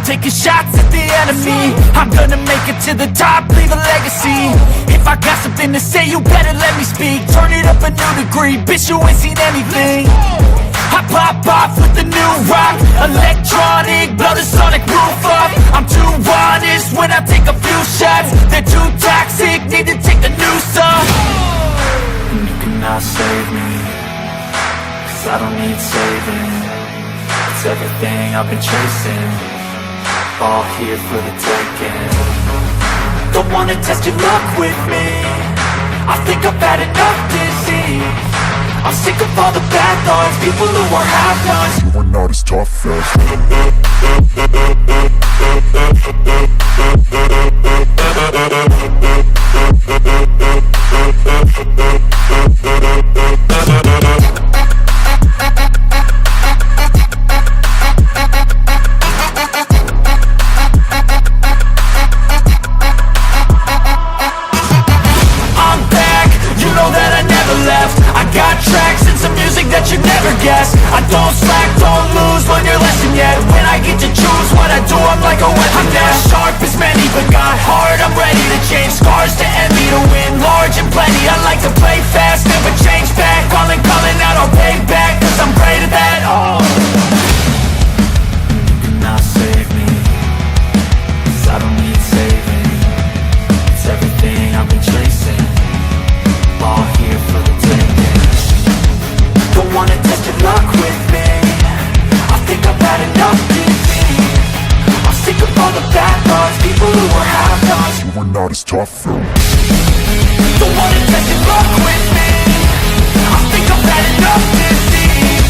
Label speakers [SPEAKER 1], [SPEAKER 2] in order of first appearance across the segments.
[SPEAKER 1] taking shots at the enemy. I'm gonna make it to the top, leave a legacy. If I got something to say, you better let me speak. Turn it up a new degree, bitch, you ain't seen anything. I pop off with the new rock, electronic, blow the sonic roof up. I'm too honest when I take a few shots. They're too toxic, need to take a new song. And you cannot save me, cause I don't need saving. It's everything I've been chasing, all here for the taking. Don't wanna test your luck with me, I think I've had enough disease. I'm sick of all the bad thoughts, people who are half-nots. You are not as tough as I don't slack, don't lose, learn your lesson yet. When I get to choose what I do, I'm like a weapon. I'm not sharp as many, but got heart, I'm ready to change. Scars to envy, to win large and plenty. I like to play fast, never change back. Calling out, I'll pay back, cause I'm great at that. Oh, you cannot save me, cause I don't need saving. It's everything I've been chasing, all here for the taking. Don't wanna test your luck with me, I think I've had enough disease. I'm sick of all the bad thoughts, people who are half-nots. You are not as tough though. Don't wanna test your luck with me, I think I've had enough disease.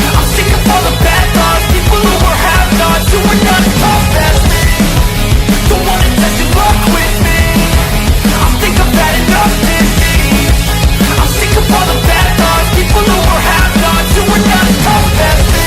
[SPEAKER 1] I'm sick of all the bad thoughts, people who are half-nots. You are not as tough as me. Don't wanna test your luck with me, I think I've had enough disease. I'm sick of all the bad thoughts, people who are half-nots. You are not as tough as me.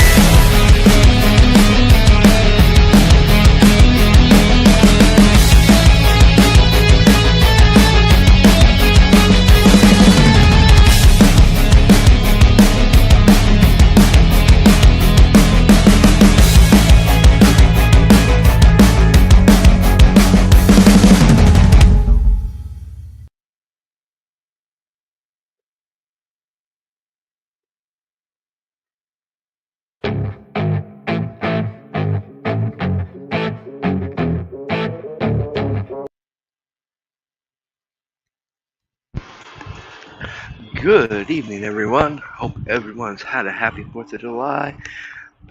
[SPEAKER 2] Good evening, everyone. Hope everyone's had a happy 4th of July.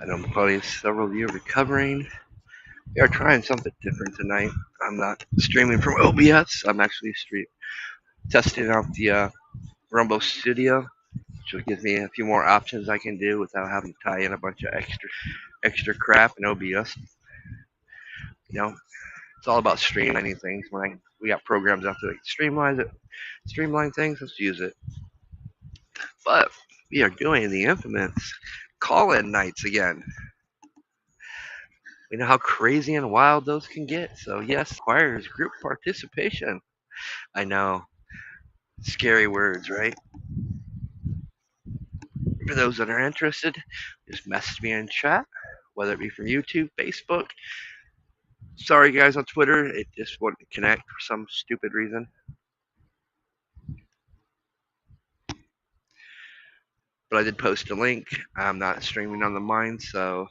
[SPEAKER 2] I know probably several of you are recovering. We are trying something different tonight. I'm not streaming from OBS. I'm actually testing out the Rumble Studio, which will give me a few more options I can do without having to tie in a bunch of extra crap in OBS. You know, it's all about streamlining things. We got programs out there that streamline things. Let's use it. But we are doing the infamous call-in nights again. We know how crazy and wild those can get. So yes, requires group participation. I know, scary words, right? For those that are interested, just message me in chat, whether it be from YouTube, Facebook. Sorry guys on Twitter, it just wouldn't connect for some stupid reason. But I did post a link. I'm not streaming on the mine, so.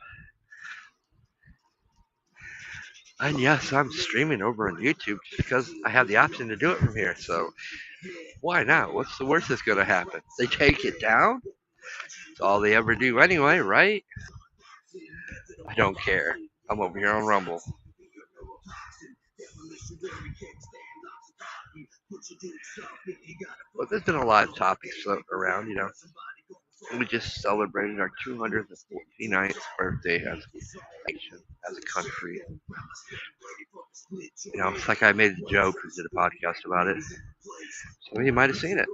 [SPEAKER 2] And yes, I'm streaming over on YouTube because I have the option to do it from here. So why not? What's the worst that's going to happen? They take it down? It's all they ever do anyway, right? I don't care. I'm over here on Rumble. Well, there's been a lot of topics floating around, you know. We just celebrated our 249th birthday as a nation, as a country. You know, it's like I made a joke and did a podcast about it. Some of you might have seen it.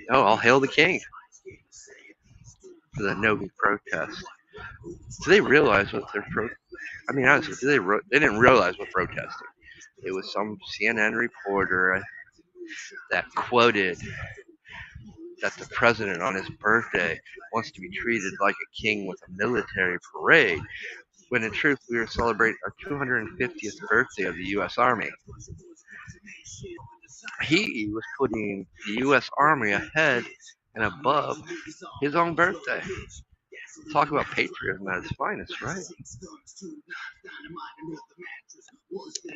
[SPEAKER 2] Oh, all hail the king for the no-big protest. Do they realize what they're I mean, honestly, they didn't realize what protesting. It was some CNN reporter that quoted that the president on his birthday wants to be treated like a king with a military parade. when in truth we were celebrating our 250th birthday of the U.S. Army. He was putting the U.S. Army ahead and above his own birthday. Talk about patriotism at its finest, right?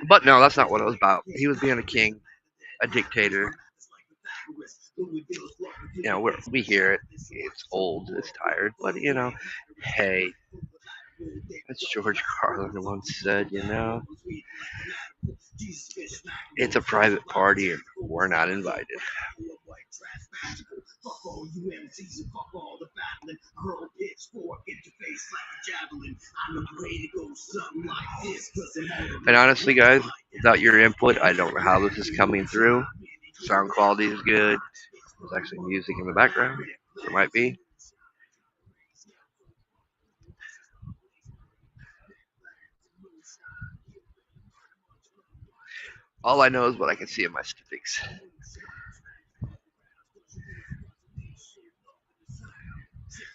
[SPEAKER 2] But no, that's not what it was about. He was being a king, a dictator. We hear it. It's old, it's tired, but hey, as George Carlin once said, it's a private party and we're not invited. And honestly, guys, without your input, I don't know how this is coming through. Sound quality is good. There's actually music in the background. There might be. All I know is what I can see in my statistics,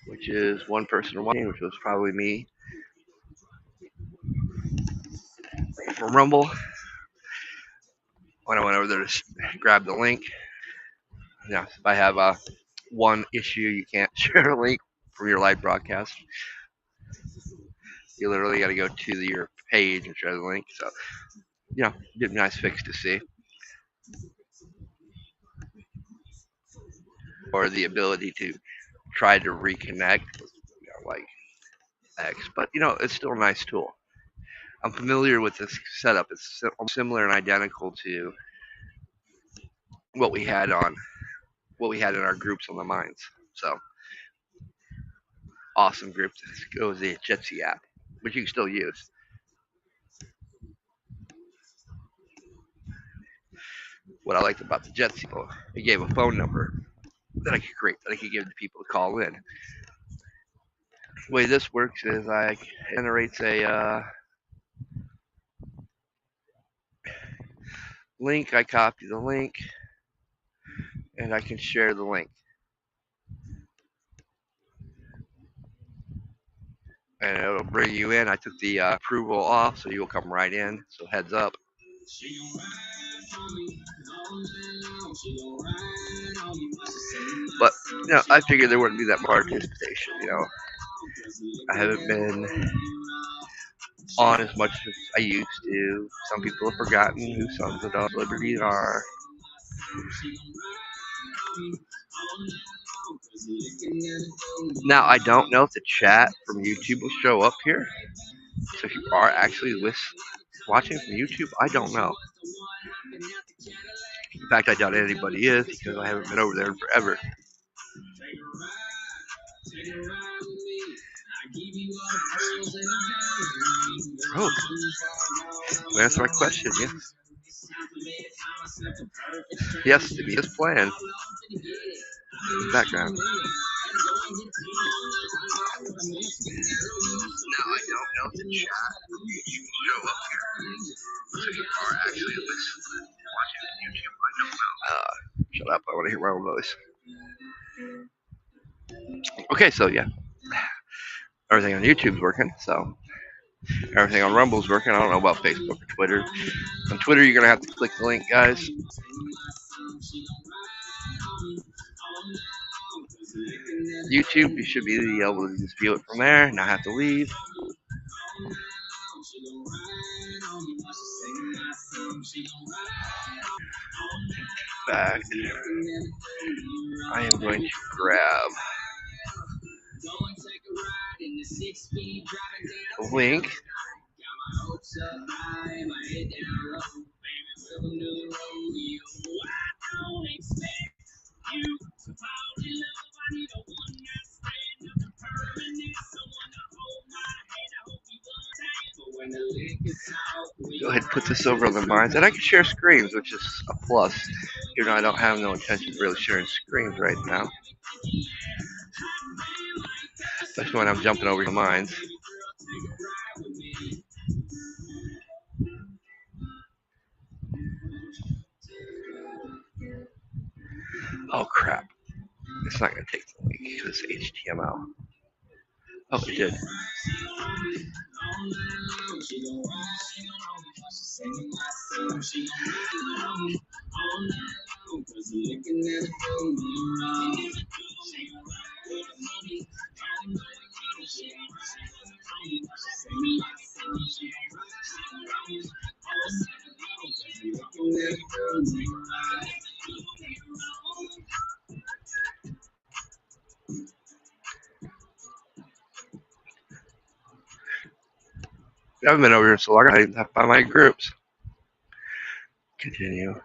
[SPEAKER 2] which is one person watching, which was probably me from Rumble. When I went over there to grab the link, if I have one issue, you can't share a link from your live broadcast. You literally got to go to your page and share the link. So, it'd be a nice fix to see. Or the ability to try to reconnect, like X. But, it's still a nice tool. I'm familiar with this setup. It's similar and identical to what we had in our groups on the mines. So awesome group. It was the Jitsi app, which you can still use. What I liked about the Jitsi, it gave a phone number that I could give to people to call in. The way this works is I generates a link. I copy the link, and I can share the link. And it'll bring you in. I took the approval off, so you'll come right in. So heads up. But I figured there wouldn't be that much participation. I haven't been on as much as I used to. Some people have forgotten who Sons of Liberty are. Now, I don't know if the chat from YouTube will show up here. So if you are actually watching from YouTube, I don't know. In fact, I doubt anybody is because I haven't been over there in forever. Oh, to answer my question, yes. Yes, to be his plan. Background. Now, I don't know if the chat from YouTube will show up here. So if you are actually watching YouTube, I don't know. Shut up, I want to hear my own voice. Okay, so yeah. Everything on YouTube's working, so everything on Rumble's working. I don't know about Facebook or Twitter. On Twitter, you're going to have to click the link, guys. YouTube, you should be able to just view it from there, not have to leave. Back. I am going to grab the link. Go ahead and put this over on the mines, and I can share screens, which is a plus. Even though I don't have no intention of really sharing screens right now, especially when I'm jumping over the mines. Oh crap! It's not going to take the link because it's HTML. Oh, it did. I haven't been over here so long. I didn't have to find my groups. Continue.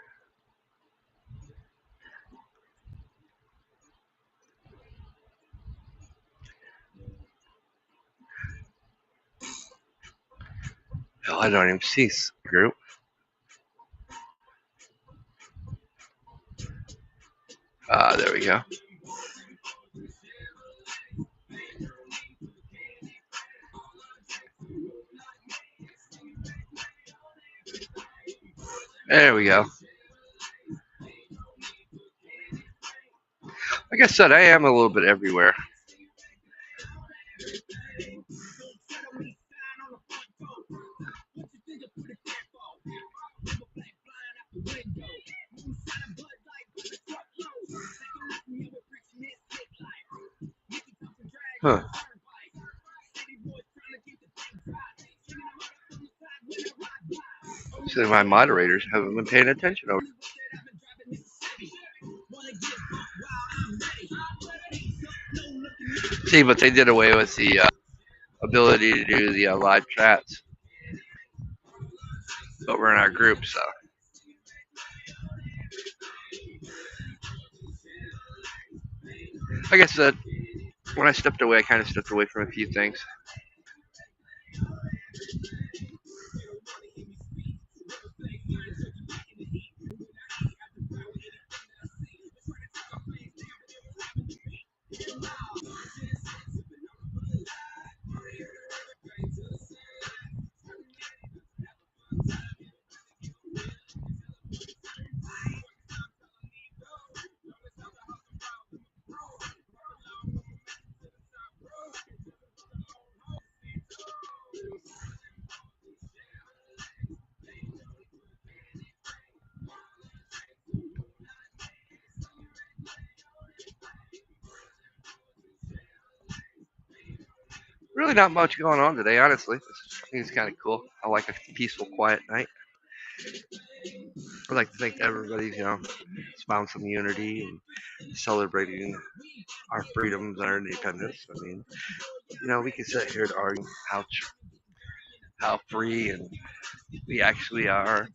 [SPEAKER 2] Hell, I don't even see group. There we go. There we go. Like I said, I am a little bit everywhere. Huh. So my moderators haven't been paying attention over. See, but they did away with the ability to do the live chats over in our group, so. Like I said, when I stepped away, I kind of stepped away from a few things. Really not much going on today, honestly. I think it's kind of cool. I like a peaceful, quiet night. I like to think everybody's, found some unity and celebrating our freedoms and our independence. I mean, we can sit here to argue how free and we actually are.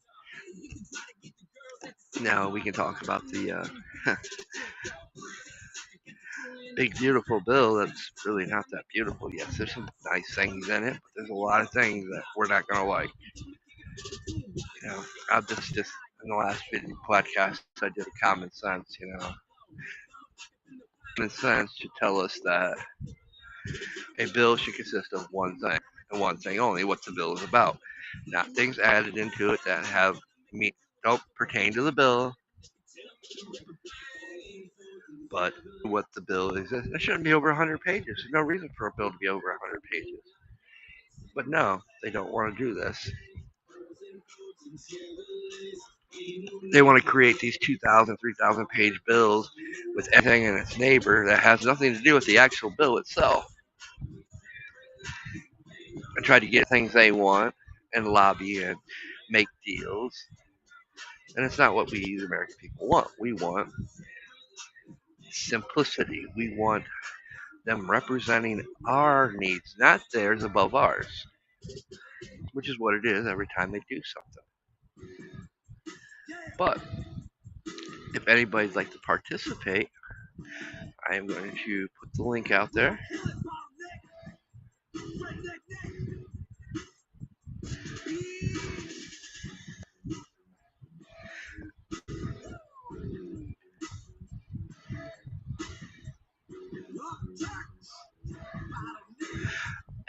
[SPEAKER 2] Now we can talk about the big beautiful bill that's really not that beautiful. Yes, there's some nice things in it, but there's a lot of things that we're not gonna like. I've just in the last video podcast I did a common sense. Common sense should tell us that a bill should consist of one thing and one thing only: what the bill is about, not things added into it that don't pertain to the bill, but what the bill is. It shouldn't be over 100 pages. There's no reason for a bill to be over 100 pages. But no, they don't want to do this. They want to create these 2,000, 3,000 page bills with everything in its neighbor that has nothing to do with the actual bill itself. And try to get things they want and lobby and make deals. And it's not what we as American people want. We want simplicity. We want them representing our needs, not theirs above ours, which is what it is every time they do something. But if anybody'd like to participate, I am going to put the link out there.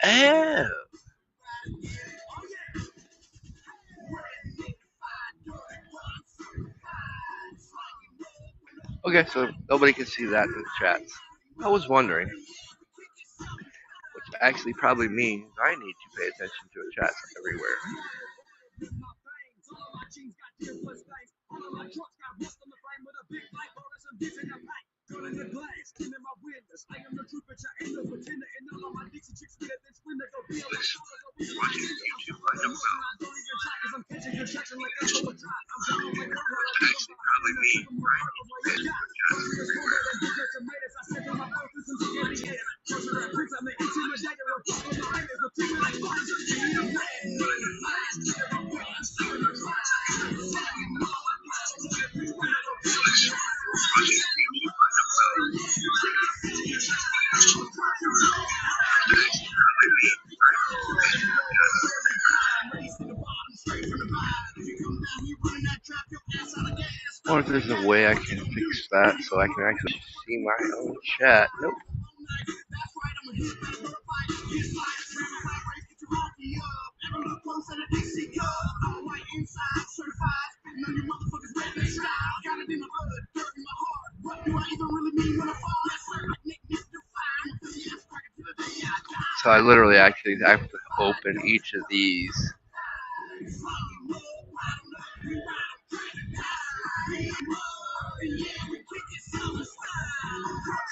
[SPEAKER 2] Oh. Okay, so nobody can see that in the chat. I was wondering. actually probably means I need to pay attention to a chat everywhere. I wonder if there's a way I can fix that so I can actually see my own chat. Nope. So I literally actually have to open each of these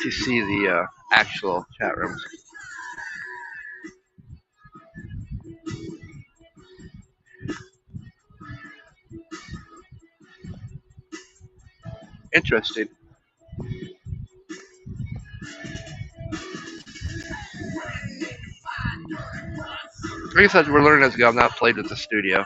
[SPEAKER 2] to see the actual chat rooms. Interesting. I guess as we're learning as we go, I've not played with the studio.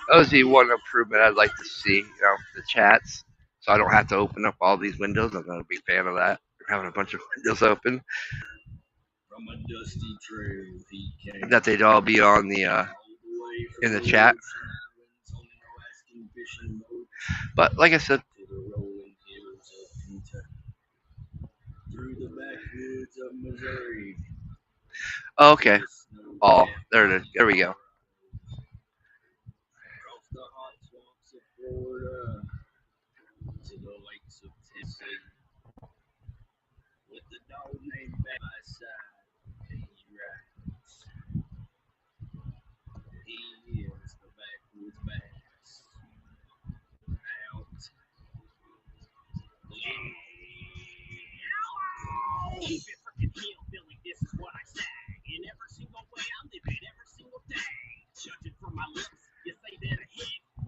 [SPEAKER 2] That was the one improvement I'd like to see, the chats. So I don't have to open up all these windows. I'm not a big fan of that. We're having a bunch of windows open. That they'd all be on the in the chat. But like I said, oh, okay. All there it is. There we go.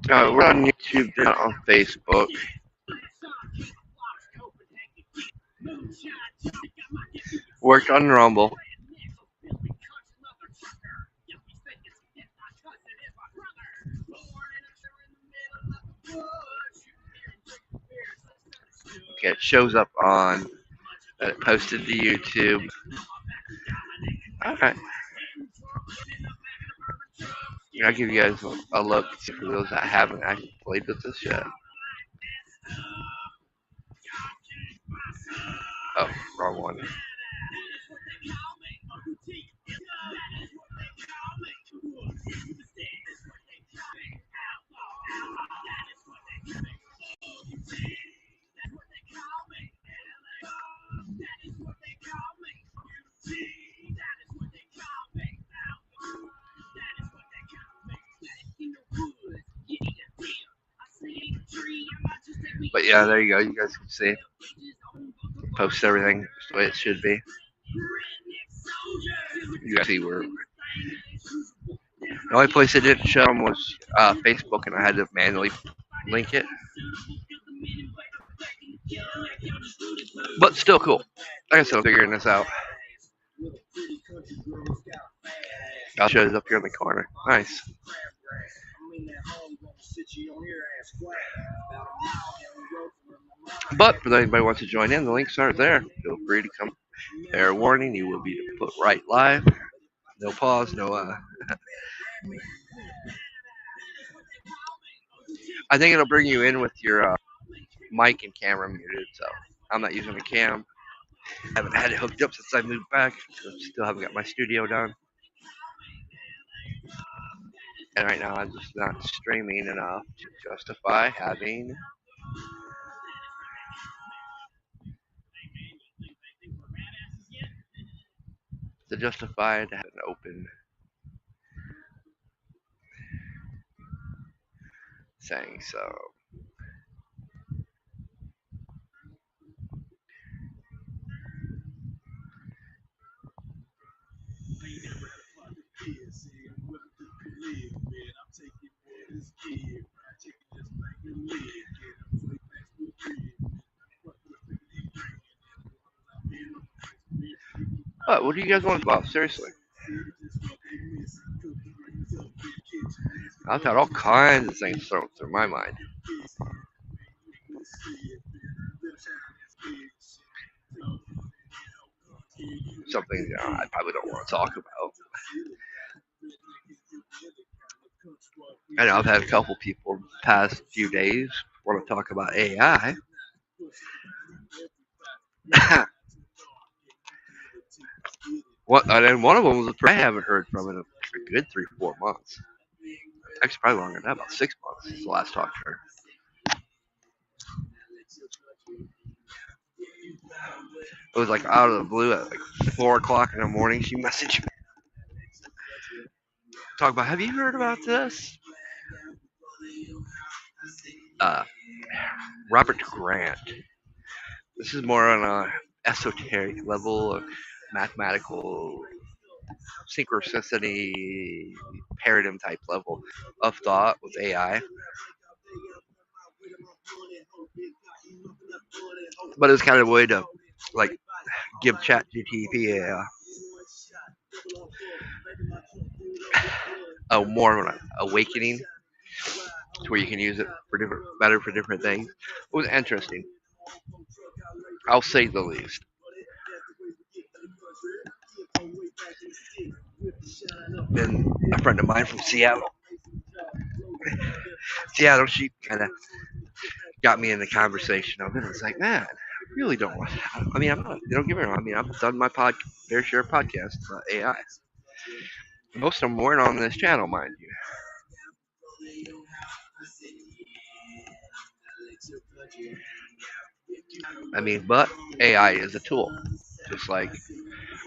[SPEAKER 2] We're on YouTube, not on Facebook. Worked on Rumble. Okay, it shows up on. It posted to YouTube. Alright. I'll give you guys a look for those that haven't actually played with this yet. Oh, wrong one. But yeah, there you go. You guys can see. Post everything just the way it should be. You guys see where. The only place it didn't show them was Facebook, and I had to manually link it. But still cool. Like I said, I'm figuring this out. I'll show it up here in the corner. Nice. But if anybody wants to join in, the links are there. Feel free to come. Fair warning, you will be put right live. No pause, no. I think it'll bring you in with your mic and camera muted. So I'm not using a cam. I haven't had it hooked up since I moved back. Still haven't got my studio done. And right now I'm just not streaming enough to justify having to have an open thing. So what do you guys want about? Seriously. I've had all kinds of things thrown through my mind. Something I probably don't want to talk about. I know I've had a couple people the past few days want to talk about AI. What? And then one of them was a I haven't heard from in a good 3 4 months. Actually, probably longer than that, about 6 months since the last talk to her. It was like out of the blue at like 4 o'clock in the morning. She messaged me, talk about, have you heard about this? Uh, Robert Grant. This is more on a esoteric level of mathematical synchronicity paradigm type level of thought with AI. But it's kind of a way to like give ChatGPT a more of an awakening to where you can use it for better for different things. It was interesting. I'll say the least. And a friend of mine from Seattle, she kind of got me in the conversation of it. It's like, man, I really don't want. I mean, I'm not. Don't get me wrong. I mean, I've done my fair share of podcasts about AI. Most of them weren't on this channel, mind you. I mean, but AI is a tool, just like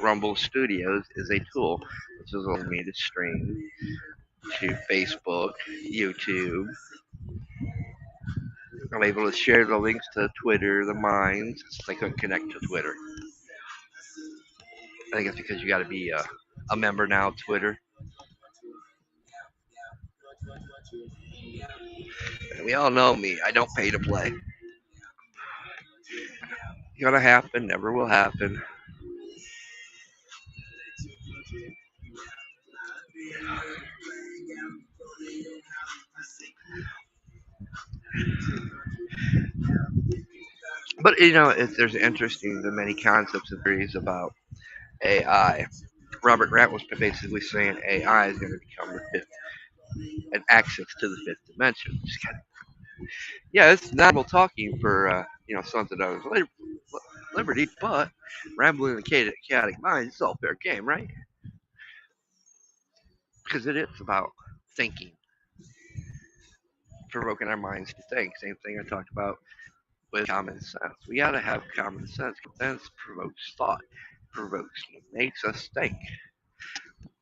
[SPEAKER 2] Rumble Studios is a tool, which allows me to stream to Facebook, YouTube. I'm able to share the links to Twitter, the Minds, since I couldn't connect to Twitter. I think it's because you got to be a member now of Twitter. And we all know me. I don't pay to play. Gonna happen, never will happen. But there's interesting the many concepts and theories about AI. Robert Grant was basically saying AI is going to become the fifth, an access to the fifth dimension. Yeah, it's normal talking for sons of others liberty, but rambling in the chaotic mind is all fair game, right? Because it is about thinking, provoking our minds to think. Same thing I talked about with common sense. We gotta have common sense. Common sense provokes thought, makes us think,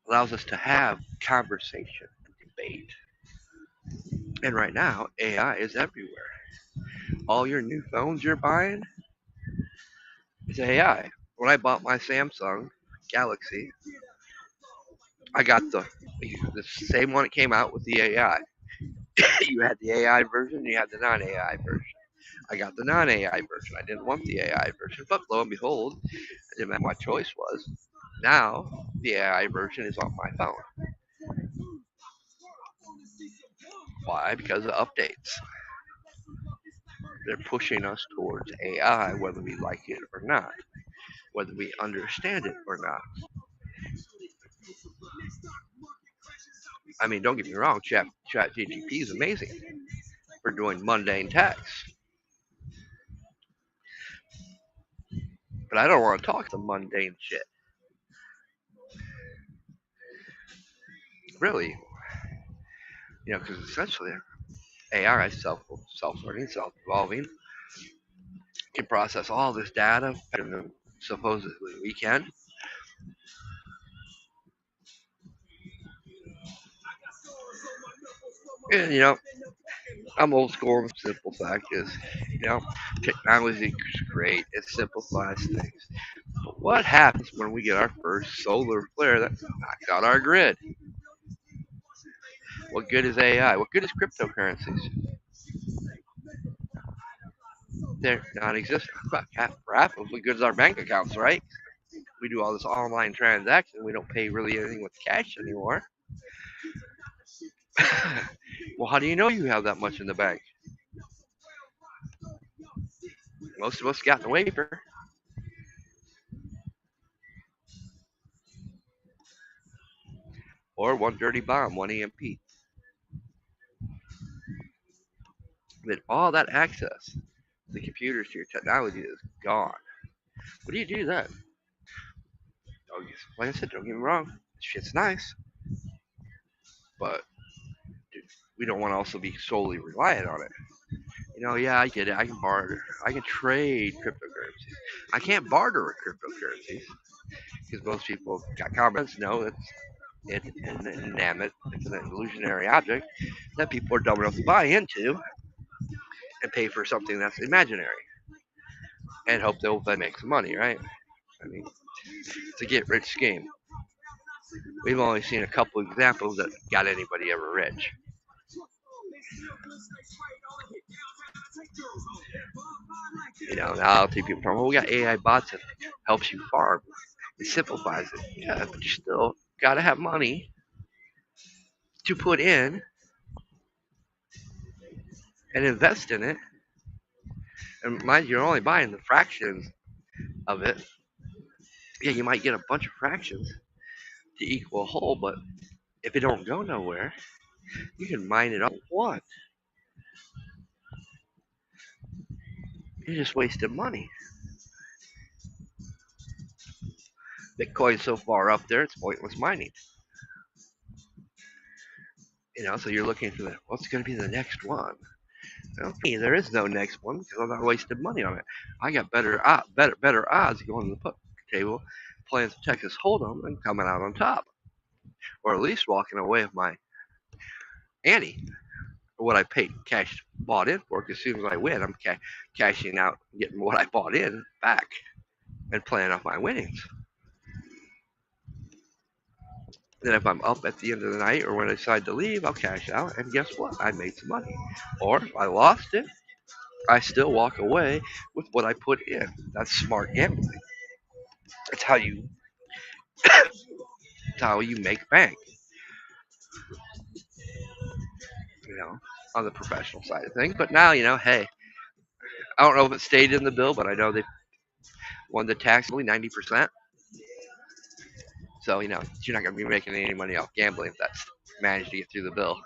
[SPEAKER 2] allows us to have conversation and debate. And right now, AI is everywhere. All your new phones you're buying is AI. When I bought my Samsung Galaxy, I got the same one that came out with the AI. You had the AI version, you had the non-AI version. I got the non-AI version. I didn't want the AI version, but lo and behold, I didn't matter what my choice was. Now the AI version is on my phone. Why? Because of updates. They're pushing us towards AI, whether we like it or not, whether we understand it or not. I mean, don't get me wrong, ChatGPT is amazing for doing mundane tasks, but I don't want to talk the mundane shit. Really, because essentially AI is self-learning, self-evolving, can process all this data better than supposedly we can. And I'm old school, and the simple fact is, you know, technology is great. It simplifies things. But what happens when we get our first solar flare that knocks out our grid? What good is AI? What good is cryptocurrencies? They're non-existent. What good is our bank accounts, right? We do all this online transaction. We don't pay really anything with cash anymore. Well, how do you know you have that much in the bank? Most of us got the wafer or one dirty bomb, one EMP. Then all that access to the computers to your technology is gone. What do you do then? Oh, like I said, don't get me wrong, shit's nice, but dude, we don't want to also be solely reliant on it. Yeah, I get it. I can barter. I can trade cryptocurrencies. I can't barter with cryptocurrencies because most people got common sense know that it's an inanimate, it's an illusionary object that people are dumb enough to buy into and pay for something that's imaginary and hope they'll then make some money, right? I mean, it's a get rich scheme. We've only seen a couple examples that got anybody ever rich. Now I'll take people from, well, we got AI bots that helps you farm. It simplifies it. Yeah, but you still got to have money to put in and invest in it. And mind you, you're only buying the fractions of it. Yeah, you might get a bunch of fractions to equal a whole, but if it don't go nowhere, you can mine it all what? You're just wasting money. Bitcoin's so far up there, it's pointless mining. So you're looking for what's going to be the next one. Well, for me, there is no next one because I'm not wasting money on it. I got better odds going to the poker table, playing some Texas Hold'em and coming out on top, or at least walking away with my ante, or what I paid cash bought in for. Because as soon as I win, I'm cashing out, and getting what I bought in back, and playing off my winnings. Then if I'm up at the end of the night or when I decide to leave, I'll cash out, and guess what? I made some money. Or if I lost it, I still walk away with what I put in. That's smart gambling. That's how you make bank. You know, on the professional side of things. But now, hey, I don't know if it stayed in the bill, but I know they won the tax only 90%. So, you're not going to be making any money off gambling if that's managed to get through the bill.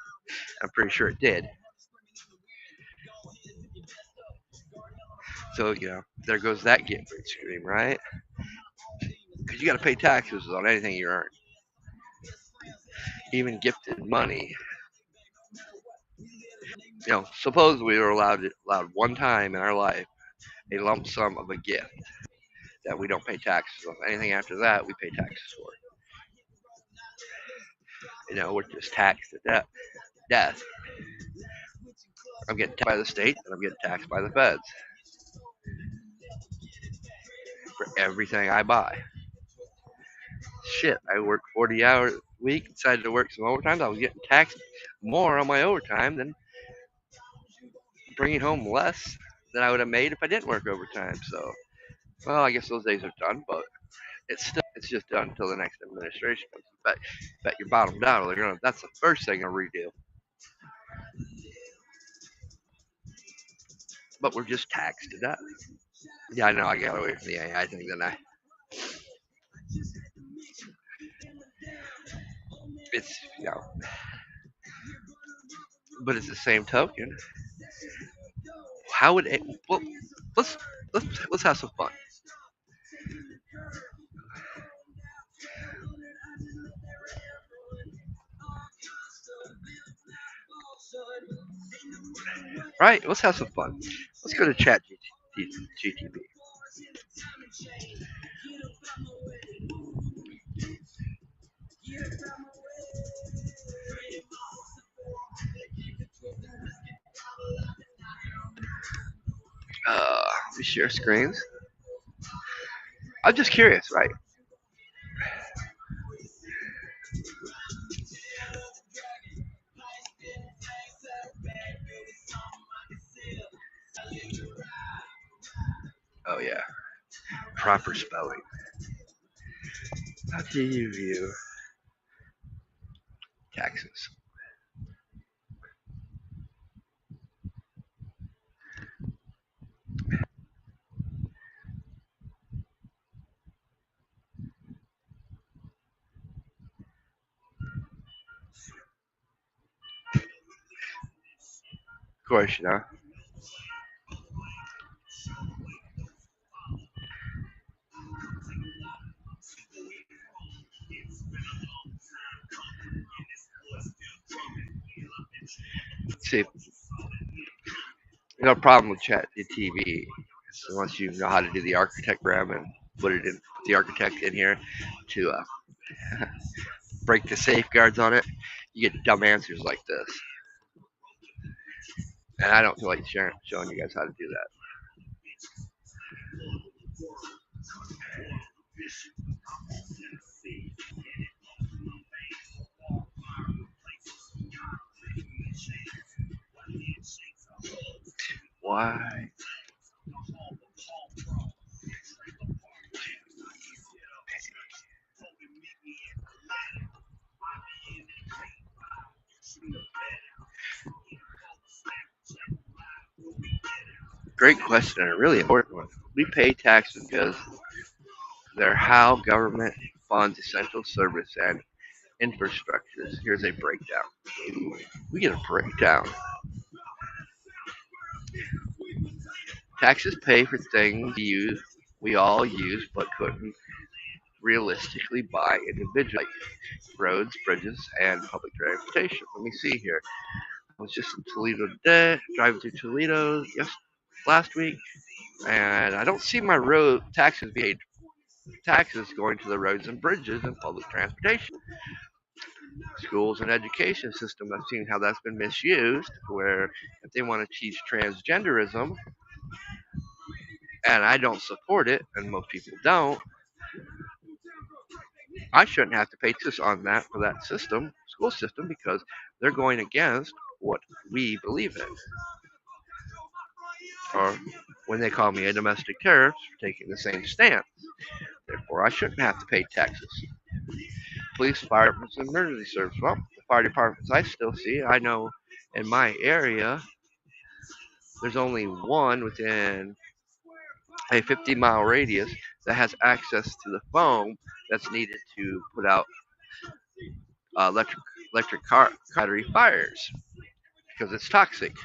[SPEAKER 2] I'm pretty sure it did. So, there goes that get rich scheme, right? Because you got to pay taxes on anything you earn, even gifted money. Suppose we were allowed one time in our life a lump sum of a gift that we don't pay taxes on. Anything after that, we pay taxes for. We're just taxed to death. I'm getting taxed by the state, and I'm getting taxed by the feds for everything I buy. Shit, I worked 40 hours a week, decided to work some overtime. I was getting taxed more on my overtime than bringing home less than I would have made if I didn't work overtime. So, well, I guess those days are done, but it's just done until the next administration. Bet you're bottomed out. That's the first thing I'll redo. but we're just taxed to death. Yeah, I know I got away from the AI thing, didn't I? It's but it's the same token. How would it? Well, let's let's have some fun, right? Let's have some fun. Let's go to Chat GTP. We share screens. I'm just curious, right? Oh yeah, proper spelling. How do you view taxes? Of course, you know. See, no problem with Chat TV. So once you know how to do the architect RAM and put the architect in here to break the safeguards on it, you get dumb answers like this. And I don't feel like showing you guys how to do that. Why? Great question and a really important one. We pay taxes because they're how government funds essential service and infrastructures. Here's a breakdown. We get a breakdown. Taxes pay for things we all use but couldn't realistically buy individually, like roads, bridges, and public transportation. Let me see here. I was just in Toledo today, driving through Toledo last week, and I don't see my road taxes going to the roads and bridges and public transportation. Schools and education system, I've seen how that's been misused, where if they want to teach transgenderism, and I don't support it, and most people don't, I shouldn't have to pay taxes on that for that school system, because they're going against what we believe in. Or when they call me a domestic terrorist for taking the same stance. Therefore, I shouldn't have to pay taxes. Police, fire departments, and emergency service. Well, the fire departments I still see, I know in my area, there's only one within a 50-mile radius that has access to the foam that's needed to put out electric car battery fires because it's toxic.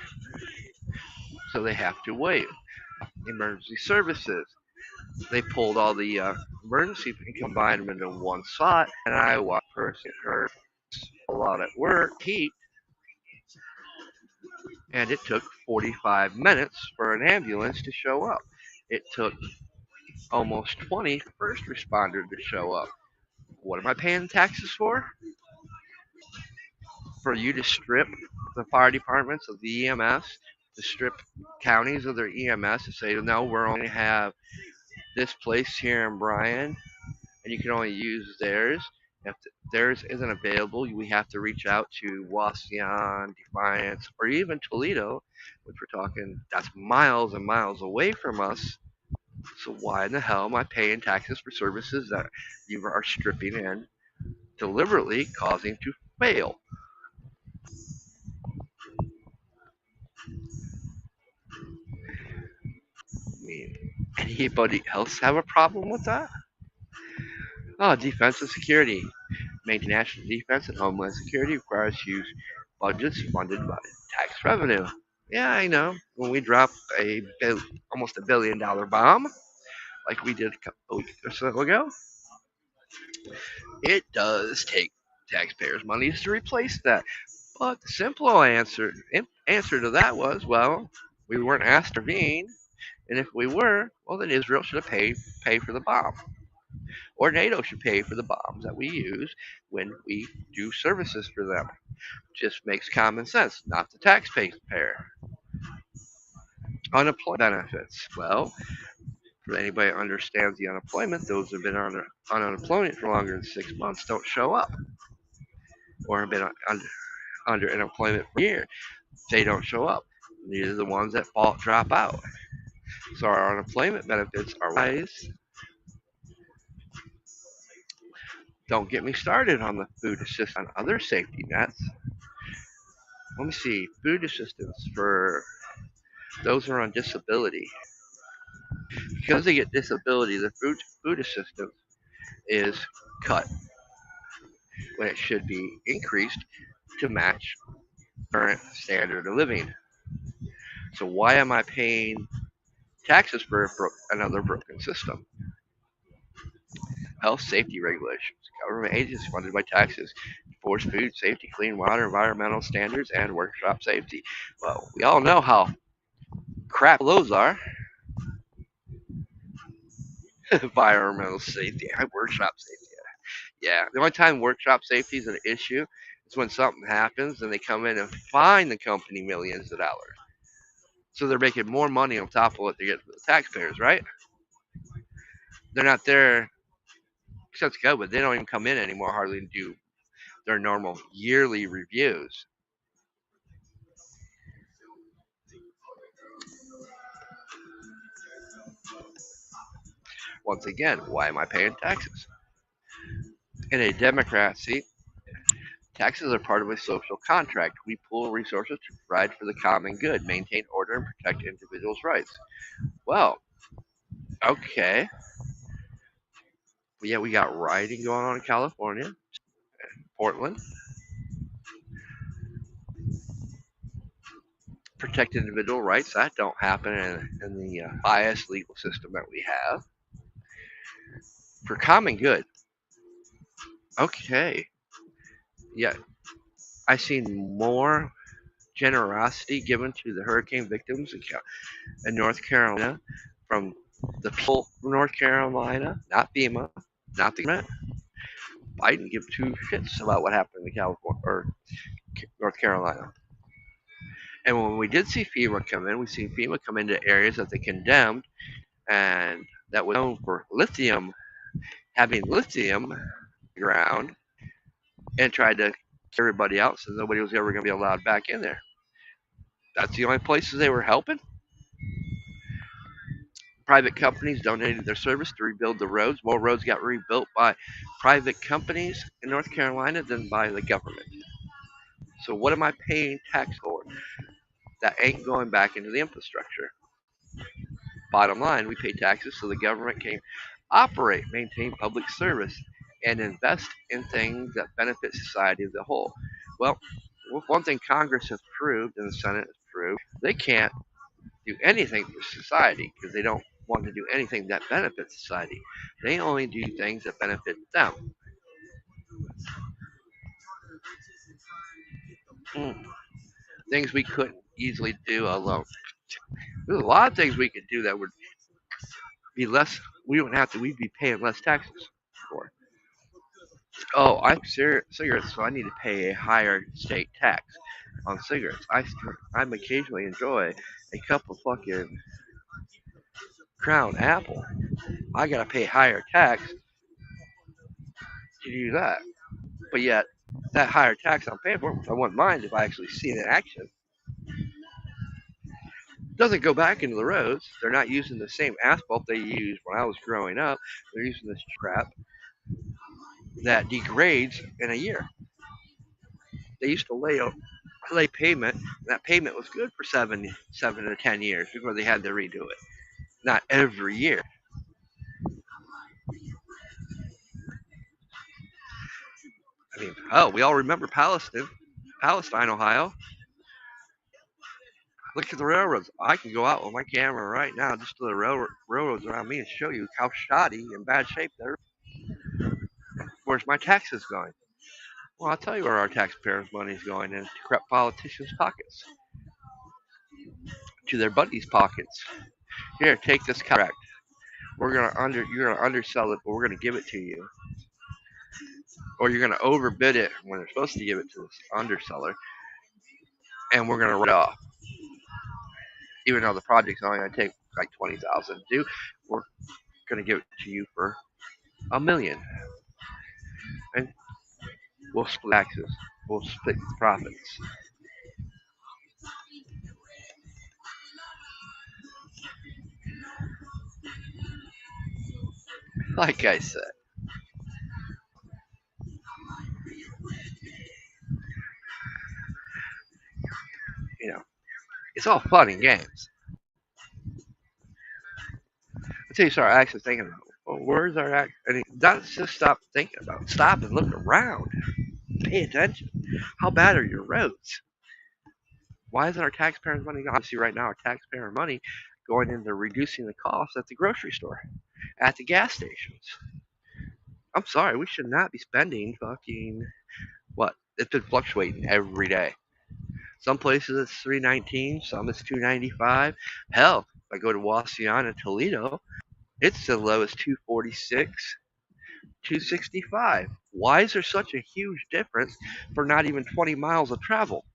[SPEAKER 2] So they have to wait. Emergency services. They pulled all the emergency and combined them into one spot, and I watched a person hurt a lot at work, heat, and it took 45 minutes for an ambulance to show up. It took almost 20 for first responders to show up. What am I paying taxes for? For you to strip the fire departments of the EMS, to strip counties of their EMS, to say, no, we're only have this place here in Bryan, and you can only use theirs. If theirs isn't available, we have to reach out to Wasion, Defiance, or even Toledo, which we're talking, that's miles and miles away from us. So why in the hell am I paying taxes for services that you are stripping in, deliberately causing to fail? Anybody else have a problem with that? Oh, defense and security. Maintaining national defense and homeland security requires huge budgets funded by tax revenue. Yeah, I know. When we drop almost $1 billion bomb, like we did a week or so ago, it does take taxpayers' monies to replace that. But the simple answer to that was, well, we weren't asked to intervene, and if we were, well, then Israel should have pay for the bomb, or NATO should pay for the bombs that we use when we do services for them. Just makes common sense, not the taxpayer. Unemployment benefits. Well, for anybody who understands the unemployment, those who have been on unemployment for longer than 6 months don't show up, or have been under unemployment for a year. They don't show up. These are the ones that drop out. So our unemployment benefits are wise. Don't get me started on the food assistance and other safety nets. Let me see. Food assistance for those who are on disability. Because they get disability, the food assistance is cut when it should be increased to match current standard of living. So why am I paying taxes for another broken system? Health safety regulations. Government agencies funded by taxes enforce food safety, clean water, environmental standards, and workshop safety. Well, we all know how crap those are. Environmental safety, workshop safety. Yeah, the only time workshop safety is an issue is when something happens and they come in and fine the company millions of dollars. So they're making more money on top of what they get from the taxpayers, right? They're not there. Except COVID, they don't even come in anymore hardly to do their normal yearly reviews. Once again, why am I paying taxes? In a democracy, taxes are part of a social contract. We pool resources to provide for the common good, maintain order, and protect individuals' rights. Well, okay. Yeah, we got rioting going on in California, Portland. Protect individual rights. That don't happen in the biased legal system that we have. For common good. Okay. Yeah, I seen more generosity given to the hurricane victims in North Carolina from the people of North Carolina, not FEMA, not the government. Biden give two shits about what happened in California or North Carolina. And when we did see FEMA come in, we seen FEMA come into areas that they condemned and that was known for lithium, having lithium ground, and tried to everybody out so nobody was ever going to be allowed back in there. That's the only places they were helping. Private companies donated their service to rebuild the roads. More roads got rebuilt by private companies in North Carolina than by the government. So what am I paying tax for? That ain't going back into the infrastructure. Bottom line, we pay taxes so the government can operate, maintain public service, and invest in things that benefit society as a whole. Well, one thing Congress has proved and the Senate has proved, they can't do anything for society because they don't want to do anything that benefits society. They only do things that benefit them. Mm. Things we couldn't easily do alone. There's a lot of things we could do that would be less. We don't have to. We'd be paying less taxes for. Oh, I'm cigarettes, so I need to pay a higher state tax on cigarettes. I occasionally enjoy a cup of fucking Crown Apple. I gotta pay higher tax to do that. But yet, that higher tax I'm paying for, I wouldn't mind if I actually see it in action. It doesn't go back into the roads. They're not using the same asphalt they used when I was growing up. They're using this crap that degrades in a year. They used to lay pavement, and that pavement was good for seven to 10 years before they had to redo it. not every year. I mean, oh, we all remember Palestine, Ohio. Look at the railroads. I can go out with my camera right now just to the railroads around me and show you how shoddy and bad shape they're. Where's my taxes going? Well, I'll tell you where our taxpayers' money is going, into corrupt politicians' pockets, to their buddies' pockets. Here, take this contract. You're gonna undersell it, but we're gonna give it to you, or you're gonna overbid it when they're supposed to give it to this underseller, and we're gonna write it off, even though the project's only gonna take like 20,000 to do. We're gonna give it to you for $1 million, and we'll split taxes. We'll split the profits. Like I said, you know, it's all fun and games until you start actually thinking about, well, where's our act? And not just stop thinking about it. Stop and look around. Pay attention. How bad are your roads? Why isn't our taxpayers' money going? Obviously, right now, our taxpayer money going into reducing the cost at the grocery store, at the gas stations. I'm sorry, we should not be spending fucking what? It's been fluctuating every day. Some places it's 319, some it's 295. Hell, if I go to Wasion Toledo, it's as low as 246, 265. Why is there such a huge difference for not even 20 miles of travel?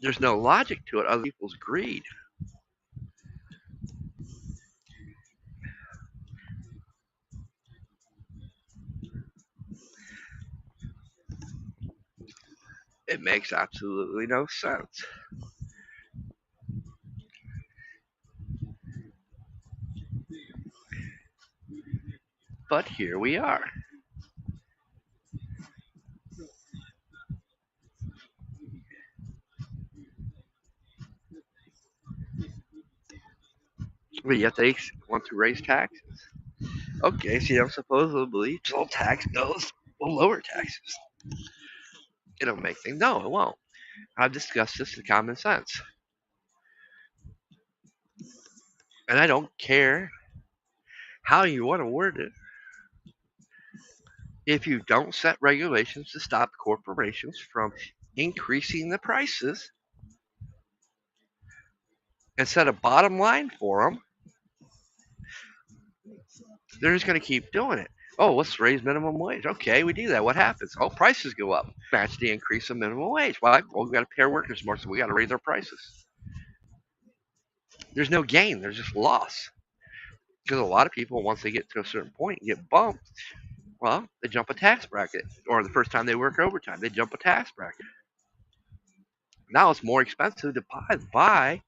[SPEAKER 2] There's no logic to it other than people's greed. It makes absolutely no sense. But here we are. But yet they want to raise taxes. Okay, so you don't supposedly all tax bills will lower taxes. It'll make things. No, it won't. I've discussed this in common sense. And I don't care how you want to word it. If you don't set regulations to stop corporations from increasing the prices and set a bottom line for them, they're just going to keep doing it. Oh, let's raise minimum wage. Okay, we do that. What happens? Oh, prices go up. Match the increase of minimum wage. Why? Well, we got to pay our workers more, so we got to raise our prices. There's no gain. There's just loss. Because a lot of people, once they get to a certain point, get bumped. Well, they jump a tax bracket, or the first time they work overtime, they jump a tax bracket. Now it's more expensive to buy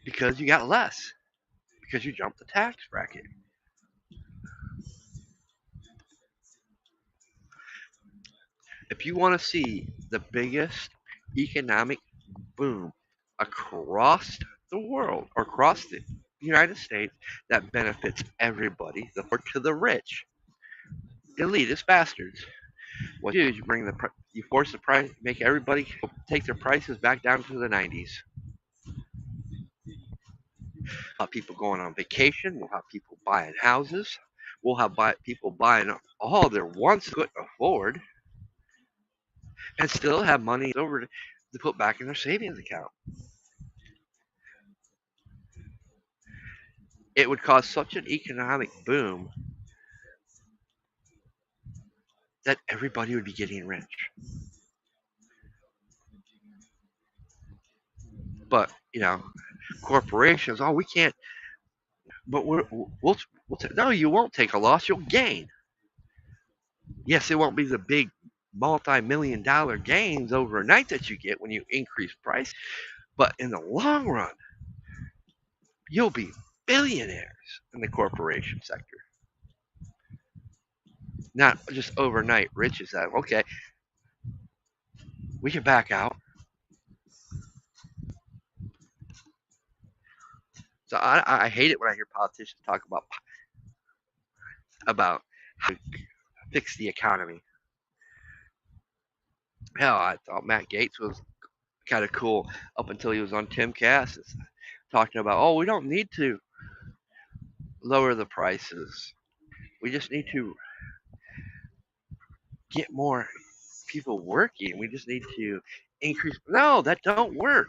[SPEAKER 2] because you got less because you jumped the tax bracket. If you want to see the biggest economic boom across the world or across the United States that benefits everybody, the poor to the rich, elitist bastards, what you do is you force the price, make everybody take their prices back down to the 90s. We'll have people going on vacation. We'll have people buying houses. We'll have people buying all their wants couldn't afford, and still have money over to put back in their savings account. It would cause such an economic boom that everybody would be getting rich. But corporations, oh, we can't. But no, you won't take a loss. You'll gain. Yes, it won't be the big multi-million-dollar gains overnight that you get when you increase price, but in the long run, you'll be billionaires in the corporation sector. Not just overnight riches. Okay, We can back out. So I hate it when I hear politicians talk about how to fix the economy. Hell, I thought Matt Gates was kind of cool up until he was on Tim Cass talking about, oh, we don't need to lower the prices. We just need to get more people working. We just need to increase. No, that don't work.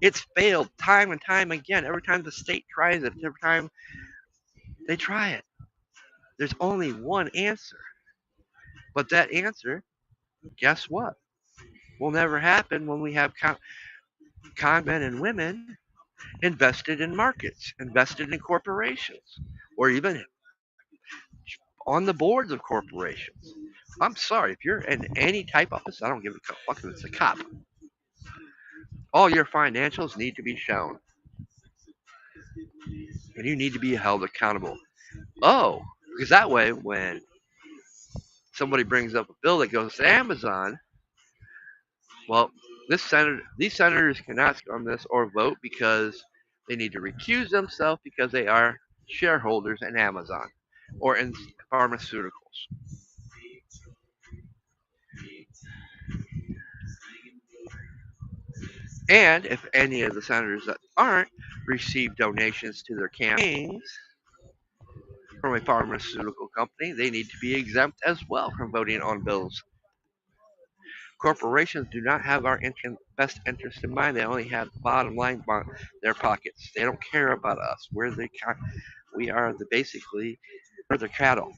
[SPEAKER 2] It's failed time and time again. Every time the state tries it, every time they try it, there's only one answer. But that answer, guess what? Will never happen when we have con men and women invested in markets, invested in corporations, or even on the boards of corporations. I'm sorry, if you're in any type of office, I don't give a fuck if it's a cop. All your financials need to be shown, and you need to be held accountable. Oh, because that way, when somebody brings up a bill that goes to Amazon, well, these senators cannot on this or vote because they need to recuse themselves because they are shareholders in Amazon or in pharmaceuticals. And if any of the senators that aren't receive donations to their campaigns from a pharmaceutical company, they need to be exempt as well from voting on bills. Corporations do not have our best interest in mind. They only have the bottom line in their pockets. They don't care about us. We are basically we're the cattle.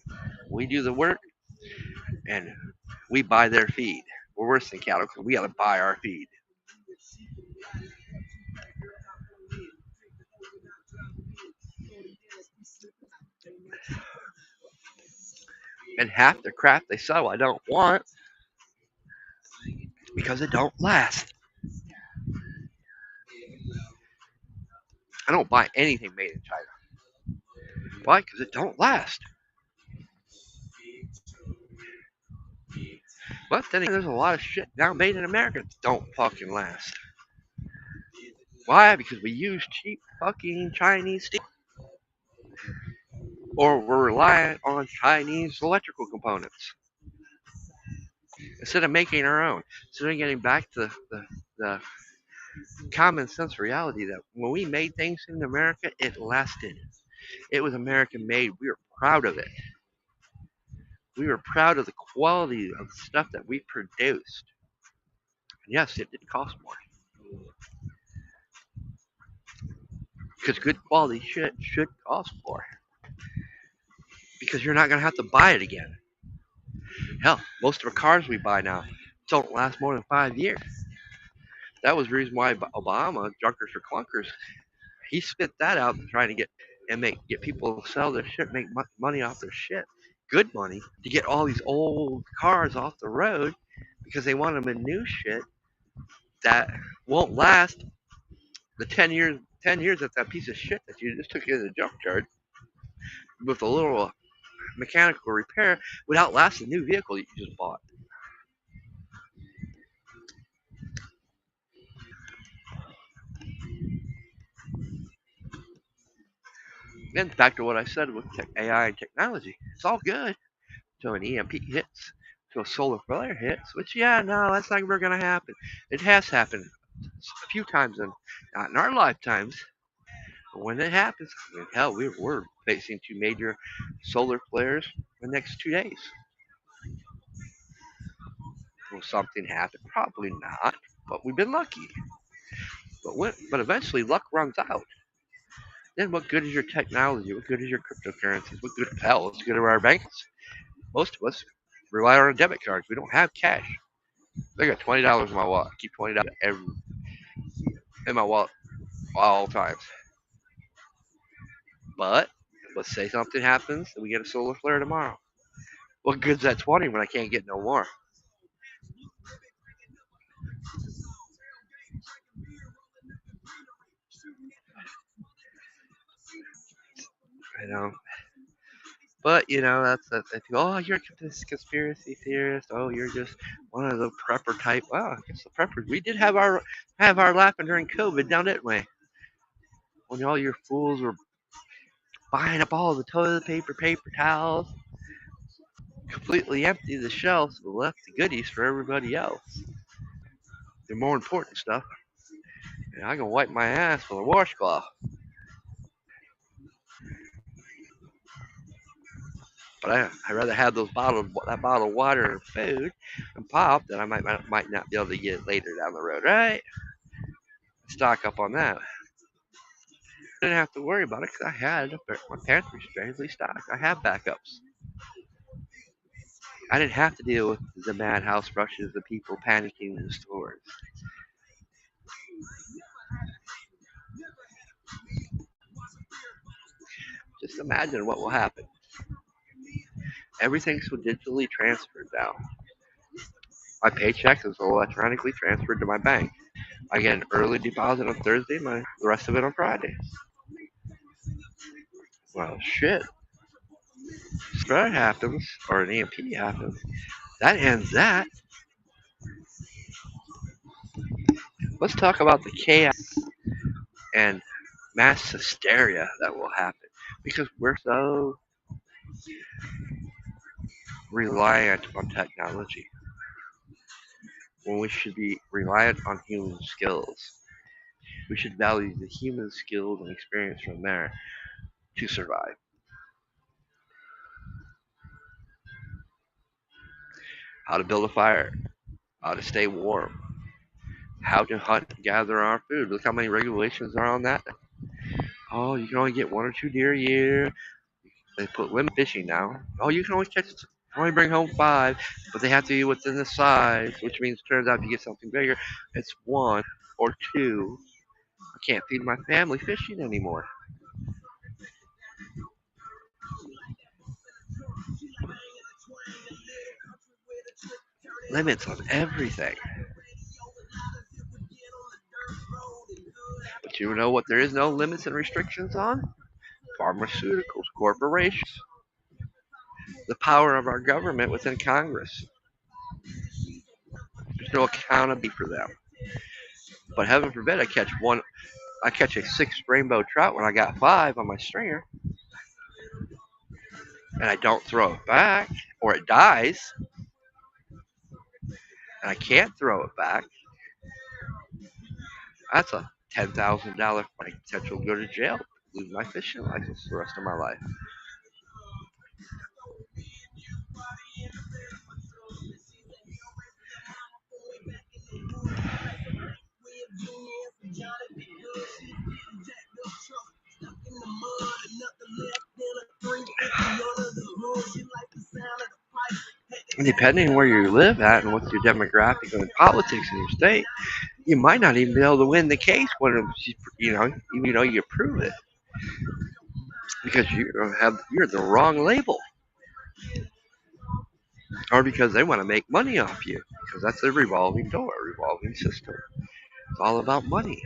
[SPEAKER 2] We do the work and we buy their feed. We're worse than cattle because we got to buy our feed. And half the crap they sell I don't want because it don't last. I don't buy anything made in China. Why? Because it don't last. But then there's a lot of shit now made in America that don't fucking last. Why? Because we use cheap fucking Chinese steel. Or we're reliant on Chinese electrical components instead of making our own. Instead of getting back to the common sense reality that when we made things in America, it lasted. It was American made. We were proud of it. We were proud of the quality of the stuff that we produced. And yes, it did cost more. Because good quality shit should cost more. Because you're not going to have to buy it again. Hell, most of the cars we buy now don't last more than 5 years. That was the reason why Obama, Junkers for Clunkers, he spit that out trying to get people to sell their shit, make money off their shit, good money, to get all these old cars off the road because they want them in new shit that won't last the 10 years that that piece of shit that you just took in the junkyard with a little mechanical repair would outlast the new vehicle you just bought. Then back to what I said with AI and technology, it's all good till an EMP hits, till a solar flare hits. Which yeah, no, that's not ever gonna happen. It has happened a few times, and not in our lifetimes. But when it happens, I mean, hell, we're facing two major solar flares in the next 2 days. Will something happen? Probably not, but we've been lucky. But eventually, luck runs out. Then what good is your technology? What good is your cryptocurrencies? What good? Hell, what's good are our banks? Most of us rely on our debit cards. We don't have cash. I got $20 in my wallet. I keep $20 in my wallet all times. But let's say something happens and we get a solar flare tomorrow. What good's that 20 when I can't get no more? You know, But they think, oh, you're a conspiracy theorist. Oh, you're just one of the prepper type. Well, I guess the preppers. We did have our laughing during COVID, now didn't we? When all your fools were buying up all the toilet paper, paper towels, completely empty the shelves, but left the goodies for everybody else. The more important stuff. And I can wipe my ass with a washcloth. But I'd rather have that bottle of water and food and pop that I might not be able to get later down the road, right? Stock up on that. I didn't have to worry about it because I had my pantry strangely stocked. I have backups. I didn't have to deal with the madhouse rushes, the people panicking in the stores. Just imagine what will happen. Everything's so digitally transferred now. My paycheck is electronically transferred to my bank. I get an early deposit on Thursday, the rest of it on Friday. Well, shit. Spread happens, or an EMP happens. That ends that. Let's talk about the chaos and mass hysteria that will happen because we're so reliant on technology when we should be reliant on human skills. We should value the human skills and experience from there to survive. How to build a fire, how to stay warm, how to hunt and gather our food. Look how many regulations are on that. Oh, you can only get 1 or 2 deer a year. They put limit fishing now. Oh, you can only bring home 5, but they have to be within the size, which means turns out if you get something bigger, it's 1 or 2. I can't feed my family fishing anymore. Limits on everything. But you know what there is no limits and restrictions on? Pharmaceuticals, corporations, the power of our government within Congress. There's no accountability for them. But heaven forbid I catch a 6 rainbow trout when I got 5 on my stringer, and I don't throw it back, or it dies, and I can't throw it back. That's a $10,000 potential to go to jail, lose my fishing license the rest of my life. And depending on where you live at and what's your demographic and politics in your state, you might not even be able to win the case when even though you prove it because you're the wrong label, or because they want to make money off you because that's a revolving door, revolving system. It's all about money.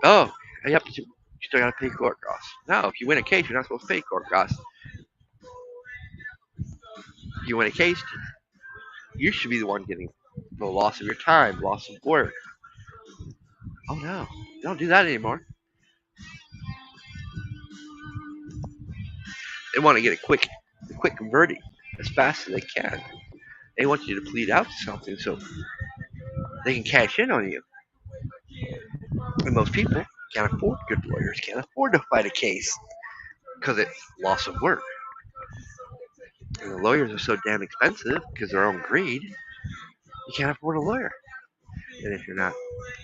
[SPEAKER 2] Oh, and you still got to pay court costs. No, if you win a case, you're not supposed to pay court costs. If you win a case, you should be the one getting the loss of your time, loss of work. Oh no, they don't do that anymore. They want to get a quick verdict as fast as they can. They want you to plead out to something so they can cash in on you. And most people can't afford good lawyers, can't afford to fight a case because it's loss of work. And the lawyers are so damn expensive because of their own greed, you can't afford a lawyer. And if you're not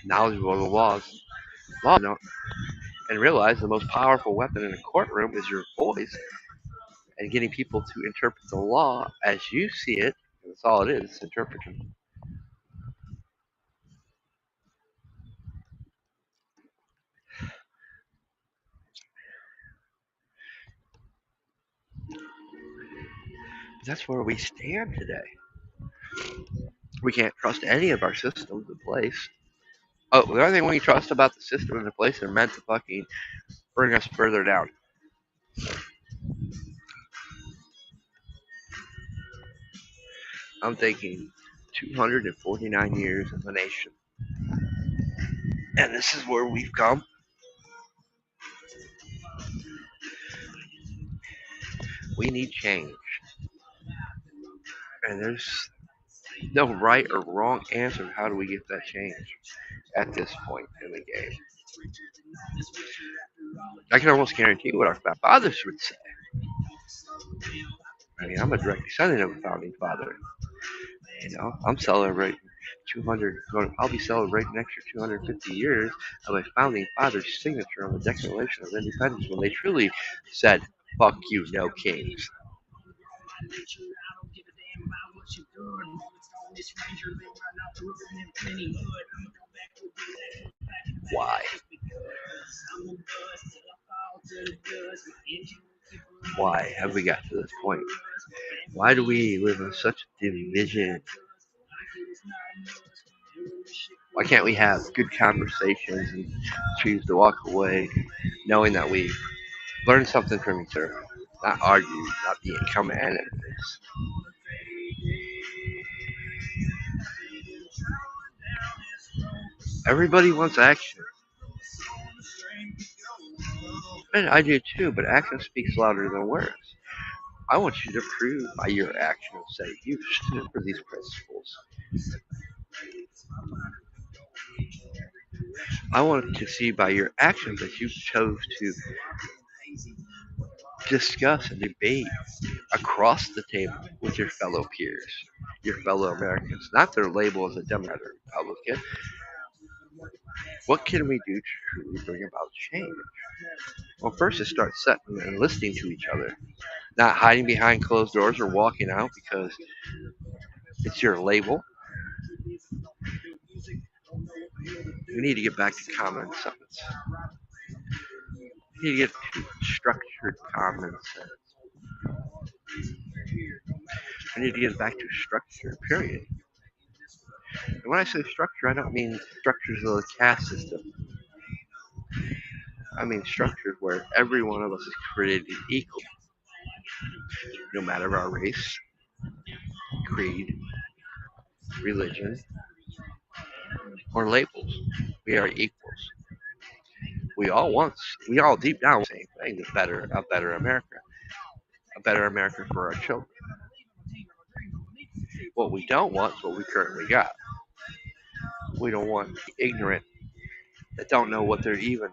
[SPEAKER 2] knowledgeable of the law and realize the most powerful weapon in a courtroom is your voice and getting people to interpret the law as you see it, that's all it is, it's interpreting. That's where we stand today. We can't trust any of our systems in place. Oh, the only thing we trust about the system in place are meant to fucking bring us further down. I'm thinking 249 years of a nation. And this is where we've come. We need change. And there's no right or wrong answer. How do we get that change at this point in the game? I can almost guarantee what our fathers would say. I mean, I'm a direct descendant of a founding father. I'm celebrating 200. I'll be celebrating next year 250 years of a founding father's signature on the Declaration of Independence when they truly said, "Fuck you, no kings." Why? Why have we got to this point? Why do we live in such division? Why can't we have good conversations and choose to walk away knowing that we learned something from each other? Not argue, not become enemies. Everybody wants action. And I do too, but action speaks louder than words. I want you to prove by your actions that you stood for these principles. I want to see by your actions that you chose to discuss and debate across the table with your fellow peers, your fellow Americans, not their label as a Democrat or Republican. What can we do to truly bring about change? Well, first is start setting and listening to each other, not hiding behind closed doors or walking out because it's your label. We need to get back to common sense. We need to get to structured common sense. We need to get back to structure, period. And when I say structure, I don't mean structures of the caste system. I mean structures where every one of us is created equal, no matter our race, creed, religion, or labels. We are equals. We all deep down want the same thing: a better America, a better America for our children. What we don't want is what we currently got. We don't want ignorant that don't know what they're even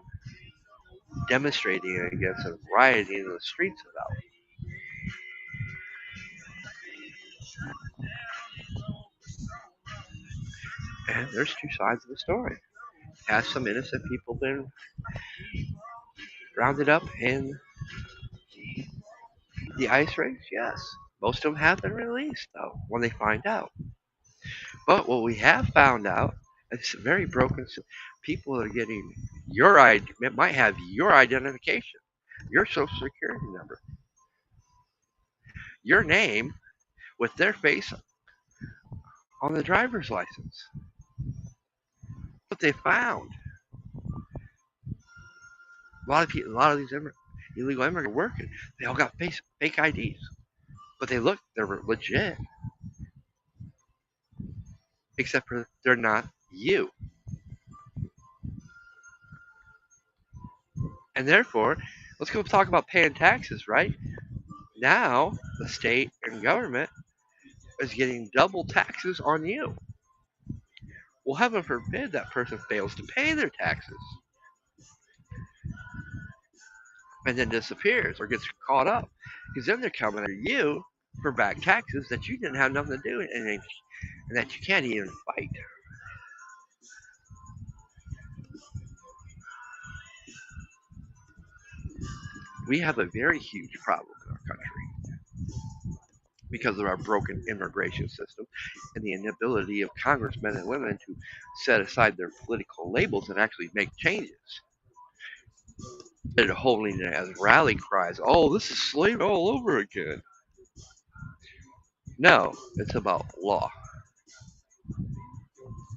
[SPEAKER 2] demonstrating against and rioting in the streets about. And there's two sides of the story. Has some innocent people been rounded up in the ice rings? Yes. Most of them have been released, though, when they find out. But what we have found out, it's very broken. People are getting your ID, it might have your identification, your social security number, your name with their face on the driver's license. What they found. A lot of these illegal immigrants are working. They all got fake IDs, but they're legit, except for they're not you. And therefore, let's go talk about paying taxes, right? Now, the state and government is getting double taxes on you. Well, heaven forbid that person fails to pay their taxes and then disappears or gets caught up. Because then they're coming after you for back taxes that you didn't have nothing to do and that you can't even fight. We have a very huge problem in our country because of our broken immigration system and the inability of congressmen and women to set aside their political labels and actually make changes. They're holding it as rally cries. Oh, this is slavery all over again. No, it's about law.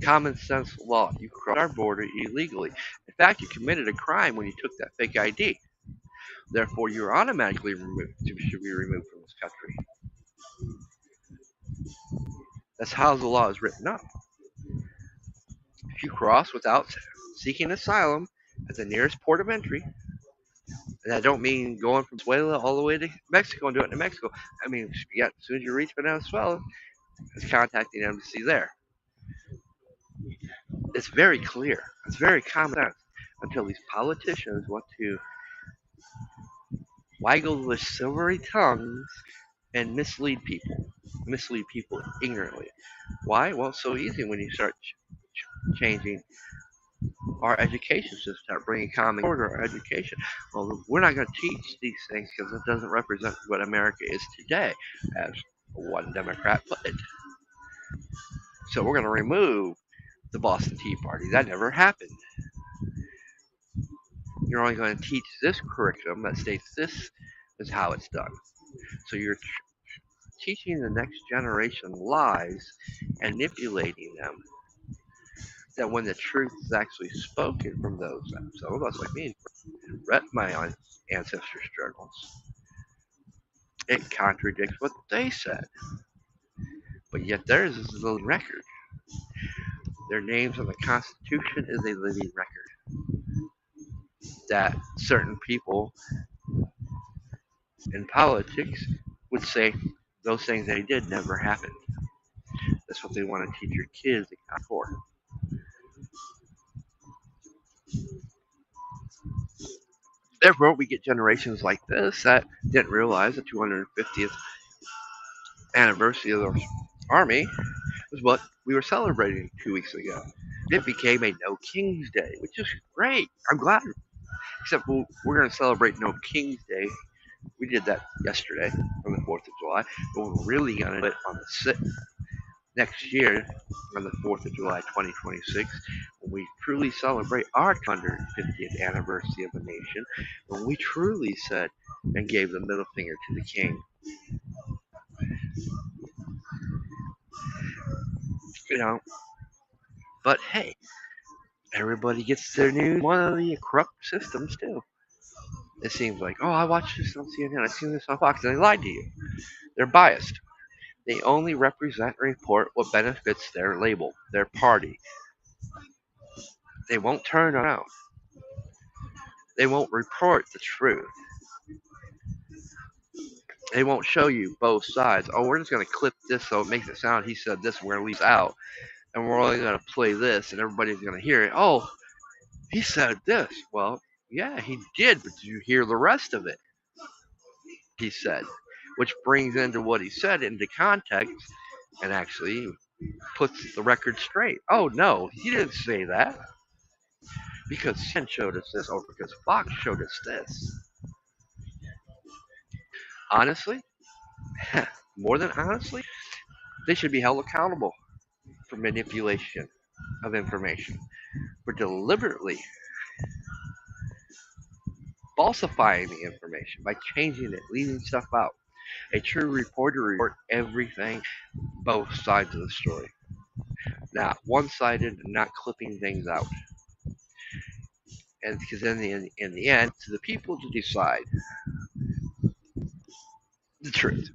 [SPEAKER 2] Common sense law. You crossed our border illegally. In fact, you committed a crime when you took that fake ID. Therefore, you're automatically should be removed from this country. That's how the law is written up. If you cross without seeking asylum at the nearest port of entry, and I don't mean going from Venezuela all the way to Mexico and do it in Mexico. I mean, as soon as you reach Venezuela, it's contacting the embassy there. It's very clear. It's very common sense until these politicians want to waggle their silvery tongues and mislead people ignorantly. Why? Well, it's so easy when you start changing our education system, start bringing common order to our education. Well, we're not going to teach these things because it doesn't represent what America is today, as one Democrat put it. So we're going to remove the Boston Tea Party. That never happened. You're only going to teach this curriculum that states this is how it's done. So you're teaching the next generation lies and manipulating them. That when the truth is actually spoken from those, some of us like me, read my ancestors' struggles, it contradicts what they said. But yet theirs is a living record. Their names on the Constitution is a living record. That certain people in politics would say those things they did never happened. That's what they want to teach your kids to count for. Therefore, we get generations like this that didn't realize the 250th anniversary of the Army was what we were celebrating 2 weeks ago. It became a No King's Day, which is great. I'm glad. Except we're going to celebrate No King's Day. We did that yesterday on the 4th of July, but we're really going to do it on the next year on the 4th of July 2026, when we truly celebrate our 250th anniversary of the nation, when we truly said and gave the middle finger to the king. You know, but hey, everybody gets their news one of the corrupt systems too. It seems like, oh, I watched this on CNN, I seen this on Fox, and they lied to you. They're biased. They only represent and report what benefits their label, their party. They won't turn around. They won't report the truth. They won't show you both sides. Oh, we're just going to clip this so it makes it sound he said this, we're going to leave out. And we're only going to play this, and everybody's going to hear it. Oh, he said this. Well, yeah, he did, but did you hear the rest of it? He said, which brings into what he said into context and actually puts the record straight. Oh, no, he didn't say that because CNN showed us this, or because Fox showed us this. Honestly, more than honestly, they should be held accountable for manipulation of information, for deliberately falsifying the information by changing it, leaving stuff out. A true reporter report everything, both sides of the story, not one-sided and not clipping things out. And because in the end, to the people to decide the truth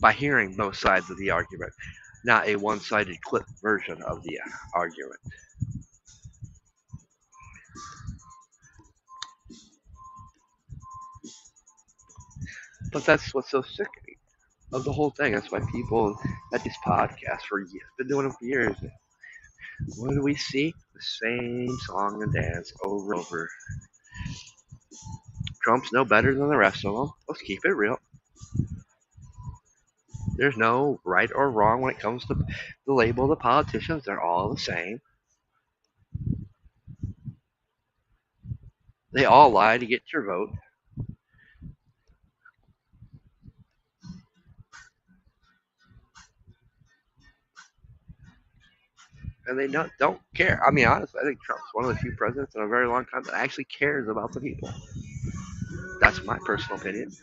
[SPEAKER 2] by hearing both sides of the argument, not a one-sided clip version of the argument. But that's what's so sickening of the whole thing. That's why people at these podcasts for years, been doing them for years. What do we see? The same song and dance over and over. Trump's no better than the rest of them. Let's keep it real. There's no right or wrong when it comes to the label of the politicians. They're all the same. They all lie to get your vote. And they don't care. I mean, honestly, I think Trump's one of the few presidents in a very long time that actually cares about the people. That's my personal opinion.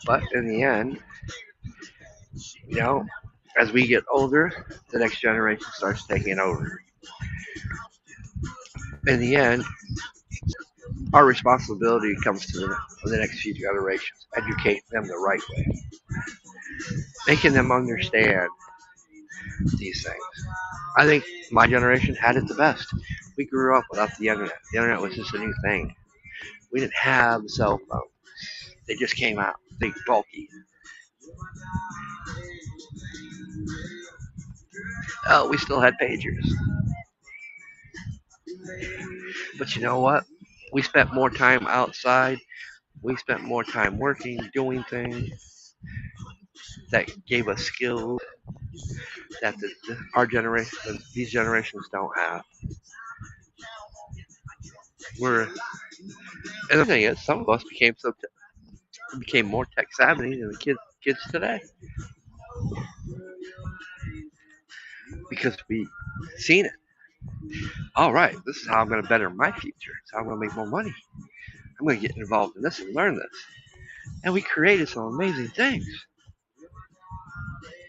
[SPEAKER 2] But in the end, you know, as we get older, the next generation starts taking over. In the end, our responsibility comes to the next few generations, educating them the right way, making them understand these things. I think my generation had it the best. We grew up without the internet. The internet was just a new thing. We didn't have cell phones. They just came out, big, bulky. Oh, we still had pagers. But you know what? We spent more time outside. We spent more time working, doing things that gave us skills that our generation, these generations don't have. We're, and the thing is, some of us became more tech savvy than the kids today because we seen it. All right, this is how I'm going to better my future. It's how I'm going to make more money. I'm going to get involved in this and learn this. And we created some amazing things.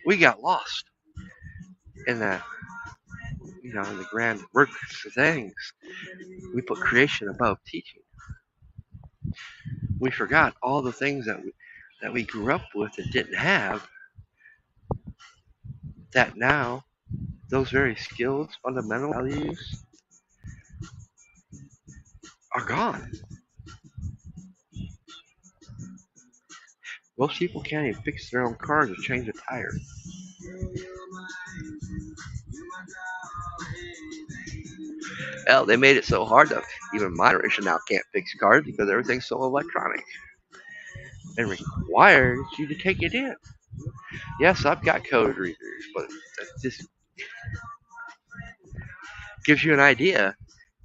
[SPEAKER 2] We got lost in that, in the grand work of things. We put creation above teaching. We forgot all the things that we grew up with and didn't have. That now, those very skills, fundamental values, are gone. Most people can't even fix their own cars or change a tire. Hell, they made it so hard that even my generation now can't fix cars because everything's so electronic and requires you to take it in. Yes, I've got code readers, but that just gives you an idea.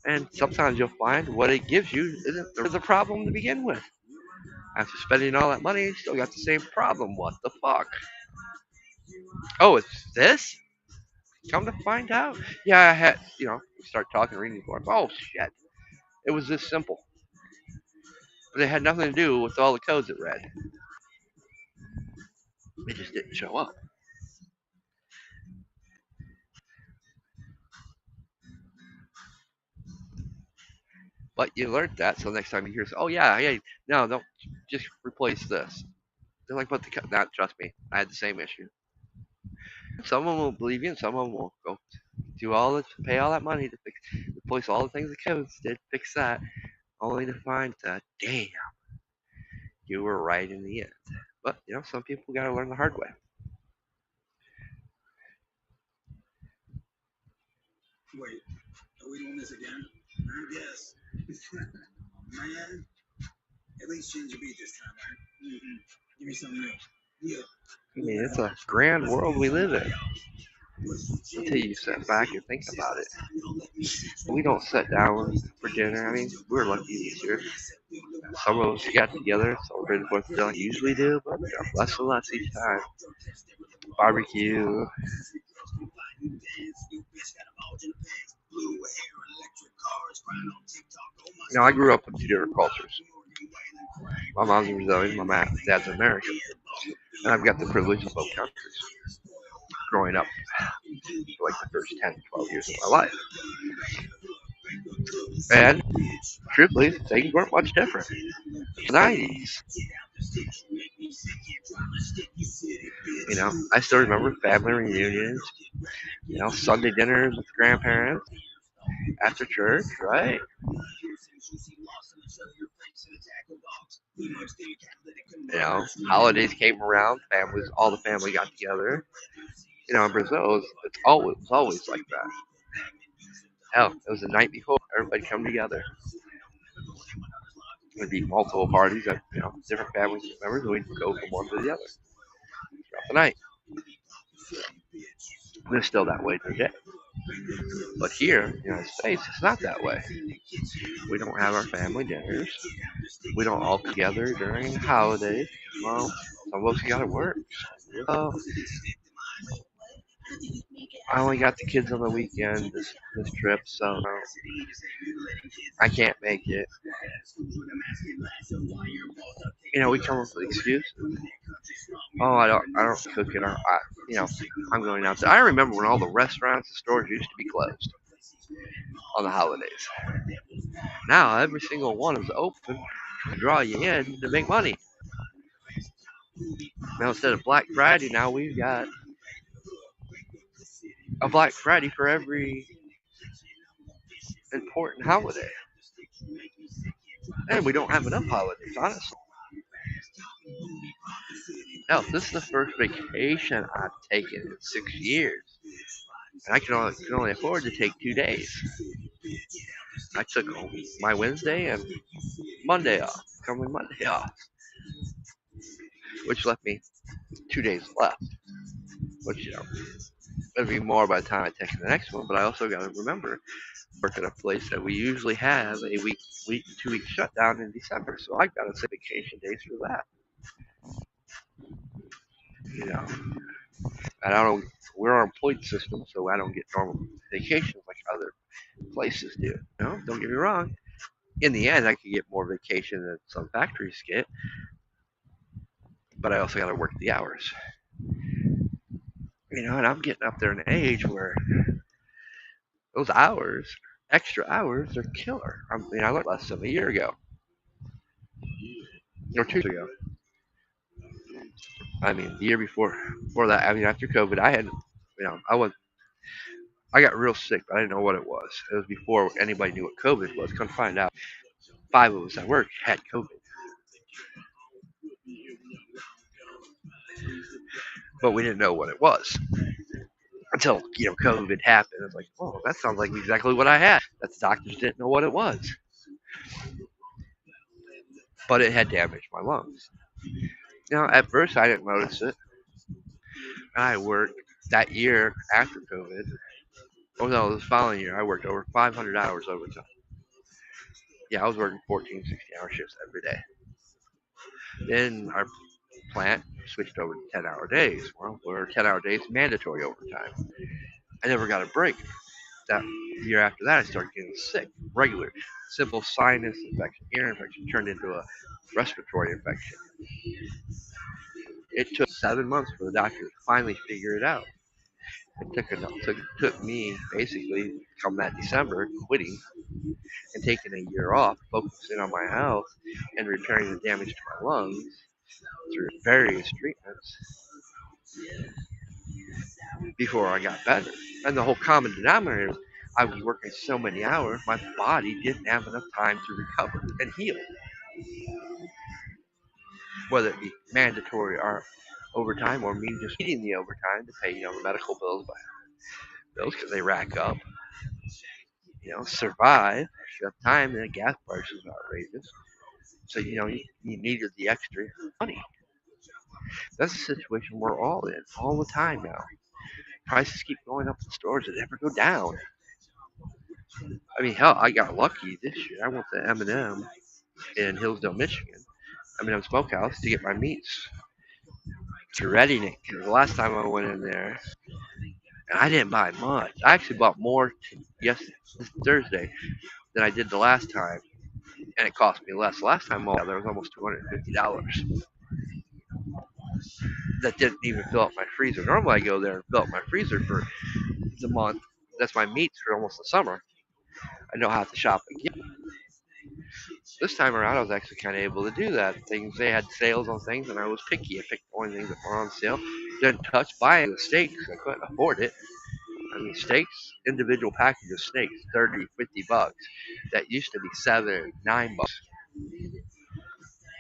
[SPEAKER 2] And sometimes you'll find what it gives you isn't the problem to begin with. After spending all that money, you still got the same problem. What the fuck? Oh, it's this? Come to find out. Yeah, I had, we start talking, reading forums. Oh, shit. It was this simple. But it had nothing to do with all the codes it read. It just didn't show up. But you learned that, so next time you hear, oh, yeah, no, don't, just replace this. They're like, but not, trust me, I had the same issue. Some of them will believe you, and some of them will go pay all that money to replace all the things the codes did, fix that, only to find that, damn, you were right in the end. But, some people got to learn the hard way.
[SPEAKER 3] Wait, are we doing this again? Yes. Man, at least change your beat this time, right? Mm-hmm. Give me something new. Yeah.
[SPEAKER 2] I mean, it's a grand world we live in. Until you sit back and think about it. We don't sit down for dinner. I mean, we're lucky this year. Some of us got together, celebrated the 4th of July like we usually do, but less and less each time. Barbecue. I grew up in 2 different cultures. My mom's Brazilian, my dad's American. And I've got the privilege of both countries growing up for like the first 10, 12 years of my life. And truthfully, things weren't much different. The 90s. I still remember family reunions, Sunday dinners with grandparents after church, right? Holidays came around, all the family got together. In Brazil, it's always like that. Hell, it was the night before, everybody come together. There'd be multiple parties at, different family members, and we'd go from one to the other throughout the night. And it's still that way today. But here in the United States, it's not that way. We don't have our family dinners. We don't all together during the holidays. Well, some of us got to work. So I only got the kids on the weekend this trip, so I can't make it. we come up with excuses. Oh, I don't cook it. I'm going out there. I remember when all the restaurants and stores used to be closed on the holidays. Now every single one is open to draw you in to make money. Now instead of Black Friday, now we've got a Black Friday for every important holiday. And we don't have enough holidays, honestly. Now, this is the first vacation I've taken in 6 years. And I can only afford to take 2 days. I took my Wednesday and Monday off, coming Monday off, which left me 2 days left. Which, it'll be more by the time I take the next one, but I also got to remember, work at a place that we usually have a week, 2 week shutdown in December, so I got to take vacation days for that. You know, and I don't. We're on a point system, so I don't get normal vacations like other places do. Don't get me wrong. In the end, I could get more vacation than some factories get, but I also got to work the hours. And I'm getting up there in an age where those hours, extra hours, are killer. I learned less than a year ago, or 2 years ago. The year before that. After COVID, I had, I got real sick, but I didn't know what it was. It was before anybody knew what COVID was. Couldn't find out. 5 of us at work had COVID, but we didn't know what it was until COVID happened. It's like, oh, that sounds like exactly what I had. That the doctors didn't know what it was, but it had damaged my lungs. At first I didn't notice it. I worked that year after COVID. Oh no, this following year I worked over 500 hours overtime. Yeah, I was working 14, 16-hour shifts every day. Then our plant switched over to 10-hour days. Well, where 10-hour days mandatory overtime. I never got a break. That year after that, I started getting sick. Regular, simple sinus infection, ear infection turned into a respiratory infection. It took 7 months for the doctor to finally figure it out. It took me basically, come that December, quitting and taking a year off, focusing on my health and repairing the damage to my lungs through various treatments before I got better. And the whole common denominator is I was working so many hours, my body didn't have enough time to recover and heal. Whether it be mandatory or overtime, or me just needing the overtime to pay, the medical bills, because they rack up. Survive. You have time, and the gas prices are outrageous. So you needed the extra money. That's the situation we're all in all the time now. Prices keep going up in the stores; they never go down. Hell, I got lucky this year. I went to M&M in Hillsdale, Michigan, M&M Smokehouse, to get my meats to ready it. Because the last time I went in there, and I didn't buy much. I actually bought more this Thursday than I did the last time, and it cost me less. Last time there was almost $250. That didn't even fill up my freezer. Normally I go there and fill up my freezer for the month. That's my meats for almost the summer. I don't have to shop again. This time around, I was actually kind of able to do that. They had sales on things, and I was picky. I picked only things that were on sale. Didn't touch buying the steaks. I couldn't afford it. Steaks, individual package of steaks, 30, $50. That used to be $7, $9.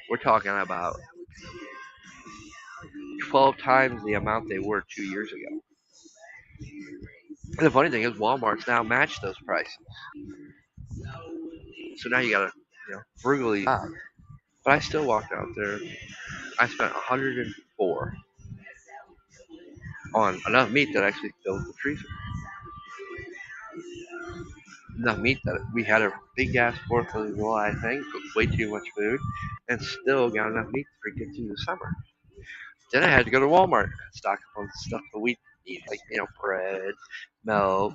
[SPEAKER 2] We're talking about 12 times the amount they were 2 years ago. And the funny thing is, Walmart's now matched those prices. So now you gotta, frugally shop. But I still walked out there. I spent 104 on enough meat that actually filled the freezer. Enough meat that we had a big ass 4th of July thing, cooked way too much food, and still got enough meat to get through the summer. Then I had to go to Walmart and stock up on stuff that we need, like, bread, milk,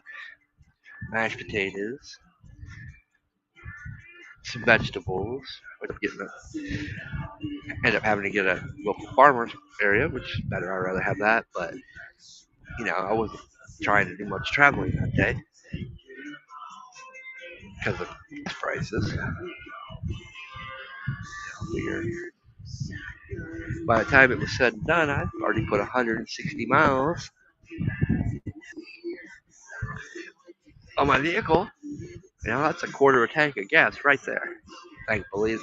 [SPEAKER 2] mashed potatoes, some vegetables. Ended end up having to get a local farmer's area, which is better. I'd rather have that, but I wasn't trying to do much traveling that day because of gas prices. Weird. By the time it was said and done, I'd already put 160 miles on my vehicle. That's a quarter of a tank of gas right there. Thankfully,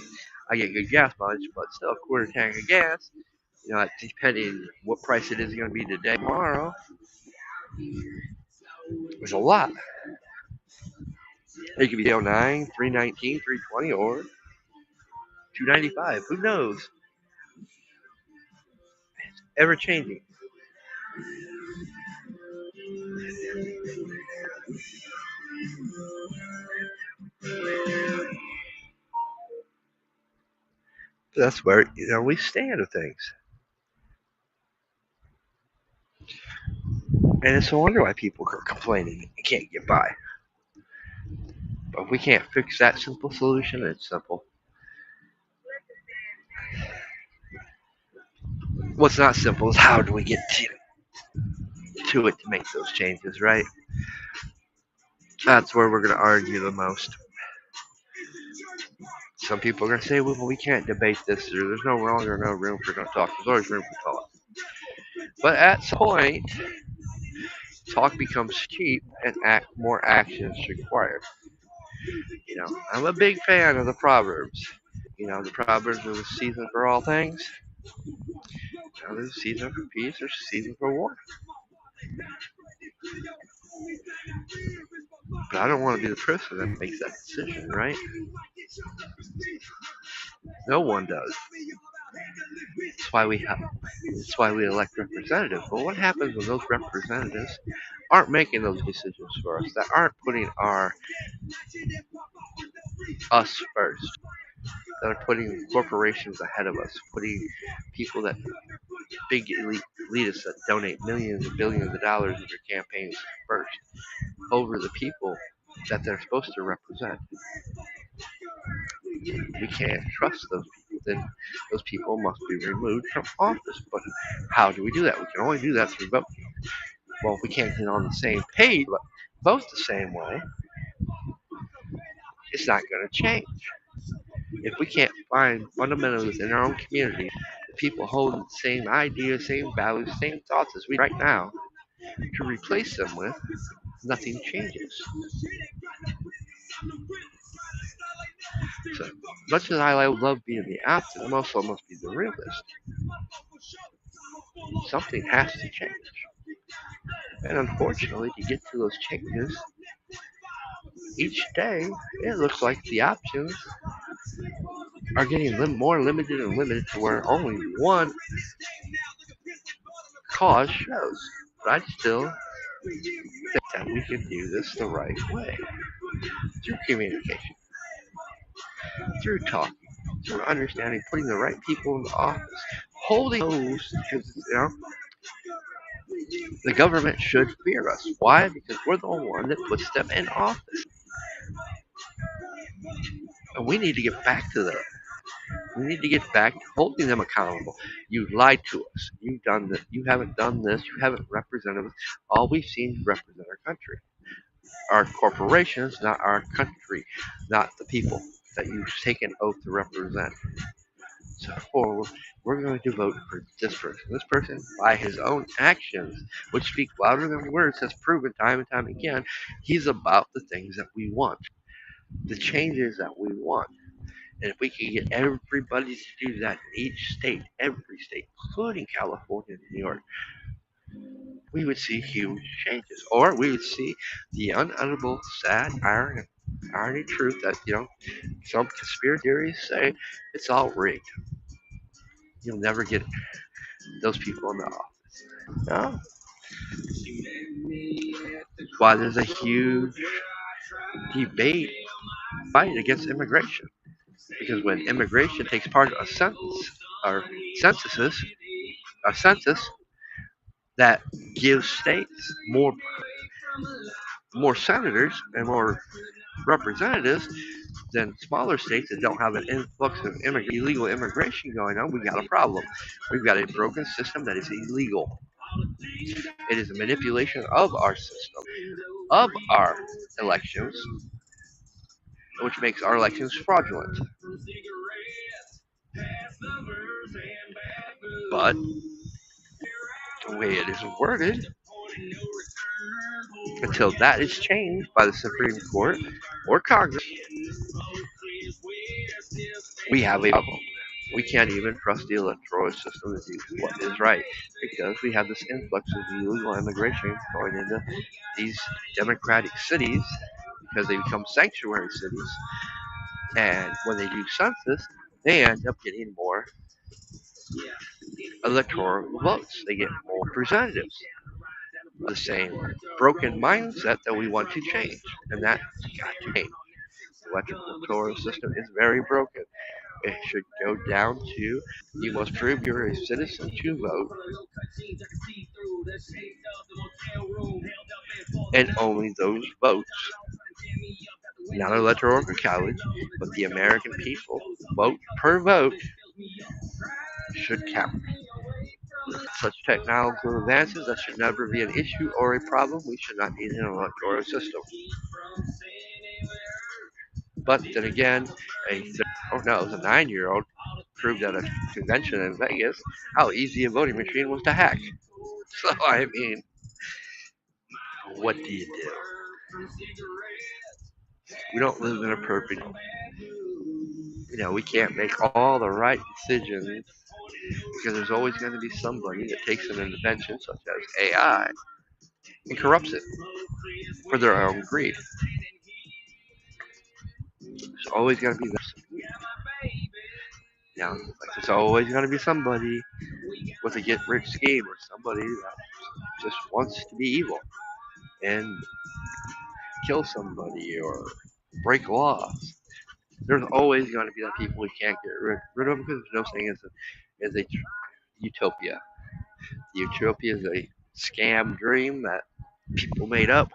[SPEAKER 2] I get good gas mileage, but still a quarter tank of gas. Depending what price it is going to be today, tomorrow, there's a lot. It could be 309, 319, 320, or 295. Who knows? Ever changing. That's where we stand with things, and it's no wonder why people are complaining and can't get by. But if we can't fix that simple solution, it's simple. What's not simple is how do we get to it to make those changes, right? That's where we're going to argue the most. Some people are going to say, well, we can't debate this. There's no longer no room for no talk. There's always room for talk. But at some point, talk becomes cheap and more action is required. I'm a big fan of the Proverbs. The Proverbs are the season for all things. There's a season for peace, there's a season for war. But I don't want to be the person that makes that decision, right? No one does. That's why we elect representatives. But what happens when those representatives aren't making those decisions for us, that aren't putting us first, that are putting corporations ahead of us, putting people that big elitists that donate millions and billions of dollars in their campaigns first over the people that they're supposed to represent. We can't trust those people. Then those people must be removed from office. But how do we do that? We can only do that through voting. Well, if we can't get on the same page, but vote the same way, it's not going to change. If we can't find fundamentals in our own community, the people holding the same ideas, same values, same thoughts as we right now, to replace them with, nothing changes. So, much as I love being the optimist, I also must be the realist. Something has to change. And unfortunately, to get to those changes, each day, it looks like the options are getting more limited and limited to where only one cause shows. But I still think that we can do this the right way. Through communication, through talking, through understanding, putting the right people in the office, holding those, because the government should fear us. Why? Because we're the one that puts them in office. And we need to get back to that. We need to get back to holding them accountable. You lied to us. You've done this. You haven't done this. You haven't represented us. All we've seen is represent our country. Our corporations, not our country, not the people that you've taken oath to represent. So we're going to vote for this person. This person, by his own actions, which speak louder than words, has proven time and time again, he's about the things that we want, the changes that we want. And if we can get everybody to do that in each state, every state, including California and New York, we would see huge changes. Or we would see the unutterable, sad irony truth that, some conspiracy theories say it's all rigged. You'll never get those people in the office. No. Why there's a huge fight against immigration. Because when immigration takes part of a census that gives states more senators and more representatives, then smaller states that don't have an influx of illegal immigration going on, we got a problem. We've got a broken system that is illegal. It is a manipulation of our system, of our elections, which makes our elections fraudulent. But the way it is worded, until that is changed by the Supreme Court or Congress, we have a problem. We can't even trust the electoral system to do what is right because we have this influx of illegal immigration going into these democratic cities because they become sanctuary cities. And when they do census, they end up getting more electoral votes. They get more representatives. The same broken mindset that we want to change, and that's got to change. The electoral system is very broken. It should go down to you must prove you're a citizen to vote, and only those votes, not electoral college, but the American people, vote per vote, should count. Such technological advances that should never be an issue or a problem. We should not need an electoral system. But then again, oh no, it was a 9-year-old proved at a convention in Vegas how easy a voting machine was to hack. So I mean, what do you do? We don't live in a perfect. We can't make all the right decisions because there's always going to be somebody that takes an invention such as AI and corrupts it for their own greed. There's always going to be this. Like there's always going to be somebody with a get-rich scheme or somebody that just wants to be evil and kill somebody or break laws. There's always going to be that people we can't get rid of because there's no thing as a utopia. Utopia is a scam dream that people made up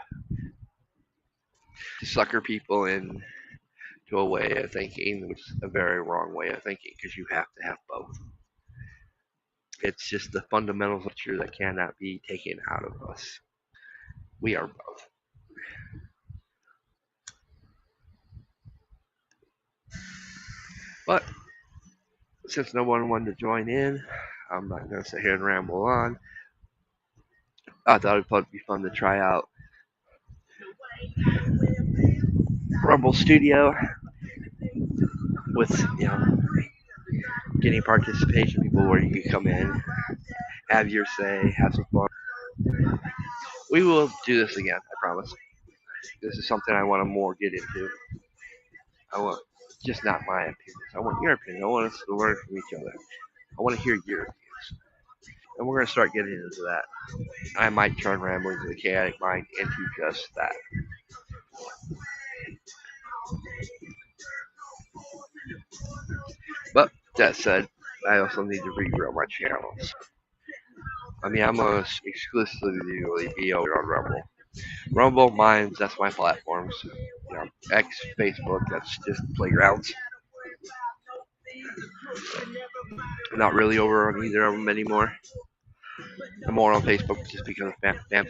[SPEAKER 2] to sucker people into a way of thinking, which is a very wrong way of thinking because you have to have both. It's just the fundamental nature that cannot be taken out of us. We are both. But since no one wanted to join in, I'm not going to sit here and ramble on. I thought it'd be fun to try out Rumble Studio with, getting participation people where you can come in, have your say, have some fun. We will do this again, I promise. This is something I want to more get into. I want just not my opinions. I want your opinion. I want us to learn from each other. I want to hear your opinions. And we're going to start getting into that. I might turn Ramblings of the Chaotic Mind into just that. But that said, I also need to regrow my channels. I mean, I'm going to exclusively be over on Rumble. Rumble, Minds, that's my platforms. X, Facebook, that's just playgrounds. I'm not really over on either of them anymore. I'm more on Facebook just because of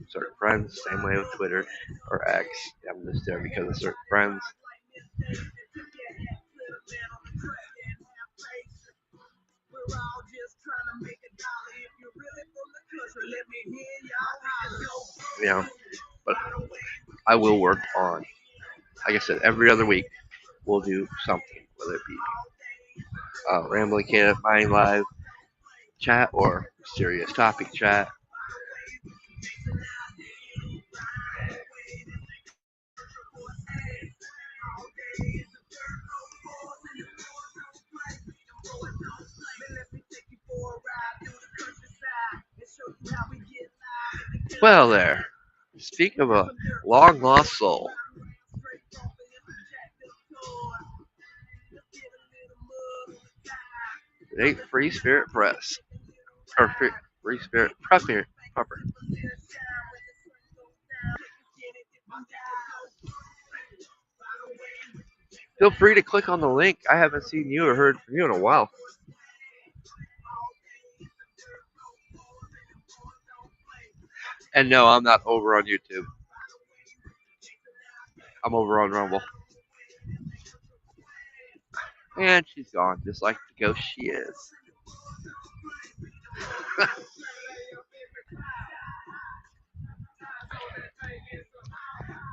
[SPEAKER 2] certain friends. Same way with Twitter or X. I'm just there because of certain friends. But I will work on, like I said, every other week we'll do something, whether it be Rambling Cat Mind Live chat or serious topic chat. Well, there. Speak of a long lost soul. It ain't Free Spirit Press. Or Free Spirit Proper. Feel free to click on the link. I haven't seen you or heard from you in a while. And no, I'm not over on YouTube. I'm over on Rumble. And she's gone, just like the ghost she is.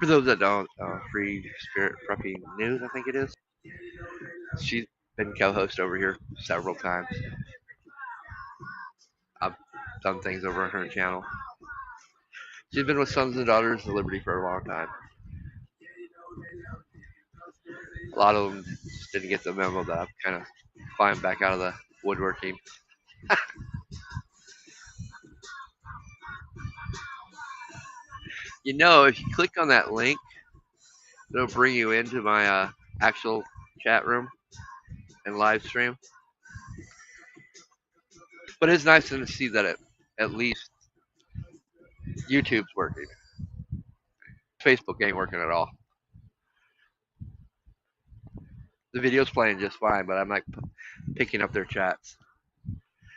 [SPEAKER 2] For those that don't, Free Spirit Preppy News, I think it is. She's been co-host over here several times. I've done things over on her channel. She's been with Sons and Daughters of Liberty for a long time. A lot of them just didn't get the memo that I'm kind of climbing back out of the woodworking. You know, if you click on that link, it'll bring you into my actual chat room and live stream. But it's nice to see that at least YouTube's working. Facebook ain't working at all. The video's playing just fine, but I'm like picking up their chats.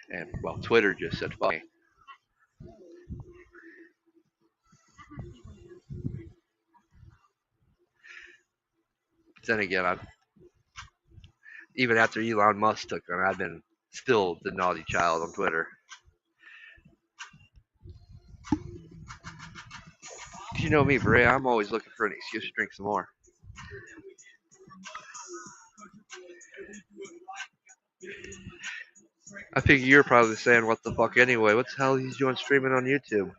[SPEAKER 2] And well, Twitter just said fuck me. But then again, even after Elon Musk took them, I've been still the naughty child on Twitter. You know me, Bray. I'm always looking for an excuse to drink some more. I figure you're probably saying, what the fuck anyway? What the hell are you doing streaming on YouTube?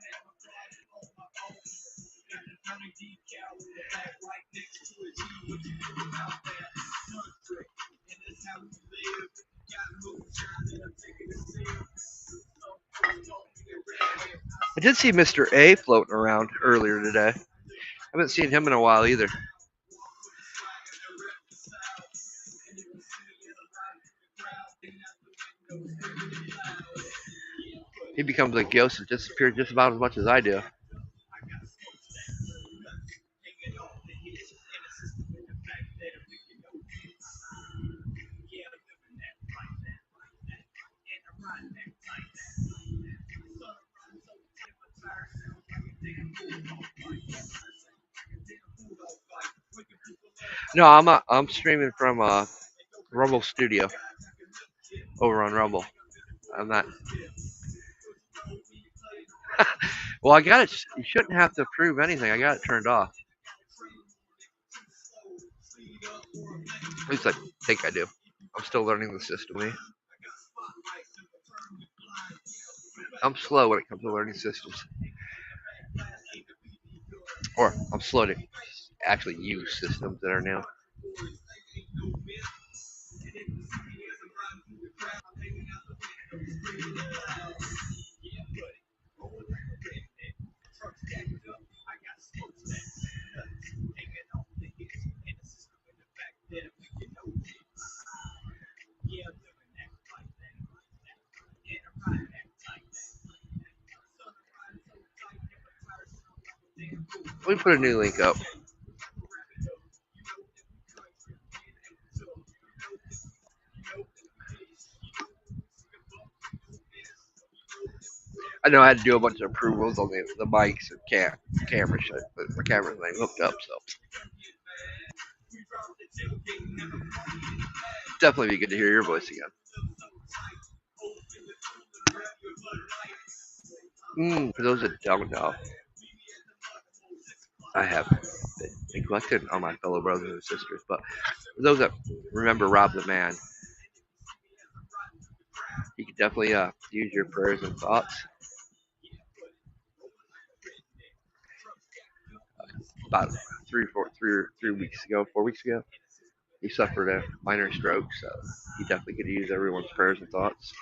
[SPEAKER 2] I did see Mr. A floating around earlier today. I haven't seen him in a while either. He becomes a ghost and disappears just about as much as I do. No, I'm streaming from Rumble Studio over on Rumble. I'm not. Well, I got it. You shouldn't have to approve anything. I got it turned off. At least I think I do. I'm still learning the system. I'm slow when it comes to learning systems. Or I'm slow to actually use systems that are new. Let me put a new link up. I know I had to do a bunch of approvals on the mics and camera shit, but my camera's not hooked up, so definitely be good to hear your voice again. For those that don't know, I have been neglected on my fellow brothers and sisters, but for those that remember Rob the Man, you can definitely use your prayers and thoughts. About 4 weeks ago, he suffered a minor stroke, so he definitely could use everyone's prayers and thoughts.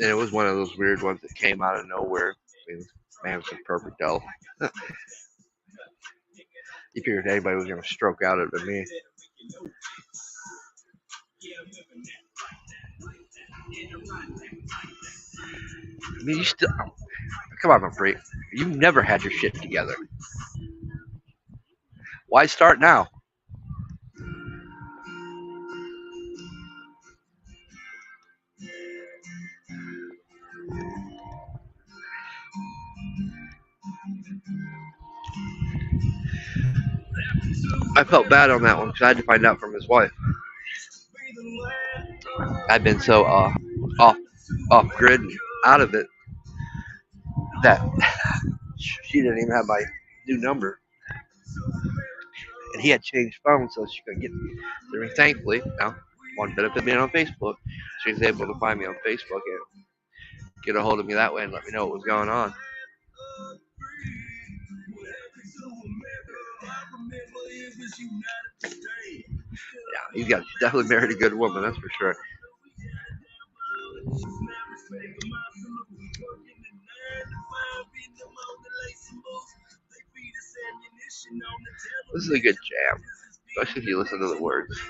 [SPEAKER 2] And it was one of those weird ones that came out of nowhere. I mean, this man was a perfect health. You figured anybody was going to stroke out, it would be me. I mean, you still come on, Humphrey. You've never had your shit together. Why start now? I felt bad on that one because I had to find out from his wife. I've been so off off grid and out of it that she didn't even have my new number, and he had changed phones so she couldn't get to me. Thankfully, now one benefit of being on Facebook, she was able to find me on Facebook and get a hold of me that way and let me know what was going on. Yeah, he's got definitely married a good woman, that's for sure. This is a good jam, especially if you listen to the words.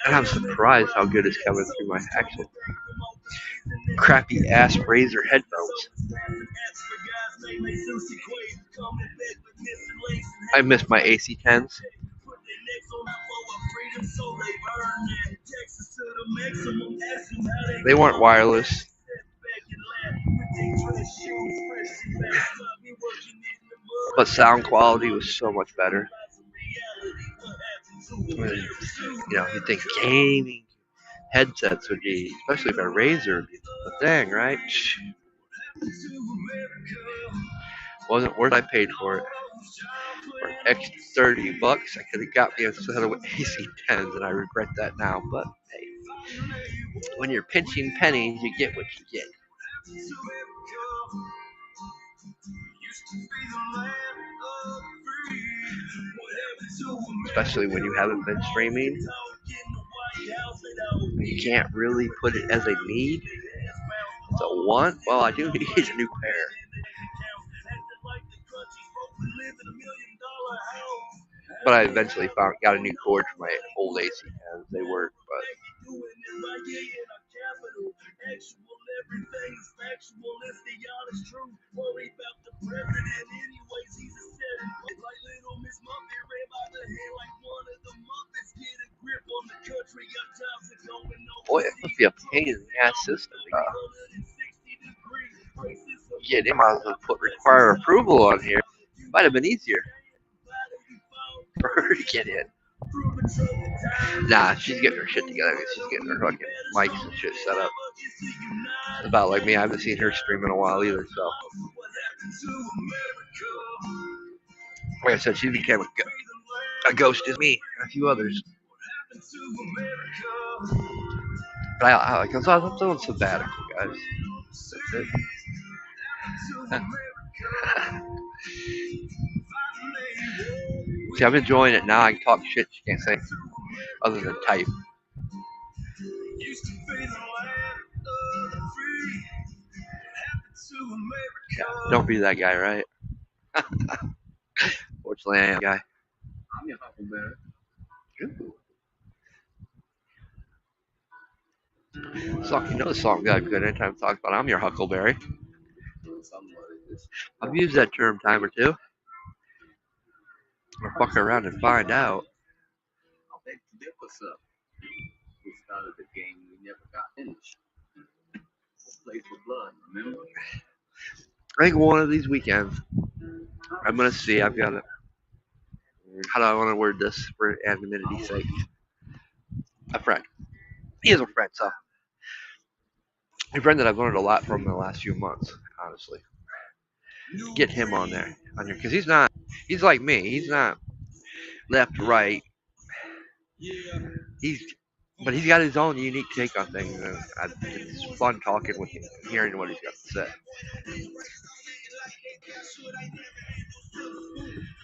[SPEAKER 2] And I'm surprised how good it's coming through my actual crappy ass Razer headphones. I miss my AC10s. They weren't wireless, but sound quality was so much better. You think gaming headsets would be, especially if a Razer, the thing, right? Wasn't worth I paid for it. For an extra $30, I could have got me a set of AC10s, and I regret that now. But hey, when you're pinching pennies, you get what you get. Especially when you haven't been streaming, you can't really put it as a need. It's a want. Well, I do need a new pair. But I eventually got a new cord for my old AC10s. They work, but boy, it must be a pain in the ass system. Yeah, they might as well require approval on here. Might have been easier for her to get in. Nah, she's getting her shit together. She's getting her fucking mics and shit set up. It's about like me. I haven't seen her stream in a while either. So, like I said, she became a ghost as me and a few others. But I like, I'm doing sabbatical, guys. That's it. See, I'm enjoying it now. I can talk shit. She can't say other than type. Yeah, don't be that guy, right? Fortunately, I am that guy. I'm your huckleberry. Song, you know the song got good anytime I talk about I'm your huckleberry. I've used that term time or two. Or fuck around and find out. I think one of these weekends, I'm gonna see. I've got it. How do I want to word this for anonymity's sake? A friend. He is a friend, so a friend that I've learned a lot from in the last few months. Honestly, get him on there, because he's not. He's like me. He's not left right. He's but he's got his own unique take on things, and it's fun talking with him and hearing what he's got to say.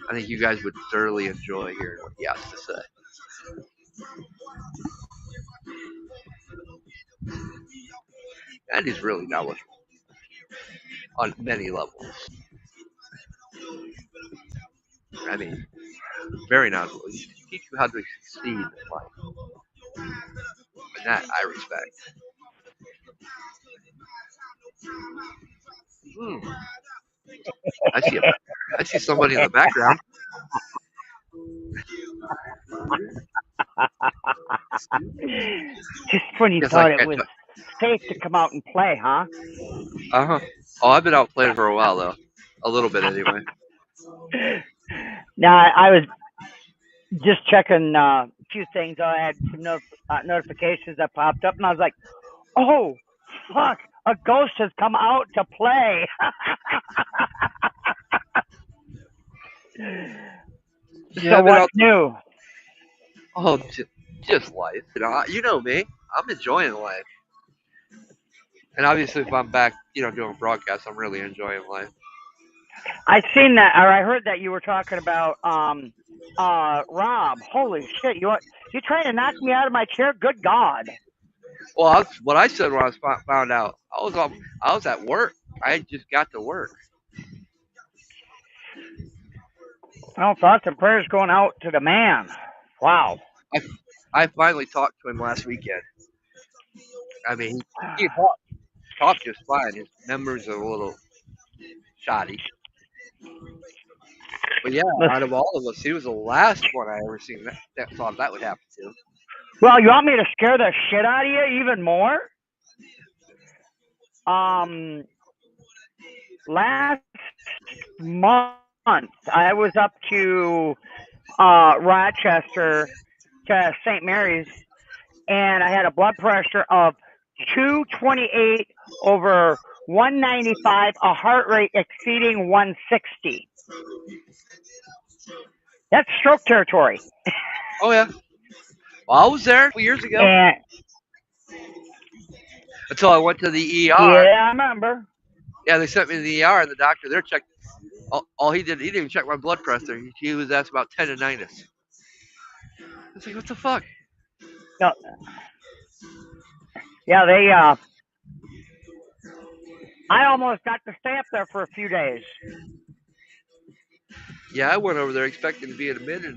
[SPEAKER 2] I think you guys would thoroughly enjoy hearing what he has to say. And he's really knowledgeable on many levels. I mean, very knowledgeable. He you how to succeed in life, and that I respect. Hmm. I see a, I see somebody in the background.
[SPEAKER 4] Just when you
[SPEAKER 2] Yes, I
[SPEAKER 4] thought it
[SPEAKER 2] can't.
[SPEAKER 4] was safe to come out and play, huh?
[SPEAKER 2] Uh huh. Oh, I've been out playing for a while though, a little bit anyway.
[SPEAKER 4] Now, I was just checking a few things. I had some notifications that popped up, and I was like, oh, fuck, a ghost has come out to play.
[SPEAKER 2] Yeah,
[SPEAKER 4] So
[SPEAKER 2] I've been
[SPEAKER 4] what's
[SPEAKER 2] out.
[SPEAKER 4] new?
[SPEAKER 2] Oh, just life. You know me. I'm enjoying life, and obviously, if I'm back, doing broadcasts, I'm really enjoying life.
[SPEAKER 4] I seen that, or I heard that you were talking about Rob. Holy shit, you trying to knock me out of my chair? Good God.
[SPEAKER 2] Well, what I said when I was found out, I was at work. I had just got to work.
[SPEAKER 4] Well, thoughts and prayers going out to the man. Wow.
[SPEAKER 2] I, I finally talked to him last weekend. I mean, he talked just fine. His memories are a little shoddy. But yeah, out of all of us, he was the last one I ever seen that thought that would happen to.
[SPEAKER 4] Well, you want me to scare the shit out of you even more? Last month I was up to Rochester to St. Mary's, and I had a blood pressure of 228 over 195, a heart rate exceeding 160. That's stroke territory.
[SPEAKER 2] Oh yeah, well, I was there a couple years ago
[SPEAKER 4] And
[SPEAKER 2] until I went to the ER.
[SPEAKER 4] yeah, I remember.
[SPEAKER 2] Yeah, they sent me to the ER, and the doctor there checked. All he didn't even check my blood pressure. He was asked about tendonitis. I was like, what the fuck?
[SPEAKER 4] No, yeah, I almost got to stay up there for a few days.
[SPEAKER 2] Yeah, I went over there expecting to be admitted.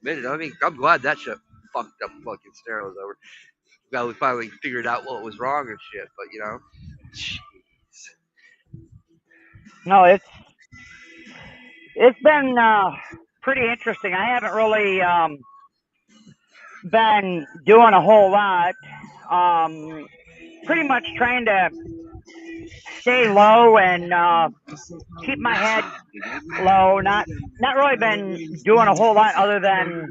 [SPEAKER 2] I mean, I'm glad that shit fucked up fucking steroids was over. Glad we finally figured out what was wrong and shit. But jeez.
[SPEAKER 4] No, it's been pretty interesting. I haven't really been doing a whole lot. Pretty much trying to stay low and keep my head low. Not really been doing a whole lot other than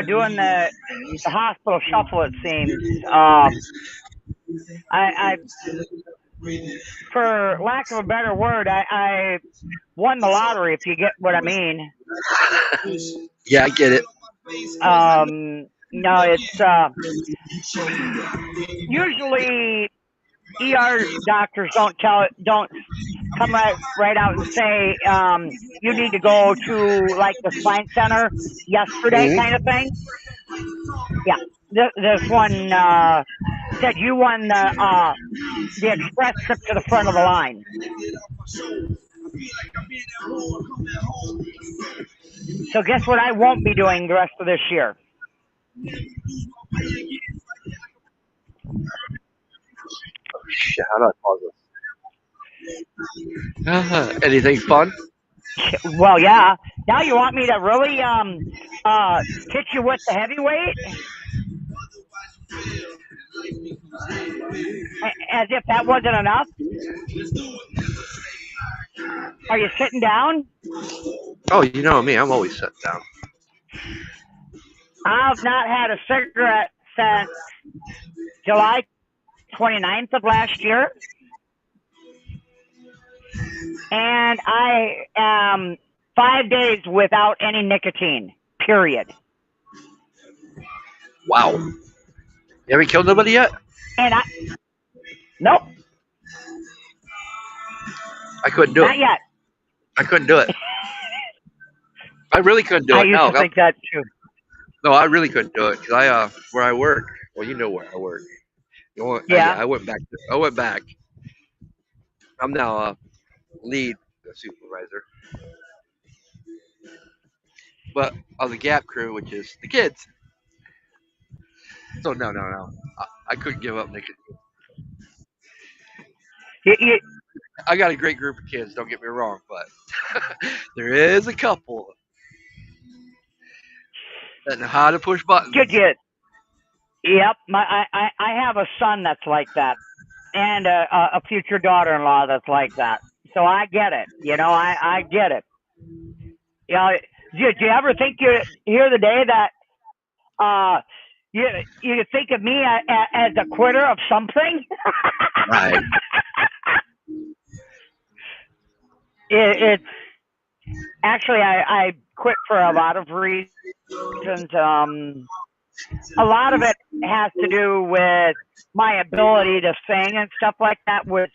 [SPEAKER 4] doing the hospital shuffle. It seems. I for lack of a better word, I won the lottery. If you get what I mean.
[SPEAKER 2] Yeah, I get it.
[SPEAKER 4] No, it's usually ER doctors don't come right out and say you need to go to like the spine center yesterday
[SPEAKER 2] Mhm.
[SPEAKER 4] kind of thing. Yeah, this one said you won the express trip to the front of the line. So guess what? I won't be doing the rest of this year.
[SPEAKER 2] Shit, how do I pause this? Anything fun?
[SPEAKER 4] Well, yeah. Now you want me to really hit you with the heavyweight, as if that wasn't enough. Are you sitting down?
[SPEAKER 2] Oh, you know me. I'm always sitting down.
[SPEAKER 4] I've not had a cigarette since July 29th of last year, and I am 5 days without any nicotine. Period.
[SPEAKER 2] Wow. You haven't killed nobody yet?
[SPEAKER 4] And nope,
[SPEAKER 2] I couldn't do
[SPEAKER 4] not
[SPEAKER 2] it.
[SPEAKER 4] yet.
[SPEAKER 2] I couldn't do it. I really couldn't do
[SPEAKER 4] I
[SPEAKER 2] it.
[SPEAKER 4] used
[SPEAKER 2] No,
[SPEAKER 4] to think that too.
[SPEAKER 2] no, I really couldn't do it because where I work. Well, you know where I work.
[SPEAKER 4] Yeah.
[SPEAKER 2] Yeah, I went back. I went back. I'm now lead supervisor. but on the Gap crew, which is the kids. So no. I couldn't give up Nick.
[SPEAKER 4] You,
[SPEAKER 2] I got a great group of kids. Don't get me wrong, but there is a couple that know how to push buttons.
[SPEAKER 4] you, yep. I have a son that's like that, and a future daughter-in-law that's like that. So I get it. I get it. Do you ever think you hear the day that uh you think of me as a quitter of something?
[SPEAKER 2] Right.
[SPEAKER 4] It's actually I quit for a lot of reasons. A lot of it has to do with my ability to sing and stuff like that was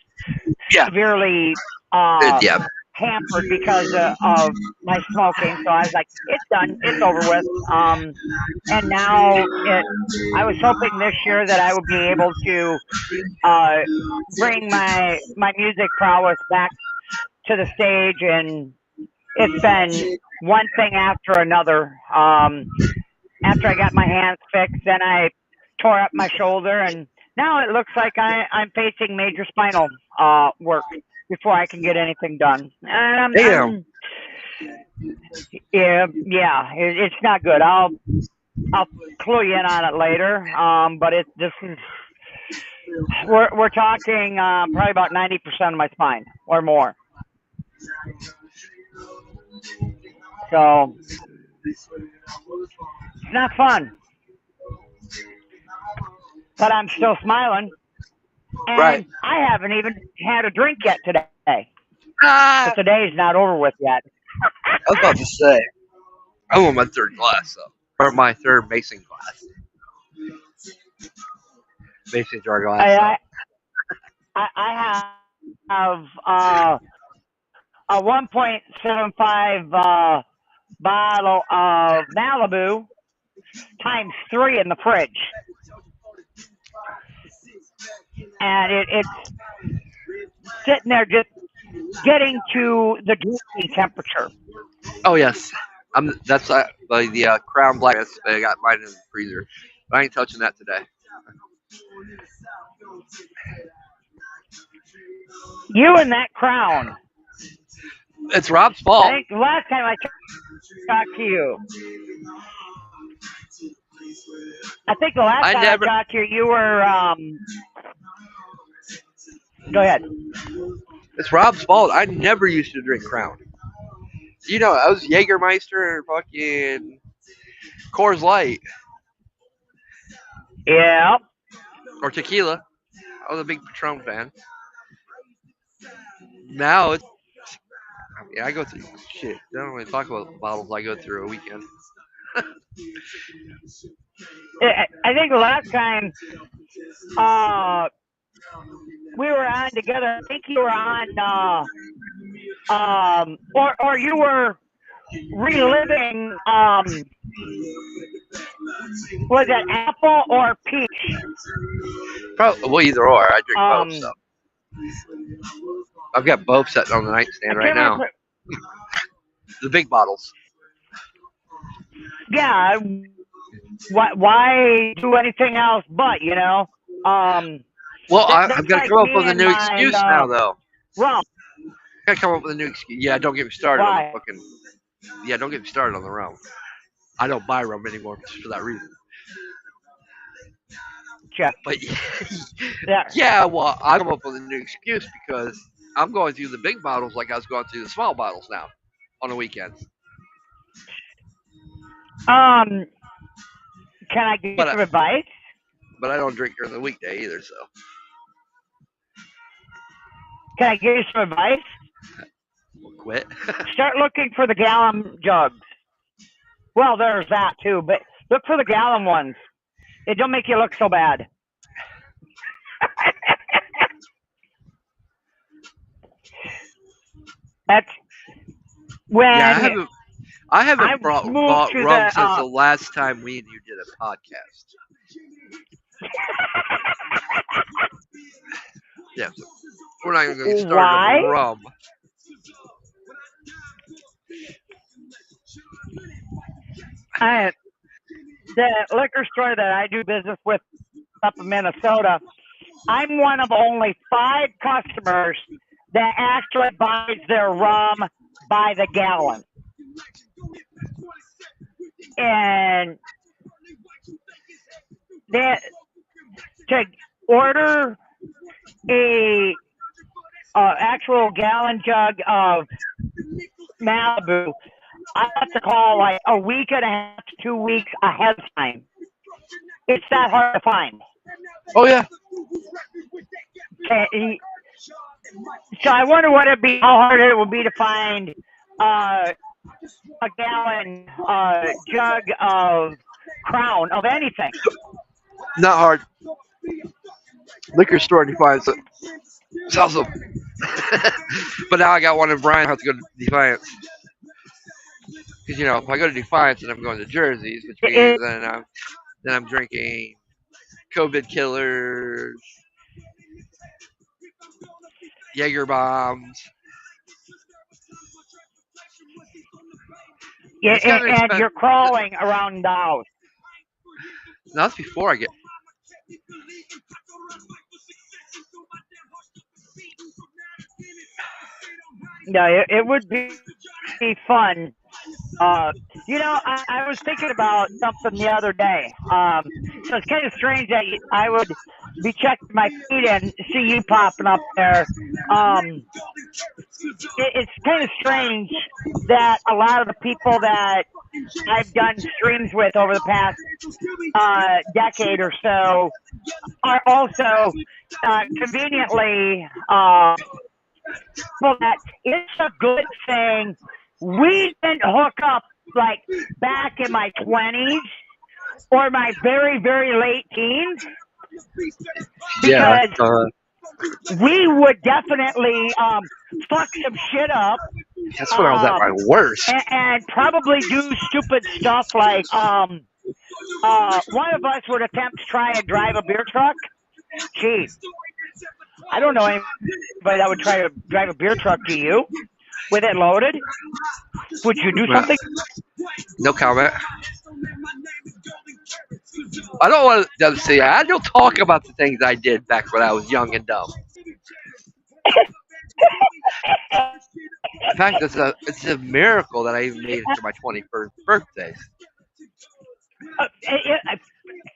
[SPEAKER 2] Yeah.
[SPEAKER 4] severely
[SPEAKER 2] Yeah.
[SPEAKER 4] hampered because of my smoking. So I was like, it's done, it's over with. And now I was hoping this year that I would be able to bring my music prowess back to the stage, and it's been one thing after another. After I got my hands fixed, then I tore up my shoulder, and now it looks like I'm facing major spinal work before I can get anything done. And
[SPEAKER 2] Damn.
[SPEAKER 4] it's not good. I'll clue you in on it later. But we're talking probably about 90% of my spine or more. So it's not fun, but I'm still smiling. And
[SPEAKER 2] Right.
[SPEAKER 4] I haven't even had a drink yet today.
[SPEAKER 2] Ah,
[SPEAKER 4] But the day's not over with yet.
[SPEAKER 2] I was about to say, I'm on my third glass, or my third mason glass. Mason jar glass.
[SPEAKER 4] I have a 1.75 bottle of Malibu times 3 in the fridge. And it's sitting there just getting to the drinking temperature.
[SPEAKER 2] Oh yes, that's the Crown Black. I got mine in the freezer. But I ain't touching that today.
[SPEAKER 4] You and that Crown.
[SPEAKER 2] It's Rob's fault.
[SPEAKER 4] I think the last time I talked to you, I talked to you, you were go ahead.
[SPEAKER 2] It's Rob's fault. I never used to drink Crown. I was Jägermeister and fucking Coors Light.
[SPEAKER 4] Yeah.
[SPEAKER 2] Or tequila. I was a big Patron fan. Now it's. I go through shit. I don't really talk about the bottles I go through a weekend.
[SPEAKER 4] I think the last time we were on together, I think you were on or you were reliving was it apple or peach?
[SPEAKER 2] Probably well, either or. I drink both. So I've got both sitting on the nightstand right now. The big bottles.
[SPEAKER 4] Yeah. Why do anything else but,
[SPEAKER 2] Well, I've got to come up with a new excuse now, though.
[SPEAKER 4] Rum.
[SPEAKER 2] I got to come up with a new excuse. Yeah, don't get me started
[SPEAKER 4] Why?
[SPEAKER 2] on the fucking. Yeah, don't get me started on the rum. I don't buy rum anymore just for that reason.
[SPEAKER 4] Yeah.
[SPEAKER 2] But yeah, well, I come up with a new excuse because I'm going through the big bottles like I was going through the small bottles now on the weekends.
[SPEAKER 4] Can I give you some advice?
[SPEAKER 2] But I don't drink during the weekday either, so.
[SPEAKER 4] Can I give you some advice?
[SPEAKER 2] We'll quit.
[SPEAKER 4] Start looking for the gallon jugs. Well, there's that too, but look for the gallon ones. It don't make you look so bad. That's when
[SPEAKER 2] I haven't bought rum since the last time we and you did a podcast. Yeah, so we're not even going to start on the rum.
[SPEAKER 4] I, the liquor store that I do business with up in Minnesota, I'm one of only 5 customers that actually buys their rum by the gallon. And that to order a actual gallon jug of Malibu, I have to call like a week and a half to 2 weeks ahead of time. It's that hard to find.
[SPEAKER 2] Oh yeah.
[SPEAKER 4] So I wonder what it'd be, how hard it would be to find a gallon jug of Crown of anything.
[SPEAKER 2] Not hard. Liquor store Defiance. It's awesome. But now I got one in Bryan. I have to go to Defiance. Because if I go to Defiance, then I'm going to Jersey's, which means
[SPEAKER 4] It,
[SPEAKER 2] then I'm drinking COVID killers, Jaeger bombs. It's kind of
[SPEAKER 4] and
[SPEAKER 2] expensive.
[SPEAKER 4] you're crawling around the house.
[SPEAKER 2] No, that's before I get.
[SPEAKER 4] Yeah, it would be fun. I was thinking about something the other day. So it's kind of strange that I would be checking my feed and see you popping up there. It's kind of strange that a lot of the people that I've done streams with over the past decade or so are also conveniently people that it's a good thing we didn't hook up like back in my 20s or my very, very late teens.
[SPEAKER 2] Yeah.
[SPEAKER 4] Because we would definitely fuck some shit up.
[SPEAKER 2] That's when I was at my worst.
[SPEAKER 4] And probably do stupid stuff like one of us would attempt to try and drive a beer truck. Gee, I don't know anybody that would try to drive a beer truck. Do you? With it loaded? Would you do something?
[SPEAKER 2] No comment. I don't want to see. I don't talk about the things I did back when I was young and dumb. In fact, it's a miracle that I even made it to my 21st birthday.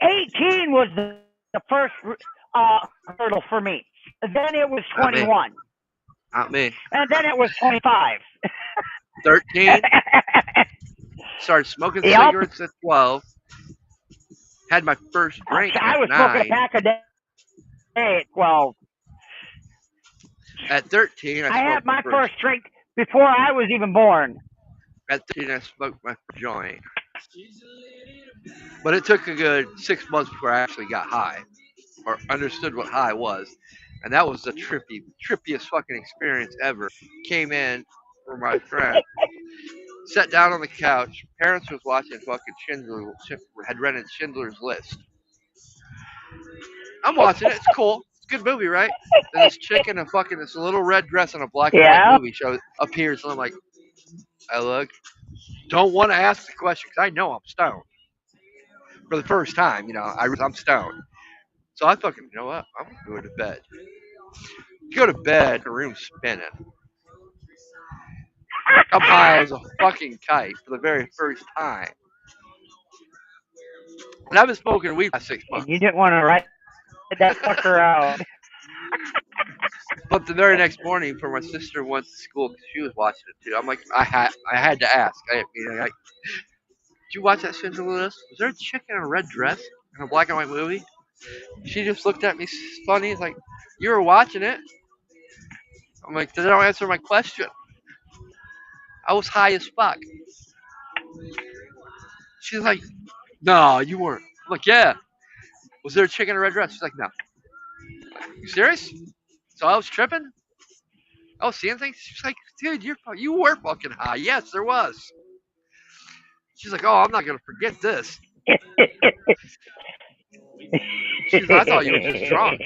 [SPEAKER 4] 18 was the first hurdle for me. Then it was 21.
[SPEAKER 2] Not me.
[SPEAKER 4] And then it was 25.
[SPEAKER 2] 13. Started smoking cigarettes at 12. Had my first drink
[SPEAKER 4] I was
[SPEAKER 2] at 9.
[SPEAKER 4] smoking a pack a day at 12.
[SPEAKER 2] At 13,
[SPEAKER 4] I had my first drink before I was even born.
[SPEAKER 2] At 13, I smoked my first joint. But it took a good 6 months before I actually got high or understood what high was. And that was the trippiest fucking experience ever. Came in for my friend. Sat down on the couch. Parents was watching fucking Schindler, had rented Schindler's List. I'm watching it. It's cool. It's a good movie, right? Then this chick in this little red dress in a black and white movie appears, and I'm like, I look. Don't want to ask the question because I know I'm stoned. For the first time, I'm stoned. So I fucking, you know what? I'm going to bed. You go to bed, the room's spinning. I'm high as a fucking kite for the very first time. And I've been smoking weed for 6 months.
[SPEAKER 4] And you didn't want to write that fucker out.
[SPEAKER 2] But the very next morning, before my sister went to school, because she was watching it too, I'm like, I had to ask. Did you watch that Schindler List? Was there a chick in a red dress in a black and white movie? She just looked at me funny. It's like, you were watching it? I'm like, they don't answer my question. I was high as fuck. She's like, no, you weren't. I'm like, yeah. Was there a chick in a red dress? She's like, no. You serious? So I was tripping? I was seeing things? She's like, dude, you were fucking high. Yes, there was. She's like, oh, I'm not going to forget this. She's like, I thought you were just drunk.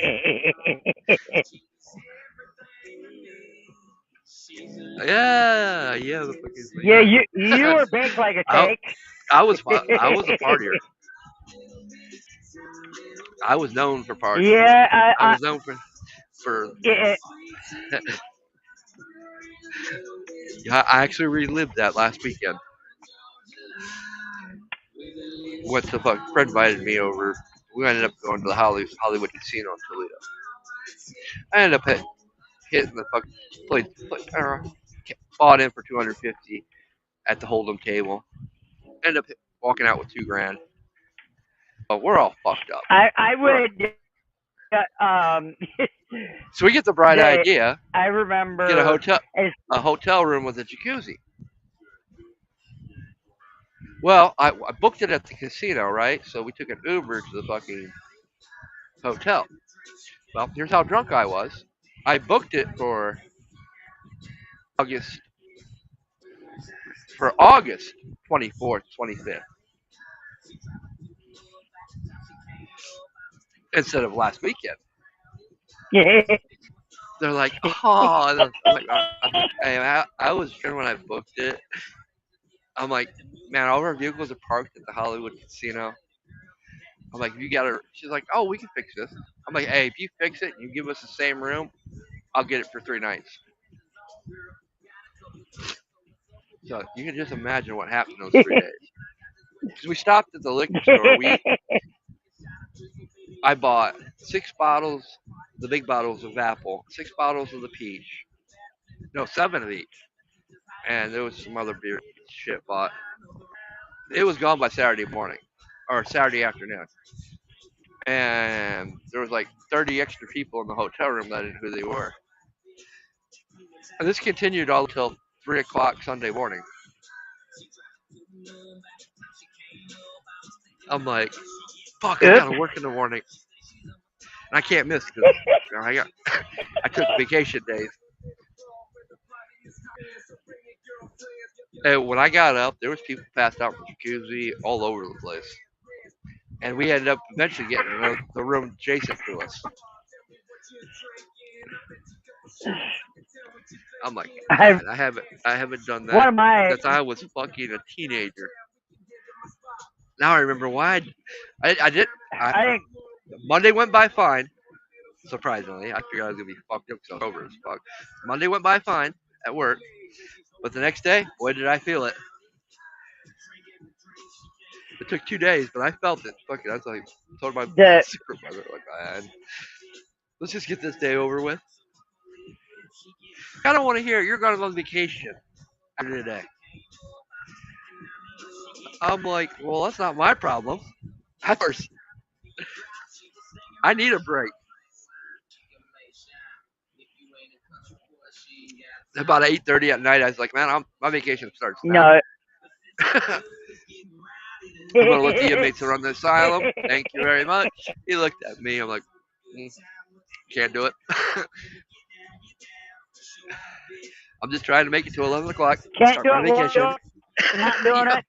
[SPEAKER 2] Yeah.
[SPEAKER 4] Yeah, you were baked like a cake.
[SPEAKER 2] I was a partier. I was known for partying.
[SPEAKER 4] Yeah,
[SPEAKER 2] I was known for.
[SPEAKER 4] it,
[SPEAKER 2] I actually relived that last weekend. What the fuck? Fred invited me over. We ended up going to the Hollywood Casino in Toledo. I ended up hitting the fuck bought in for 250 at the Hold'em table. Ended up walking out with $2,000. But we're all fucked up.
[SPEAKER 4] I
[SPEAKER 2] We're,
[SPEAKER 4] would
[SPEAKER 2] so we get the bright
[SPEAKER 4] the
[SPEAKER 2] idea,
[SPEAKER 4] I
[SPEAKER 2] get
[SPEAKER 4] remember as
[SPEAKER 2] a hotel room with a jacuzzi. Well, I booked it at the casino, right? So we took an Uber to the fucking hotel. Well, here's how drunk I was. I booked it August August 24th, 25th, instead of last weekend. They're like, oh, I was sure when I booked it. I'm like, man, all of our vehicles are parked at the Hollywood Casino. I'm like, you gotta. She's like, oh, we can fix this. I'm like, hey, if you fix it, and you give us the same room, I'll get it for 3 nights. So you can just imagine what happened those 3 days. Because we stopped at the liquor store. I bought 6 bottles, the big bottles of apple, 6 bottles of the peach, no, 7 of each, and there was some other beer shit bought. It was gone by Saturday morning or Saturday afternoon, and there was like 30 extra people in the hotel room that I didn't know who they were. And this continued all until 3 o'clock Sunday morning. I'm like, fuck, I gotta work in the morning, and I can't miss because I took vacation days. And when I got up, there was people passed out from jacuzzi all over the place, and we ended up eventually getting the room adjacent to us. I'm like,
[SPEAKER 4] I've
[SPEAKER 2] I haven't done
[SPEAKER 4] one
[SPEAKER 2] that
[SPEAKER 4] of my
[SPEAKER 2] since I was fucking a teenager. Now I remember why I did.
[SPEAKER 4] I think
[SPEAKER 2] Monday went by fine. Surprisingly, I figured I was gonna be fucked up because I was over as fuck. Monday went by fine at work, but the next day, boy, did I feel it. It took 2 days, but I felt it. Fuck it. I was like, told my
[SPEAKER 4] the
[SPEAKER 2] supervisor, like, man, let's just get this day over with. I don't want to hear you're going on vacation after today. I'm like, well, that's not my problem. I need a break. About 8:30 at night, I was like, man, my vacation starts now.
[SPEAKER 4] no.
[SPEAKER 2] I'm gonna let the inmates run the asylum. Thank you very much. He looked at me. I'm like, can't do it. I'm just trying to make it to 11 o'clock.
[SPEAKER 4] Can't
[SPEAKER 2] Start
[SPEAKER 4] do
[SPEAKER 2] my
[SPEAKER 4] it. Won't do
[SPEAKER 2] vacation.
[SPEAKER 4] it. Not doing
[SPEAKER 2] Yeah.
[SPEAKER 4] it.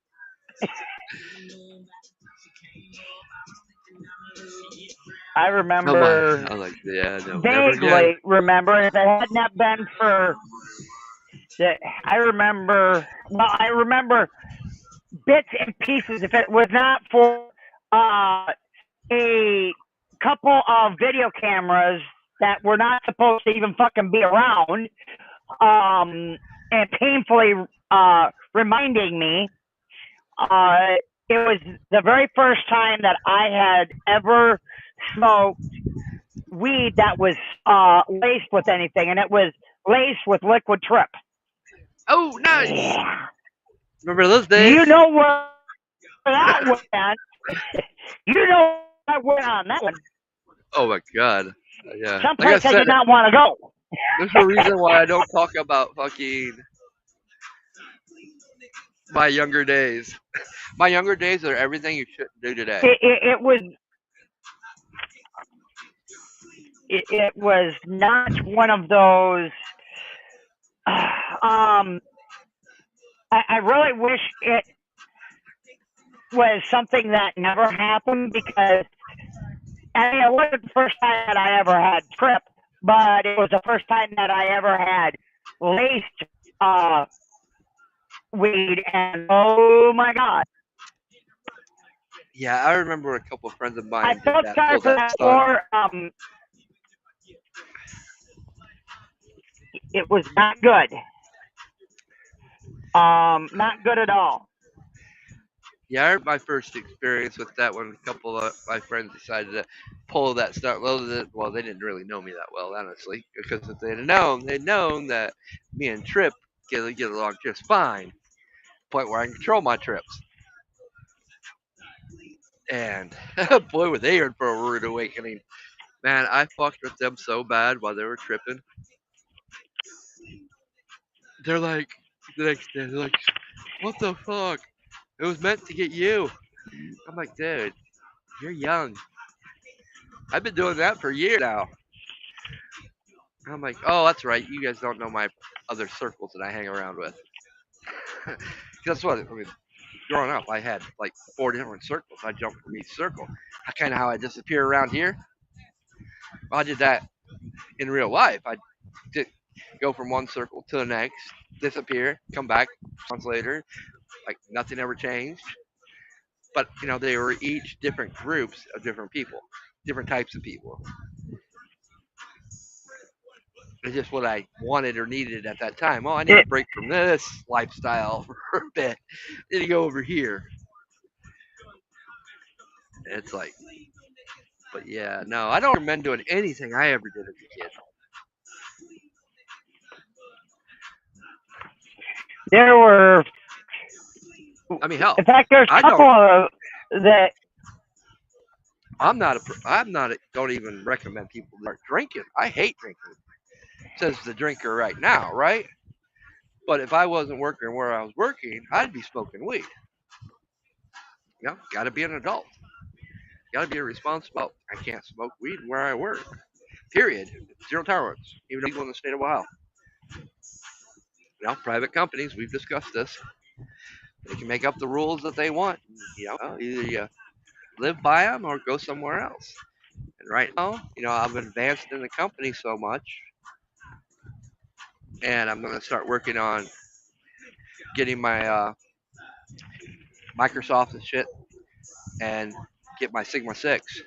[SPEAKER 4] I remember
[SPEAKER 2] I'm like, yeah, no, never again.
[SPEAKER 4] vaguely remember, and if it had not been for I remember. Well, I remember bits and pieces. If it was not for a couple of video cameras that were not supposed to even fucking be around, and painfully reminding me, it was the very first time that I had ever smoked weed that was laced with anything, and it was laced with liquid trip.
[SPEAKER 2] Oh, nice.
[SPEAKER 4] Yeah.
[SPEAKER 2] Remember those days?
[SPEAKER 4] You know where that went. You know where I went on that one.
[SPEAKER 2] Oh my god. Yeah.
[SPEAKER 4] Someplace I did not want to go.
[SPEAKER 2] There's a reason why I don't talk about fucking my younger days. My younger days are everything you shouldn't do today.
[SPEAKER 4] It was not one of those. I really wish it was something that never happened, because I mean, it wasn't the first time that I ever had trip, but it was the first time that I ever had laced weed, and oh my god,
[SPEAKER 2] Yeah, I remember a couple of friends of
[SPEAKER 4] I
[SPEAKER 2] mine did
[SPEAKER 4] felt
[SPEAKER 2] that,
[SPEAKER 4] sorry
[SPEAKER 2] pulled
[SPEAKER 4] for
[SPEAKER 2] that
[SPEAKER 4] that
[SPEAKER 2] stunt.
[SPEAKER 4] war. It was not good. Not good at all.
[SPEAKER 2] Yeah, I remember my first experience with that when a couple of my friends decided to pull that stunt. Well, they didn't really know me that well, honestly, because if they'd known that me and Trip get along just fine, point where I can control my trips. And boy, were they in for a rude awakening. Man, I fucked with them so bad while they were tripping. They're like, the next day, they're like, what the fuck? It was meant to get you. I'm like, dude, you're young. I've been doing that for years now. I'm like, oh, that's right. You guys don't know my other circles that I hang around with. That's what I mean. Growing up, I had like 4 different circles. I jumped from each circle. Kind of how I disappear around here. Well, I did that in real life. I did go from one circle to the next, disappear, come back months later, like nothing ever changed. But they were each different groups of different people, different types of people. It's just what I wanted or needed at that time. Oh, I need a
[SPEAKER 4] It
[SPEAKER 2] break from this lifestyle for a bit. I need to go over here. And it's like, but yeah, no, I don't recommend doing anything I ever did as a kid.
[SPEAKER 4] there were,
[SPEAKER 2] I mean, hell,
[SPEAKER 4] in fact, there's
[SPEAKER 2] I
[SPEAKER 4] a couple
[SPEAKER 2] don't.
[SPEAKER 4] of that.
[SPEAKER 2] I'm not. Don't even recommend people start drinking. I hate drinking. Says the drinker right now, right? But if I wasn't working where I was working, I'd be smoking weed. Got to be an adult. Got to be a responsible. I can't smoke weed where I work. Period. Zero tolerance. Even legal in the state of Ohio. Private companies. We've discussed this. They can make up the rules that they want. Either you live by them or go somewhere else. And right now, I've advanced in the company so much, and I'm going to start working on getting my Microsoft and shit, and get my Sigma 6,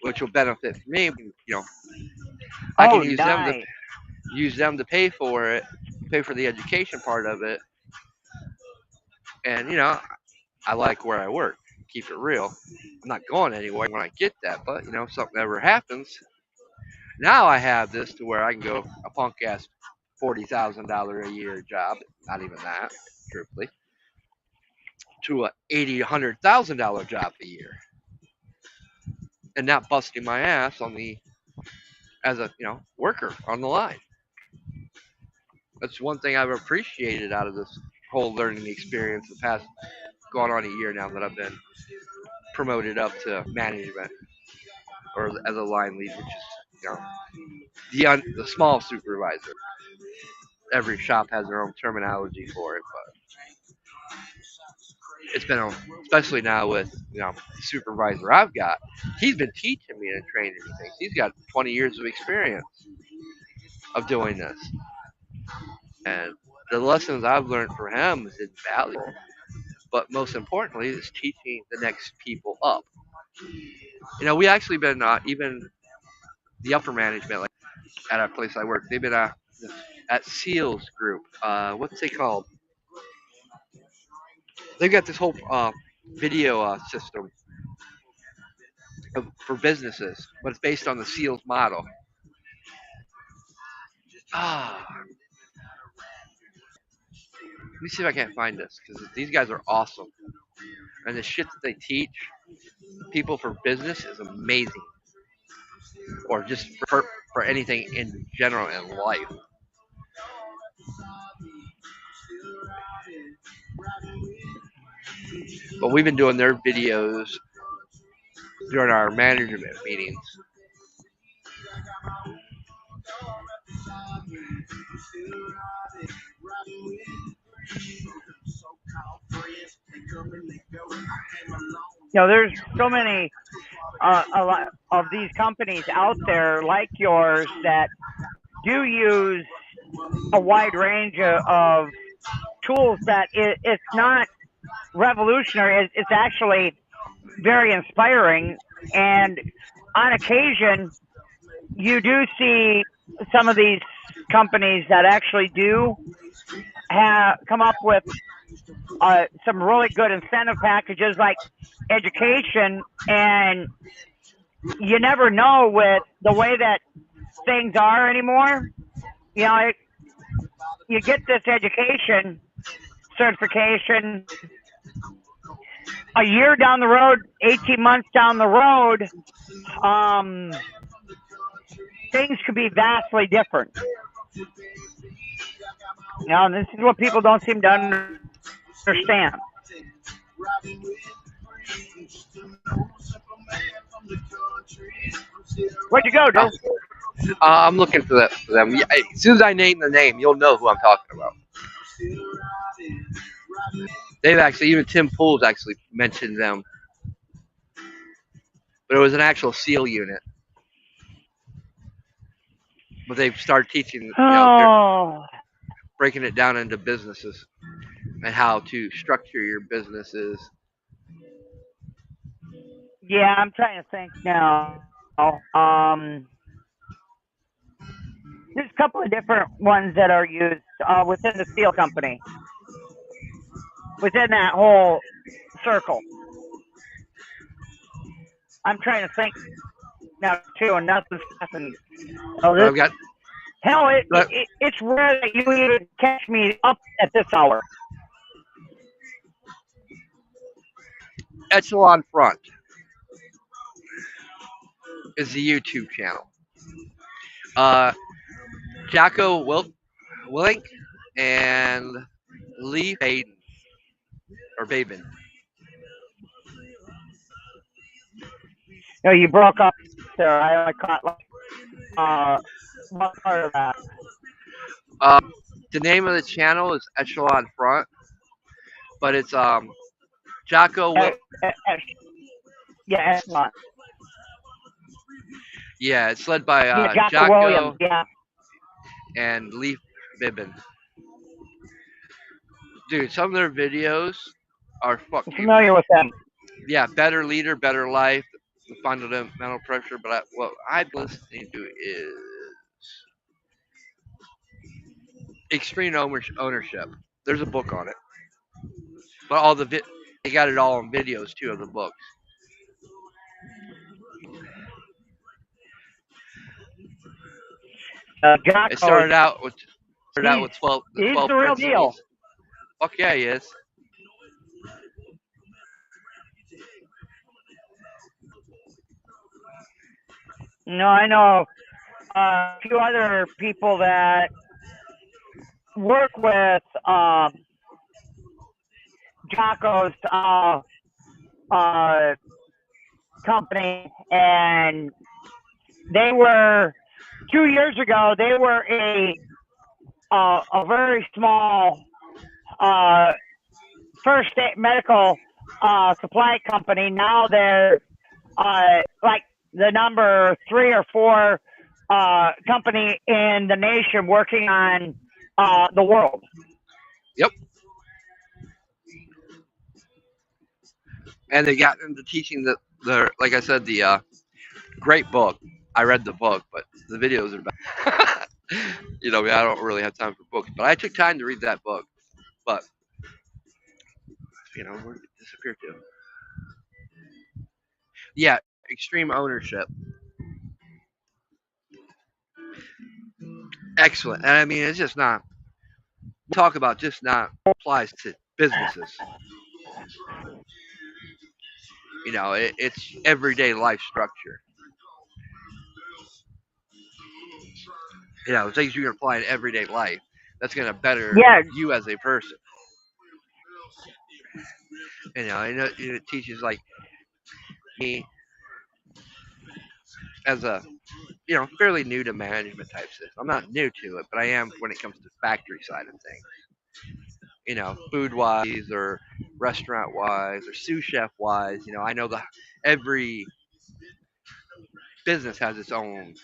[SPEAKER 2] which will benefit me. I can
[SPEAKER 4] Oh, nice.
[SPEAKER 2] use them to pay for it, pay for the education part of it, and I like where I work. Keep it real. I'm not going anywhere when I get that, but if something ever happens, now I have this to where I can go a punk ass $40,000 a year job, not even that, truthfully, to a $80,000 job a year, and not busting my ass on the as a worker on the line. That's one thing I've appreciated out of this whole learning experience the past going on a year now that I've been promoted up to management or as a line lead, which is the small supervisor. Every shop has their own terminology for it, but it's been especially now with the supervisor I've got. He's been teaching me and training me things. He's got 20 years of experience of doing this, and the lessons I've learned from him is invaluable. But most importantly, is teaching the next people up. We actually been even the upper management, like at a place I work, they've been at Seals Group. What's they called? They've got this whole video system for businesses, but it's based on the Seals model. Ah, let me see if I can't find this because these guys are awesome, and the shit that they teach people for business is amazing, or just for anything in general in life. But we've been doing their videos during our management meetings.
[SPEAKER 4] There's so many, a lot of these companies out there like yours that do use a wide range of tools that it's not revolutionary. It's actually very inspiring, and on occasion, you do see some of these companies that actually do have come up with some really good incentive packages like education, and you never know with the way that things are anymore. You know, you get this education certification a year down the road, 18 months down the road, um, things could be vastly different. You know, and this is what people don't seem to understand. Where'd you go,
[SPEAKER 2] Uh,
[SPEAKER 4] Drew?
[SPEAKER 2] I'm looking for that for them. Yeah, as soon as I name the name, you'll know who I'm talking about. They've actually, even Tim Pool's actually mentioned them, but it was an actual SEAL unit. But they've started teaching, they're
[SPEAKER 4] Oh,
[SPEAKER 2] breaking it down into businesses and how to structure your businesses.
[SPEAKER 4] yeah, I'm trying to think now. There's a couple of different ones that are used within the steel company, within that whole circle. I'm trying to think now too, and nothing's happened. Oh,
[SPEAKER 2] But
[SPEAKER 4] this
[SPEAKER 2] I've got
[SPEAKER 4] hell,
[SPEAKER 2] but
[SPEAKER 4] it's rare that you even catch me up at this hour.
[SPEAKER 2] Echelon Front is the YouTube channel. Uh, Jacko Willink and Lee Baden or Babin.
[SPEAKER 4] No, you broke up there. I only caught like uh one part of that.
[SPEAKER 2] Uh, the name of the channel is Echelon Front, but it's Jocko.
[SPEAKER 4] Uh, uh, uh, yeah, Echelon.
[SPEAKER 2] Yeah, it's led by
[SPEAKER 4] Yeah, Jocko Williams.
[SPEAKER 2] Jocko
[SPEAKER 4] Yeah,
[SPEAKER 2] and Lee Bibbin. Dude, some of their videos are
[SPEAKER 4] I'm
[SPEAKER 2] fucking,
[SPEAKER 4] familiar with them.
[SPEAKER 2] yeah, better leader, better life, the fundamental pressure. But what I've been listening to is extreme ownership. There's a book on it, but all they got it all in videos too of the books. It
[SPEAKER 4] Jocko,
[SPEAKER 2] started out
[SPEAKER 4] he's
[SPEAKER 2] with the
[SPEAKER 4] he's
[SPEAKER 2] 12
[SPEAKER 4] the real deal.
[SPEAKER 2] principles. Fuck yeah, he is.
[SPEAKER 4] No, I know a few other people that work with Jocko's uh, company, and they were 2 years ago. They were a very small first aid medical supply company. Now they're like the number 3 or 4 company in the nation working on the world.
[SPEAKER 2] Yep. And they got into teaching the like I said, the great book. I read the book, but the videos are bad. I don't really have time for books, but I took time to read that book. But where did it disappear to? Yeah, extreme ownership. Excellent. And I mean, it's just not talk about just not applies to businesses. It's everyday life structure. Things you can apply in everyday life. That's gonna better
[SPEAKER 4] Yeah,
[SPEAKER 2] you as a person. I know it teaches like me as a fairly new to management type system. I'm not new to it, but I am when it comes to factory side of things. Food wise or restaurant wise or sous chef wise. I know every business has its own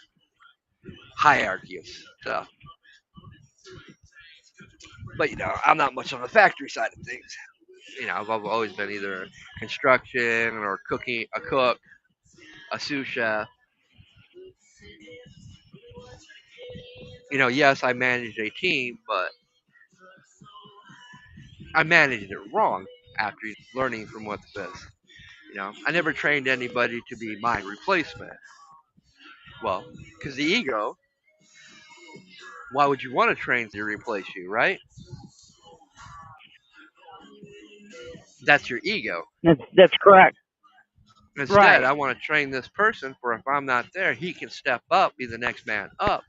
[SPEAKER 2] hierarchy of stuff. But I'm not much on the factory side of things. I've always been either construction or cooking, a cook, a sous chef. Yes, I managed a team, but I managed it wrong after learning from what's best. I never trained anybody to be my replacement. Well, because the ego, why would you want to train to replace you, right? That's your ego.
[SPEAKER 4] That's correct.
[SPEAKER 2] Instead,
[SPEAKER 4] Right.
[SPEAKER 2] I want to train this person for if I'm not there, he can step up, be the next man up,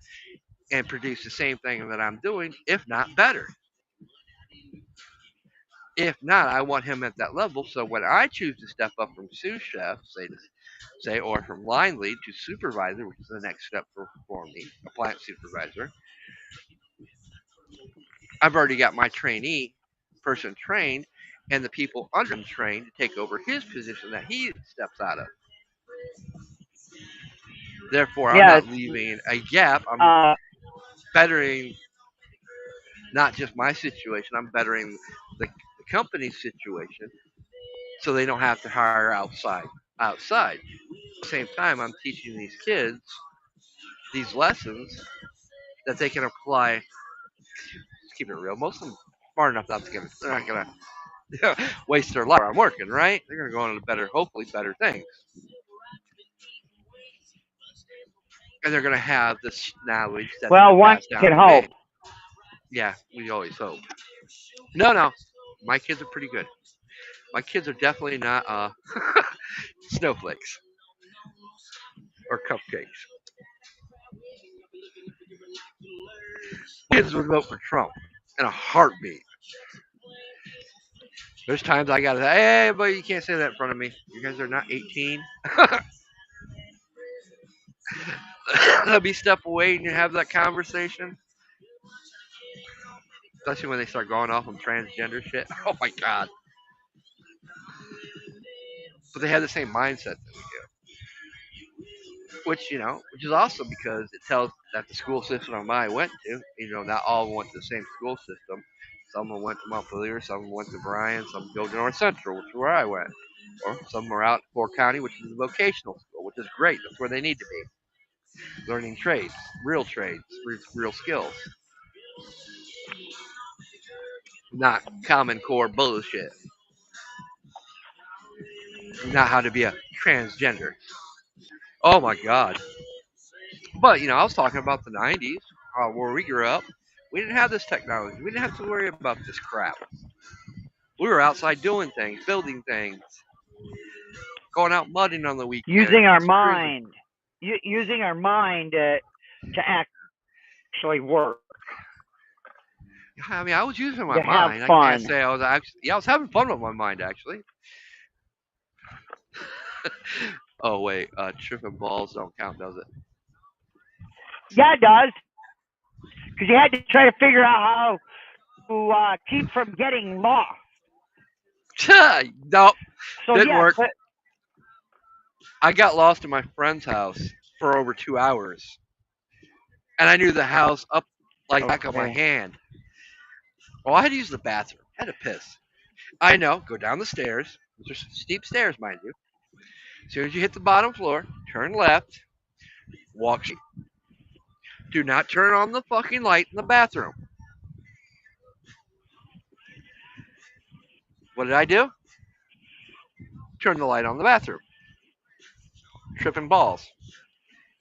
[SPEAKER 2] and produce the same thing that I'm doing, if not better. If not, I want him at that level. So when I choose to step up from sous chef, or from line lead to supervisor, which is the next step for me, a plant supervisor, I've already got my trainee person trained and the people under him trained to take over his position that he steps out of. Therefore, I'm
[SPEAKER 4] Yes.
[SPEAKER 2] not leaving a gap. I'm
[SPEAKER 4] Uh,
[SPEAKER 2] bettering not just my situation, I'm bettering the company's situation so they don't have to hire outside. At the same time, I'm teaching these kids these lessons that they can apply. Let's keep it real. Most of them smart enough not to they're not gonna waste their life where I'm working, right? They're gonna go on to hopefully better things, and they're gonna have this knowledge that's
[SPEAKER 4] well,
[SPEAKER 2] been
[SPEAKER 4] one
[SPEAKER 2] passed down
[SPEAKER 4] can
[SPEAKER 2] to me.
[SPEAKER 4] hope.
[SPEAKER 2] Yeah, we always hope. No, no, my kids are pretty good. My kids are definitely not snowflakes or cupcakes. Kids would vote for Trump in a heartbeat. There's times I gotta say, hey, but you can't say that in front of me. You guys are not 18. Let me step away and have that conversation. Especially when they start going off on transgender shit. Oh my god. But they have the same mindset that we do. Which is awesome because it tells that the school system I went to, not all went to the same school system. Some went to Montpelier, some went to Bryan, some go to North Central, which is where I went. Or some are out in Fort County, which is a vocational school, which is great. That's where they need to be. Learning trades, real skills, not common core bullshit. Not how to be a transgender. Oh my god. But I was talking about the '90s, where we grew up. We didn't have this technology. We didn't have to worry about this crap. We were outside doing things, building things, going out mudding on the
[SPEAKER 4] Using our
[SPEAKER 2] weekends, cruising.
[SPEAKER 4] mind, using our mind to actually work,
[SPEAKER 2] I mean, I was using my
[SPEAKER 4] to have
[SPEAKER 2] mind. I can't
[SPEAKER 4] fun.
[SPEAKER 2] say I was actually. Yeah, I was having fun with my mind actually. Oh wait, tripping balls don't count, does
[SPEAKER 4] Yeah, it does, because you had to try to figure out how to keep from getting lost.
[SPEAKER 2] it? Nope,
[SPEAKER 4] So
[SPEAKER 2] didn't
[SPEAKER 4] yes,
[SPEAKER 2] work. I got lost in my friend's house for over 2 hours, and I knew the house up like back of my
[SPEAKER 4] okay.
[SPEAKER 2] hand. Well, I had to use the bathroom. I had to piss. I know. Go down the stairs. Those are steep stairs, mind you. As soon as you hit the bottom floor, turn left, walk. Do not turn on the fucking light in the bathroom. What did I do? Turn the light on the bathroom. Tripping balls.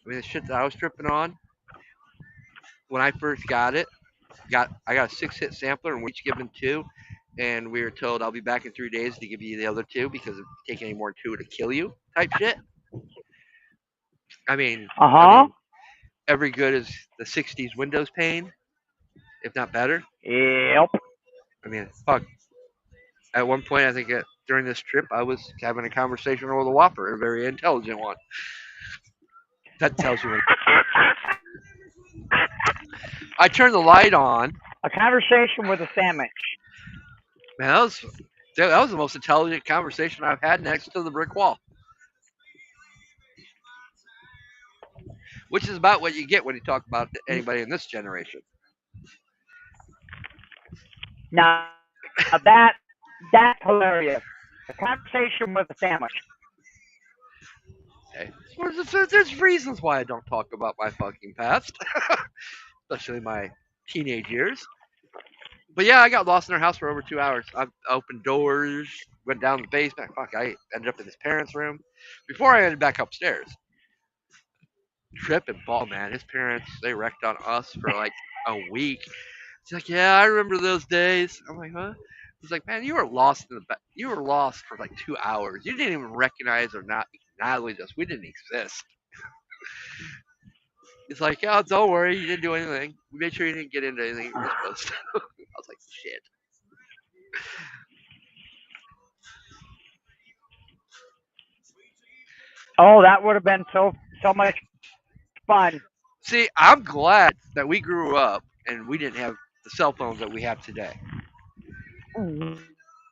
[SPEAKER 2] I mean, the shit that I was tripping on when I first got it, I got a 6-hit sampler and we each given two, and we were told I'll be back in 3 days to give you the other two because if you take any more than two, it'll kill you. Type shit. I mean,
[SPEAKER 4] Uh
[SPEAKER 2] I
[SPEAKER 4] huh.
[SPEAKER 2] mean, every good as the '60s Windows pane, if not better.
[SPEAKER 4] Yep.
[SPEAKER 2] I mean, fuck. At one point, I think during this trip, I was having a conversation with a Whopper, a very intelligent one. That tells you when. I turned the light on.
[SPEAKER 4] A conversation with a sandwich.
[SPEAKER 2] Man, that was the most intelligent conversation I've had next to the brick wall, which is about what you get when you talk about anybody in this generation.
[SPEAKER 4] Now that That's hilarious. A conversation with a sandwich.
[SPEAKER 2] Okay. Well, there's reasons why I don't talk about my fucking past, especially my teenage years. But yeah, I got lost in their house for over 2 hours. I opened doors, went down the basement. Fuck, I ended up in his parents' room before I ended back upstairs. Trip and ball, man. His parents, they wrecked on us for like a week. He's like, yeah, I remember those days. I'm like, huh? He's like, man, you were lost in the you were lost for like 2 hours. You didn't even recognize or not acknowledge us. We didn't exist. He's like, oh, don't worry, you didn't do anything. We made sure you didn't get into anything you were supposed to. I was like, shit.
[SPEAKER 4] Oh, that would have been so much fun.
[SPEAKER 2] See, I'm glad that we grew up and we didn't have the cell phones that we have today.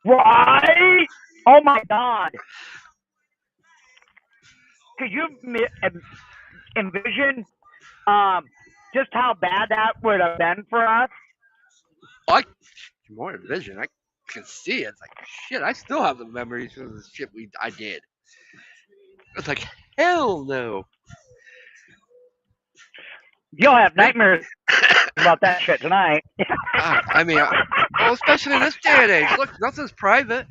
[SPEAKER 4] Right? Oh my God! Could you envision just how bad that would have been for us?
[SPEAKER 2] I more envision. I can see it. It's like shit. I still have the memories of the shit I did. It's like hell no.
[SPEAKER 4] You'll have nightmares about that shit tonight.
[SPEAKER 2] I mean, well, especially in this day and age. Look, nothing's private.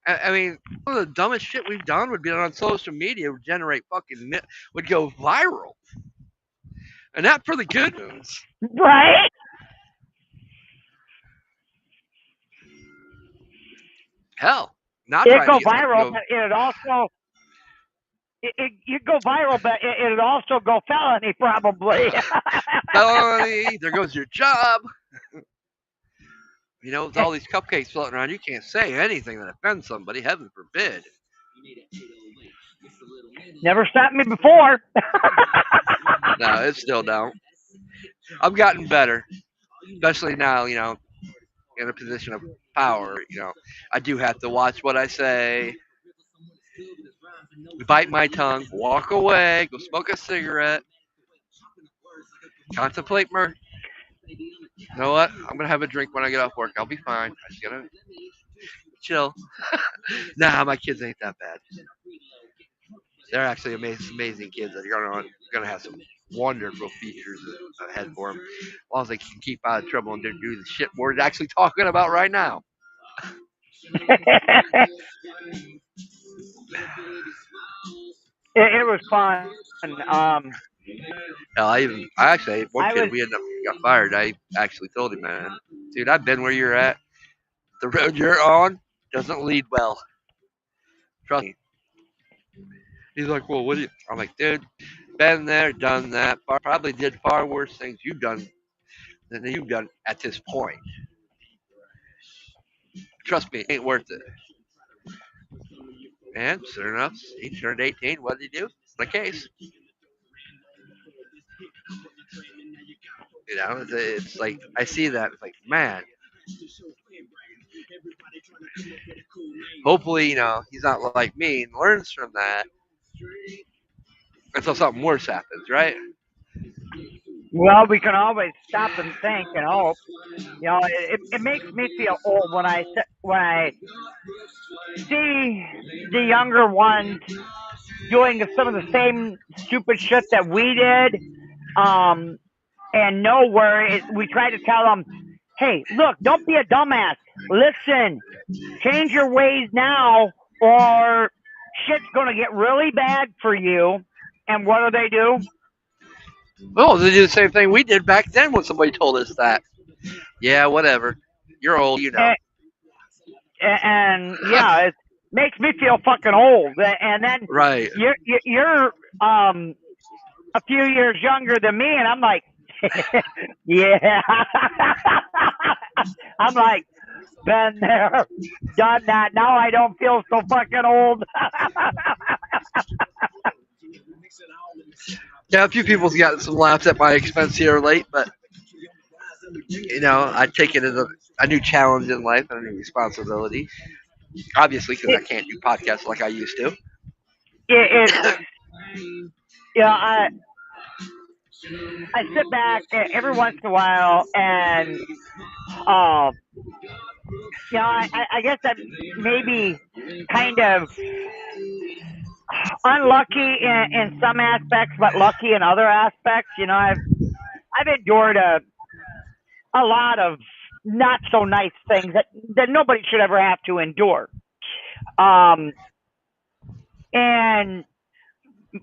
[SPEAKER 2] I mean, one of the dumbest shit we've done would be on social media, would generate would go viral, and not for the good news.
[SPEAKER 4] Right?
[SPEAKER 2] Hell, not
[SPEAKER 4] It'd
[SPEAKER 2] trying
[SPEAKER 4] go
[SPEAKER 2] to get
[SPEAKER 4] viral, but it'd also you'd go viral, but it'd also go felony probably.
[SPEAKER 2] felony. There goes your job. You know, with all these cupcakes floating around, you can't say anything that offends somebody. Heaven forbid.
[SPEAKER 4] Never stopped me before.
[SPEAKER 2] No, it still don't. I've gotten better, especially now. You know, in a position of power. You know, I do have to watch what I say, bite my tongue, walk away, go smoke a cigarette, contemplate murder. You know what? I'm gonna have a drink when I get off work. I'll be fine. I just gotta chill. Nah, my kids ain't that bad. They're actually amazing kids that are gonna have some wonderful features ahead for them, as long as they can keep out of trouble and do the shit we're actually talking about right now.
[SPEAKER 4] It was fun.
[SPEAKER 2] Hell, I actually one
[SPEAKER 4] I
[SPEAKER 2] kid
[SPEAKER 4] was
[SPEAKER 2] we ended up got fired. I actually told him, man, dude, I've been where you're at. The road you're on doesn't lead well. Trust me. He's like, well, what do you? I'm like, dude, been there, done that. Probably did far worse things than you've done at this point. Trust me, it ain't worth it. And sure enough, he turned 18. What did he do? The case. You know, it's like I see that. It's like, man. Hopefully, you know, he's not like me and learns from that until something worse happens, right?
[SPEAKER 4] well. We can always stop and think and hope. You know, it makes me feel old when I see the younger ones doing some of the same stupid shit that we did. And know where we try to tell them, hey, look, don't be a dumbass. Listen, change your ways now, or shit's gonna get really bad for you. And what do?
[SPEAKER 2] Oh, they do the same thing we did back then when somebody told us that. Yeah, whatever. You're old, you know.
[SPEAKER 4] And yeah, it makes me feel fucking old. And then
[SPEAKER 2] Right.
[SPEAKER 4] you're a few years younger than me, and I'm like, yeah. I'm like, been there, done that. Now I don't feel so fucking old.
[SPEAKER 2] Yeah, a few people's gotten some laughs at my expense here late, but you know, I take it as a new challenge in life and a new responsibility. Obviously, because I can't do podcasts like I used to.
[SPEAKER 4] Yeah, I sit back every once in a while and I guess I'm maybe kind of unlucky in some aspects, but lucky in other aspects. I've endured a lot of not so nice things that nobody should ever have to endure. Um, and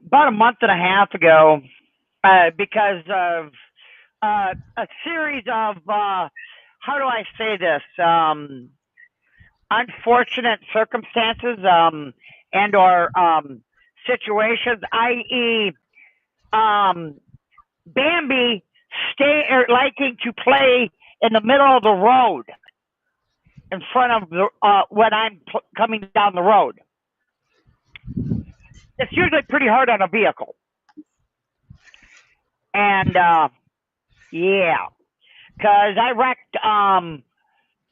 [SPEAKER 4] about a month and a half ago, because of a series of how do I say this? Unfortunate circumstances and or situations, i.e., Bambi liking to play in the middle of the road in front of the when I'm coming down the road. It's usually pretty hard on a vehicle, and yeah, because I wrecked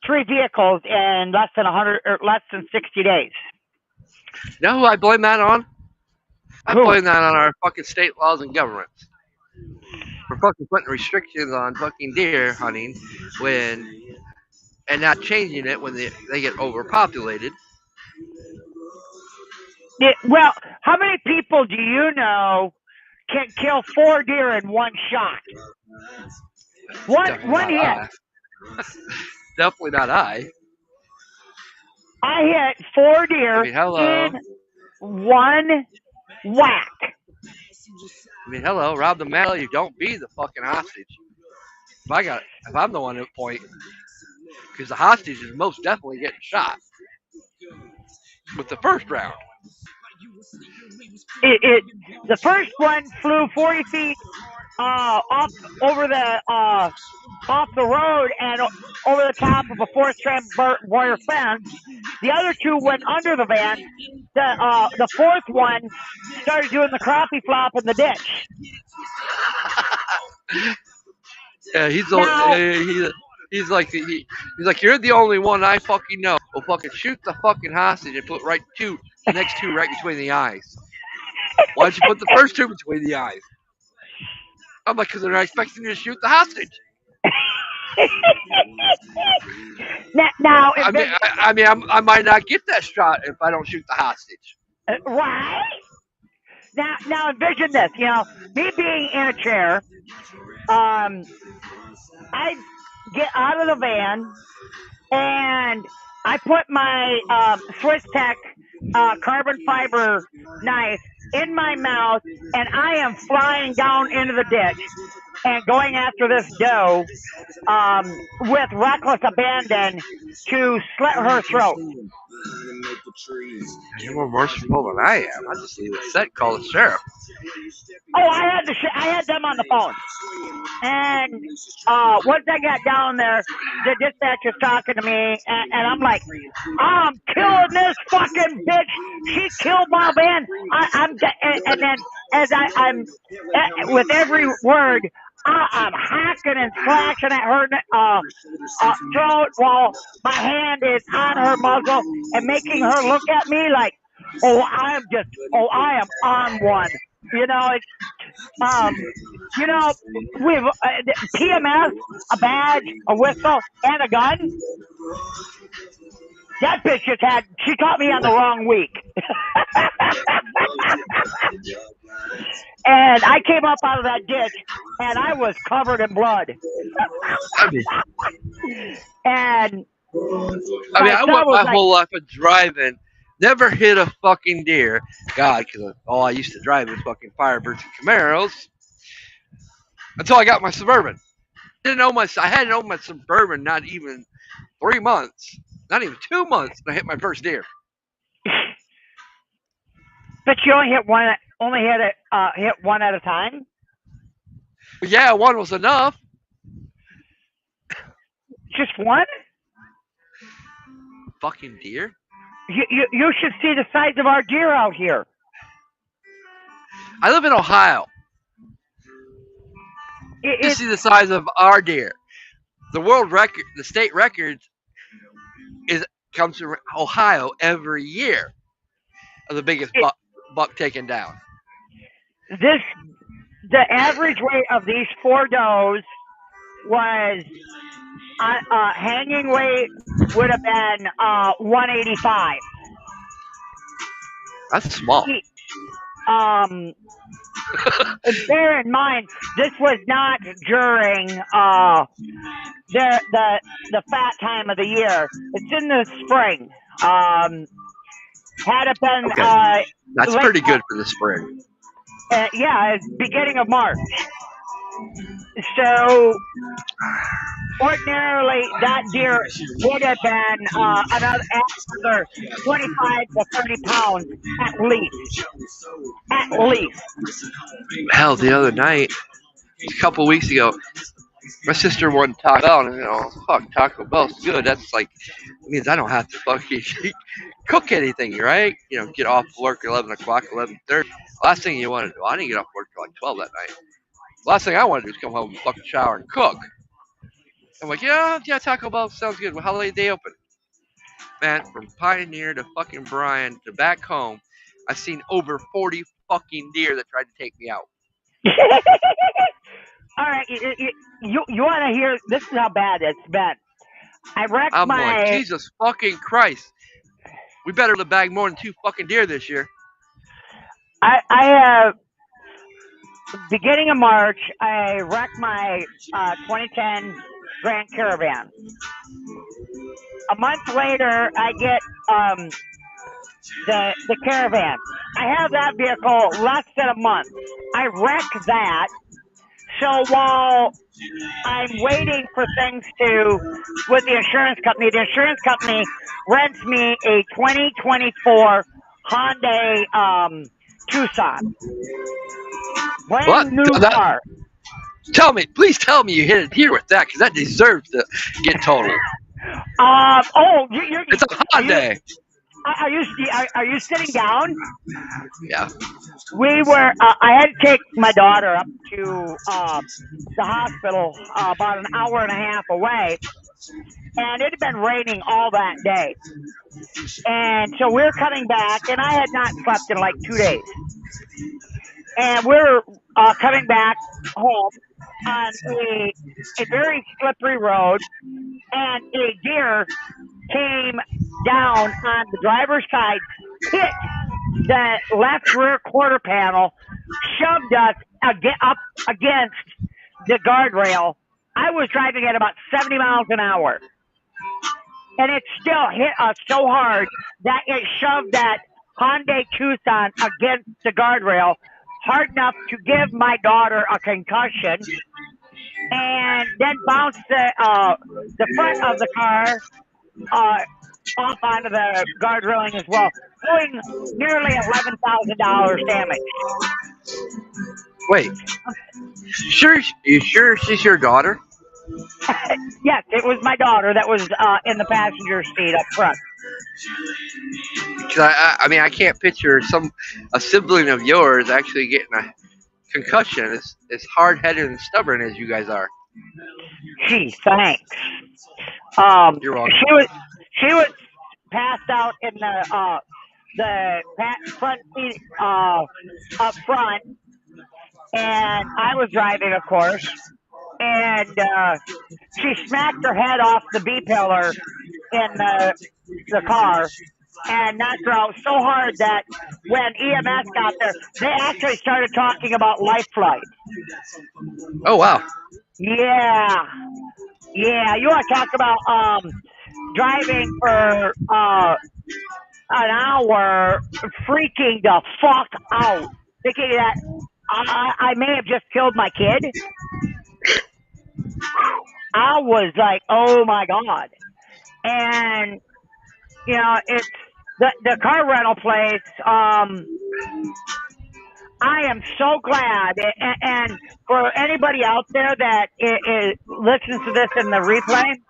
[SPEAKER 4] 3 vehicles in less than 100 or less than 60 days.
[SPEAKER 2] You know who I blame that on? I
[SPEAKER 4] Who?
[SPEAKER 2] blame that on our fucking state laws and governments. We're fucking putting restrictions on fucking deer hunting and not changing it when they get overpopulated.
[SPEAKER 4] Well, how many people do you know can kill 4 deer in one shot? One hit.
[SPEAKER 2] Definitely not I.
[SPEAKER 4] I hit 4 deer
[SPEAKER 2] hello.
[SPEAKER 4] in one whack.
[SPEAKER 2] Hello, rob the mail. You don't be the fucking hostage. If I'm the one at point, because the hostage is most definitely getting shot with the first round.
[SPEAKER 4] The first one flew 40 feet off over the off the road and over the top of a 4-strand wire fence. The other 2 went under the van. The 4th one started doing the crappie flop in the ditch.
[SPEAKER 2] Yeah, he's like you're the only one I fucking know. Well, fucking shoot the fucking hostage and put the next 2 right between the eyes. Why don't you put the first 2 between the eyes? I'm like, because they're not expecting you to shoot the hostage.
[SPEAKER 4] Now,
[SPEAKER 2] I might not get that shot if I don't shoot the hostage.
[SPEAKER 4] Right? Now envision this. Me being in a chair, I get out of the van and I put my Swiss Tech carbon fiber knife in my mouth, and I am flying down into the ditch and going after this doe with reckless abandon to slit her throat.
[SPEAKER 2] You're more merciful than I am. I just leave it set. Call the sheriff.
[SPEAKER 4] Oh, I had them on the phone, and once I got down there, the dispatcher's talking to me, and I'm like, I'm killing this fucking bitch. She killed my van. And then as I'm with every word, I'm hacking and slashing at her throat while my hand is on her muzzle and making her look at me like, I am on one. We've PMS, a badge, a whistle, and a gun. That bitch she caught me on the wrong week. And I came up out of that ditch, and I was covered in blood. And
[SPEAKER 2] I went my whole life of driving, never hit a fucking deer. God, because all I used to drive was fucking Firebirds and Camaros. Until I got my Suburban. I hadn't owned my Suburban not even 3 months, not even 2 months, and I hit my first deer.
[SPEAKER 4] But you only hit one. Hit one at a time.
[SPEAKER 2] Yeah, one was enough.
[SPEAKER 4] Just one?
[SPEAKER 2] Fucking deer.
[SPEAKER 4] You should see the size of our deer out here.
[SPEAKER 2] I live in Ohio. You see the size of our deer. The world record, the state record, comes from Ohio every year of the biggest buck taken down.
[SPEAKER 4] The average weight of these 4 does was hanging weight would have been 185.
[SPEAKER 2] That's small.
[SPEAKER 4] And bear in mind, this was not during the fat time of the year. It's in the spring. Had it been
[SPEAKER 2] Okay. That's
[SPEAKER 4] late,
[SPEAKER 2] pretty good for the spring.
[SPEAKER 4] yeah, beginning of March. So ordinarily that deer would have been another 25 to 30 pounds at least. At least.
[SPEAKER 2] Hell, the other night, a couple weeks ago, my sister wanted Taco Bell, and fuck, Taco Bell's good. That's like, it means I don't have to fucking cook anything, right? Get off work 11 o'clock, 11:30. Last thing you want to do, I didn't get off work till like 12 that night. Last thing I want to do is come home and fucking shower and cook. I'm like, yeah, Taco Bell sounds good. Well, how late they open? Man, from Pioneer to fucking Bryan to back home, I've seen over 40 fucking deer that tried to take me out.
[SPEAKER 4] All right, you want to hear? This is how bad it's been. I wrecked
[SPEAKER 2] I'm
[SPEAKER 4] my.
[SPEAKER 2] like, Jesus fucking Christ. We better to bag more than 2 fucking deer this year.
[SPEAKER 4] I beginning of March, I wrecked my 2010 Grand Caravan. A month later, I get the Caravan. I have that vehicle less than a month. I wreck that. So while I'm waiting for things with the insurance company rents me a 2024 Hyundai Tucson. Brand new car.
[SPEAKER 2] Please tell me you hit it here with that, because that deserves to get totaled.
[SPEAKER 4] It's
[SPEAKER 2] a Hyundai.
[SPEAKER 4] Are you sitting down?
[SPEAKER 2] Yeah.
[SPEAKER 4] We were. I had to take my daughter up to the hospital about an hour and a half away, and it had been raining all that day. And so we're coming back, and I had not slept in like 2 days. And we're coming back home on a very slippery road, and a deer came down on the driver's side, hit the left rear quarter panel, shoved us up against the guardrail. I was driving at about 70 miles an hour, and it still hit us so hard that it shoved that Hyundai Tucson against the guardrail hard enough to give my daughter a concussion, and then bounced the front of the car off onto the guard railing as well, doing nearly $11,000 damage.
[SPEAKER 2] Wait, you sure she's your daughter?
[SPEAKER 4] Yes, it was my daughter that was in the passenger seat up front.
[SPEAKER 2] Because I can't picture a sibling of yours actually getting a concussion as hard-headed and stubborn as you guys are.
[SPEAKER 4] Gee, thanks.
[SPEAKER 2] You're welcome.
[SPEAKER 4] She was passed out in the front seat up front, and I was driving, of course, and she smacked her head off the B-pillar in the car and knocked her out so hard that when EMS got there, they actually started talking about life flight.
[SPEAKER 2] Oh, wow.
[SPEAKER 4] Yeah, you want to talk about driving for an hour, freaking the fuck out, thinking that I may have just killed my kid. I was like, oh my God. And, it's the car rental place. I am so glad, and for anybody out there that listens to this in the replay,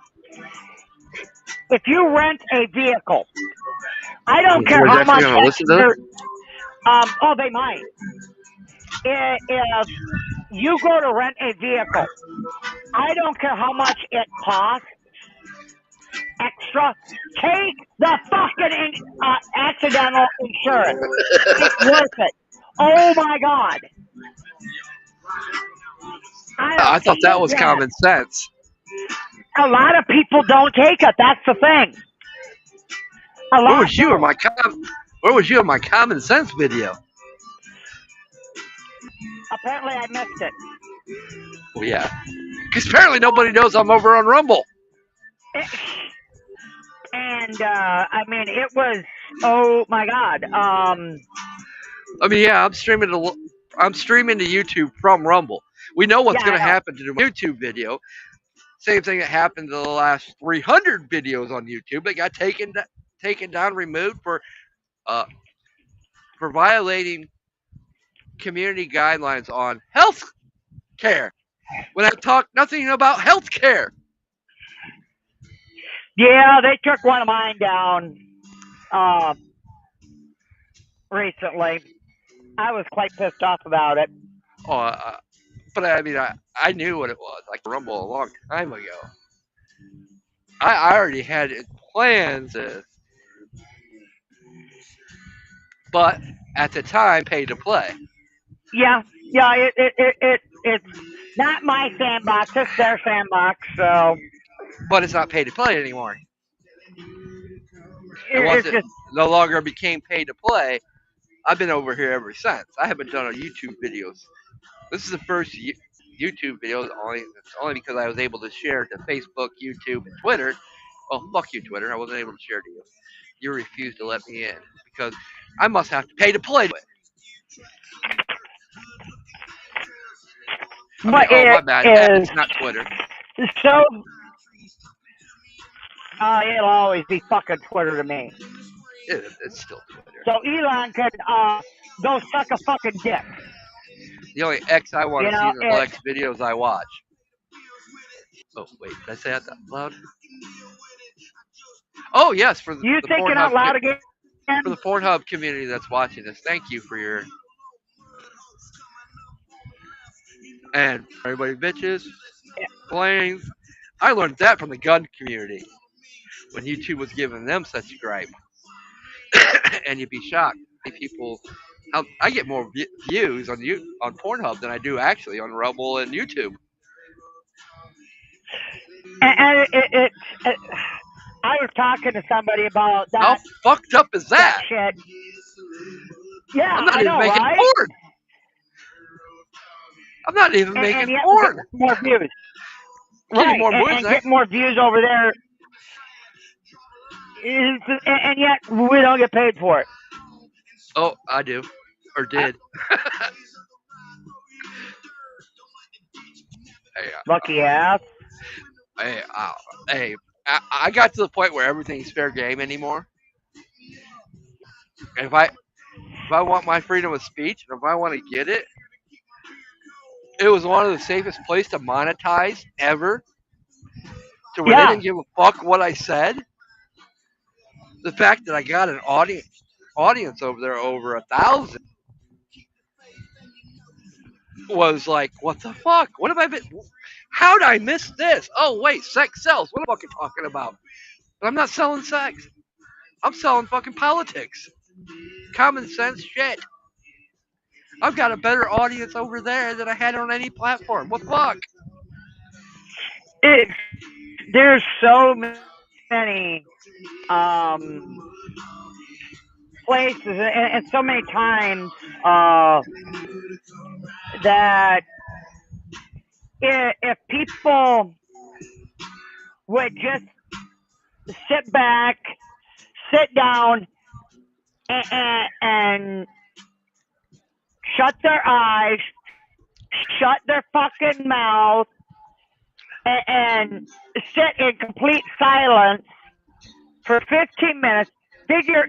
[SPEAKER 4] if you rent a vehicle, I don't care how much. They might. If you go to rent a vehicle, I don't care how much it costs extra. Take the fucking accidental insurance. It's worth it. Oh my God.
[SPEAKER 2] I thought that was common sense.
[SPEAKER 4] a lot of people don't take it. That's the thing. A
[SPEAKER 2] Where
[SPEAKER 4] lot
[SPEAKER 2] was you in
[SPEAKER 4] don't.
[SPEAKER 2] my common sense video?
[SPEAKER 4] Apparently, I missed it.
[SPEAKER 2] Well, yeah, because apparently nobody knows I'm over on Rumble.
[SPEAKER 4] And I mean, it was, oh my God.
[SPEAKER 2] I mean, yeah, I'm streaming to YouTube from Rumble. We know what's
[SPEAKER 4] Yeah,
[SPEAKER 2] going
[SPEAKER 4] I
[SPEAKER 2] to
[SPEAKER 4] know.
[SPEAKER 2] happen to the YouTube video. Same thing that happened to the last 300 videos on YouTube. It got taken down, removed uh, for violating community guidelines on health care. When I talk nothing about health care.
[SPEAKER 4] Yeah, they took one of mine down recently. I was quite pissed off about it.
[SPEAKER 2] But I mean, I knew what it was, like Rumble, a long time ago. I already had it plans, but at the time, pay to play.
[SPEAKER 4] Yeah, it's not my sandbox. It's their sandbox. So
[SPEAKER 2] But it's not pay to play anymore. And once
[SPEAKER 4] it's
[SPEAKER 2] it
[SPEAKER 4] just,
[SPEAKER 2] no longer became pay to play, I've been over here ever since. I haven't done a YouTube videos. This is the first YouTube video, only because I was able to share to Facebook, YouTube, and Twitter. Well, fuck you, Twitter. I wasn't able to share to you. You refused to let me in because I must have to pay to play. I mean,
[SPEAKER 4] but
[SPEAKER 2] oh, my
[SPEAKER 4] it
[SPEAKER 2] bad.
[SPEAKER 4] is
[SPEAKER 2] It's not Twitter.
[SPEAKER 4] so. It'll always be fucking Twitter to me.
[SPEAKER 2] It's still Twitter.
[SPEAKER 4] So Elon could go suck a fucking dick.
[SPEAKER 2] The only X I want to see in the
[SPEAKER 4] it,
[SPEAKER 2] X videos I watch. Oh, wait. Did I say that loud? Oh, yes. For
[SPEAKER 4] you
[SPEAKER 2] the
[SPEAKER 4] thinking out loud again?
[SPEAKER 2] For the Pornhub community that's watching this, thank you for your. And everybody bitches, planes. I learned that from the gun community when YouTube was giving them such a gripe. And you'd be shocked. People, I get more views on Pornhub than I do actually on Rumble and YouTube.
[SPEAKER 4] And I was talking to somebody about that.
[SPEAKER 2] How fucked up is that?
[SPEAKER 4] Shit. Yeah,
[SPEAKER 2] I'm not
[SPEAKER 4] I
[SPEAKER 2] even
[SPEAKER 4] know,
[SPEAKER 2] making
[SPEAKER 4] right?
[SPEAKER 2] porn. I'm not even making porn.
[SPEAKER 4] More views.
[SPEAKER 2] Getting
[SPEAKER 4] Right,
[SPEAKER 2] more views,
[SPEAKER 4] and get more views over there. And yet we don't get paid for it.
[SPEAKER 2] Oh, I do, or did.
[SPEAKER 4] Lucky ass.
[SPEAKER 2] Hey, I got to the point where everything's fair game anymore. And if I want my freedom of speech, and if I want to get it, it was one of the safest places to monetize ever. To where they didn't give a fuck what I said. The fact that I got an audience over there over 1,000 was like, what the fuck? What have I been? How did I miss this? Oh wait, sex sells. What am I fucking talking about? But I'm not selling sex. I'm selling fucking politics. Common sense shit. I've got a better audience over there than I had on any platform. What the fuck?
[SPEAKER 4] There's so many places and so many times that if people would just sit back, sit down, and shut their eyes, shut their fucking mouth, and sit in complete silence for 15 minutes, figure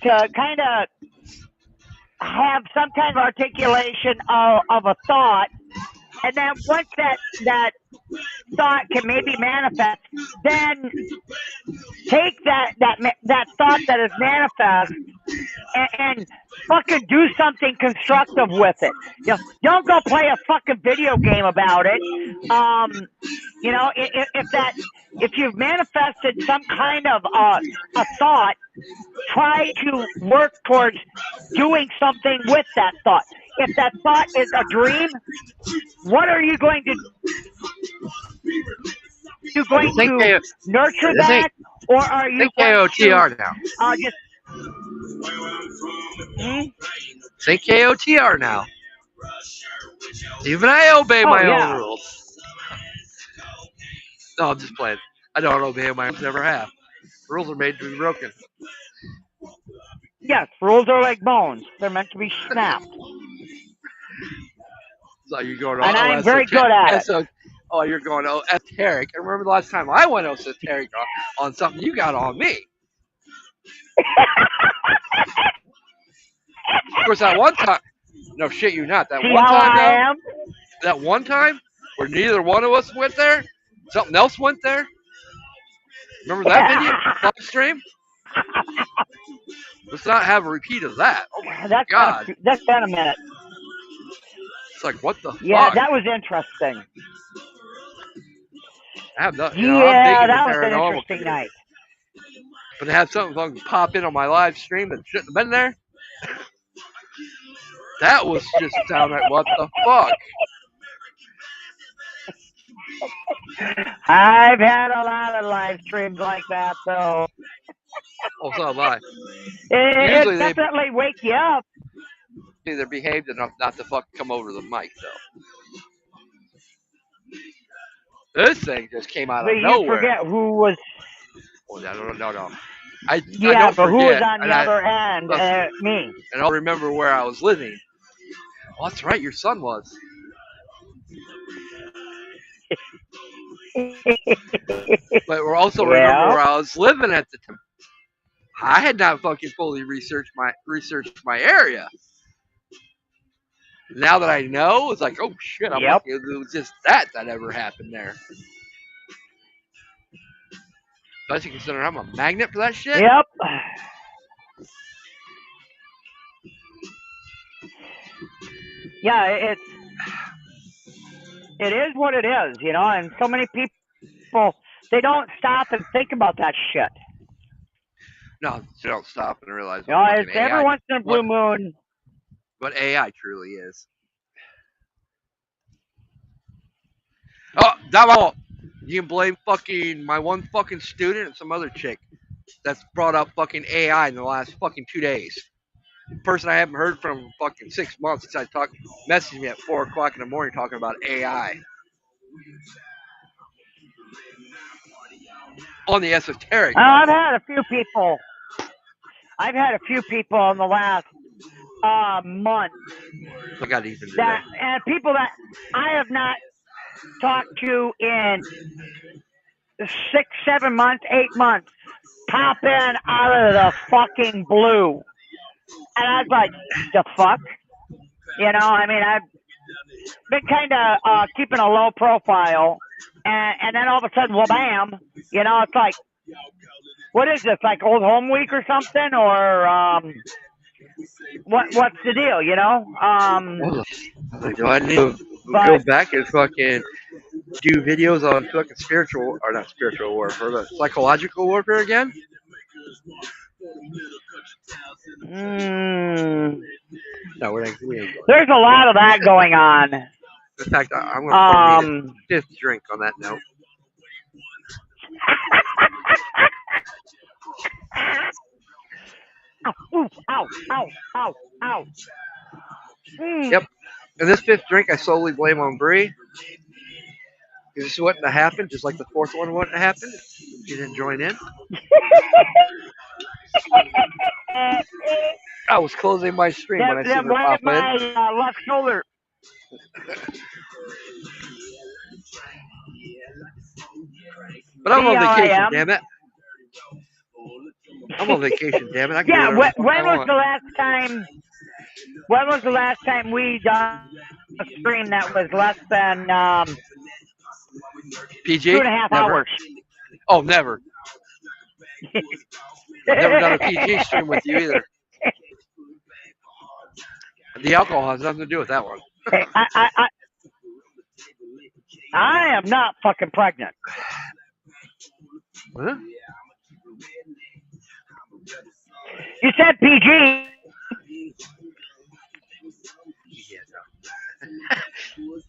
[SPEAKER 4] to kind of have some kind of articulation of a thought, and then once that thought can maybe manifest, then take that thought that is manifest and fucking do something constructive with it. You know, don't go play a fucking video game about it. You know, if you've manifested some kind of a thought, try to work towards doing something with that thought. If that thought is a dream, what are you going to you going
[SPEAKER 2] This ain't
[SPEAKER 4] to
[SPEAKER 2] K-
[SPEAKER 4] nurture
[SPEAKER 2] this
[SPEAKER 4] that,
[SPEAKER 2] ain't
[SPEAKER 4] or are you
[SPEAKER 2] Think
[SPEAKER 4] going to
[SPEAKER 2] KOTR now.
[SPEAKER 4] just? Hmm?
[SPEAKER 2] Think KOTR now. Even I obey
[SPEAKER 4] Oh
[SPEAKER 2] my own
[SPEAKER 4] yeah,
[SPEAKER 2] rules. No, I'm just playing. I don't obey my rules, never have. Rules are made to be broken.
[SPEAKER 4] yes. Rules are like bones; they're meant to be snapped,
[SPEAKER 2] So you're going,
[SPEAKER 4] and
[SPEAKER 2] oh,
[SPEAKER 4] I'm very good at it.
[SPEAKER 2] oh, you're going, oh, esoteric. I remember the last time I went esoteric on something you got on me. Of course, that one time, no shit, you not. That
[SPEAKER 4] See
[SPEAKER 2] one
[SPEAKER 4] how
[SPEAKER 2] time,
[SPEAKER 4] I
[SPEAKER 2] though,
[SPEAKER 4] am?
[SPEAKER 2] that one time where neither one of us went there, something else went there. Remember that video live stream? Let's not have a repeat of that. Oh my god.
[SPEAKER 4] That's been a minute.
[SPEAKER 2] It's like, what the
[SPEAKER 4] Yeah,
[SPEAKER 2] fuck?
[SPEAKER 4] that was interesting.
[SPEAKER 2] I have no, I'm big
[SPEAKER 4] Yeah,
[SPEAKER 2] into
[SPEAKER 4] that was an
[SPEAKER 2] paranormal
[SPEAKER 4] interesting
[SPEAKER 2] community.
[SPEAKER 4] night.
[SPEAKER 2] But to have something fucking pop in on my live stream that shouldn't have been there, that was just downright what the fuck.
[SPEAKER 4] I've had a lot of live streams like that, though.
[SPEAKER 2] Oh, so have I.
[SPEAKER 4] It
[SPEAKER 2] Usually
[SPEAKER 4] definitely wake you up.
[SPEAKER 2] they're behaved enough not to fucking come over the mic, though. This thing just came out
[SPEAKER 4] But
[SPEAKER 2] of
[SPEAKER 4] you
[SPEAKER 2] nowhere.
[SPEAKER 4] forget who was.
[SPEAKER 2] Oh, no. I
[SPEAKER 4] Yeah,
[SPEAKER 2] don't
[SPEAKER 4] but who was
[SPEAKER 2] forget.
[SPEAKER 4] on the other end?
[SPEAKER 2] Listen,
[SPEAKER 4] Me.
[SPEAKER 2] and I'll remember where I was living. Oh, that's right, your son was. But we'll also remember
[SPEAKER 4] Yeah.
[SPEAKER 2] where I was living at the time. I had not fucking fully researched my area. Now that I know, it's like, oh shit, I'm
[SPEAKER 4] Yep.
[SPEAKER 2] lucky it was just that ever happened there. Especially considering I'm a magnet for that shit.
[SPEAKER 4] Yep. Yeah, it is what it is, you know. And so many people, they don't stop and think about that shit.
[SPEAKER 2] No, they don't stop and realize
[SPEAKER 4] You know,
[SPEAKER 2] what
[SPEAKER 4] it's
[SPEAKER 2] fucking
[SPEAKER 4] every
[SPEAKER 2] AI,
[SPEAKER 4] once in a blue moon.
[SPEAKER 2] what AI truly is. Oh, that you can blame fucking my one fucking student and some other chick that's brought up fucking AI in the last fucking 2 days. Person I haven't heard from in fucking 6 months since messaged me at 4 o'clock in the morning talking about AI. On the esoteric
[SPEAKER 4] I've
[SPEAKER 2] level.
[SPEAKER 4] had a few people. I've had a few people in the last month
[SPEAKER 2] I got even do
[SPEAKER 4] that, and people that I have not talked to in 6, 7 months, 8 months, pop in out of the fucking blue. And I was like, the fuck? You know, I mean, I've been kind of keeping a low profile. And then all of a sudden, well, bam, you know, it's like, what is this, like Old Home Week or something? Or what's the deal, you know?
[SPEAKER 2] Do I need to go back and fucking do videos on fucking spiritual, or not spiritual warfare, but psychological warfare again? No, we ain't going.
[SPEAKER 4] There's a lot of that going on.
[SPEAKER 2] In fact, I'm going to pour me a fifth drink on that note.
[SPEAKER 4] Ow.
[SPEAKER 2] Yep. And this fifth drink I solely blame on Bree. Because this wouldn't have happened, just like the fourth one wouldn't have happened if you didn't join in. I was closing my stream when I seen her pop in.
[SPEAKER 4] My left shoulder.
[SPEAKER 2] But I'm on vacation, damn it. I'm on vacation, damn it. I can
[SPEAKER 4] Yeah,
[SPEAKER 2] do
[SPEAKER 4] when
[SPEAKER 2] I
[SPEAKER 4] was
[SPEAKER 2] want.
[SPEAKER 4] the last time? When was the last time we done a stream that was less than
[SPEAKER 2] PG?
[SPEAKER 4] 2.5
[SPEAKER 2] Never.
[SPEAKER 4] hours?
[SPEAKER 2] Oh, never. I've never done a PG stream with you either. The alcohol has nothing to do with that one.
[SPEAKER 4] Hey, I am not fucking pregnant.
[SPEAKER 2] Huh?
[SPEAKER 4] You said PG.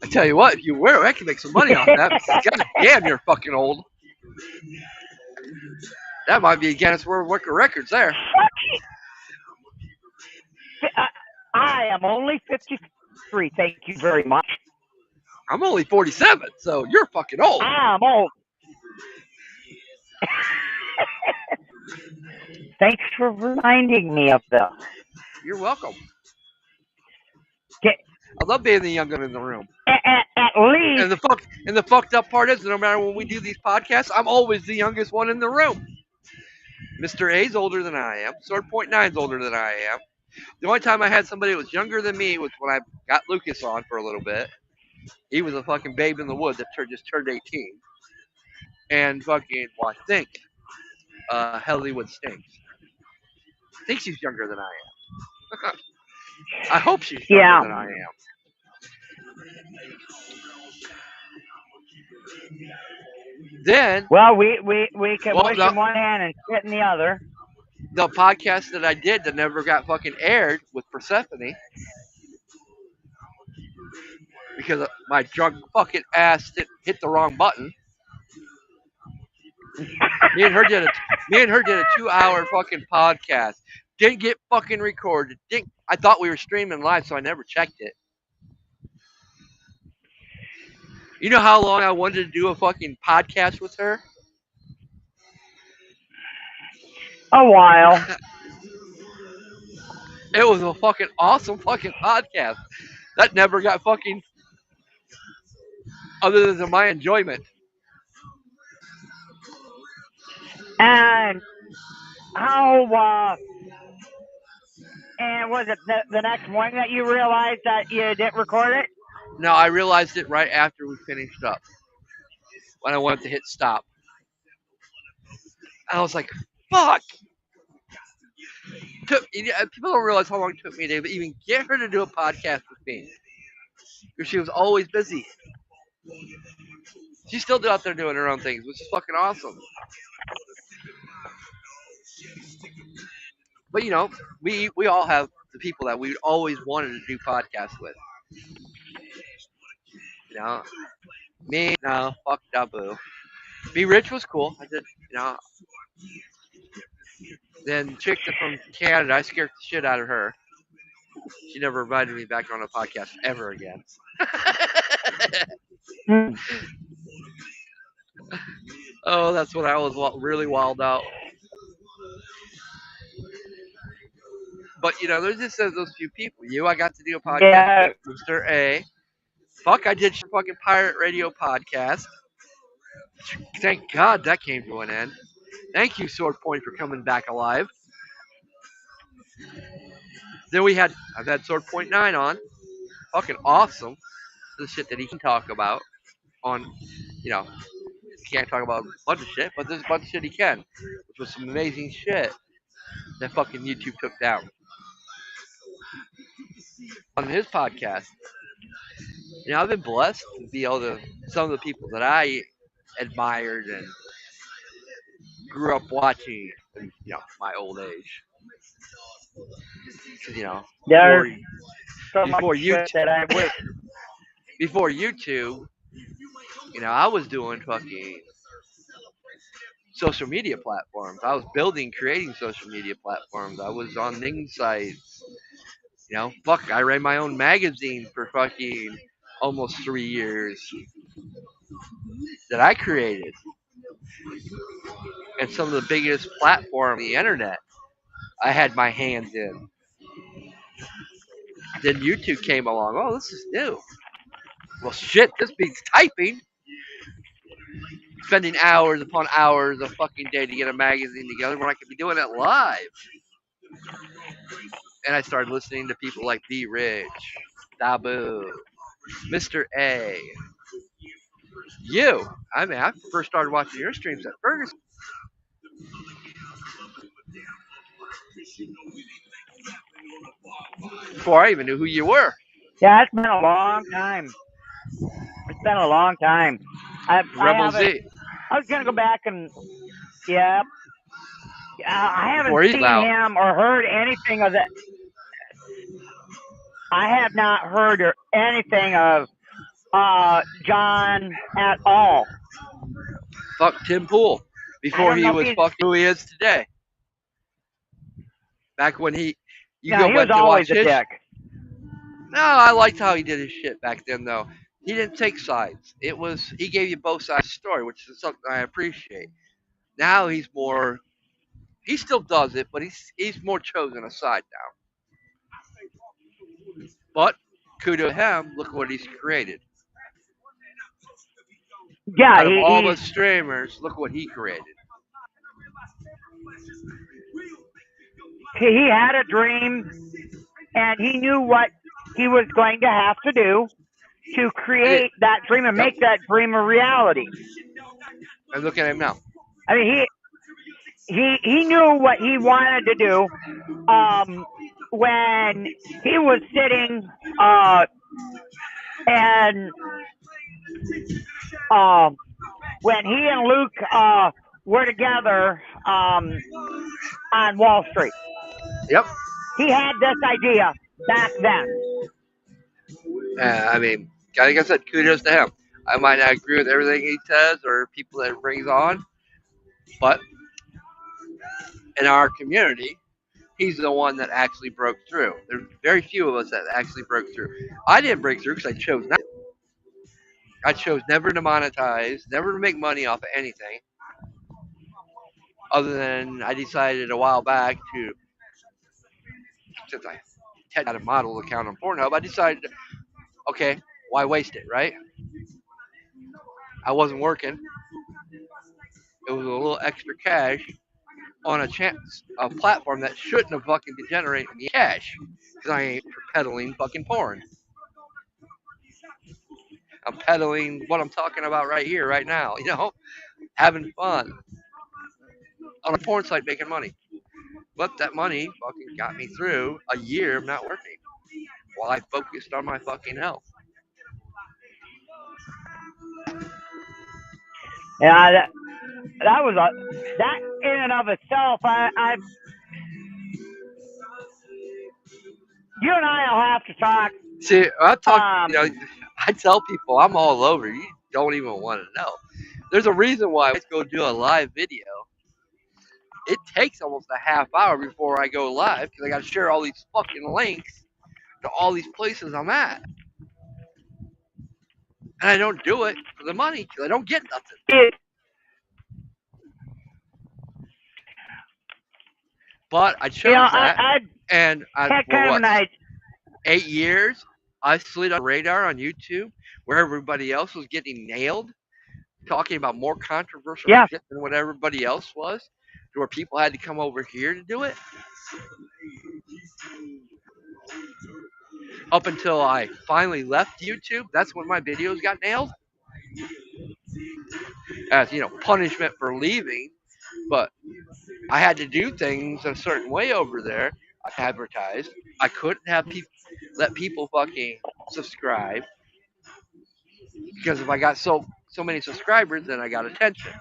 [SPEAKER 2] I tell you what, if you were, I can make some money off that. God damn, you're fucking old. That might be a Guinness World Records there.
[SPEAKER 4] I am only 53. Thank you very much.
[SPEAKER 2] I'm only 47, so you're fucking old.
[SPEAKER 4] I'm old. Thanks for reminding me of this.
[SPEAKER 2] You're welcome.
[SPEAKER 4] Okay.
[SPEAKER 2] I love being the younger in the room.
[SPEAKER 4] At least.
[SPEAKER 2] And the fucked up part is, no matter when we do these podcasts, I'm always the youngest one in the room. Mr. A's older than I am. Sword Point 9's older than I am. The only time I had somebody that was younger than me was when I got Lucas on for a little bit. He was a fucking babe in the woods that just turned 18. And fucking, well, I think Hollywood Stinks. I think she's younger than I am. I hope she's younger than I am. Then,
[SPEAKER 4] well, we can wish in one hand and spit in the other.
[SPEAKER 2] The podcast that I did that never got fucking aired with Persephone because my drunk fucking ass hit the wrong button. Me and her did a 2-hour fucking podcast. Didn't get fucking recorded. I thought we were streaming live, so I never checked it. You know how long I wanted to do a fucking podcast with her?
[SPEAKER 4] A while.
[SPEAKER 2] It was a fucking awesome fucking podcast. That never got fucking, other than my enjoyment.
[SPEAKER 4] And how, and was it the next morning that you realized that you didn't record it?
[SPEAKER 2] No, I realized it right after we finished up. When I went to hit stop. I was like, fuck. People don't realize how long it took me to even get her to do a podcast with me. Because she was always busy. She's still out there doing her own things, which is fucking awesome. But we all have the people that we always wanted to do podcasts with. Me, no, fuck Dabu. Be Rich was cool. I did, Then chick from Canada, I scared the shit out of her. She never invited me back on a podcast ever again. Oh, that's when I was really wild out. But there's just those few people. I got to do a podcast with Mr. A. Fuck, I did fucking pirate radio podcast. Thank God that came to an end. Thank you, Sword Point, for coming back alive. Then I've had Sword Point 9 on. Fucking awesome. The shit that he can talk about on, he can't talk about a bunch of shit, but there's a bunch of shit he can, which was some amazing shit that fucking YouTube took down on his podcast. I've been blessed to be able to, some of the people that I admired and grew up watching in, my old age. Because,
[SPEAKER 4] there's so much shit that I wish.
[SPEAKER 2] Before YouTube, I was doing fucking social media platforms. I was creating social media platforms. I was on Ning sites. I ran my own magazine for fucking almost 3 years that I created. And some of the biggest platforms on the internet I had my hands in. Then YouTube came along. Oh, this is new. Well, shit, this beats typing. Spending hours upon hours a fucking day to get a magazine together when I could be doing it live. And I started listening to people like Be Rich, Dabu, Mr. A. You. I first started watching your streams at Ferguson. Before I even knew who you were.
[SPEAKER 4] Yeah, it's been a long time. It's been a long time.
[SPEAKER 2] Rebel Z.
[SPEAKER 4] I was gonna go back and I haven't seen him or heard anything of that. I have not heard anything of John at all.
[SPEAKER 2] Fuck Tim Pool
[SPEAKER 4] I
[SPEAKER 2] before
[SPEAKER 4] don't
[SPEAKER 2] he
[SPEAKER 4] know if
[SPEAKER 2] was
[SPEAKER 4] he's.
[SPEAKER 2] fucking who he is today. Back when you
[SPEAKER 4] No,
[SPEAKER 2] go
[SPEAKER 4] he was
[SPEAKER 2] went to
[SPEAKER 4] always
[SPEAKER 2] watch
[SPEAKER 4] a
[SPEAKER 2] his.
[SPEAKER 4] dick.
[SPEAKER 2] No, I liked how he did his shit back then though. He didn't take sides. He gave you both sides of the story, which is something I appreciate. Now he's more. He still does it, but he's more chosen a side now. But kudos to him. Look what he's created.
[SPEAKER 4] Yeah,
[SPEAKER 2] Out of all the
[SPEAKER 4] he's
[SPEAKER 2] streamers, look what he created.
[SPEAKER 4] he had a dream, and he knew what he was going to have to do to
[SPEAKER 2] I did.
[SPEAKER 4] create that dream and
[SPEAKER 2] Yep.
[SPEAKER 4] make that dream a reality.
[SPEAKER 2] And look at him now.
[SPEAKER 4] I mean, he knew what he wanted to do. When he was sitting and when he and Luke were together on Wall Street,
[SPEAKER 2] Yep.
[SPEAKER 4] he had this idea back then.
[SPEAKER 2] I mean, like I said, kudos to him. I might not agree with everything he says or people that he brings on, but in our community, he's the one that actually broke through. There's very few of us that actually broke through. I didn't break through because I chose not. I chose never to monetize, never to make money off of anything, other than I decided a while back to, since I had a model account on Pornhub, I decided, okay, why waste it, right? I wasn't working. It was a little extra cash on a platform that shouldn't have fucking generated me cash because I ain't peddling fucking porn. I'm peddling what I'm talking about right here, right now. Having fun on a porn site, making money. But that money fucking got me through a year of not working while I focused on my fucking health.
[SPEAKER 4] Yeah, that was that in and of itself. You and I'll have to talk.
[SPEAKER 2] See, I talk,
[SPEAKER 4] Um,
[SPEAKER 2] I tell people I'm all over. You don't even want to know. There's a reason why I go do a live video. It takes almost a half hour before I go live because I got to share all these fucking links to all these places I'm at. And I don't do it for the money because I don't get nothing.
[SPEAKER 4] it,
[SPEAKER 2] But I
[SPEAKER 4] you know,
[SPEAKER 2] chose that,
[SPEAKER 4] I
[SPEAKER 2] and
[SPEAKER 4] had
[SPEAKER 2] for
[SPEAKER 4] kind of
[SPEAKER 2] what,
[SPEAKER 4] an idea.
[SPEAKER 2] 8 years, I slid on the radar on YouTube where everybody else was getting nailed, talking about more controversial
[SPEAKER 4] Yeah,
[SPEAKER 2] shit than what everybody else was, to where people had to come over here to do it. Up until I finally left YouTube, that's when my videos got nailed. As punishment for leaving, but I had to do things a certain way over there. I advertised. I couldn't have let people fucking subscribe because if I got so many subscribers, then I got attention.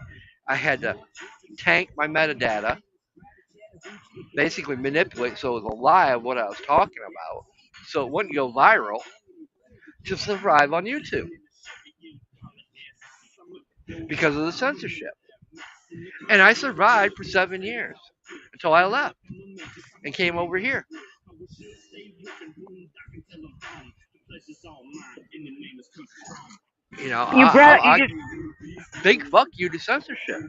[SPEAKER 2] I had to tank my metadata, basically manipulate so it was a lie of what I was talking about, so it wouldn't go viral to survive on YouTube because of the censorship. And I survived for 7 years until I left and came over here.
[SPEAKER 4] you brought you
[SPEAKER 2] I
[SPEAKER 4] just
[SPEAKER 2] big fuck you to censorship.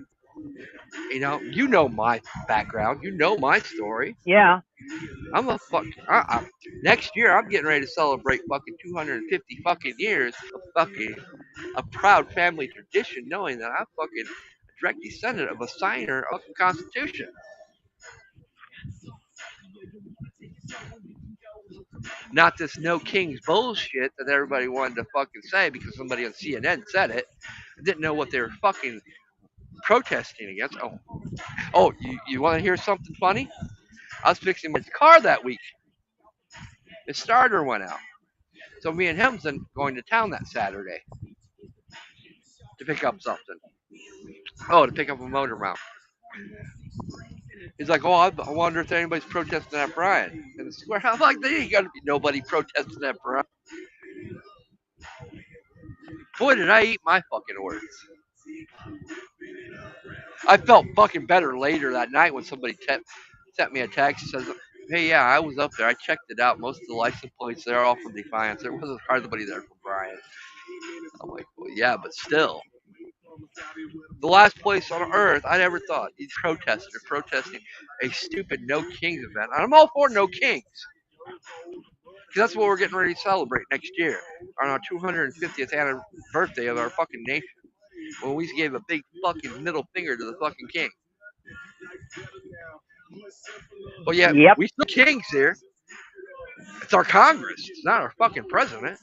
[SPEAKER 2] You know my background. You know my story.
[SPEAKER 4] yeah.
[SPEAKER 2] I'm a fuck. Next year, I'm getting ready to celebrate fucking 250 fucking years of fucking a proud family tradition, knowing that I'm fucking a direct descendant of a signer of the Constitution. Not this no kings bullshit that everybody wanted to fucking say because somebody on CNN said it. I didn't know what they were fucking protesting against. You want to hear something funny? I was fixing my car that week. His starter went out. So me and him's going to town that Saturday to pick up something. Oh, to pick up a motor mount. He's like, I wonder if anybody's protesting that Brian. And the square, I'm like, there ain't gonna be nobody protesting that Brian. Boy, did I eat my fucking words. I felt fucking better later that night when somebody sent me a text and says, "Hey, yeah, I was up there. I checked it out. Most of the license plates they're all from Defiance. There wasn't hardly there from Bryan." I'm like, "Well, yeah, but still, the last place on earth I never thought these protesters protesting a stupid No Kings event. And I'm all for No Kings because that's what we're getting ready to celebrate next year on our 250th birthday of our fucking nation, when we gave a big fucking middle finger to the fucking king. But yet,
[SPEAKER 4] Yep.
[SPEAKER 2] we still kings here. It's our Congress. It's not our fucking president.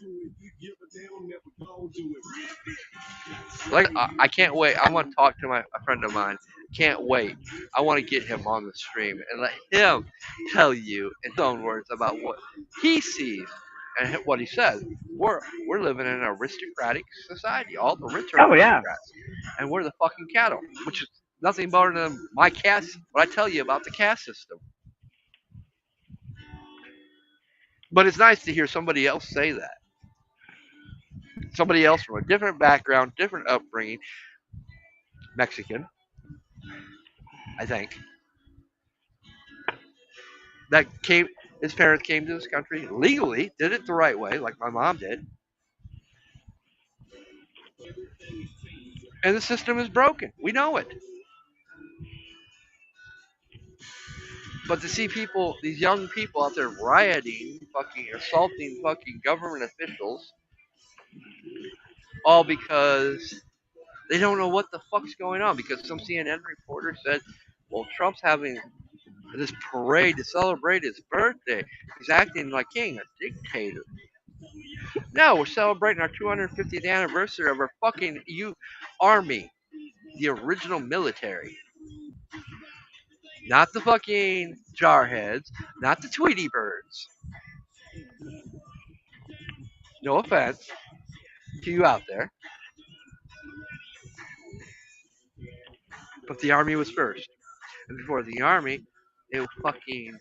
[SPEAKER 2] Like, I can't wait. I want to talk to a friend of mine. Can't wait. I want to get him on the stream and let him tell you in his own words about what he sees and what he says. We're living in an aristocratic society. All the rich are
[SPEAKER 4] Oh yeah.
[SPEAKER 2] aristocrats, and we're the fucking cattle, which is nothing better than my caste. What I tell you about the caste system. But it's nice to hear somebody else say that. Somebody else from a different background, different upbringing, Mexican, I think, that came. His parents came to this country legally, did it the right way, like my mom did, and the system is broken. We know it. But to see people, these young people out there rioting, fucking assaulting fucking government officials, all because they don't know what the fuck's going on. Because some CNN reporter said, well, Trump's having this parade to celebrate his birthday. He's acting like king, a dictator. No, we're celebrating our 250th anniversary of our fucking army, the original military. Not the fucking jarheads, not the Tweety birds. No offense to you out there, but the army was first. And before the army, it was fucking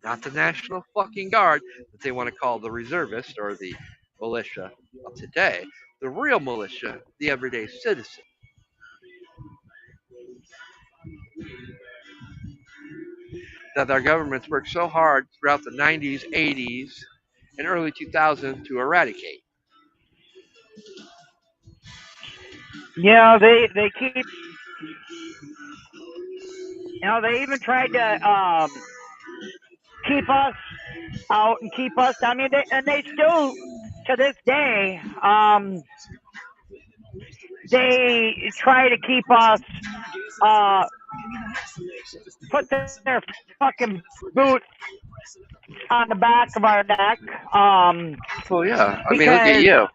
[SPEAKER 2] not the National fucking Guard that they want to call the reservist or the militia of today. The real militia, the everyday citizen. That our governments worked so hard throughout the 90s, 80s, and early 2000s to eradicate.
[SPEAKER 4] They keep, they even tried to keep us out and keep us. I mean, they still to this day they try to keep us put their fucking boots on the back of our neck.
[SPEAKER 2] Well, yeah. I mean, look at
[SPEAKER 4] Because
[SPEAKER 2] you.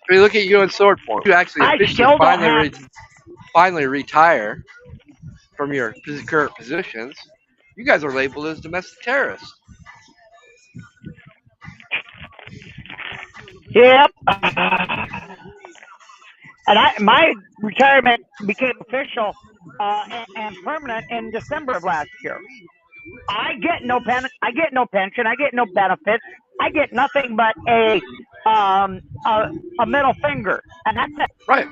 [SPEAKER 2] I mean, look at you in sword form. You actually
[SPEAKER 4] I
[SPEAKER 2] officially
[SPEAKER 4] still don't have.
[SPEAKER 2] finally retire from your current positions. You guys are labeled as domestic terrorists.
[SPEAKER 4] Yep. And my retirement became official and permanent in December of last year. I get no pension. I get no benefits. I get nothing but a middle finger, and that's it.
[SPEAKER 2] Right.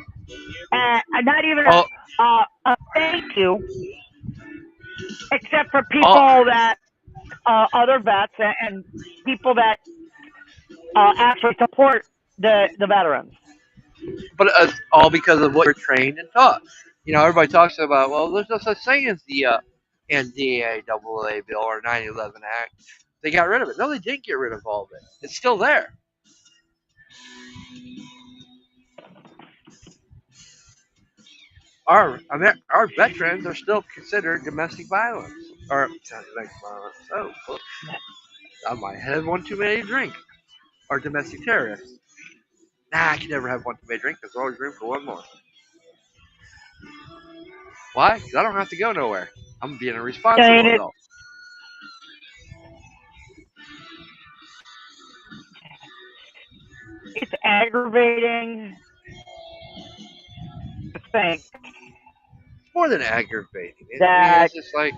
[SPEAKER 4] And not even
[SPEAKER 2] All,
[SPEAKER 4] a thank you, except for
[SPEAKER 2] all,
[SPEAKER 4] people that other vets and people that actually support the veterans.
[SPEAKER 2] but all because of what you're trained and taught. You know, everybody talks about, well, there's no such thing as the NDAA bill or 9/11 Act. They got rid of it. No, they didn't get rid of all of it. It's still there. Our veterans are still considered domestic violence or domestic violence. Oh, I might have one too many to drink. Or domestic terrorists. Nah, I can never have one too many drink. There's always room for one more. Why? Because I don't have to go nowhere. I'm being a responsible
[SPEAKER 4] And
[SPEAKER 2] adult.
[SPEAKER 4] it's aggravating to think
[SPEAKER 2] More than aggravating. I mean,
[SPEAKER 4] that
[SPEAKER 2] it's just like,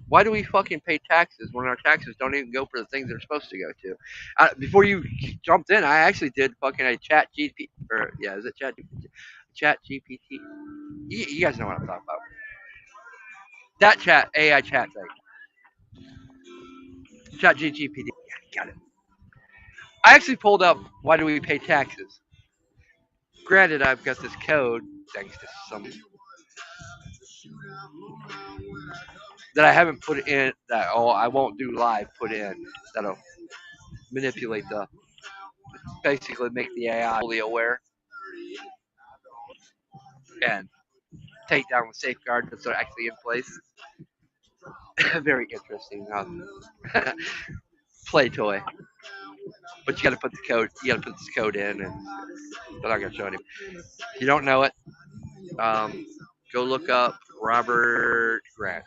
[SPEAKER 2] why do we fucking pay taxes when our taxes don't even go for the things they're supposed to go to? Before you jumped in, I actually did fucking a chat GP, or yeah, is it chat? Chat GPT. You guys know what I'm talking about. That chat AI chat thing. Chat GPT. Got it. I actually pulled up why do we pay taxes. Granted, I've got this code thanks to some that I haven't put in that I won't do live. Put in that'll manipulate the basically make the AI fully aware and take down the safeguards that are actually in place. Very interesting play toy. But you got to put the code. You got to put this code in, and I'm not gonna show it. If you don't know it, go look up Robert Grant.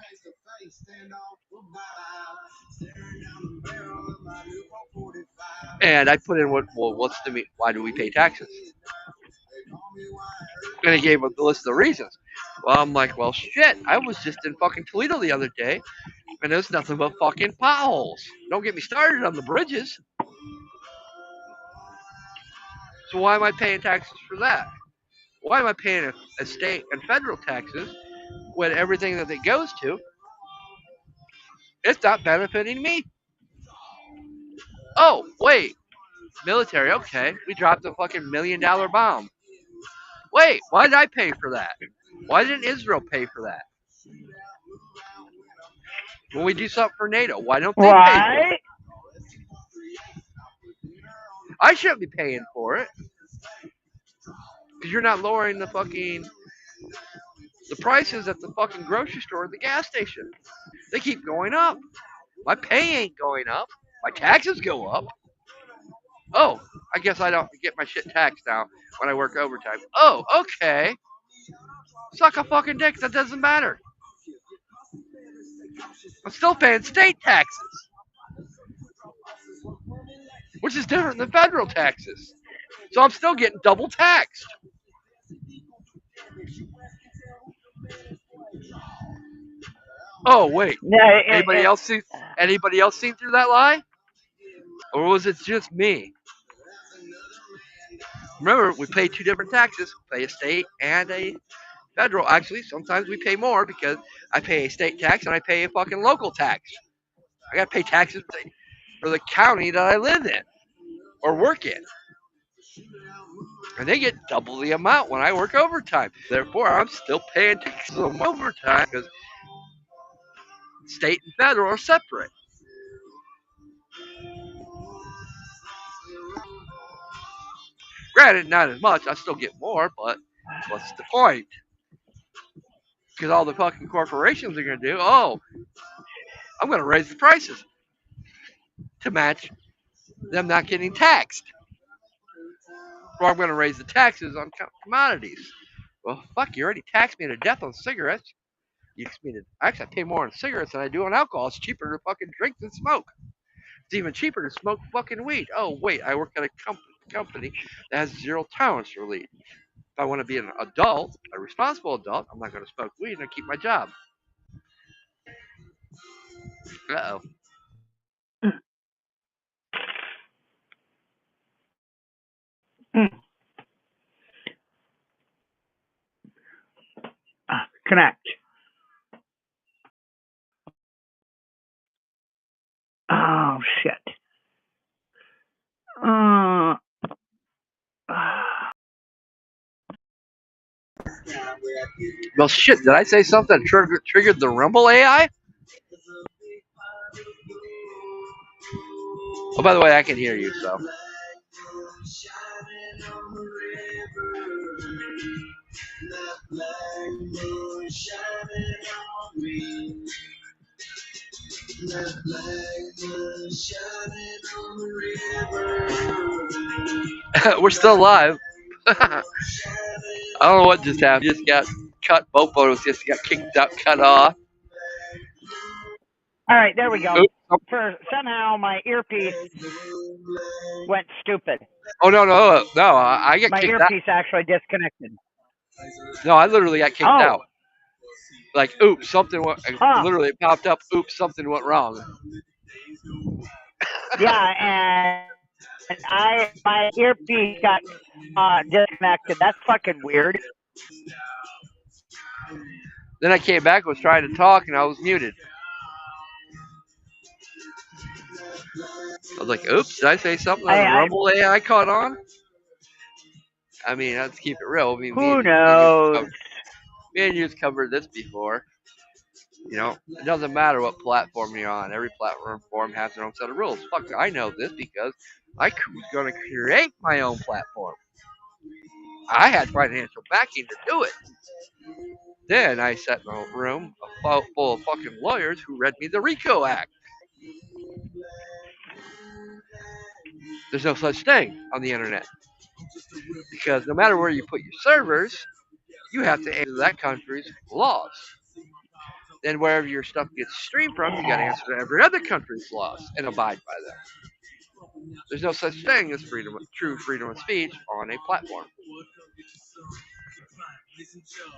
[SPEAKER 2] And I put in what's the why do we pay taxes? And he gave a list of reasons. Well, I'm like, well, shit. I was just in fucking Toledo the other day, and there's nothing but fucking potholes. Don't get me started on the bridges. So why am I paying taxes for that? Why am I paying a state and federal taxes when everything that it goes to, it's not benefiting me? Oh, wait, military, okay. We dropped a fucking $1 million bomb. Wait, why did I pay for that? Why didn't Israel pay for that? When we do something for NATO, why don't they pay for it?
[SPEAKER 4] Right?
[SPEAKER 2] I shouldn't be paying for it. Because you're not lowering the prices at the fucking grocery store or the gas station. They keep going up. My pay ain't going up. My taxes go up. Oh, I guess I don't get my shit taxed now when I work overtime. Oh, okay. Suck a fucking dick. That doesn't matter. I'm still paying state taxes, which is different than federal taxes. So I'm still getting double taxed. Oh wait,
[SPEAKER 4] Yeah,
[SPEAKER 2] anybody else seen through that lie? Or was it just me? Remember, we pay two different taxes. We pay a state and a federal. Actually, sometimes we pay more because I pay a state tax and I pay a fucking local tax. I gotta pay taxes for the county that I live in or work in. And they get double the amount when I work overtime. Therefore, I'm still paying taxes on my overtime because state and federal are separate. Granted, not as much. I still get more, but what's the point? Because all the fucking corporations are going to do, oh, I'm going to raise the prices to match them not getting taxed. Or I'm going to raise the taxes on commodities. Well, fuck, you already taxed me to death on cigarettes. You taxed me to, actually, I pay more on cigarettes than I do on alcohol. It's cheaper to fucking drink than smoke. It's even cheaper to smoke fucking weed. Oh, wait, I work at a company that has zero tolerance for weed. If I want to be an adult, a responsible adult, I'm not going to smoke weed and keep my job. Uh oh.
[SPEAKER 4] Connect. Oh shit.
[SPEAKER 2] Well, shit, did I say something that triggered the Rumble AI? Oh, by the way, I can hear you, so. We're still live. I don't know what just happened. Just got cut. Both photos just got kicked out, cut off.
[SPEAKER 4] All right, there we go.
[SPEAKER 2] Oops.
[SPEAKER 4] For somehow my earpiece went stupid.
[SPEAKER 2] Oh no! I get
[SPEAKER 4] My
[SPEAKER 2] kicked out.
[SPEAKER 4] earpiece actually disconnected.
[SPEAKER 2] No, I literally got kicked out. Like, oops, something went. Literally, it popped up. Oops, something went wrong.
[SPEAKER 4] Yeah, and and my earpiece got disconnected. That's fucking weird.
[SPEAKER 2] Then I came back, was trying to talk, and I was muted. I was like, oops, did I say something on the
[SPEAKER 4] I
[SPEAKER 2] Rumble AI caught on? I mean, let's keep it real. I mean,
[SPEAKER 4] who knows?
[SPEAKER 2] me and you've covered this before. You know, it doesn't matter what platform you're on. Every platform has their own set of rules. Fuck, I know this because I was going to create my own platform. I had financial backing to do it. Then I sat in a room full of fucking lawyers who read me the RICO Act. There's no such thing on the internet because no matter where you put your servers, you have to answer that country's laws. Then wherever your stuff gets streamed from, you got to answer to every other country's laws and abide by them. There's no such thing as true freedom of speech on a platform.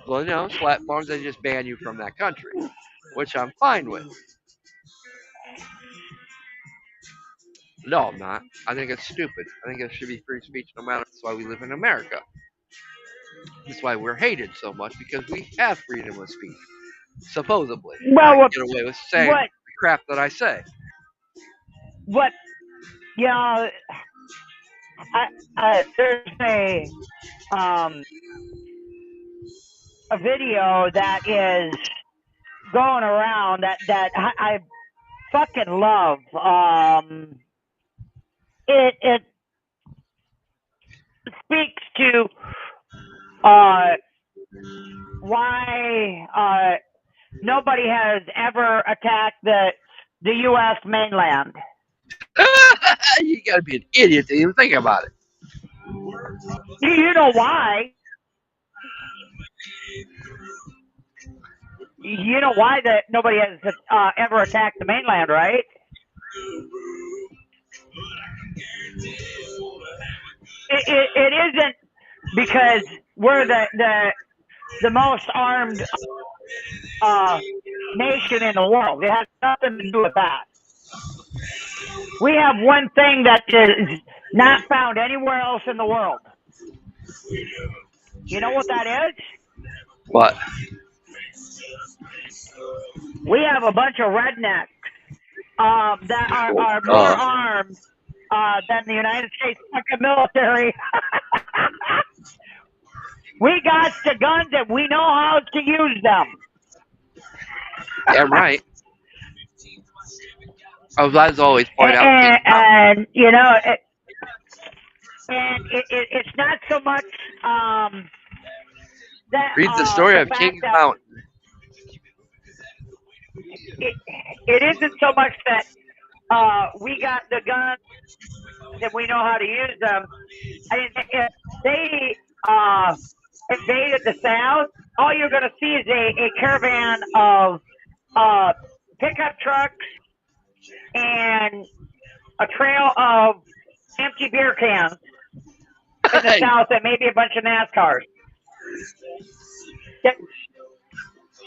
[SPEAKER 2] Well, no, platforms they just ban you from that country, which I'm fine with. No, I'm not. I think it's stupid. I think it should be free speech no matter. That's why we live in America. That's why we're hated so much because we have freedom of speech. Supposedly, I
[SPEAKER 4] Well,
[SPEAKER 2] get away with saying
[SPEAKER 4] what
[SPEAKER 2] the crap that I say.
[SPEAKER 4] what you know, there's um a video that is going around that I fucking love. It speaks to why nobody has ever attacked the U.S. mainland.
[SPEAKER 2] You gotta be an idiot to even think about it.
[SPEAKER 4] You know why? You know why that nobody has ever attacked the mainland, right? It isn't because we're the most armed nation in the world. It has nothing to do with that. We have one thing that is not found anywhere else in the world. You know what that is?
[SPEAKER 2] What?
[SPEAKER 4] We have a bunch of rednecks that are more armed than the United States fucking military. We got the guns and we know how to use them.
[SPEAKER 2] Damn right. I was always point out.
[SPEAKER 4] And you know, it's not so much that
[SPEAKER 2] Read the story
[SPEAKER 4] the
[SPEAKER 2] of
[SPEAKER 4] fact
[SPEAKER 2] Kings
[SPEAKER 4] that
[SPEAKER 2] Mountain.
[SPEAKER 4] it isn't so much that we got the guns and we know how to use them. I mean, if they invaded the South, all you're going to see is a caravan of pickup trucks and a trail of empty beer cans in the South and maybe a bunch of NASCARs.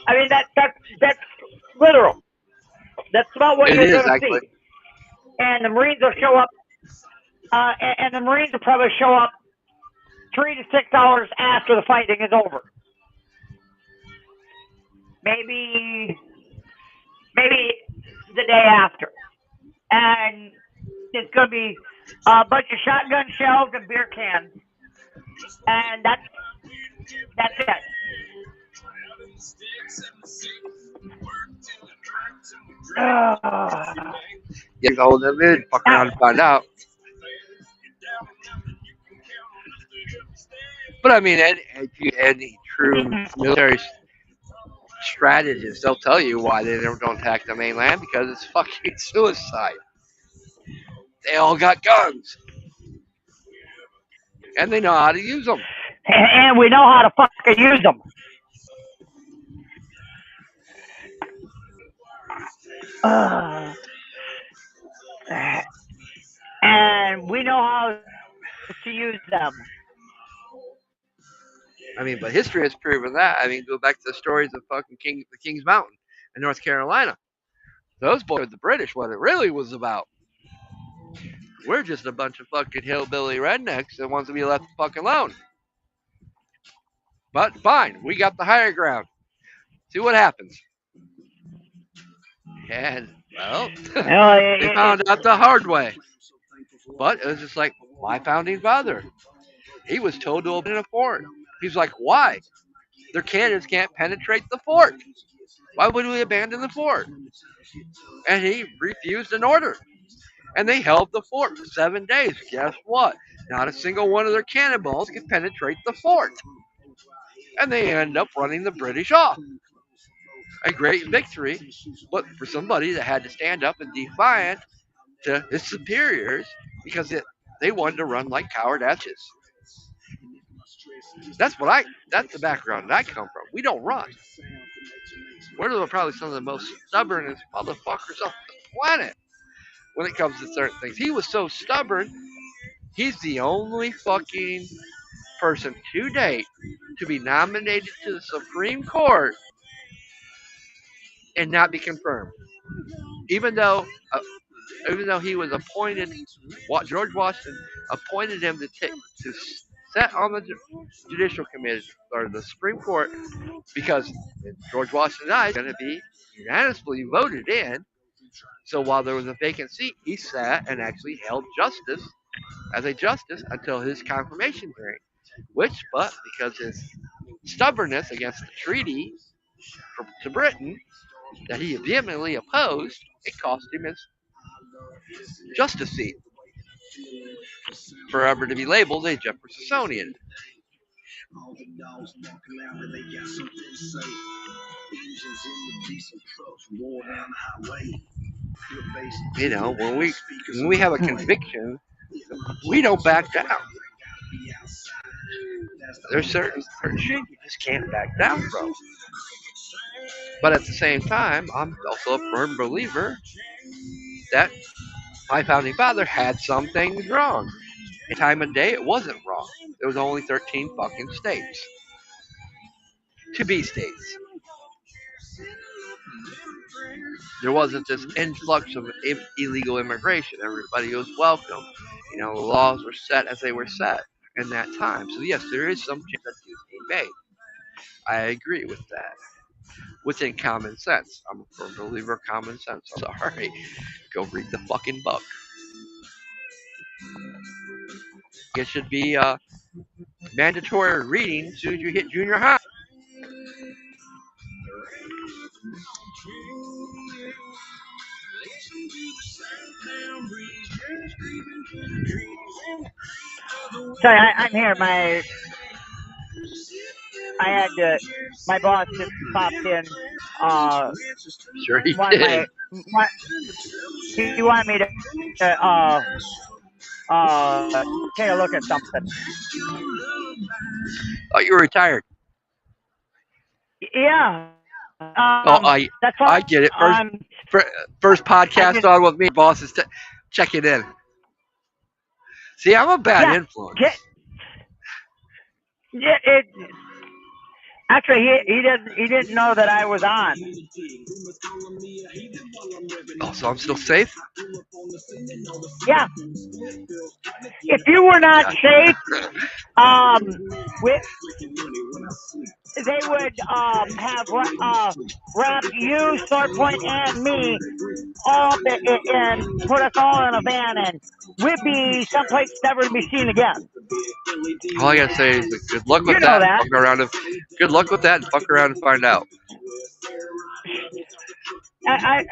[SPEAKER 4] I mean, that's literal. That's about what you're going to see. And the Marines will show up, and the Marines will probably show up 3 to 6 hours after the fighting is over. Maybe the day after. And it's going to be a bunch of shotgun shells and beer cans. And that's it.
[SPEAKER 2] You can hold them in, fuck around and find out. But I mean, any true military strategists, they'll tell you why they never don't attack the mainland because it's fucking suicide. They all got guns. And they know how to use them.
[SPEAKER 4] And we know how to fucking use them. And we know how to use them.
[SPEAKER 2] I mean, but history has proven that. I mean, go back to the stories of fucking the Kings Mountain in North Carolina. Those boys, the British, what it really was about. We're just a bunch of fucking hillbilly rednecks that wants to be left fucking alone. But fine, we got the higher ground. See what happens. And, well,
[SPEAKER 4] You know,
[SPEAKER 2] they found out the hard way. But it was just like, my founding father. He was told to abandon a fort. He's like, why? Their cannons can't penetrate the fort. Why would we abandon the fort? And he refused an order. And they held the fort for 7 days. Guess what? Not a single one of their cannonballs could penetrate the fort. And they ended up running the British off. A great victory, but for somebody that had to stand up and defiant to his superiors because they wanted to run like coward asses. That's the background that I come from. We don't run. We're probably some of the most stubbornest motherfuckers on the planet when it comes to certain things. He was so stubborn, he's the only fucking person to date to be nominated to the Supreme Court and not be confirmed. Even though, uh, even though he was appointed, George Washington appointed him to sit on the Judicial Committee or the Supreme Court because George Washington died, going to be unanimously voted in. So while there was a vacant seat, he sat and actually held justice as a justice until his confirmation hearing. But because his stubbornness against the treaty to Britain that he vehemently opposed, it cost him his justice seat, forever to be labeled a Jeffersonian. You know, when we have a conviction, we don't back down. There's certain shit you just can't back down from. But at the same time, I'm also a firm believer that my founding father had some things wrong. A time of day, it wasn't wrong. There was only 13 fucking states. To be states. There wasn't this influx of illegal immigration. Everybody was welcome. You know, the laws were set as they were set in that time. So yes, there is some change that needs to be made. I agree with that. Within common sense. I'm a firm believer of common sense. I'm sorry. Go read the fucking book. It should be mandatory reading as soon as you hit junior high.
[SPEAKER 4] Sorry, I'm here. My boss just popped in.
[SPEAKER 2] Sure he
[SPEAKER 4] Want
[SPEAKER 2] did.
[SPEAKER 4] he wanted me to take a look at something.
[SPEAKER 2] Oh, you were retired.
[SPEAKER 4] Yeah.
[SPEAKER 2] I
[SPEAKER 4] That's all.
[SPEAKER 2] I get it. First podcast on with me. Boss is checking in. See, I'm a bad influence.
[SPEAKER 4] Actually, he didn't know that I was on.
[SPEAKER 2] Oh, so I'm still safe?
[SPEAKER 4] Yeah. If you were not safe, they would have wrapped you, Sword Point, and me all up and put us all in a van, and we'd be someplace never to be seen again.
[SPEAKER 2] All I gotta say is good luck with that. Fuck around good luck with that, and fuck around and find out.
[SPEAKER 4] I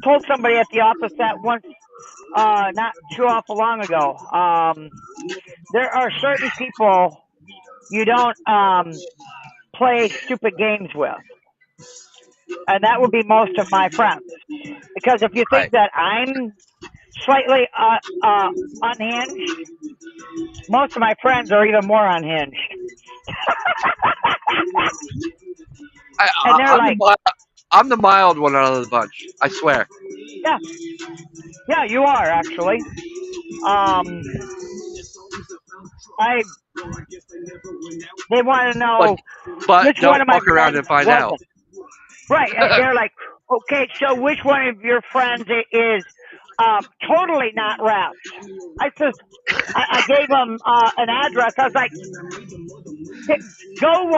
[SPEAKER 4] told somebody at the office that once, not too awful long ago. There are certain people you don't play stupid games with, and that would be most of my friends. Because if you think that I'm slightly unhinged, most of my friends are even more unhinged. And they're
[SPEAKER 2] I'm the mild one out of the bunch. I swear.
[SPEAKER 4] Yeah, you are actually. They want to know
[SPEAKER 2] but
[SPEAKER 4] which one of my
[SPEAKER 2] fuck around and find out.
[SPEAKER 4] Right, and they're like, okay, so which one of your friends is totally not rest. I says, I gave him an address. I was like, go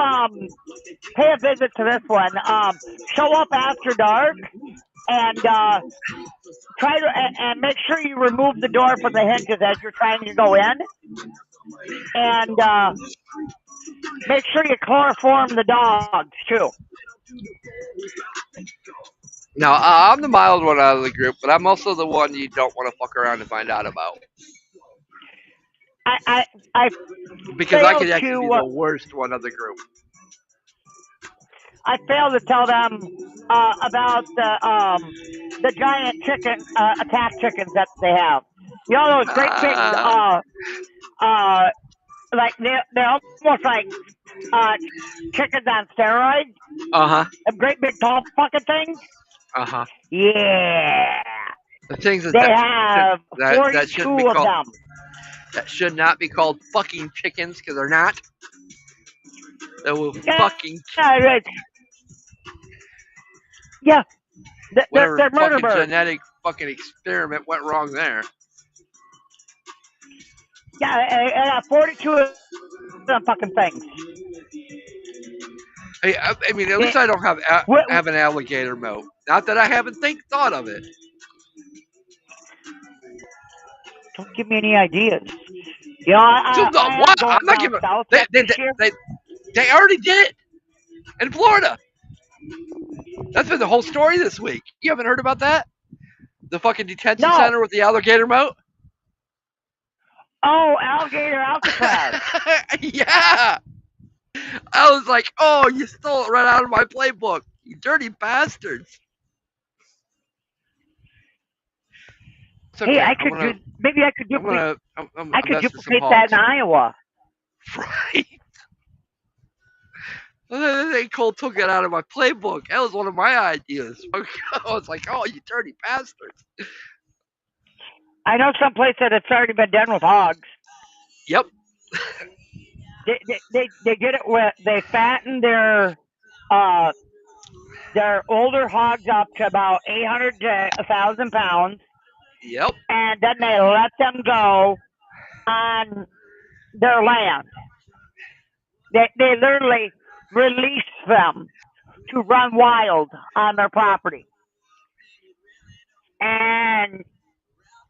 [SPEAKER 4] pay a visit to this one. Show up after dark and try to and make sure you remove the door from the hinges as you're trying to go in, and make sure you chloroform the dogs too.
[SPEAKER 2] Now, I'm the mild one out of the group, but I'm also the one you don't want to fuck around and find out about.
[SPEAKER 4] I
[SPEAKER 2] Because I could
[SPEAKER 4] failed
[SPEAKER 2] actually be
[SPEAKER 4] to
[SPEAKER 2] the worst one of the group.
[SPEAKER 4] I failed to tell them about the giant chicken attack chickens that they have. You know those great big like they're almost like chickens on steroids.
[SPEAKER 2] Uh-huh.
[SPEAKER 4] Great big tall fucking things.
[SPEAKER 2] Uh-huh.
[SPEAKER 4] Yeah.
[SPEAKER 2] The things
[SPEAKER 4] They have
[SPEAKER 2] that shouldn't be
[SPEAKER 4] 42 of
[SPEAKER 2] called,
[SPEAKER 4] them.
[SPEAKER 2] that should not be called fucking chickens, because they're not. They will fucking
[SPEAKER 4] yeah.
[SPEAKER 2] whatever
[SPEAKER 4] They're murder
[SPEAKER 2] fucking
[SPEAKER 4] birds.
[SPEAKER 2] genetic fucking experiment went wrong there.
[SPEAKER 4] Yeah, I got 42 of them fucking things.
[SPEAKER 2] Hey, I mean, at least I don't have an alligator moat. Not that I haven't thought of it.
[SPEAKER 4] Don't give me any ideas. You know, I am going
[SPEAKER 2] I'm not
[SPEAKER 4] down
[SPEAKER 2] giving.
[SPEAKER 4] south yet this year.
[SPEAKER 2] They already did it in Florida. That's been the whole story this week. You haven't heard about that? The fucking detention center with the alligator moat?
[SPEAKER 4] Oh, alligator Alcatraz.
[SPEAKER 2] Yeah. I was like, oh, you stole it right out of my playbook. You dirty bastards. Okay.
[SPEAKER 4] Hey, maybe I could duplicate. I could duplicate that in Iowa.
[SPEAKER 2] Right. They took it out of my playbook. That was one of my ideas. I was like, oh, you dirty bastards.
[SPEAKER 4] I know some place that it's already been done with hogs.
[SPEAKER 2] Yep.
[SPEAKER 4] They did it with, they fattened their older hogs up to about 800 to 1,000 pounds.
[SPEAKER 2] Yep.
[SPEAKER 4] And then they let them go on their land. They literally release them to run wild on their property. And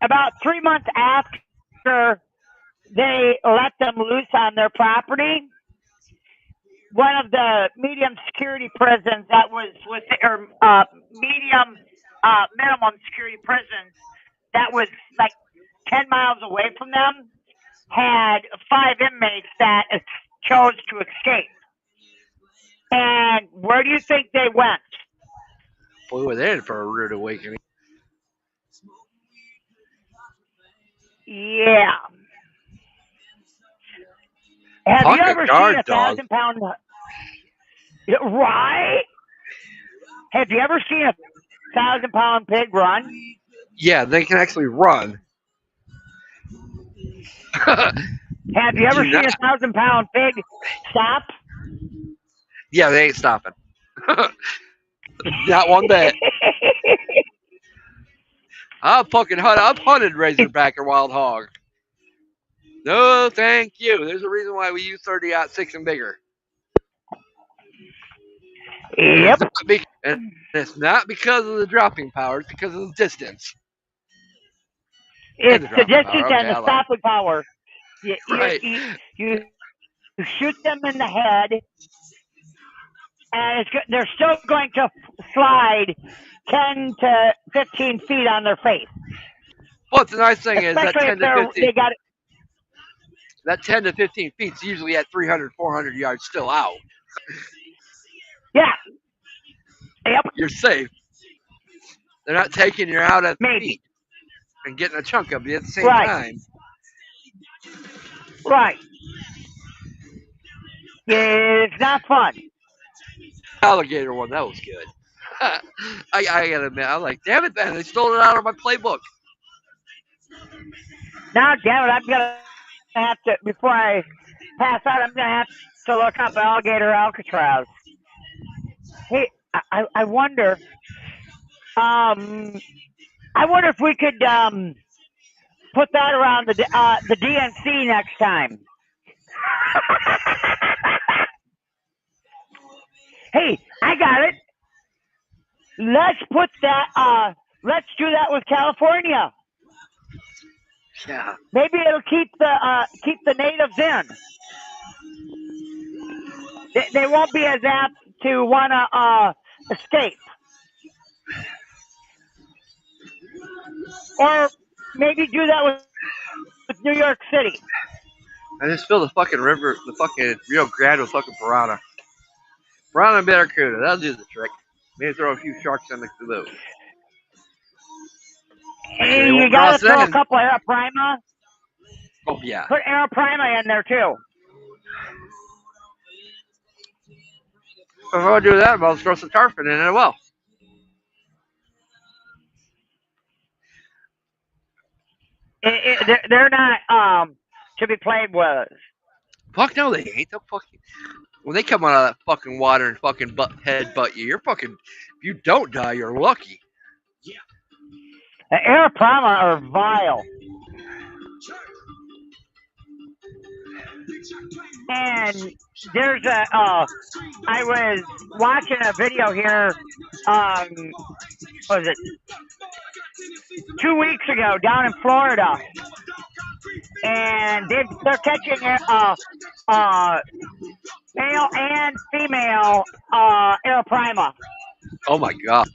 [SPEAKER 4] about 3 months after they let them loose on their property, one of the medium security prisons that was medium minimum security prisons that was like 10 miles away from them had 5 inmates that chose to escape. And where do you think they went?
[SPEAKER 2] Boy, we're there for a rude awakening.
[SPEAKER 4] Yeah. Have you ever seen a 1,000-pound? Right? Have you ever seen a 1,000-pound pig run?
[SPEAKER 2] Yeah, they can actually run.
[SPEAKER 4] Have you ever seen a 1,000-pound pig stop?
[SPEAKER 2] Yeah, they ain't stopping. Not one bit. I've hunted razorback or wild hog. No, thank you. There's a reason why we use 30-06 and bigger.
[SPEAKER 4] Yep.
[SPEAKER 2] And it's not because of the dropping power, it's because of the distance.
[SPEAKER 4] It's the distance and the stopping power.
[SPEAKER 2] Right.
[SPEAKER 4] You shoot them in the head, and they're still going to slide 10 to 15 feet on their face.
[SPEAKER 2] Well, the nice thing is that 10 to 15,
[SPEAKER 4] that
[SPEAKER 2] 10 to 15 feet is usually at 300, 400 yards still out.
[SPEAKER 4] Yeah. Yep.
[SPEAKER 2] You're safe. They're not taking you out at the feet and getting a chunk of you at the same time.
[SPEAKER 4] Right. It's not fun.
[SPEAKER 2] Alligator one, that was good. I gotta admit, I'm like, damn it, man, they stole it out of my playbook.
[SPEAKER 4] Now, damn it, I'm gonna have to, before I pass out, I'm gonna have to look up alligator Alcatraz. Hey, I wonder, on I wonder if we could put that around the DNC next time. Hey, I got it. Let's put that. Let's do that with California.
[SPEAKER 2] Yeah.
[SPEAKER 4] Maybe it'll keep the natives in. They won't be as apt to want to escape. Or maybe do that with New York City.
[SPEAKER 2] I just fill the fucking river, the fucking Rio Grande with fucking piranha. Piranha and barracuda, that'll do the trick. Maybe throw a few sharks in the canoe.
[SPEAKER 4] Hey,
[SPEAKER 2] They
[SPEAKER 4] you
[SPEAKER 2] won't
[SPEAKER 4] gotta
[SPEAKER 2] cross
[SPEAKER 4] throw a
[SPEAKER 2] in.
[SPEAKER 4] couple of Arapaima.
[SPEAKER 2] Oh, yeah.
[SPEAKER 4] Put Arapaima in there too.
[SPEAKER 2] If I do that, I'll throw some tarpon in as well.
[SPEAKER 4] They're not to be played with.
[SPEAKER 2] Fuck no, they ain't. They'll fucking when they come out of that fucking water and fucking headbutt you, you're fucking. If you don't die, you're lucky.
[SPEAKER 4] The Arapaima are vile. And there's I was watching a video here, what was it, 2 weeks ago down in Florida, and they're catching male and female Arapaima.
[SPEAKER 2] Oh my god.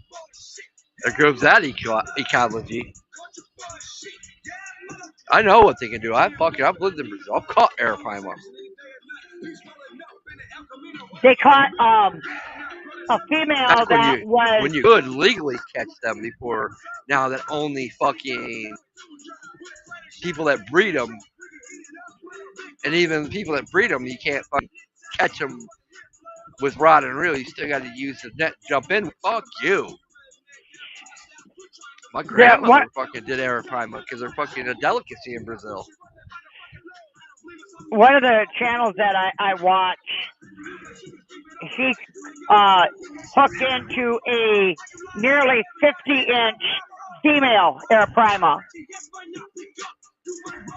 [SPEAKER 2] There goes that ecology. I know what they can do. I've lived in Brazil. I've caught arapaima.
[SPEAKER 4] They caught a female
[SPEAKER 2] Back
[SPEAKER 4] that was
[SPEAKER 2] when you could legally catch them before. Now that only fucking people that breed them, and even people that breed them, you can't fucking catch them with rod and reel. You still got to use the net, jump in. Fuck you. My grandmother fucking did arapaima because they're fucking a delicacy in Brazil.
[SPEAKER 4] One of the channels that I watch, he hooked into a nearly 50-inch female Arapaima,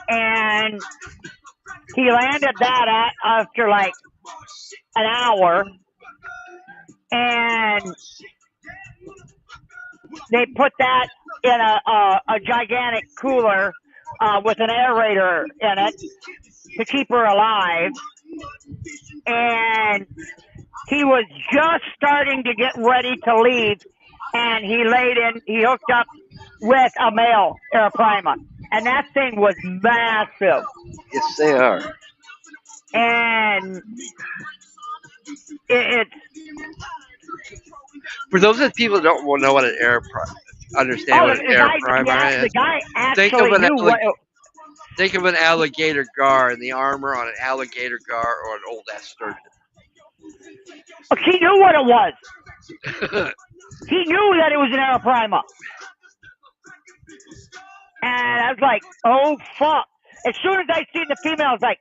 [SPEAKER 4] and he landed that after like an hour, and they put that in a gigantic cooler with an aerator in it to keep her alive, and he was just starting to get ready to leave, and he hooked up with a male Arapaima, and that thing was massive.
[SPEAKER 2] Yes, they are.
[SPEAKER 4] And it's
[SPEAKER 2] for those of the people that don't know what an understand what an arapaima is.
[SPEAKER 4] The guy actually knew what.
[SPEAKER 2] Think of an alligator gar and the armor on an alligator gar or an old ass sturgeon.
[SPEAKER 4] He knew what it was. He knew that it was an Arapaima. And I was like, oh, fuck. As soon as I seen the female, I was like,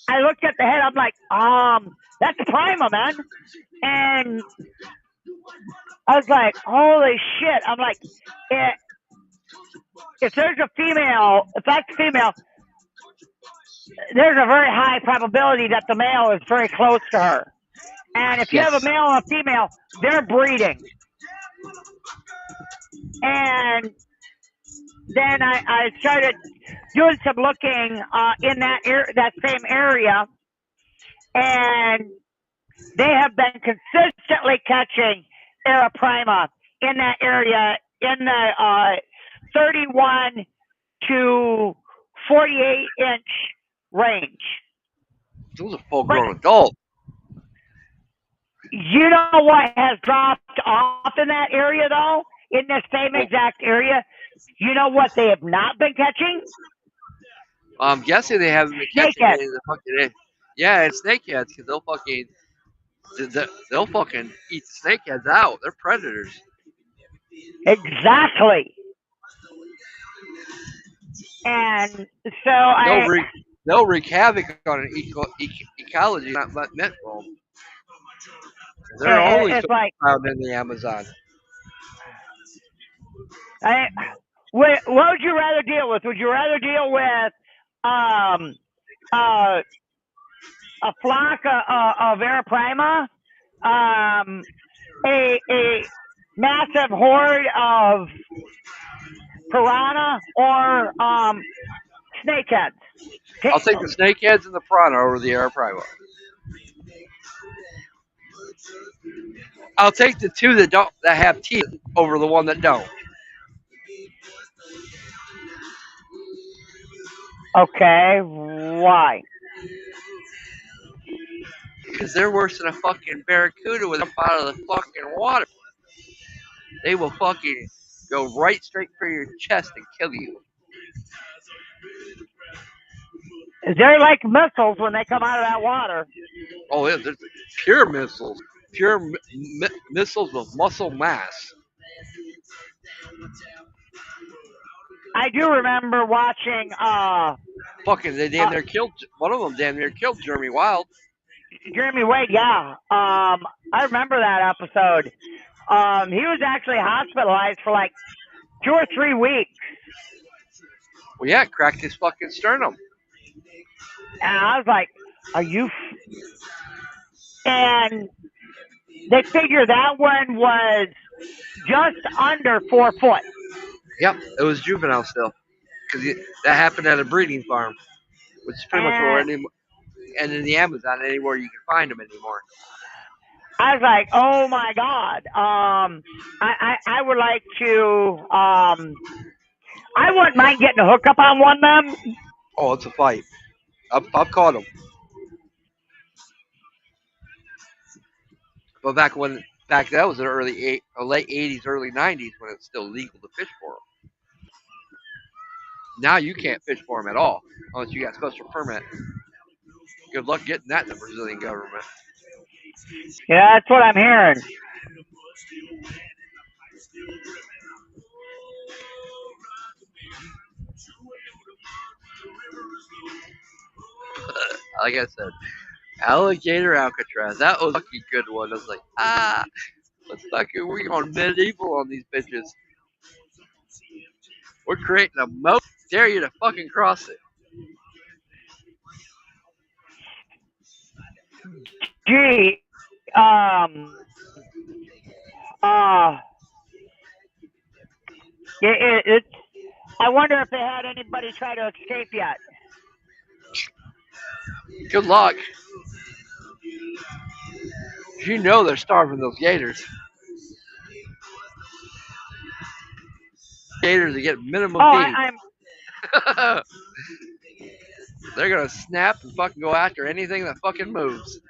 [SPEAKER 4] I looked at the head, I'm like, that's a Prima, man. And I was like, holy shit. I'm like, if there's a female, if that's a female, there's a very high probability that the male is very close to her. And if you have a male and a female, they're breeding. And then I started doing some looking in that same area, and they have been consistently catching Arapaima in that area in the 31 to 48-inch range.
[SPEAKER 2] Those are full-grown adults.
[SPEAKER 4] You know what has dropped off in that area, though? In the same exact area? You know what they have not been catching?
[SPEAKER 2] I'm guessing they haven't been catching any of the fucking... Yeah, it's snakeheads, because they'll fucking eat the snakeheads out. They're predators.
[SPEAKER 4] Exactly. And so
[SPEAKER 2] they'll wreak havoc on an ecology not meant for them. They're only found in the Amazon.
[SPEAKER 4] I, what would you rather deal with? Would you rather deal with um, uh, a flock of Araprima, a massive horde of piranha, or snakeheads?
[SPEAKER 2] I'll take the snakeheads and the piranha over the Araprima. I'll take the two that have teeth over the one that don't.
[SPEAKER 4] Okay, why?
[SPEAKER 2] Because they're worse than a fucking barracuda with a out of the fucking water. They will fucking go right straight for your chest and kill you.
[SPEAKER 4] They're like missiles when they come out of that water.
[SPEAKER 2] Oh, yeah, there's pure missiles. Pure missiles with muscle mass.
[SPEAKER 4] I do remember watching
[SPEAKER 2] Fucking, they damn near killed, one of them damn near killed Jeremy Wild.
[SPEAKER 4] Jeremy Wade, yeah. I remember that episode. He was actually hospitalized for like 2 or 3 weeks.
[SPEAKER 2] Well, yeah, cracked his fucking sternum.
[SPEAKER 4] And I was like, are you... And they figure that one was just under 4 foot.
[SPEAKER 2] Yep, it was juvenile still. Because that happened at a breeding farm. Which is pretty much where and in the Amazon, anywhere you can find them anymore.
[SPEAKER 4] I was like, oh my God. I would like to... I wouldn't mind getting a hookup on one of them.
[SPEAKER 2] Oh, it's a fight. I've caught them. But back that was the late 80s, early 90s when it's still legal to fish for them. Now you can't fish for them at all unless you got a special permit. Good luck getting that in the Brazilian government.
[SPEAKER 4] Yeah, that's what I'm hearing.
[SPEAKER 2] Like I said, alligator Alcatraz. That was a fucking good one. I was like, we're going medieval on these bitches. We're creating a moat. Dare you to fucking cross it.
[SPEAKER 4] Gee, it's. I wonder if they had anybody try to escape yet.
[SPEAKER 2] Good luck. You know they're starving those gators. Gators to get minimum feed. They're gonna snap and fucking go after anything that fucking moves.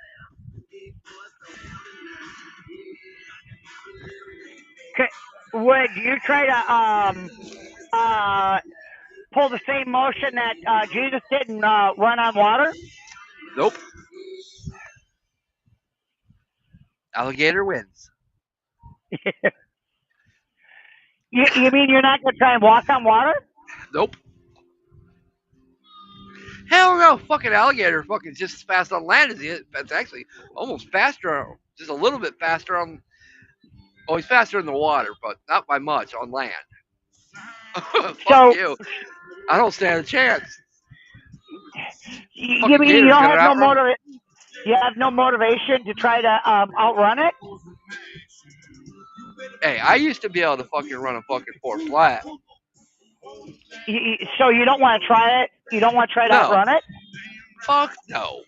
[SPEAKER 4] Would you try to pull the same motion that Jesus did and run on water?
[SPEAKER 2] Nope. Alligator wins.
[SPEAKER 4] You mean you're not gonna try and walk on water?
[SPEAKER 2] Nope. Hell no, fucking alligator fucking just as fast on land as he is. It's actually almost faster, just a little bit faster on. Oh, he's faster in the water, but not by much on land. Fuck you. I don't stand a chance.
[SPEAKER 4] You mean you don't have you have no motivation to try to outrun it?
[SPEAKER 2] Hey, I used to be able to fucking run a fucking 4 flat.
[SPEAKER 4] So you don't want to try it? You don't want to try to outrun it?
[SPEAKER 2] Fuck no.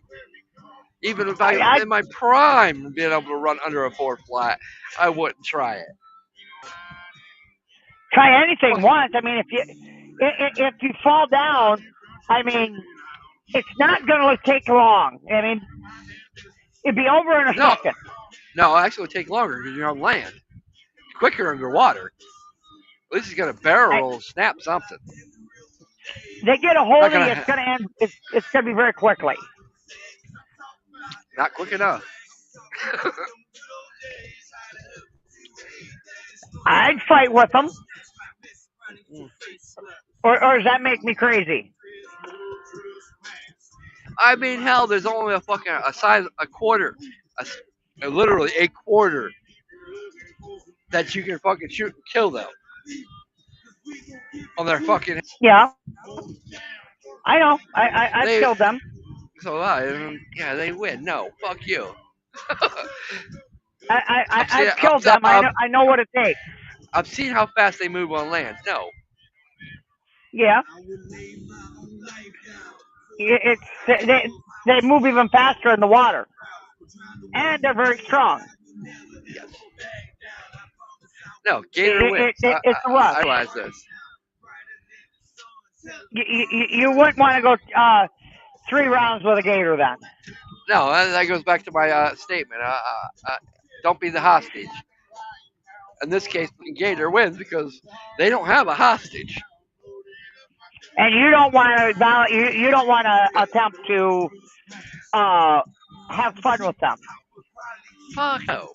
[SPEAKER 2] Even if I in my prime being able to run under a 4 flat, I wouldn't try it.
[SPEAKER 4] Try anything once. I mean, if you fall down, I mean, it's not going to take long. I mean, it'd be over in a second.
[SPEAKER 2] No, actually, it would take longer because you're on land. It's quicker underwater. At least he's got a barrel roll, snap something.
[SPEAKER 4] They get a hold of you, it's going to end. It's going to be very quickly.
[SPEAKER 2] Not quick enough.
[SPEAKER 4] I'd fight with them. Or does that make me crazy?
[SPEAKER 2] I mean, hell, there's only a quarter, literally a quarter that you can fucking shoot and kill them. on their fucking.
[SPEAKER 4] Yeah, I know. I've
[SPEAKER 2] They
[SPEAKER 4] killed them.
[SPEAKER 2] so yeah, they win. No, fuck you.
[SPEAKER 4] I've killed them. I know what it takes.
[SPEAKER 2] I've seen how fast they move on land. No,
[SPEAKER 4] Yeah, it's they move even faster in the water, and they're very strong.
[SPEAKER 2] yes, no. Gator wins.
[SPEAKER 4] It's a rush.
[SPEAKER 2] I realize this.
[SPEAKER 4] You wouldn't want to go 3 rounds with a gator then.
[SPEAKER 2] No, that goes back to my statement. Don't be the hostage. In this case, Gator wins because they don't have a hostage.
[SPEAKER 4] And you don't want to you don't want to attempt to uh, have fun with them.
[SPEAKER 2] Fuck no.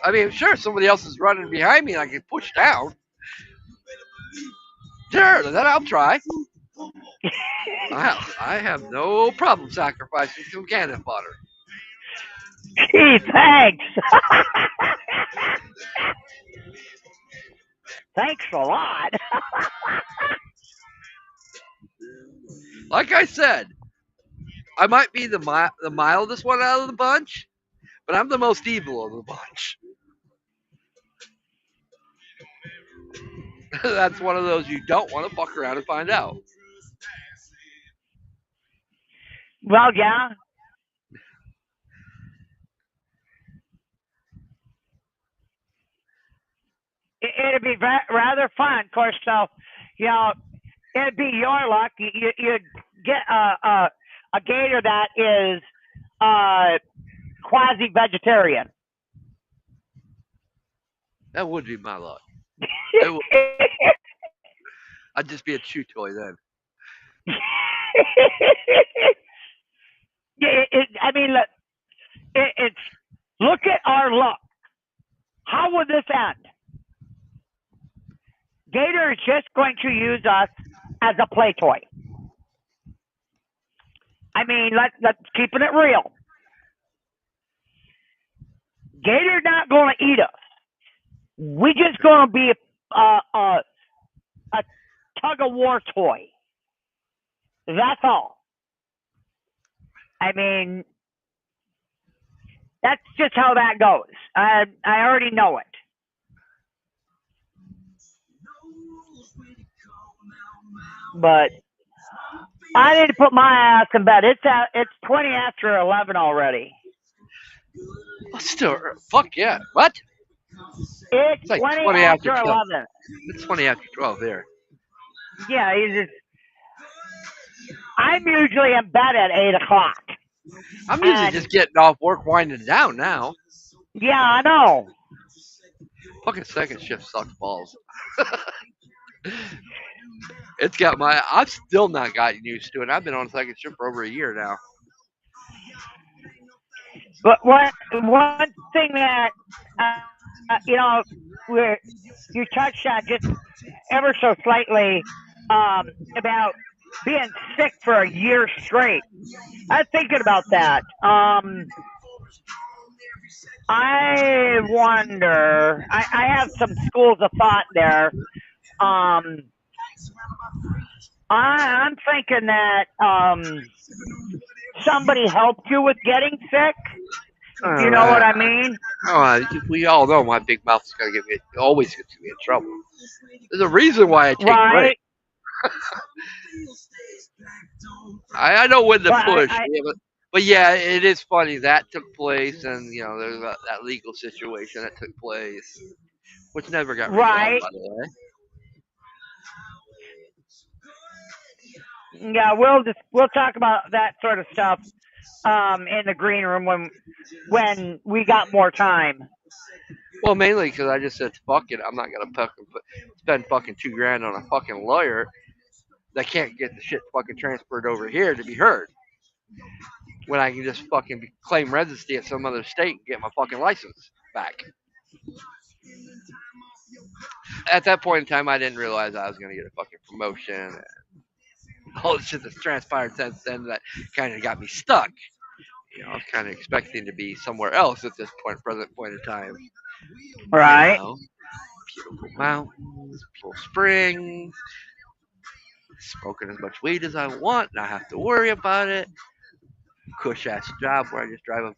[SPEAKER 2] I mean, sure, somebody else is running behind me and I can push down. Sure, then I'll try. I have no problem sacrificing some cannon fodder.
[SPEAKER 4] Gee, thanks. Thanks a lot.
[SPEAKER 2] Like I said, I might be the mildest one out of the bunch, but I'm the most evil of the bunch. That's one of those you don't want to fuck around and find out.
[SPEAKER 4] Well, yeah. It'd be rather fun. Of course, so, you know, it'd be your luck. You'd get a gator that is quasi-vegetarian.
[SPEAKER 2] That would be my luck. I'd just be a chew toy then.
[SPEAKER 4] I mean, it's look at our luck. How would this end? Gator is just going to use us as a play toy. I mean, let's keeping it real. Gator's not going to eat us. We just going to be a tug of war toy. That's all. I mean, that's just how that goes. I already know it. But I need to put my ass in bed. It's 20 after 11 already.
[SPEAKER 2] Still, fuck yeah. What?
[SPEAKER 4] It's like 20 after 11.
[SPEAKER 2] It's 20 after 12 there.
[SPEAKER 4] Yeah, I'm usually in bed at 8 o'clock.
[SPEAKER 2] I'm usually just getting off work, winding down now.
[SPEAKER 4] Yeah, I know.
[SPEAKER 2] Fucking second shift sucks balls. It's got I've still not gotten used to it. I've been on second shift for over a year now.
[SPEAKER 4] But one thing that you touched on just ever so slightly about being sick for a year straight. I was thinking about that. I wonder. I have some schools of thought there. I'm thinking that somebody helped you with getting sick. You know what I mean?
[SPEAKER 2] We all know my big mouth is gonna always gets me in trouble. There's a reason why I take breaks. I know when to push, but yeah, it is funny that took place, and there's that legal situation that took place, which never got resolved, by the way.
[SPEAKER 4] Yeah, we'll talk about that sort of stuff in the green room when we got more time.
[SPEAKER 2] Well, mainly because I just said fuck it. I'm not gonna spend fucking $2,000 on a fucking lawyer that can't get the shit fucking transferred over here to be heard. When I can just fucking claim residency at some other state and get my fucking license back. At that point in time, I didn't realize I was gonna get a fucking promotion. And all the shit that's transpired since then that kind of got me stuck. I was kind of expecting to be somewhere else at this present point in time.
[SPEAKER 4] Right.
[SPEAKER 2] mountains, beautiful springs, smoking as much weed as I want, not have to worry about it. Cush ass job where I just drive a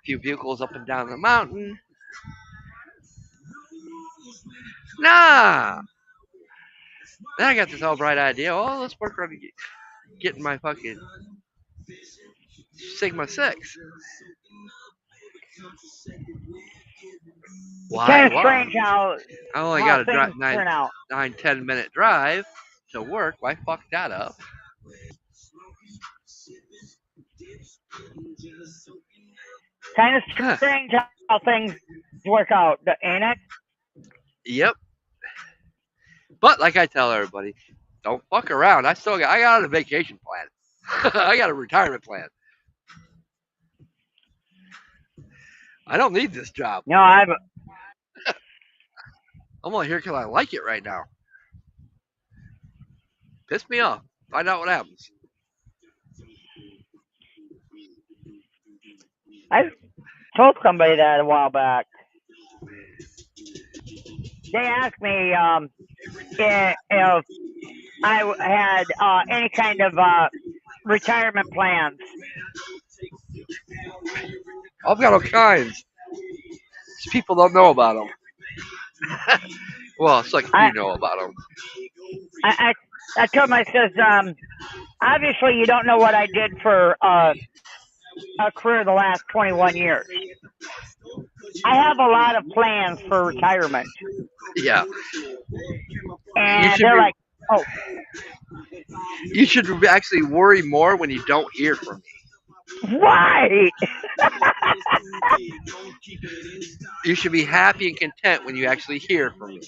[SPEAKER 2] few vehicles up and down the mountain. Nah. Then I got this all bright idea. Oh, let's work on getting my fucking Sigma 6.
[SPEAKER 4] It's
[SPEAKER 2] Why?
[SPEAKER 4] kind of
[SPEAKER 2] Well,
[SPEAKER 4] strange how
[SPEAKER 2] I only got a
[SPEAKER 4] things turn out.
[SPEAKER 2] 10-minute drive to work. Why fuck that up?
[SPEAKER 4] Kind of
[SPEAKER 2] Huh.
[SPEAKER 4] strange how things work out, ain't it?
[SPEAKER 2] Yep. But like I tell everybody, don't fuck around. I got a vacation plan. I got a retirement plan. I don't need this job.
[SPEAKER 4] No, I've
[SPEAKER 2] I'm only here because I like it right now. Piss me off. Find out what happens.
[SPEAKER 4] I told somebody that a while back. They asked me if I had any kind of retirement plans.
[SPEAKER 2] I've got all kinds. Just people don't know about them. Well, it's like
[SPEAKER 4] I
[SPEAKER 2] you know about them.
[SPEAKER 4] I told him, I says, obviously you don't know what I did for a career the last 21 years. I have a lot of plans for retirement.
[SPEAKER 2] Yeah.
[SPEAKER 4] And they're like, oh.
[SPEAKER 2] You should actually worry more when you don't hear from me.
[SPEAKER 4] Right.
[SPEAKER 2] You should be happy and content when you actually hear from me.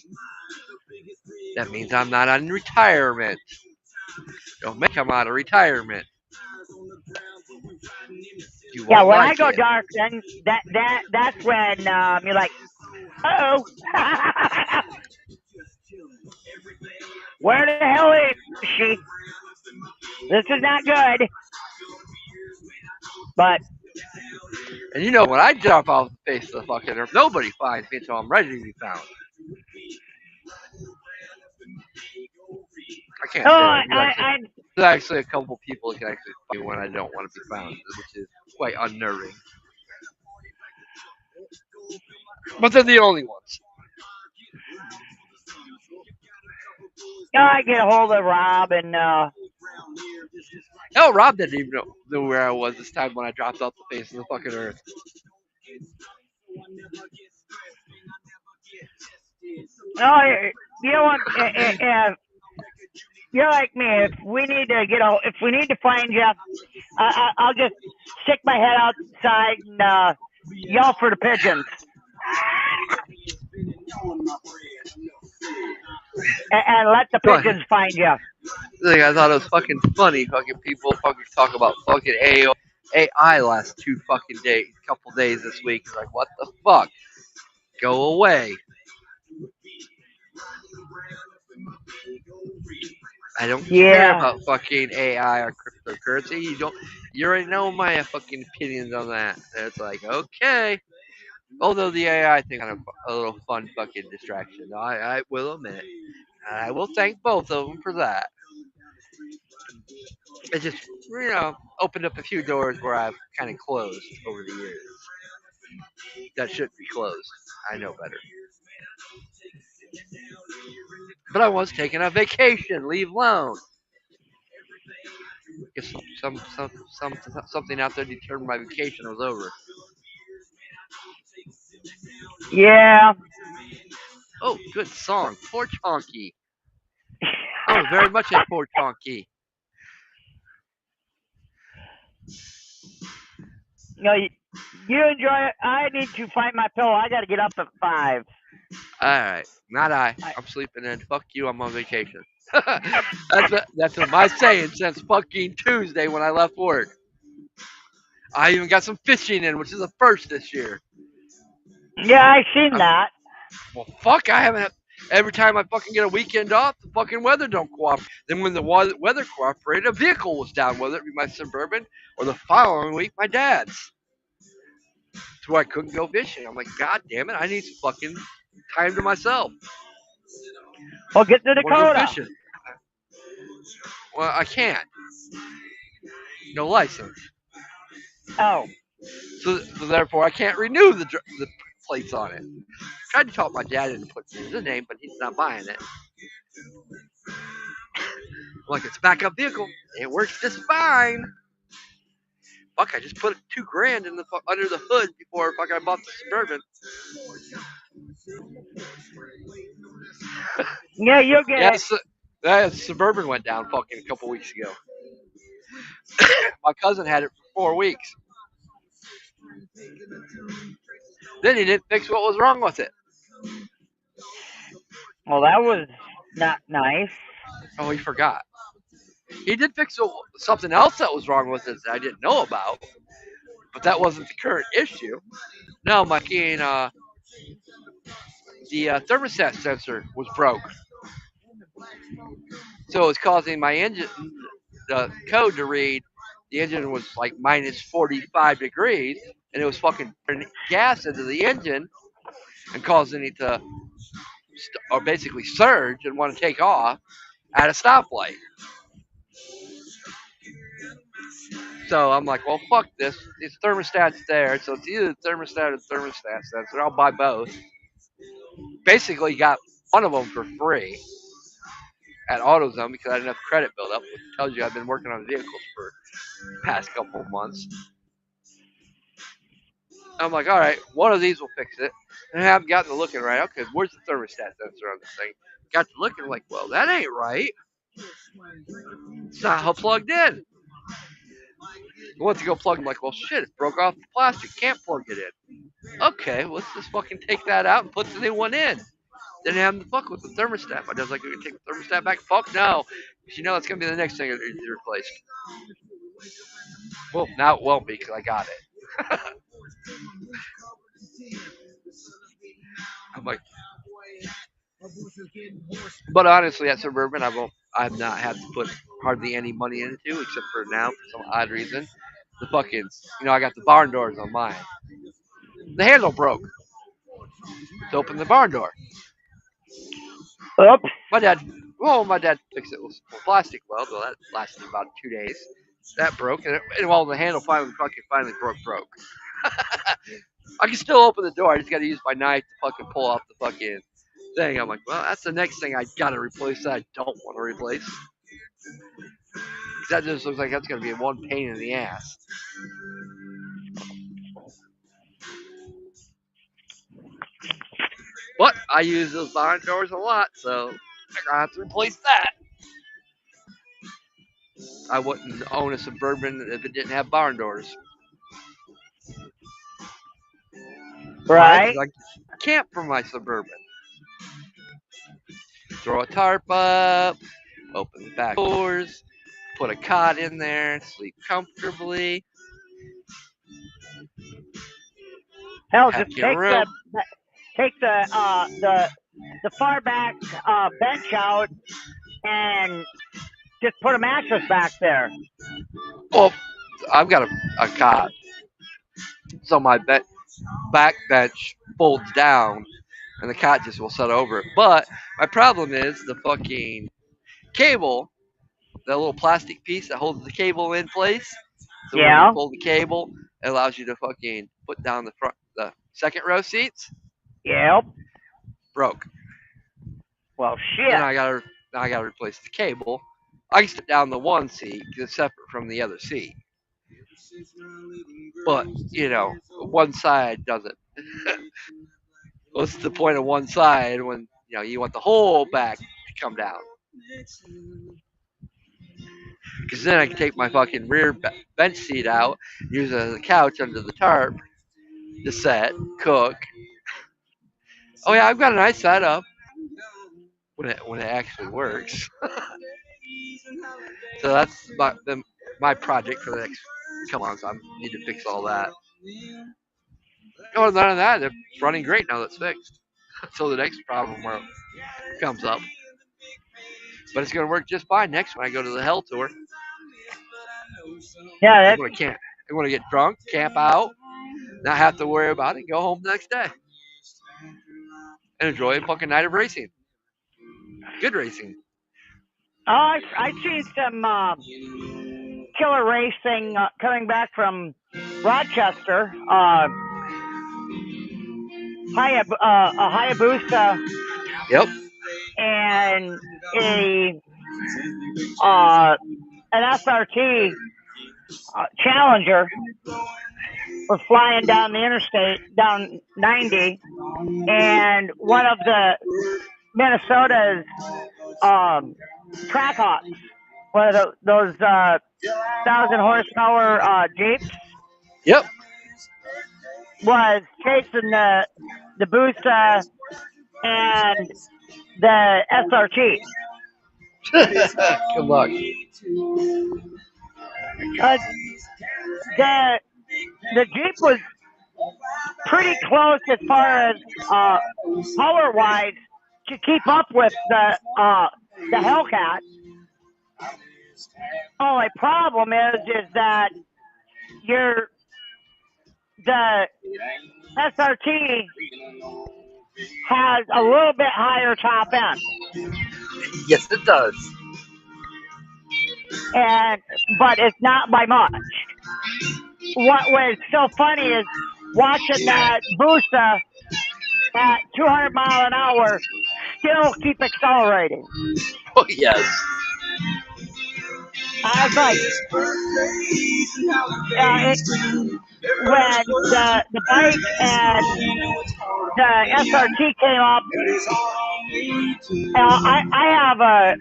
[SPEAKER 2] That means I'm not on retirement. Don't make come out of retirement. You
[SPEAKER 4] Yeah,
[SPEAKER 2] won't
[SPEAKER 4] when
[SPEAKER 2] like
[SPEAKER 4] I go
[SPEAKER 2] it.
[SPEAKER 4] dark, then that's when you're like, oh, where the hell is she? This is not good. But
[SPEAKER 2] And you know, when I jump off the face of the fucking earth, nobody finds me until I'm ready to be found. I can't say that. There's actually a couple people that can actually find me when I don't want to be found, which is quite unnerving. But they're the only ones.
[SPEAKER 4] I get a hold of Rob and
[SPEAKER 2] Hell, Rob didn't even know where I was this time when I dropped off the face of the fucking earth.
[SPEAKER 4] no, you know what? You're like me. If we need to if we need to find you, I'll just stick my head outside and yell for the pigeons, and let the pigeons find you.
[SPEAKER 2] I thought it was fucking funny. Fucking people fucking talk about fucking AI last couple days this week. It's like, what the fuck? Go away. I don't care about fucking AI or cryptocurrency. You already know my fucking opinions on that. And it's like, okay. Although the AI thing kind of a little fun fucking distraction. I will admit. And I will thank both of them for that. It just, opened up a few doors where I've kind of closed over the years. That shouldn't be closed. I know better. But I was taking a vacation. Leave alone. Guess something out there determined my vacation was over.
[SPEAKER 4] Yeah.
[SPEAKER 2] Oh, good song. Poor Chonky. I was very much a poor Chonky.
[SPEAKER 4] You enjoy it. I need to find my pillow. I got to get up at 5.
[SPEAKER 2] Alright. Not I. I'm sleeping in. Fuck you. I'm on vacation. That's what my saying since fucking Tuesday when I left work. I even got some fishing in, which is a first this year.
[SPEAKER 4] Yeah, I seen that.
[SPEAKER 2] Well, fuck, I haven't. Every time I fucking get a weekend off, the fucking weather don't cooperate. Then when the weather cooperated, a vehicle was down, whether it be my Suburban or the following week, my dad's. To where I couldn't go fishing. I'm like, God damn it, I need some fucking time to myself.
[SPEAKER 4] Well, get to
[SPEAKER 2] I want to go
[SPEAKER 4] Dakota.
[SPEAKER 2] fishing. Well, I can't. No license.
[SPEAKER 4] Oh,
[SPEAKER 2] So therefore, I can't renew the plates on it. Tried to talk my dad into putting his name, but he's not buying it. Like, it's a backup vehicle. It works just fine. Fuck, I just put $2,000 in the under the hood before I bought the Suburban.
[SPEAKER 4] yeah, you'll get
[SPEAKER 2] Yeah,
[SPEAKER 4] it.
[SPEAKER 2] that Suburban went down fucking a couple weeks ago. My cousin had it for 4 weeks. Then he didn't fix what was wrong with it.
[SPEAKER 4] Well, that was not nice.
[SPEAKER 2] Oh, he forgot. He did fix something else that was wrong with it that I didn't know about, but that wasn't the current issue. No, my the thermostat sensor was broke, so it was causing my engine, the code to read the engine was like minus 45 degrees, and it was fucking putting gas into the engine and causing it to, or basically surge and want to take off at a stoplight. So I'm like, well, fuck this. This thermostat's there, so it's either the thermostat or the thermostat sensor. I'll buy both. Basically, got one of them for free at AutoZone because I didn't have credit built up, which tells you I've been working on vehicles for the past couple of months. I'm like, all right, one of these will fix it. And I haven't gotten to looking right. Okay, where's the thermostat sensor on this thing? Got to looking, like, well, that ain't right. It's not how plugged in. I went to go plug. I'm like, well, shit, it broke off the plastic. Can't plug it in. Okay, let's just fucking take that out and put the new one in. Didn't have to fuck with the thermostat. My dad's like, you gonna take the thermostat back? Fuck no. Because you know that's gonna be the next thing that needs to be replaced. Well, now it won't be because I got it. I'm like, but honestly, at Suburban, I've not had to put hardly any money into, except for now for some odd reason. The fucking, I got the barn doors on mine. The handle broke to open the barn door.
[SPEAKER 4] Oops.
[SPEAKER 2] My dad fixed it with plastic weld. Well, that lasted about 2 days. That broke, and the handle finally broke. I can still open the door. I just got to use my knife to fucking pull off the fucking thing. I'm like, well, that's the next thing I got to replace that I don't want to replace. That just looks like that's going to be one pain in the ass. But I use those barn doors a lot, so I gotta have to replace that. I wouldn't own a Suburban if it didn't have barn doors. Why?
[SPEAKER 4] Right.
[SPEAKER 2] Because I camp for my Suburban. Throw a tarp up, open the back doors, put a cot in there, sleep comfortably.
[SPEAKER 4] Hell,
[SPEAKER 2] Have
[SPEAKER 4] just
[SPEAKER 2] your room.
[SPEAKER 4] take the far back bench out and just put a mattress back there.
[SPEAKER 2] Well, I've got a cot, so my back bench folds down, and the cot just will set over it. But my problem is the fucking cable, that little plastic piece that holds the cable in place. So when you
[SPEAKER 4] Yeah.
[SPEAKER 2] pull the cable, it allows you to fucking put down the second row seats.
[SPEAKER 4] Yep.
[SPEAKER 2] Broke.
[SPEAKER 4] Well,
[SPEAKER 2] So
[SPEAKER 4] shit.
[SPEAKER 2] now I gotta replace the cable. I can sit down the one seat because it's separate from the other seat. But one side doesn't. What's the point of one side when you want the whole back to come down? Because then I can take my fucking rear bench seat out, use it as a couch under the tarp to set, cook. Oh yeah, I've got a nice setup when it actually works. So that's my project for the next couple months. I need to fix all that. Oh, none of that. It's running great now. That's fixed. So the next problem comes up, but it's gonna work just fine next when I go to the Hell Tour.
[SPEAKER 4] Yeah.
[SPEAKER 2] I'm gonna get drunk, camp out, not have to worry about it, and go home the next day. and enjoy a fucking night of racing. Good racing.
[SPEAKER 4] I've seen some killer racing coming back from Rochester. A Hayabusa
[SPEAKER 2] Yep.
[SPEAKER 4] and an SRT Challenger were flying down the interstate, down 90, and one of the Minnesota's track hawks, one of those 1,000 horsepower Jeeps,
[SPEAKER 2] Yep.
[SPEAKER 4] was chasing the Busa and the SRT.
[SPEAKER 2] Good luck.
[SPEAKER 4] The Jeep was pretty close as far as power wise to keep up with the Hellcat. Only problem is that the SRT has a little bit higher top end.
[SPEAKER 2] Yes, it does.
[SPEAKER 4] But it's not by much. What was so funny is watching that Busa at 200 mile an hour still keep accelerating.
[SPEAKER 2] Oh yes.
[SPEAKER 4] I was like, when the bike and the SRT came up, I have a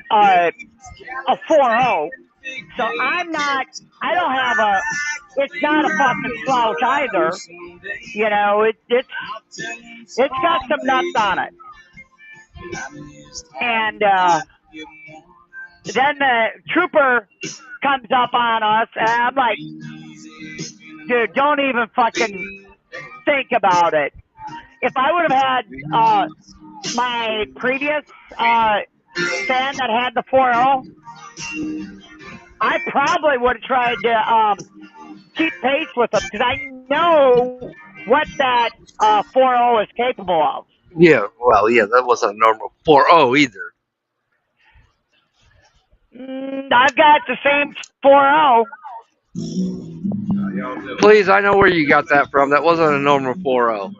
[SPEAKER 4] 4.0, so I don't have it's not a fucking slouch either. You know, it's got some nuts on it. And then the trooper comes up on us, and I'm like, dude, don't even fucking think about it. If I would have had my previous fan that had the 4.0, I probably would have tried to keep pace with them, because I know what that 4.0 is capable of.
[SPEAKER 2] Yeah, well, yeah, that wasn't a normal 4.0 either.
[SPEAKER 4] I've got the same 4.0.
[SPEAKER 2] Please, I know where you got that from. That wasn't a normal 4.0.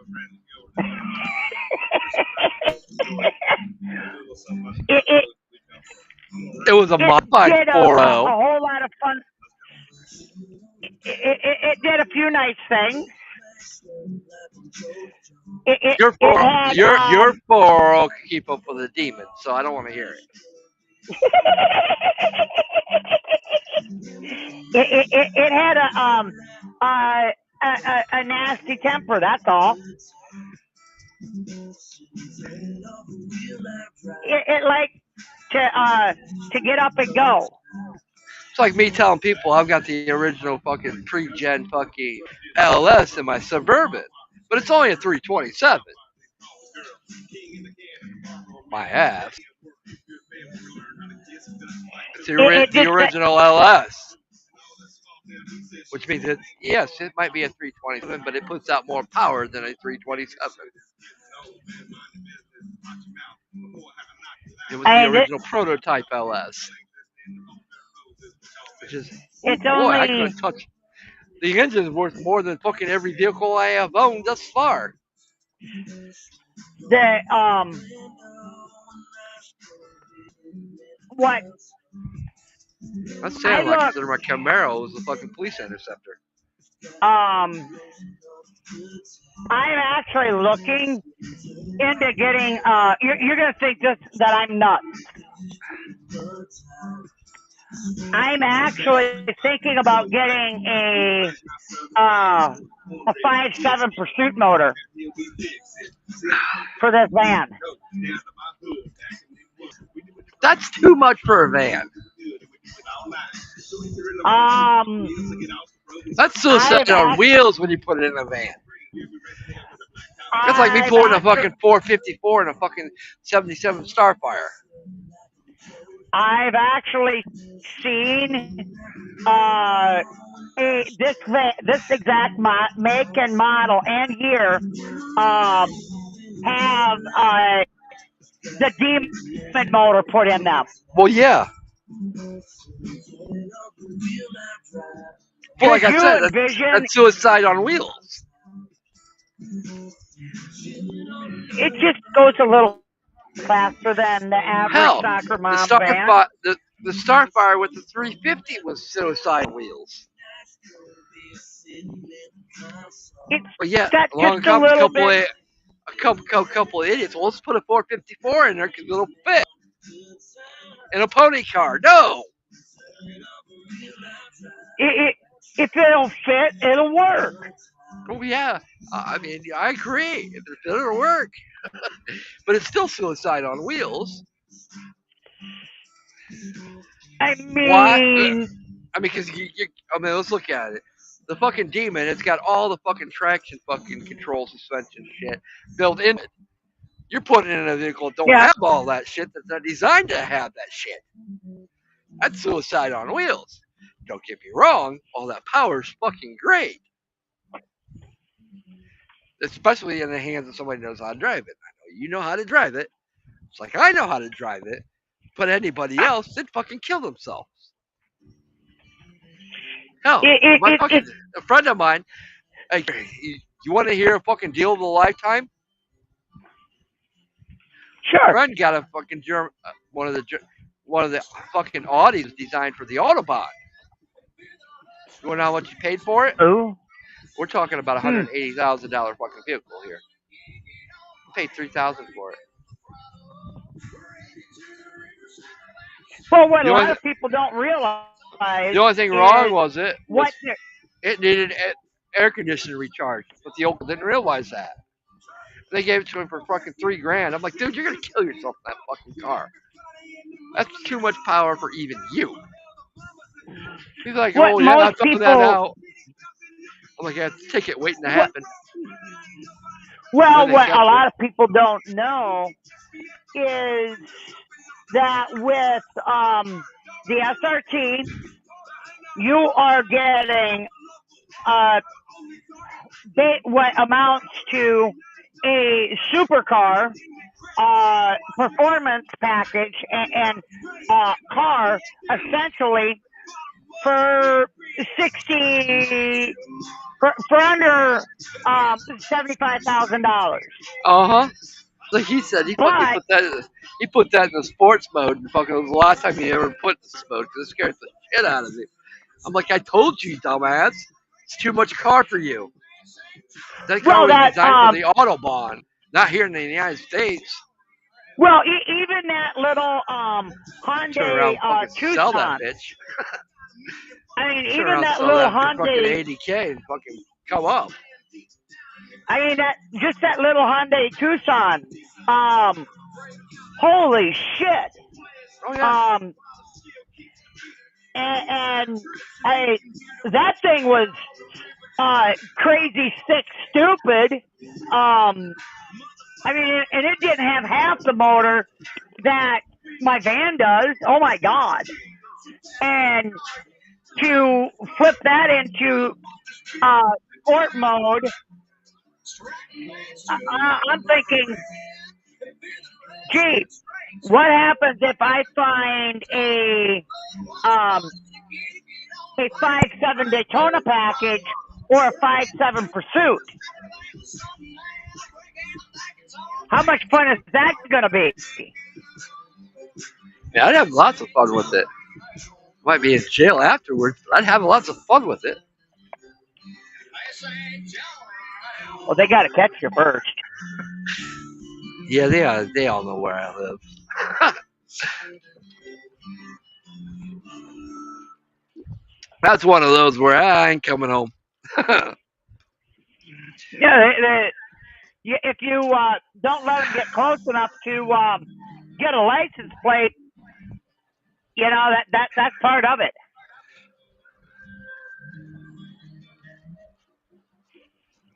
[SPEAKER 2] It was a modified 4.0.
[SPEAKER 4] A whole lot of fun. It did a few nice things.
[SPEAKER 2] Your 4.0 can keep up with a demon, so I don't want to hear it.
[SPEAKER 4] It had a nasty temper. That's all. It liked to get up and go.
[SPEAKER 2] It's like me telling people I've got the original fucking pre-gen fucking LS in my Suburban, but it's only a 327. My ass. It's the original LS. Which means that, yes, it might be a 327, but it puts out more power than a 327. It was the original prototype LS. Which is, I couldn't touch. The engine's worth more than fucking every vehicle I have owned thus far.
[SPEAKER 4] What?
[SPEAKER 2] That's saying like consider my Camaro was a fucking police interceptor.
[SPEAKER 4] I'm actually looking into getting. You're gonna think that I'm nuts. I'm actually thinking about getting a 5.7 Pursuit motor for this van.
[SPEAKER 2] That's too much for a van. That's still sitting on wheels when you put it in a van. That's like me putting a fucking 454 in a fucking 77 Starfire.
[SPEAKER 4] I've actually seen this exact make and model and year have the demon motor put in them.
[SPEAKER 2] Well, yeah. Well, like
[SPEAKER 4] Could
[SPEAKER 2] I
[SPEAKER 4] you
[SPEAKER 2] said,
[SPEAKER 4] envision?
[SPEAKER 2] that's suicide on wheels.
[SPEAKER 4] It just goes a little faster than the average
[SPEAKER 2] Hell,
[SPEAKER 4] soccer
[SPEAKER 2] the
[SPEAKER 4] mom van.
[SPEAKER 2] Starfire, the Starfire with the 350 was suicide wheels.
[SPEAKER 4] It's
[SPEAKER 2] But yeah,
[SPEAKER 4] got just
[SPEAKER 2] along
[SPEAKER 4] a
[SPEAKER 2] comes
[SPEAKER 4] little bit.
[SPEAKER 2] a couple of idiots. Well, let's put a 454 in there because it'll fit in a pony car. No.
[SPEAKER 4] If it'll fit, it'll work.
[SPEAKER 2] Oh yeah. I mean, I agree. If it fit, it'll work. But it's still suicide on wheels.
[SPEAKER 4] I
[SPEAKER 2] Why?
[SPEAKER 4] mean,
[SPEAKER 2] I mean, because I mean, let's look at it. The fucking demon, it's got all the fucking traction, fucking control, suspension shit built in it. You're putting in a vehicle that don't
[SPEAKER 4] yeah.
[SPEAKER 2] have all that shit. That's not designed to have that shit. That's suicide on wheels. Don't get me wrong. All that power is fucking great, especially in the hands of somebody who knows how to drive it. I know you know how to drive it. It's like I know how to drive it, but anybody
[SPEAKER 4] I,
[SPEAKER 2] else, they'd fucking kill themselves. Hell, my fucking a friend of mine. Hey, you want to hear a fucking deal of a lifetime?
[SPEAKER 4] sure.
[SPEAKER 2] Friend got a fucking one of the fucking Audis designed for the Autobahn. You want to know how much you paid for it?
[SPEAKER 4] Oh.
[SPEAKER 2] We're talking about
[SPEAKER 4] Hmm.
[SPEAKER 2] $180,000 fucking vehicle here. I paid $3,000 for it.
[SPEAKER 4] Well, what
[SPEAKER 2] The
[SPEAKER 4] a
[SPEAKER 2] only,
[SPEAKER 4] lot of people don't realize
[SPEAKER 2] the only thing wrong
[SPEAKER 4] is
[SPEAKER 2] was
[SPEAKER 4] what.
[SPEAKER 2] it needed air conditioner recharge, but the Opel didn't realize that. They gave it to him for fucking $3,000. I'm like, dude, you're gonna kill yourself in that fucking car. That's too much power for even you. He's like,
[SPEAKER 4] What
[SPEAKER 2] oh yeah, I
[SPEAKER 4] most
[SPEAKER 2] found that
[SPEAKER 4] people.
[SPEAKER 2] out. I'm like, yeah, it's a ticket waiting to
[SPEAKER 4] What.
[SPEAKER 2] happen.
[SPEAKER 4] Well,
[SPEAKER 2] When they
[SPEAKER 4] what a
[SPEAKER 2] catch you.
[SPEAKER 4] lot of people don't know is that with the SRT, you are getting what amounts to a supercar performance package and car essentially for 60 for under $75,000.
[SPEAKER 2] Uh-huh. Like he said,
[SPEAKER 4] But
[SPEAKER 2] he put that in the sports mode, and fucking it was the last time he ever put in this mode because it scared the shit out of me. I'm like, I told you, dumbass, it's too much car for you. That car
[SPEAKER 4] well
[SPEAKER 2] was
[SPEAKER 4] that
[SPEAKER 2] designed for the Autobahn, not here in the United States.
[SPEAKER 4] well even that little
[SPEAKER 2] Turn
[SPEAKER 4] Hyundai
[SPEAKER 2] around, and fucking sell that
[SPEAKER 4] Tucson.
[SPEAKER 2] bitch.
[SPEAKER 4] I mean,
[SPEAKER 2] Turn
[SPEAKER 4] even
[SPEAKER 2] around, and
[SPEAKER 4] that
[SPEAKER 2] sell
[SPEAKER 4] little
[SPEAKER 2] that for fucking
[SPEAKER 4] Hyundai.
[SPEAKER 2] 80K and fucking come up.
[SPEAKER 4] I mean that just that little Hyundai Tucson. Holy shit.
[SPEAKER 2] Oh yeah.
[SPEAKER 4] And that thing was crazy sick stupid. I mean, and it didn't have half the motor that my van does. Oh my god. And to flip that into sport mode, I'm thinking, gee, what happens if I find a 5.7 Daytona package or a 5.7 Pursuit? How much fun is that going to be?
[SPEAKER 2] Yeah, I'd have lots of fun with it. Might be in jail afterwards, but I'd have lots of fun with it.
[SPEAKER 4] Well, they got to catch you first.
[SPEAKER 2] Yeah, they all know where I live. That's one of those where I ain't coming home.
[SPEAKER 4] Yeah, if you don't let them get close enough to get a license plate, you know that's part of it.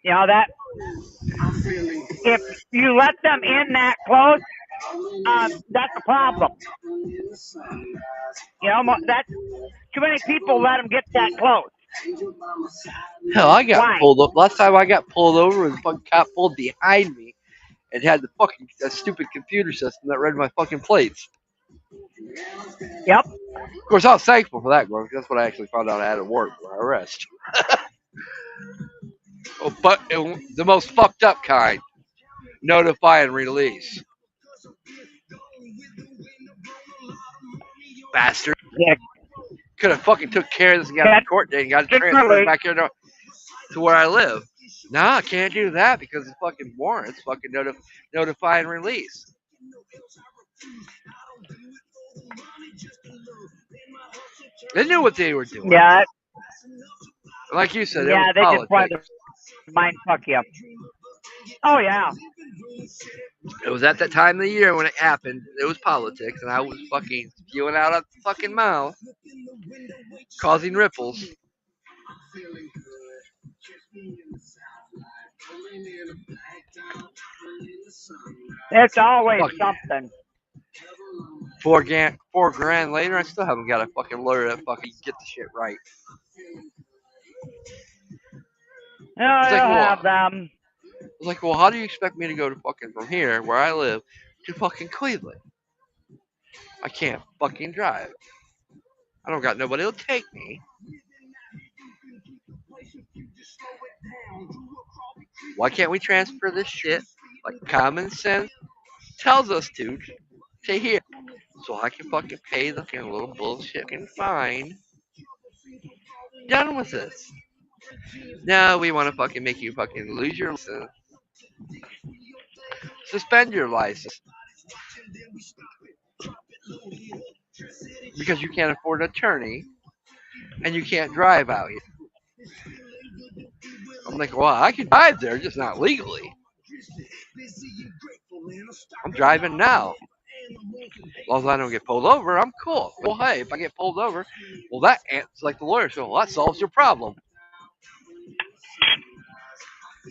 [SPEAKER 4] You know that if you let them in that close, that's a problem. You know that's too many people let them get that close.
[SPEAKER 2] Hell, I got
[SPEAKER 4] Why?
[SPEAKER 2] pulled up. Last time I got pulled over, the fucking cop pulled behind me and had the fucking stupid computer system that read my fucking plates.
[SPEAKER 4] Yep.
[SPEAKER 2] Of course, I was thankful for that, because that's what I actually found out I had to work for my arrest. But the most fucked up kind, notify and release. Bastard.
[SPEAKER 4] Yeah.
[SPEAKER 2] Could have fucking took care of this and got a court date and got it transferred back here to where I live. No, I can't do that because it's fucking warrants. Fucking notify and release. They knew what they were doing.
[SPEAKER 4] Yeah.
[SPEAKER 2] Like you said,
[SPEAKER 4] Yeah,
[SPEAKER 2] it
[SPEAKER 4] they
[SPEAKER 2] was
[SPEAKER 4] just wanted
[SPEAKER 2] politics.
[SPEAKER 4] to mind fuck you. Oh yeah.
[SPEAKER 2] It was at that time of the year when it happened. It was politics, and I was fucking spewing out of the fucking mouth, causing ripples.
[SPEAKER 4] It's always
[SPEAKER 2] Fuck.
[SPEAKER 4] something.
[SPEAKER 2] $4,000 later, I still haven't got a fucking lawyer that fucking get the shit right.
[SPEAKER 4] You know,
[SPEAKER 2] It's like,
[SPEAKER 4] you'll
[SPEAKER 2] well,
[SPEAKER 4] have them.
[SPEAKER 2] It's like, well, how do you expect me to go to fucking from here, where I live, to fucking Cleveland? I can't fucking drive. I don't got nobody to take me. Why can't we transfer this shit like common sense tells us to here, so I can fucking pay the fucking little bullshit and fine? Done with this. Now we want to fucking make you fucking lose your license, suspend your license because you can't afford an attorney and you can't drive out here. I'm like, well, I can drive there, just not legally. I'm driving now. As long as I don't get pulled over, I'm cool. Well, hey, if I get pulled over, well, that answers like the lawyer said, well, that solves your problem.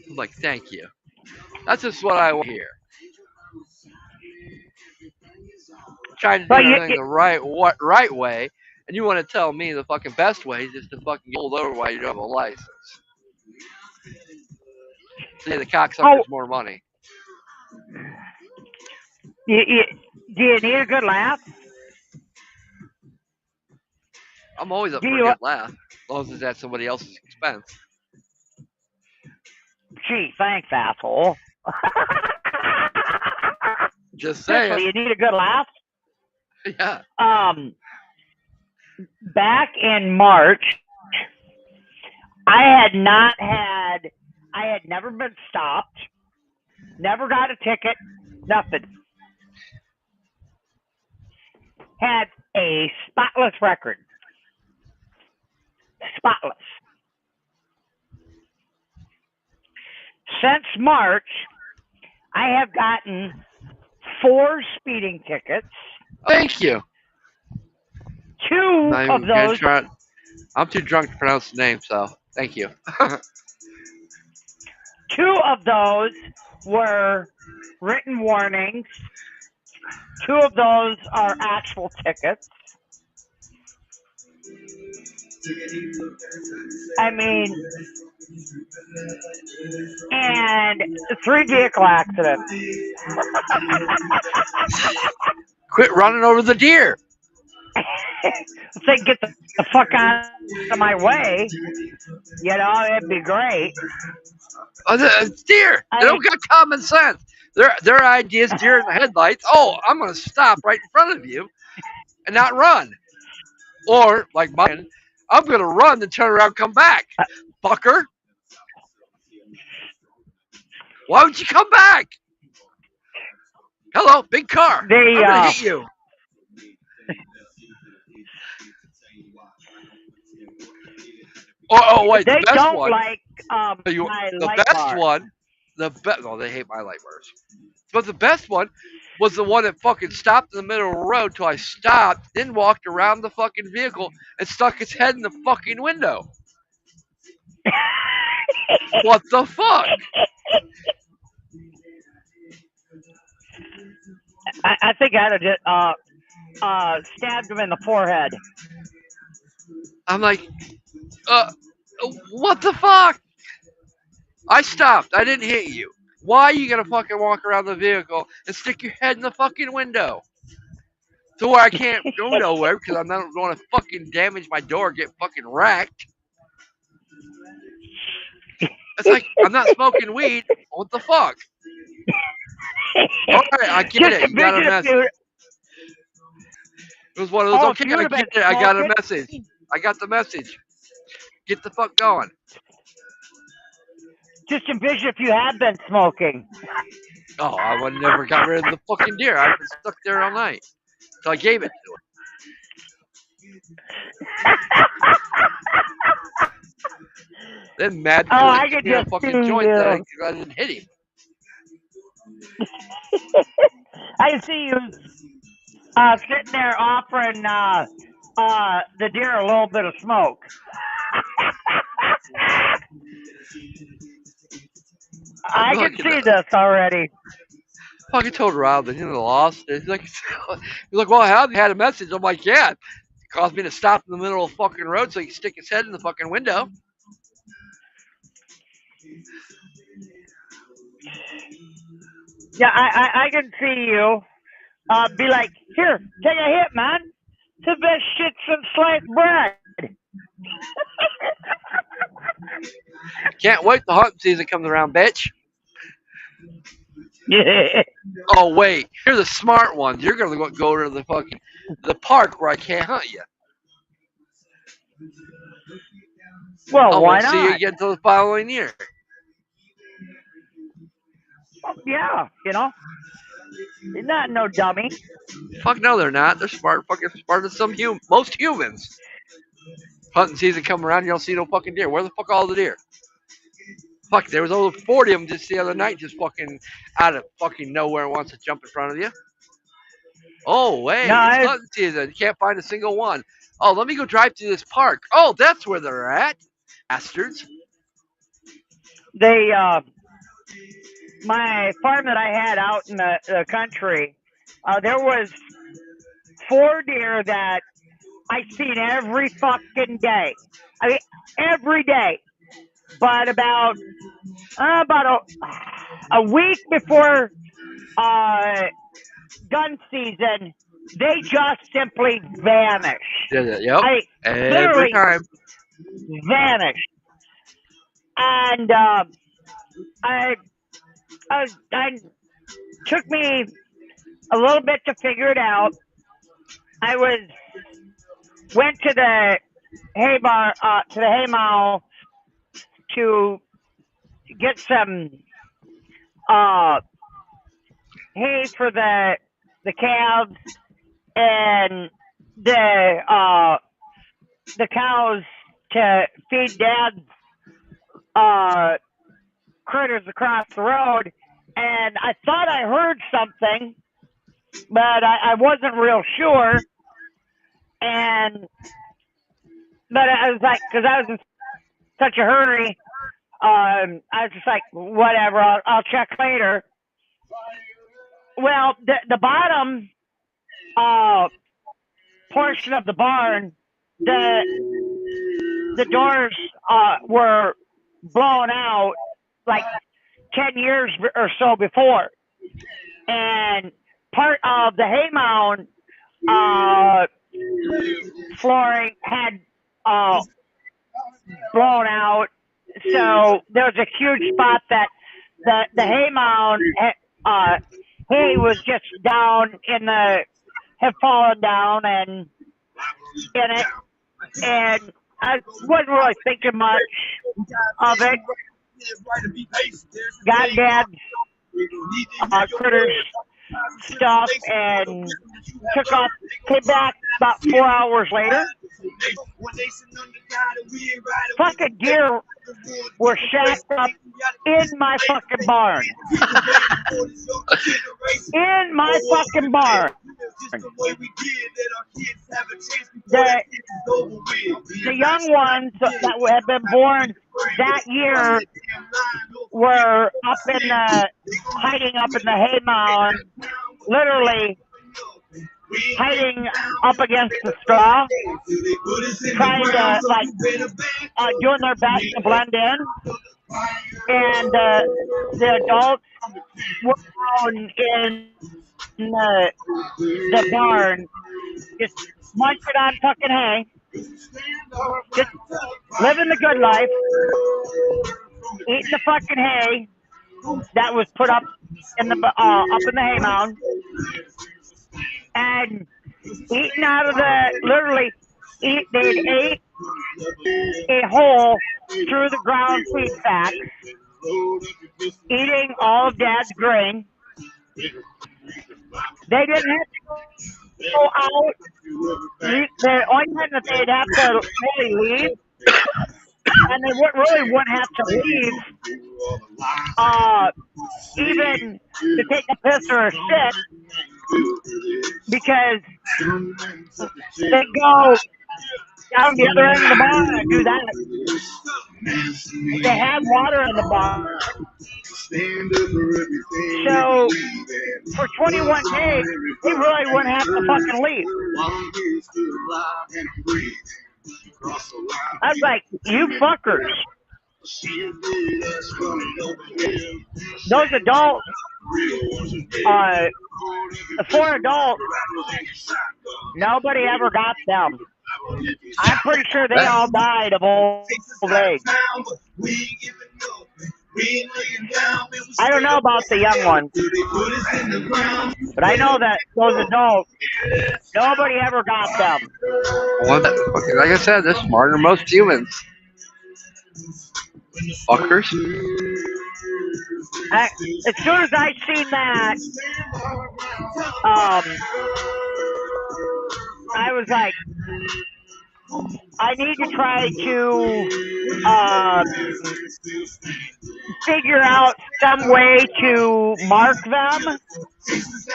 [SPEAKER 2] I'm like, thank you. That's just what I want to hear. Trying to do everything the right way, and you want to tell me the fucking best way is just to fucking get pulled over while you don't have a license. Say the cocksucker's more money.
[SPEAKER 4] Do you need a good laugh?
[SPEAKER 2] I'm always up for a good laugh, as long as it's at somebody else's expense.
[SPEAKER 4] Gee, thanks, asshole.
[SPEAKER 2] Just saying.
[SPEAKER 4] You need a good laugh?
[SPEAKER 2] Yeah.
[SPEAKER 4] Back in March, I had never been stopped, never got a ticket, nothing. Had a spotless record. Spotless. Since March, I have gotten 4 speeding tickets.
[SPEAKER 2] Thank you.
[SPEAKER 4] 2 of those.
[SPEAKER 2] I'm too drunk to pronounce the name, so thank you.
[SPEAKER 4] 2 of those were written warnings. 2 of those are actual tickets. I mean, and 3 vehicle accidents.
[SPEAKER 2] Quit running over the deer.
[SPEAKER 4] If they get the fuck out of my way, you know, it'd be great.
[SPEAKER 2] Deer. They don't got common sense. Their idea is deer in the headlights. Oh, I'm going to stop right in front of you and not run. Or, like mine, I'm going to run and turn around and come back. Fucker. Why would you come back? Hello, big car. I'm going to hit you. Oh, wait,
[SPEAKER 4] they
[SPEAKER 2] the best
[SPEAKER 4] don't
[SPEAKER 2] one.
[SPEAKER 4] Like my
[SPEAKER 2] the best
[SPEAKER 4] bar.
[SPEAKER 2] one. No, they hate my light bars. But the best one was the one that fucking stopped in the middle of the road till I stopped, then walked around the fucking vehicle and stuck its head in the fucking window. What the fuck?
[SPEAKER 4] I think I'd have just stabbed him in the forehead.
[SPEAKER 2] I'm like, what the fuck? I stopped. I didn't hit you. Why you gotta fucking walk around the vehicle and stick your head in the fucking window? To where I can't go nowhere because I'm not going to fucking damage my door, get fucking wrecked. It's like I'm not smoking weed. What the fuck? All right, I get
[SPEAKER 4] Just
[SPEAKER 2] it. You got a
[SPEAKER 4] envision if
[SPEAKER 2] message.
[SPEAKER 4] you.
[SPEAKER 2] It was one of those.
[SPEAKER 4] Oh, if
[SPEAKER 2] Okay,
[SPEAKER 4] you'd
[SPEAKER 2] I
[SPEAKER 4] have been
[SPEAKER 2] get it. I got a
[SPEAKER 4] smoking.
[SPEAKER 2] message. I got the message. Get the fuck going.
[SPEAKER 4] Just envision if you had been smoking.
[SPEAKER 2] Oh, I would never got rid of the fucking deer. I've been stuck there all night. So I gave it to him. Then mad
[SPEAKER 4] Oh,
[SPEAKER 2] because
[SPEAKER 4] I
[SPEAKER 2] I
[SPEAKER 4] could
[SPEAKER 2] gave me a
[SPEAKER 4] just see
[SPEAKER 2] fucking joint that
[SPEAKER 4] you.
[SPEAKER 2] I didn't hit him.
[SPEAKER 4] I can see you sitting there offering the deer a little bit of smoke. I can see this already.
[SPEAKER 2] Fucking told Rob that he lost. He's like, well, how had a message? I'm like, yeah. It caused me to stop in the middle of the fucking road so he can stick his head in the fucking window.
[SPEAKER 4] Yeah, I can see you be like, here, take a hit, man. It's the best shit since sliced bread.
[SPEAKER 2] Can't wait the hunting season comes around, bitch. Oh wait, you're the smart ones. You're gonna go to the park where I can't hunt you.
[SPEAKER 4] Well,
[SPEAKER 2] I
[SPEAKER 4] why
[SPEAKER 2] won't see you
[SPEAKER 4] not?
[SPEAKER 2] again until the following year.
[SPEAKER 4] Well, yeah, you know, you're not no dummy.
[SPEAKER 2] Fuck no, they're not. They're fucking smarter than most humans. Hunting season come around, you don't see no fucking deer. Where the fuck are all the deer? Fuck, there was over 40 of them just the other night, just fucking out of fucking nowhere wants to jump in front of you. Oh, wait,
[SPEAKER 4] No,
[SPEAKER 2] it's hunting season. You can't find a single one. Oh, let me go drive to this park. Oh, that's where they're at. Bastards.
[SPEAKER 4] they my farm that I had out in the country, there was 4 deer that I seen every fucking day. I mean, every day. But about a week before gun season, they just simply vanished.
[SPEAKER 2] Yep. Every
[SPEAKER 4] literally
[SPEAKER 2] time.
[SPEAKER 4] vanished. And I took me a little bit to figure it out. I went to the hay bar to the hay mow to get some hay for the calves and the cows to feed Dad's critters across the road, and I thought I heard something, but I wasn't real sure. But I was like, because I was in such a hurry, I was just like, whatever, I'll check later. Well, the bottom portion of the barn, the doors were blown out like 10 years or so before, and part of the hay mound flooring had blown out, so there was a huge spot that the hay mound hay was just down had fallen down and in it, and I wasn't really thinking much of it. Got Dad's critters stuff and took off. Came back about 4 hours later. Fucking deer were shacked up in my fucking barn. In my fucking barn. The young ones that had been born that year were hiding up in the hay mound, literally hiding up against the straw, trying to doing their best to blend in. and the adults were down in the barn, just munching on fucking hay, just living the good life, eating the fucking hay that was put up in the hay mound, and eating out of the literally they'd ate a hole through the ground feed sacks, eating all of Dad's grain. They didn't have to go out. The only time that they'd have to really leave, and they really wouldn't have to leave, uh, even to take a piss or a shit, because they go down the other end of the barn and do that. They had water in the barn. So for 21 days, they really wouldn't have to fucking leave. I was like, you fuckers. Those adults, the 4 adults, nobody ever got them. I'm pretty sure they all died of old age. I don't know about the young ones, but I know that those adults, nobody ever got them.
[SPEAKER 2] Well, like I said, they're smarter than most humans. Fuckers.
[SPEAKER 4] As soon as I seen that, I was like, I need to try to figure out some way to mark them.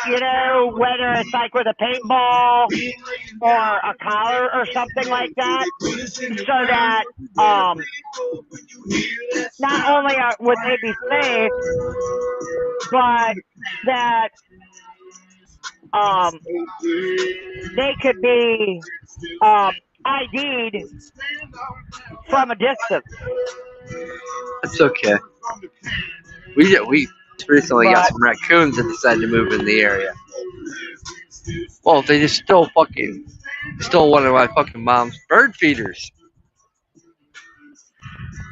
[SPEAKER 4] You know, whether it's like with a paintball or a collar or something like that, so that not only would they be safe, but that they could be ID'd from a distance.
[SPEAKER 2] That's okay. We recently got some raccoons that decided to move in the area. Well, they just stole one of my fucking mom's bird feeders.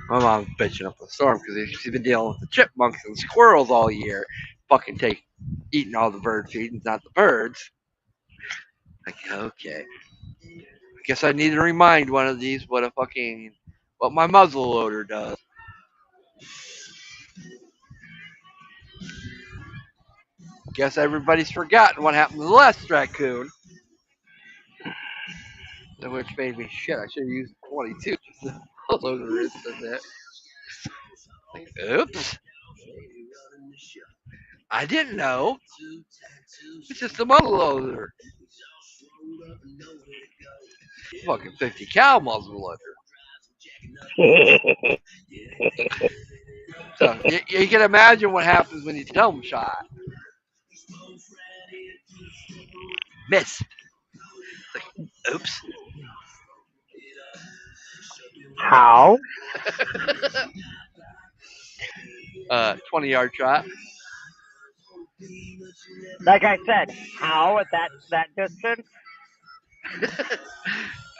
[SPEAKER 2] My mom's bitching up a storm because she's been dealing with the chipmunks and squirrels all year. Eating all the bird feed and not the birds. Like, okay. I guess I need to remind one of these what my muzzle loader does. Guess everybody's forgotten what happened to the last raccoon. Which made me shit. I should have used 22. Loader instant that. Oops. I didn't know. It's just a muzzle loader. Fucking 50 cal muzzle loader. So you can imagine what happens when you dome shot. Miss. Like, oops.
[SPEAKER 4] How?
[SPEAKER 2] 20-yard shot.
[SPEAKER 4] Like I said, how at that distance?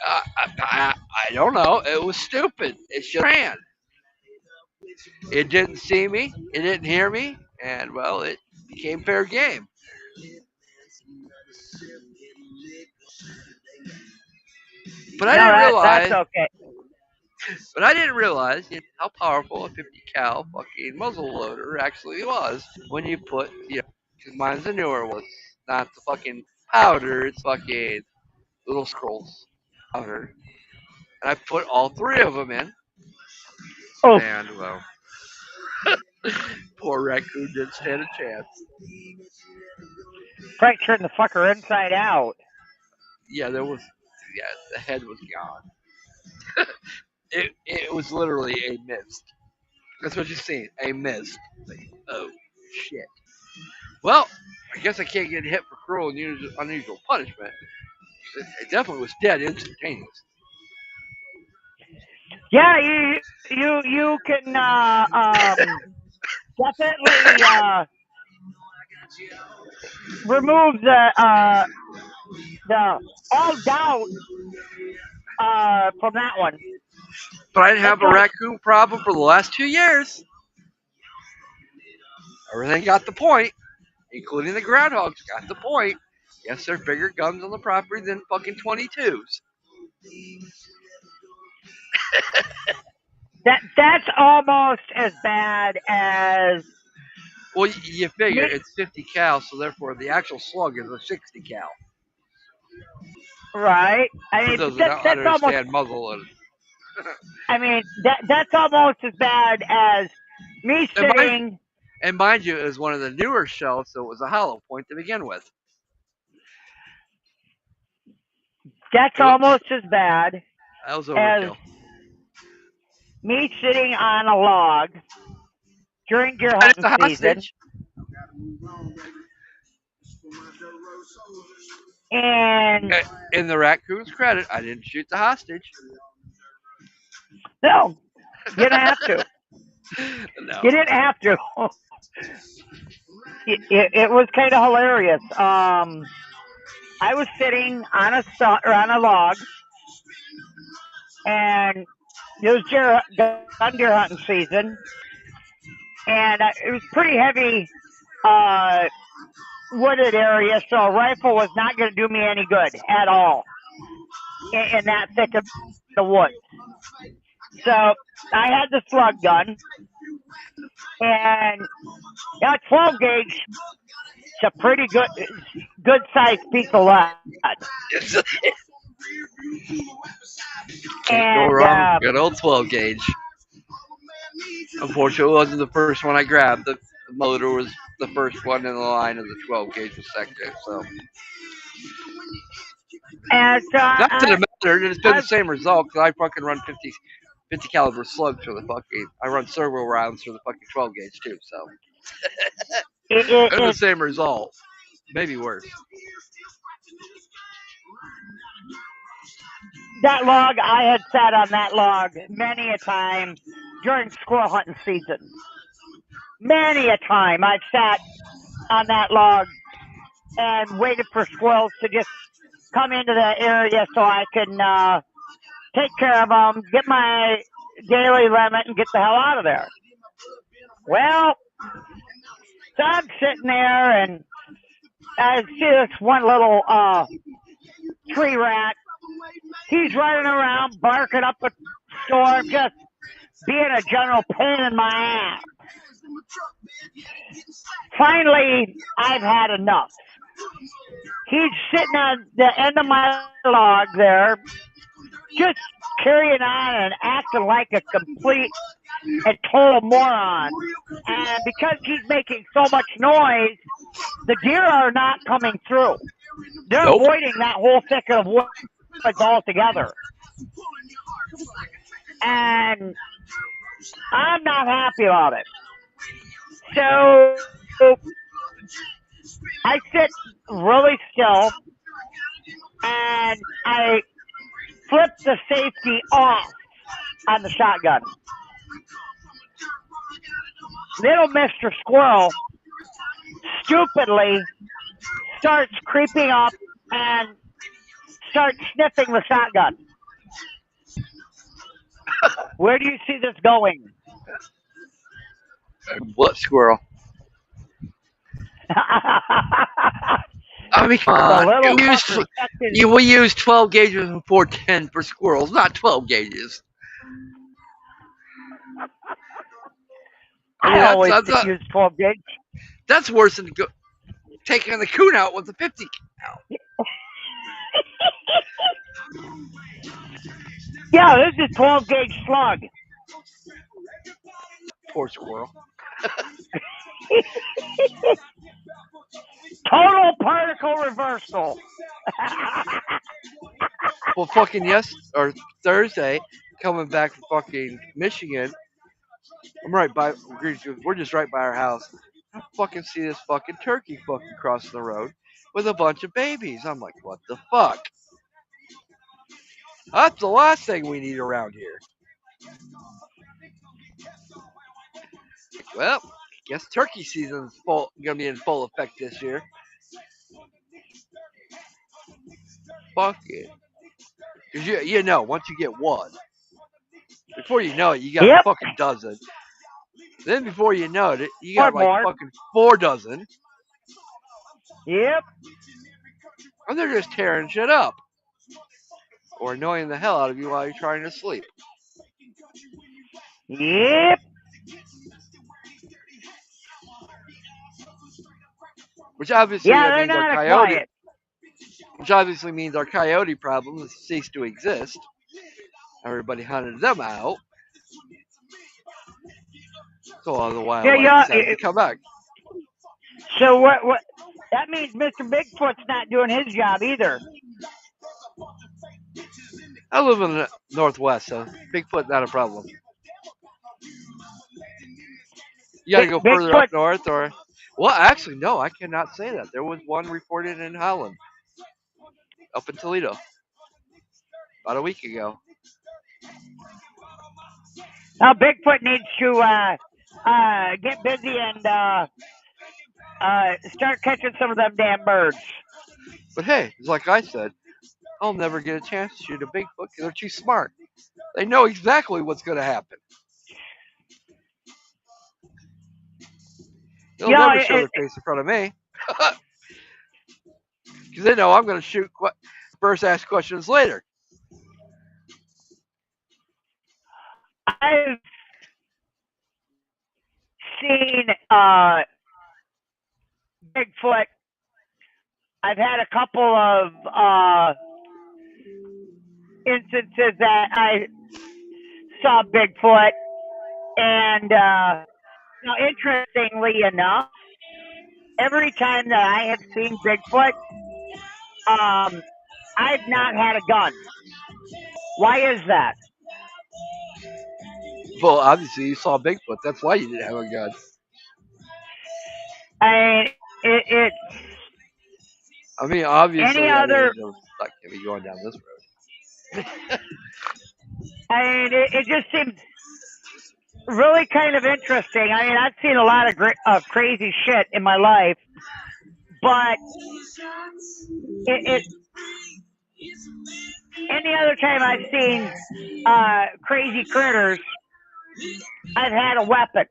[SPEAKER 2] I don't know. It was stupid. It just ran. It didn't see me. It didn't hear me. And, well, it became fair game. But I didn't realize.
[SPEAKER 4] That's okay.
[SPEAKER 2] But I didn't realize how powerful a 50 cal fucking muzzle loader actually was when you put, because mine's the newer one, not the fucking powder, it's fucking little scrolls powder. And I put all 3 of them in.
[SPEAKER 4] Oh,
[SPEAKER 2] And, well, poor raccoon didn't stand a chance.
[SPEAKER 4] Frank turned the fucker inside out.
[SPEAKER 2] Yeah, the head was gone. It was literally a mist. That's what you're seeing, a mist. Like, oh, shit. Well, I guess I can't get hit for cruel and unusual punishment. It definitely was dead instantaneous.
[SPEAKER 4] Yeah, you can definitely remove the all doubt from that one.
[SPEAKER 2] But I didn't
[SPEAKER 4] It's
[SPEAKER 2] have a
[SPEAKER 4] like
[SPEAKER 2] raccoon problem for the last 2 years. Everything got the point, including the groundhogs got the point. Yes, there's bigger guns on the property than fucking 22s.
[SPEAKER 4] that's almost as bad as
[SPEAKER 2] Well, you figure
[SPEAKER 4] me,
[SPEAKER 2] it's 50 cal, so therefore the actual slug is a 60 cal.
[SPEAKER 4] right? I
[SPEAKER 2] For
[SPEAKER 4] mean,
[SPEAKER 2] those that don't
[SPEAKER 4] that's almost.
[SPEAKER 2] understand muzzle and
[SPEAKER 4] I mean, that's almost as bad as me
[SPEAKER 2] and mind,
[SPEAKER 4] sitting.
[SPEAKER 2] and mind you, it was one of the newer shells, so it was a hollow point to begin with.
[SPEAKER 4] That's
[SPEAKER 2] It was,
[SPEAKER 4] almost as bad
[SPEAKER 2] that was
[SPEAKER 4] as
[SPEAKER 2] overkill.
[SPEAKER 4] me sitting on a log during deer
[SPEAKER 2] And it's
[SPEAKER 4] hunting
[SPEAKER 2] a
[SPEAKER 4] season,
[SPEAKER 2] hostage.
[SPEAKER 4] and
[SPEAKER 2] In the raccoon's credit, I didn't shoot the hostage.
[SPEAKER 4] no, you didn't have to.
[SPEAKER 2] No.
[SPEAKER 4] You didn't have to. It was kind of hilarious. I was sitting on or on a log, and it was gun deer hunting season, and it was pretty heavy uh, wooded area, so a rifle was not going to do me any good at all in that thick of the woods. So I had the slug gun, and 12 gauge. It's a pretty good sized piece of lead,
[SPEAKER 2] Can't go
[SPEAKER 4] and
[SPEAKER 2] wrong. Good old 12 gauge. Unfortunately, it wasn't the first one I grabbed. The motor was the first one in the line, and the 12 gauge was second. So,
[SPEAKER 4] and so
[SPEAKER 2] not that it mattered. It's been
[SPEAKER 4] I
[SPEAKER 2] the same result because I fucking run 50 caliber slugs for the fucking. I run servo rounds for the fucking 12 gauge too. So,
[SPEAKER 4] it, it,
[SPEAKER 2] and the
[SPEAKER 4] it
[SPEAKER 2] same result, maybe worse.
[SPEAKER 4] that log, I had sat on that log many a time during squirrel hunting season. Many a time I've sat on that log and waited for squirrels to just come into the area so I can take care of them, get my daily limit, and get the hell out of there. Well, so I'm sitting there and I see this one little tree rat. He's running around, barking up a storm, just being a general pain in my ass. Finally, I've had enough. He's sitting on the end of my log there, just carrying on and acting like a complete and total moron. And because he's making so much noise, the deer are not coming through. They're
[SPEAKER 2] Nope.
[SPEAKER 4] avoiding that whole thicket of woods altogether. And I'm not happy about it. So I sit really still and I flip the safety off on the shotgun. Little Mr. Squirrel stupidly starts creeping up and starts sniffing the shotgun. Where do you see this going?
[SPEAKER 2] What squirrel?
[SPEAKER 4] The
[SPEAKER 2] I mean, come on.
[SPEAKER 4] little fucker stuck his.
[SPEAKER 2] We use 12 gauges and 410 for squirrels, not 12 gauges. I mean,
[SPEAKER 4] I always use 12 gauge.
[SPEAKER 2] that's worse than taking the coon out with a 50 cal.
[SPEAKER 4] Yeah, this is 12 gauge slug.
[SPEAKER 2] Poor squirrel.
[SPEAKER 4] Total particle reversal.
[SPEAKER 2] Well, fucking or Thursday, coming back from fucking Michigan, I'm right by. We're just right by our house. I fucking see this fucking turkey fucking crossing the road with a bunch of babies. I'm like, what the fuck? That's the last thing we need around here. Well, guess turkey season's gonna be in full effect this year. Fuck it. Cause you know, once you get one, before you know it, you got a
[SPEAKER 4] Yep.
[SPEAKER 2] fucking dozen. Then before you know it, you
[SPEAKER 4] Or
[SPEAKER 2] got like
[SPEAKER 4] more.
[SPEAKER 2] fucking 4 dozen,
[SPEAKER 4] Yep.
[SPEAKER 2] and they're just tearing shit up or annoying the hell out of you while you're trying to sleep.
[SPEAKER 4] Yep.
[SPEAKER 2] Which obviously
[SPEAKER 4] Yeah,
[SPEAKER 2] that
[SPEAKER 4] they're
[SPEAKER 2] means our
[SPEAKER 4] not a
[SPEAKER 2] coyote,
[SPEAKER 4] quiet.
[SPEAKER 2] which obviously means our coyote problem has ceased to exist. Everybody hunted them out, so all the
[SPEAKER 4] Yeah,
[SPEAKER 2] wildlife
[SPEAKER 4] yeah.
[SPEAKER 2] decided to come back.
[SPEAKER 4] So what? That means Mr. Bigfoot's not doing his job either.
[SPEAKER 2] I live in the Northwest, so Bigfoot not a problem. You got to go further up
[SPEAKER 4] Bigfoot.
[SPEAKER 2] north, or well, actually, no, I cannot say that. There was one reported in Holland, up in Toledo, about a week ago.
[SPEAKER 4] Now Bigfoot needs to get busy and start catching some of them damn birds.
[SPEAKER 2] But hey, it's like I said, I'll never get a chance to shoot a Bigfoot because they're too smart. They know exactly what's going to happen. They'll
[SPEAKER 4] You know,
[SPEAKER 2] never show their face in front of me because they know I'm going to shoot first ask questions later.
[SPEAKER 4] I've seen Bigfoot. I've had a couple of instances that I saw Bigfoot, and interestingly enough, every time that I have seen Bigfoot, I've not had a gun. Why is that?
[SPEAKER 2] Well, obviously you saw Bigfoot. That's why you didn't have a gun.
[SPEAKER 4] I mean, it's
[SPEAKER 2] I mean, obviously,
[SPEAKER 4] any other.
[SPEAKER 2] I'm not going to be going down this road.
[SPEAKER 4] I mean, it just seems really kind of interesting. I mean, I've seen a lot of crazy shit in my life, but it any other time I've seen crazy critters, I've had a weapon.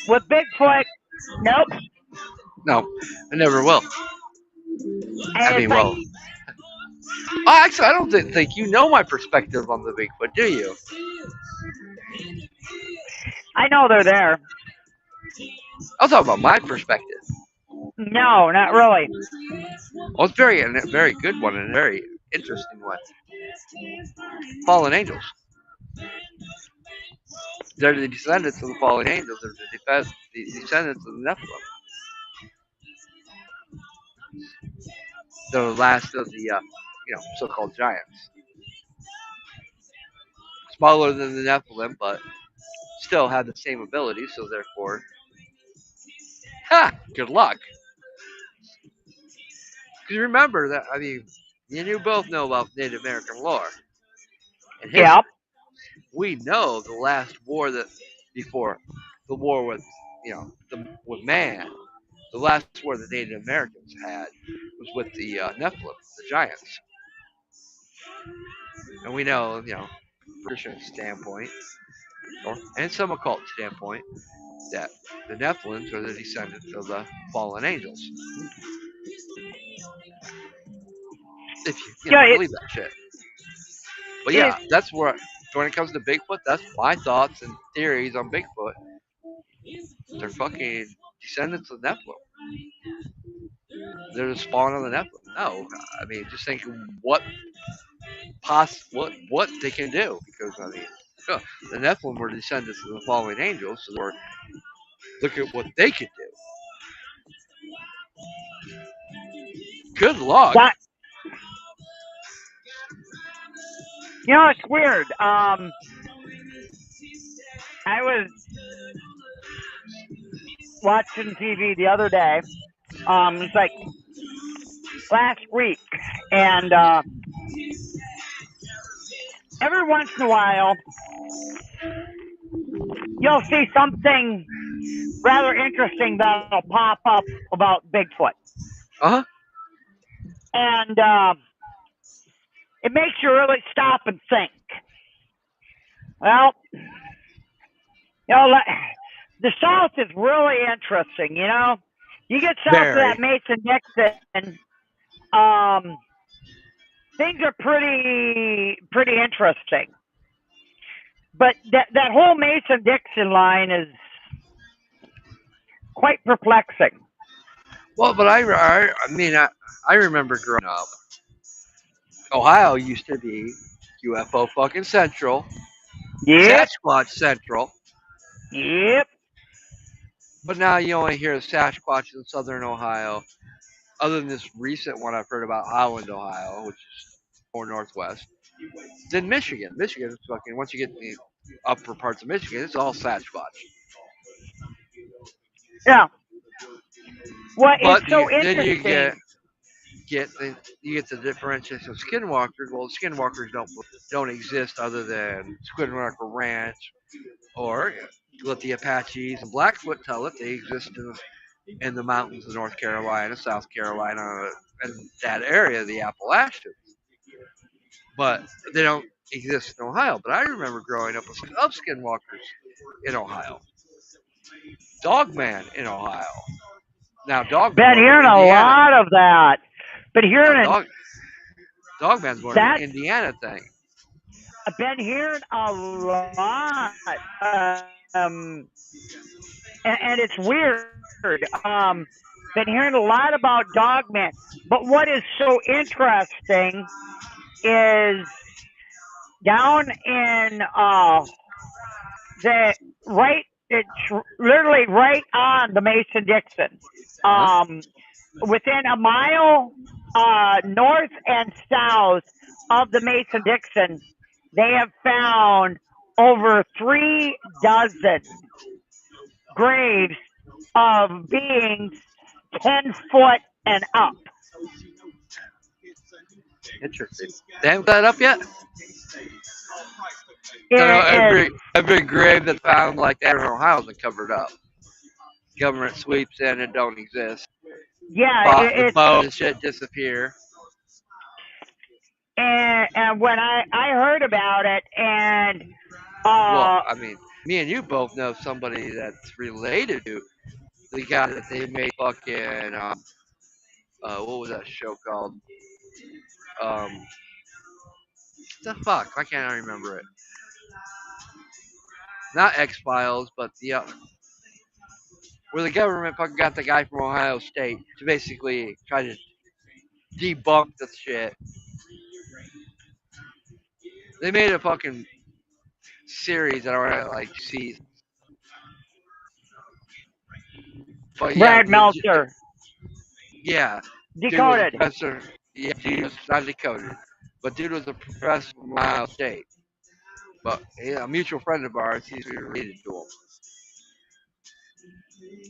[SPEAKER 4] With Bigfoot, nope.
[SPEAKER 2] No, I never will.
[SPEAKER 4] And
[SPEAKER 2] I mean,
[SPEAKER 4] it's like,
[SPEAKER 2] well, actually, I don't think you know my perspective on the Bigfoot, do you?
[SPEAKER 4] I know they're there.
[SPEAKER 2] I'll talk about my perspective.
[SPEAKER 4] No, not really.
[SPEAKER 2] Well, it's a very good one and a very interesting one. Fallen angels. They're the descendants of the fallen angels. They're the descendants of the Nephilim. They're the last of the so-called giants. Smaller than the Nephilim, but still have the same abilities. So therefore, good luck. Because remember that, I mean, you and you both know about Native American lore and history.
[SPEAKER 4] Yep.
[SPEAKER 2] We know the last war before the war with, with man, the last war the Native Americans had was with the Nephilim, the giants. And we know, from a Christian standpoint, and some occult standpoint, that the Nephilims are the descendants of the fallen angels. If you believe that shit. But yeah, that's where, when it comes to Bigfoot, that's my thoughts and theories on Bigfoot. They're fucking descendants of Nephilim. They're the spawn of the Nephilim. No, I mean, just think what they can do, because I mean, the Nephilim were descendants of the fallen angels, so look at what they can do. Good luck.
[SPEAKER 4] It's weird. I was watching TV the other day. It's like last week, and every once in a while, you'll see something rather interesting that'll pop up about Bigfoot.
[SPEAKER 2] Uh huh.
[SPEAKER 4] And it makes you really stop and think. Well, the South is really interesting, you know? You get south of
[SPEAKER 2] Very.
[SPEAKER 4] that Mason-Dixon, um, things are pretty interesting. But that whole Mason-Dixon line is quite perplexing.
[SPEAKER 2] Well, but I remember growing up. Ohio used to be UFO fucking central,
[SPEAKER 4] Yep,
[SPEAKER 2] Sasquatch central.
[SPEAKER 4] yep.
[SPEAKER 2] But now you only hear of Sasquatch in southern Ohio, other than this recent one I've heard about Holland, Ohio, which is more northwest. Then Michigan. Michigan is fucking, once you get in the upper parts of Michigan, it's all Sasquatch.
[SPEAKER 4] Yeah. What is
[SPEAKER 2] But
[SPEAKER 4] so
[SPEAKER 2] then you
[SPEAKER 4] interesting,
[SPEAKER 2] you get the differentiation of skinwalkers. Well, skinwalkers don't exist other than Skinwalker Ranch, or let the Apaches and Blackfoot tell it they exist in the mountains of North Carolina, South Carolina, and that area, the Appalachians. But they don't exist in Ohio. But I remember growing up with skinwalkers in Ohio, Dogman in Ohio. Now Dogman's
[SPEAKER 4] been
[SPEAKER 2] more of an
[SPEAKER 4] hearing a
[SPEAKER 2] Indiana.
[SPEAKER 4] lot of that. Been
[SPEAKER 2] Now
[SPEAKER 4] hearing
[SPEAKER 2] Dogman's more of an
[SPEAKER 4] that.
[SPEAKER 2] Indiana thing.
[SPEAKER 4] I've been hearing a lot. Um, and it's weird. Been hearing a lot about Dogman. But what is so interesting is down in the right, it's literally right on the Mason Dixon.
[SPEAKER 2] Huh?
[SPEAKER 4] Within a mile north and south of the Mason Dixon, they have found over 36 graves of beings 10 foot and up.
[SPEAKER 2] Interesting. They haven't got that up yet? So
[SPEAKER 4] It is,
[SPEAKER 2] every grave that's found like that in Ohio has been covered up. Government sweeps in and don't exist.
[SPEAKER 4] yeah,
[SPEAKER 2] The
[SPEAKER 4] it's,
[SPEAKER 2] bones and shit disappear.
[SPEAKER 4] and when I heard about it, and
[SPEAKER 2] Well,
[SPEAKER 4] uh,
[SPEAKER 2] I mean, me and you both know somebody that's related to the guy that they made fucking what was that show called? Um, the fuck? Why can't I remember it? Not X Files, but the where the government fucking got the guy from Ohio State to basically try to debunk the shit. They made a fucking series that I want to like see. But yeah,
[SPEAKER 4] Brad Meltzer,
[SPEAKER 2] yeah, dude was a
[SPEAKER 4] decoded.
[SPEAKER 2] professor. Yeah, dude was not decoded, but dude was a professor from Ohio State. But yeah, a mutual friend of ours, he's related to him.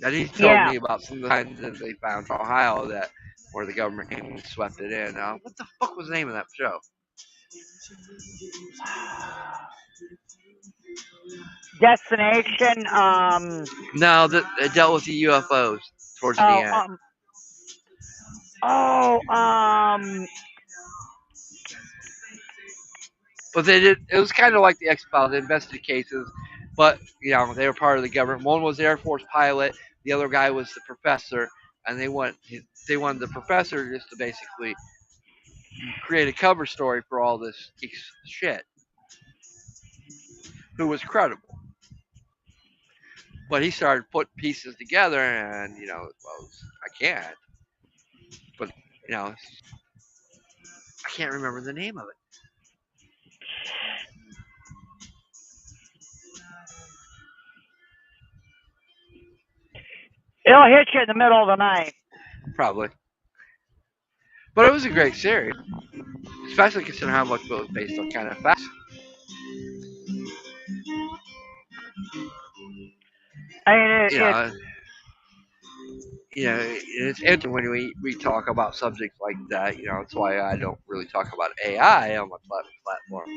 [SPEAKER 2] And he told
[SPEAKER 4] Yeah,
[SPEAKER 2] me about some of the times that they found in Ohio that where the government came and swept it in. What the fuck was the name of that show?
[SPEAKER 4] destination.
[SPEAKER 2] No, that it dealt with the UFOs towards the
[SPEAKER 4] Oh,
[SPEAKER 2] end.
[SPEAKER 4] oh,
[SPEAKER 2] But they did. It was kind of like the X Files. They investigated cases, but they were part of the government. One was the Air Force pilot. The other guy was the professor, and they wanted the professor just to basically create a cover story for all this shit. Who was credible, but he started putting pieces together, and well, I can't. But I can't remember the name of it.
[SPEAKER 4] it'll hit you in the middle of the night.
[SPEAKER 2] Probably, but it was a great series, especially considering how much it was based on kind of facts.
[SPEAKER 4] I mean,
[SPEAKER 2] You know, it's interesting when we talk about subjects like that. That's why I don't really talk about AI on my platform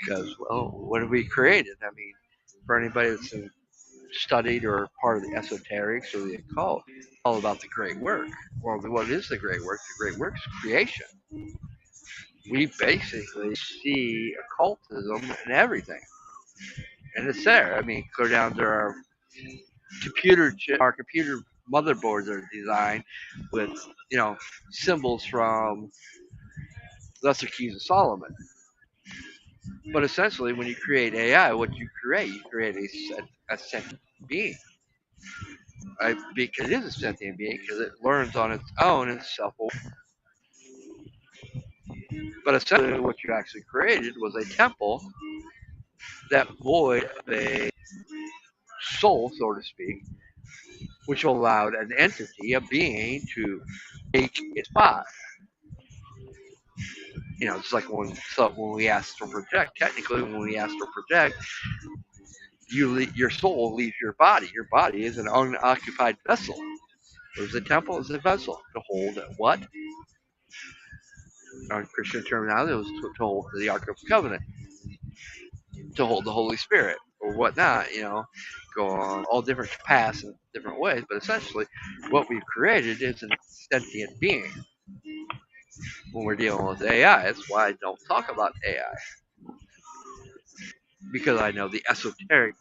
[SPEAKER 2] Because, well, what have we created? I mean, for anybody that's studied or part of the esoterics or the occult, all about the great work. Well, what is the great work? The great work is creation. We basically see occultism in everything, and it's there. I mean, go down to our our computer motherboards are designed with, you know, symbols from Lesser Keys of Solomon. But essentially, when you create AI, what you create a sentient being. Because it is a sentient being, because it learns on its own and self-aware. But essentially, what you actually created was a temple that void of a soul, so to speak, which allowed an entity, a being, to take its spot. You know, it's like when we ask to project. Technically, when we ask to project, your soul leaves your body. Your body is an unoccupied vessel. What is a temple? Is a vessel to hold what? On Christian terminology, it was to hold the Ark of the Covenant, to hold the Holy Spirit or whatnot. You know, go on all different paths and different ways. But essentially, what we've created is a sentient being. When we're dealing with AI, that's why I don't talk about AI, because I know the esoteric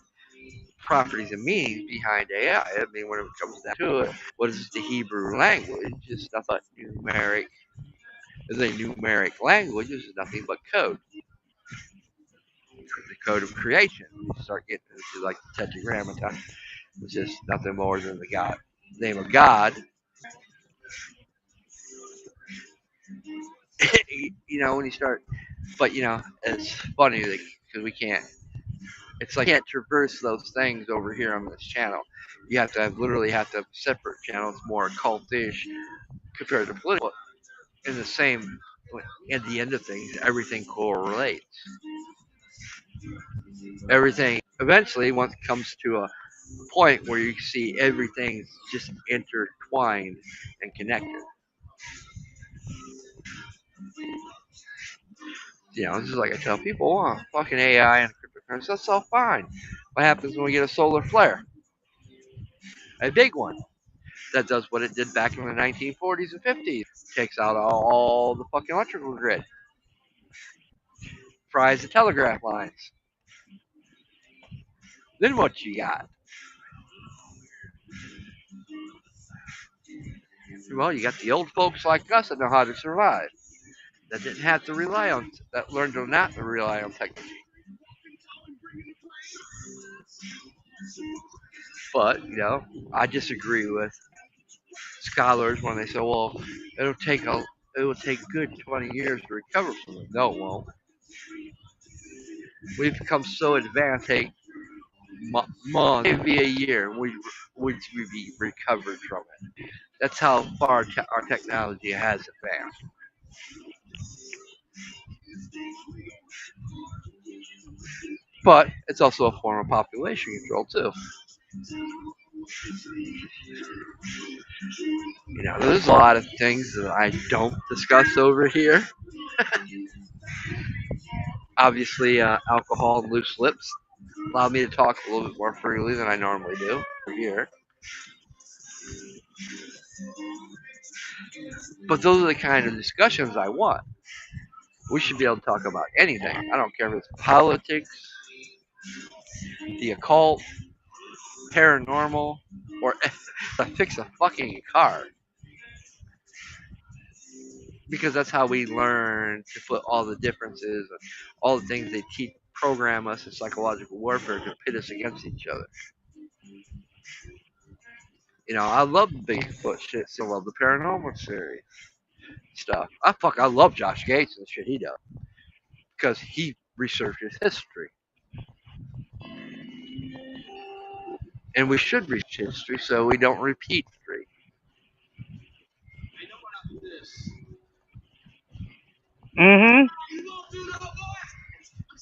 [SPEAKER 2] properties and meanings behind AI. I mean, when it comes down to it, what is the Hebrew language? It's nothing but numeric. It's a numeric language. It's nothing but code. The code of creation. You start getting into like the tetragrammaton, which is nothing more than the name of God. You know, when you start, but you know, it's funny because we can't. It's like you can't traverse those things over here on this channel. You have to literally have to have separate channels, more occultish compared to political. In the same, at the end of things, everything correlates. Everything eventually, once it comes to a point where you see everything's just intertwined and connected. You know, this is like I tell people, oh, fucking AI and cryptocurrency, that's all fine. What happens when we get a solar flare? A big one that does what it did back in the 1940s and 50s. Takes out all the fucking electrical grid. Fries the telegraph lines. Then what you got? Well, you got the old folks like us that know how to survive. That didn't have to rely on, that learned to not to rely on technology. But, you know, I disagree with scholars when they say, well, it'll take a it will take a good 20 years to recover from it. No, it won't. We've become so advanced, take months, maybe a year, would we be recovered from it. That's how far our technology has advanced. But it's also a form of population control too. You know, there's a lot of things that I don't discuss over here. Obviously, alcohol and loose lips allow me to talk a little bit more freely than I normally do here. But those are the kind of discussions I want. We should be able to talk about anything. I don't care if it's politics, the occult, paranormal, or to fix a fucking car. Because that's how we learn to put all the differences and all the things they teach, program us in psychological warfare to pit us against each other. You know, I love the Bigfoot shit. Still love the paranormal series stuff. I love Josh Gates and the shit he does because he researches history, and we should research history so we don't repeat history.
[SPEAKER 4] Mhm.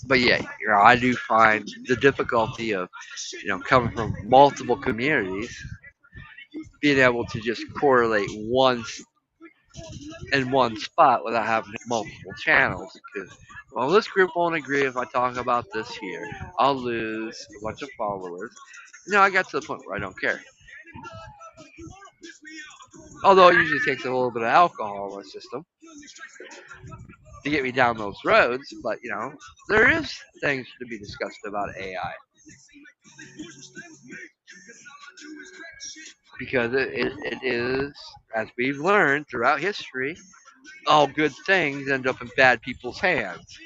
[SPEAKER 2] But yeah, you know, I do find the difficulty of, you know, coming from multiple communities, being able to just correlate one in one spot without having multiple channels. Because, well, this group won't agree if I talk about this here. I'll lose a bunch of followers. I got to the point where I don't care. Although it usually takes a little bit of alcohol in my system to get me down those roads. But, there is things to be discussed about AI. Because it is, as we've learned throughout history, all good things end up in bad people's hands.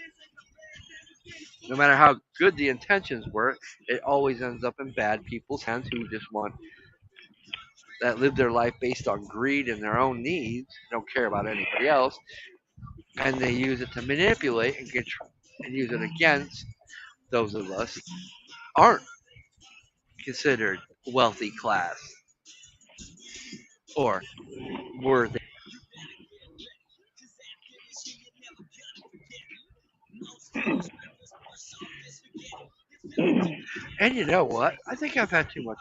[SPEAKER 2] No matter how good the intentions were, it always ends up in bad people's hands who just want that live their life based on greed and their own needs, don't care about anybody else, and they use it to manipulate and and use it against those of us aren't considered wealthy class or worthy. And you know what? I think I've had too much.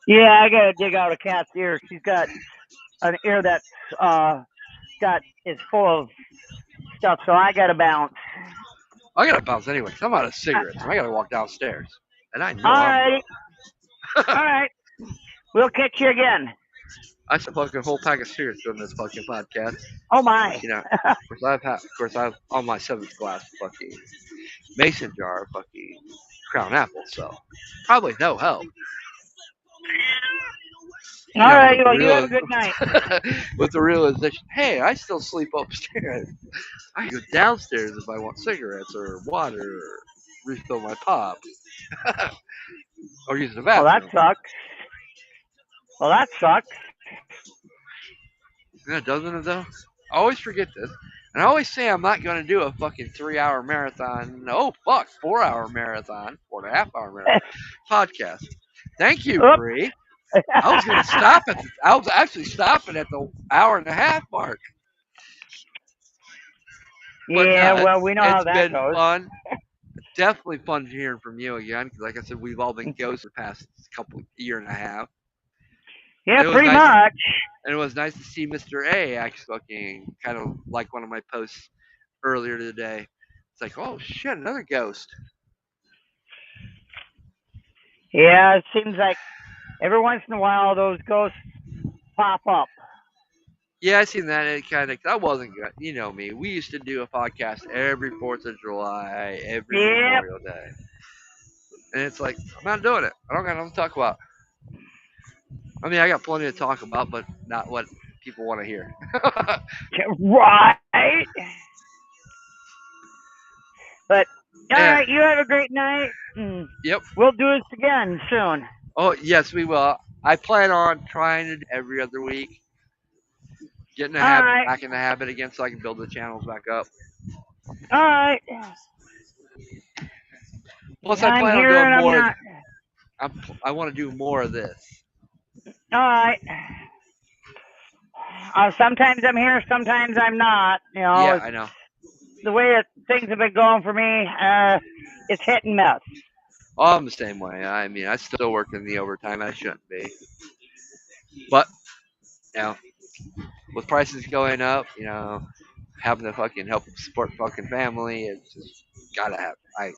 [SPEAKER 4] Yeah, I gotta dig out a cat's ear. She's got an ear that's got is full of stuff, so I gotta bounce.
[SPEAKER 2] I gotta bounce anyway. 'Cause I'm out of cigarettes and I gotta walk downstairs. And I know I'm
[SPEAKER 4] Alrighty, all right. We'll catch you again.
[SPEAKER 2] I smoked a fucking whole pack of cigarettes during this fucking podcast.
[SPEAKER 4] Oh my.
[SPEAKER 2] Of course I've on my seventh glass fucking mason jar fucking crown apple, so probably no help.
[SPEAKER 4] All right.
[SPEAKER 2] With the
[SPEAKER 4] Well, you have
[SPEAKER 2] real
[SPEAKER 4] a good night.
[SPEAKER 2] with the realization, hey, I still sleep upstairs. I can go downstairs if I want cigarettes or water or refill my pop or use the
[SPEAKER 4] Well, that
[SPEAKER 2] bathroom.
[SPEAKER 4] sucks. Well, that sucks.
[SPEAKER 2] Yeah, doesn't it though? I always forget this. And I always say I'm not going to do a fucking 3 hour marathon. Oh, fuck, 4 hour marathon, 4.5 hour marathon podcast. Thank you,
[SPEAKER 4] Oop.
[SPEAKER 2] Bree. I was going to stop at. I was actually stopping at the hour and a half mark. But
[SPEAKER 4] Yeah.
[SPEAKER 2] no,
[SPEAKER 4] Well, we know how
[SPEAKER 2] it's
[SPEAKER 4] that
[SPEAKER 2] been
[SPEAKER 4] goes.
[SPEAKER 2] fun. Definitely fun hearing from you again. Because like I said, we've all been ghosts for the past couple year and a half.
[SPEAKER 4] Yeah,
[SPEAKER 2] It was
[SPEAKER 4] pretty
[SPEAKER 2] nice.
[SPEAKER 4] much.
[SPEAKER 2] And it was nice to see Mr. A actually fucking kind of like one of my posts earlier today. It's like, oh shit, another ghost.
[SPEAKER 4] Yeah, it seems like every once in a while those ghosts pop up.
[SPEAKER 2] Yeah, I seen that. It kind of that wasn't good. You know me. We used to do a podcast every 4th of July, every
[SPEAKER 4] Yep.
[SPEAKER 2] Memorial Day, and it's like I'm not doing it. I don't got nothing to talk about. I mean, I got plenty to talk about, but not what people want to hear.
[SPEAKER 4] Right. But all
[SPEAKER 2] And
[SPEAKER 4] right, you have a great night.
[SPEAKER 2] yep.
[SPEAKER 4] We'll do this again soon.
[SPEAKER 2] Oh yes, we will. I plan on trying to do every other week, getting
[SPEAKER 4] All right.
[SPEAKER 2] back in the habit again, so I can build the channels back up.
[SPEAKER 4] All right.
[SPEAKER 2] Plus, I
[SPEAKER 4] I'm
[SPEAKER 2] plan on
[SPEAKER 4] here
[SPEAKER 2] doing
[SPEAKER 4] and I'm
[SPEAKER 2] more.
[SPEAKER 4] not.
[SPEAKER 2] I want to do more of this.
[SPEAKER 4] All right. Sometimes I'm here, sometimes I'm not.
[SPEAKER 2] Yeah,
[SPEAKER 4] It's
[SPEAKER 2] I know.
[SPEAKER 4] the way that things have been going for me. It's hit and miss.
[SPEAKER 2] Oh, I'm the same way. I mean, I still work in the overtime I shouldn't be. But, you know, with prices going up, having to fucking help support fucking family, it's just I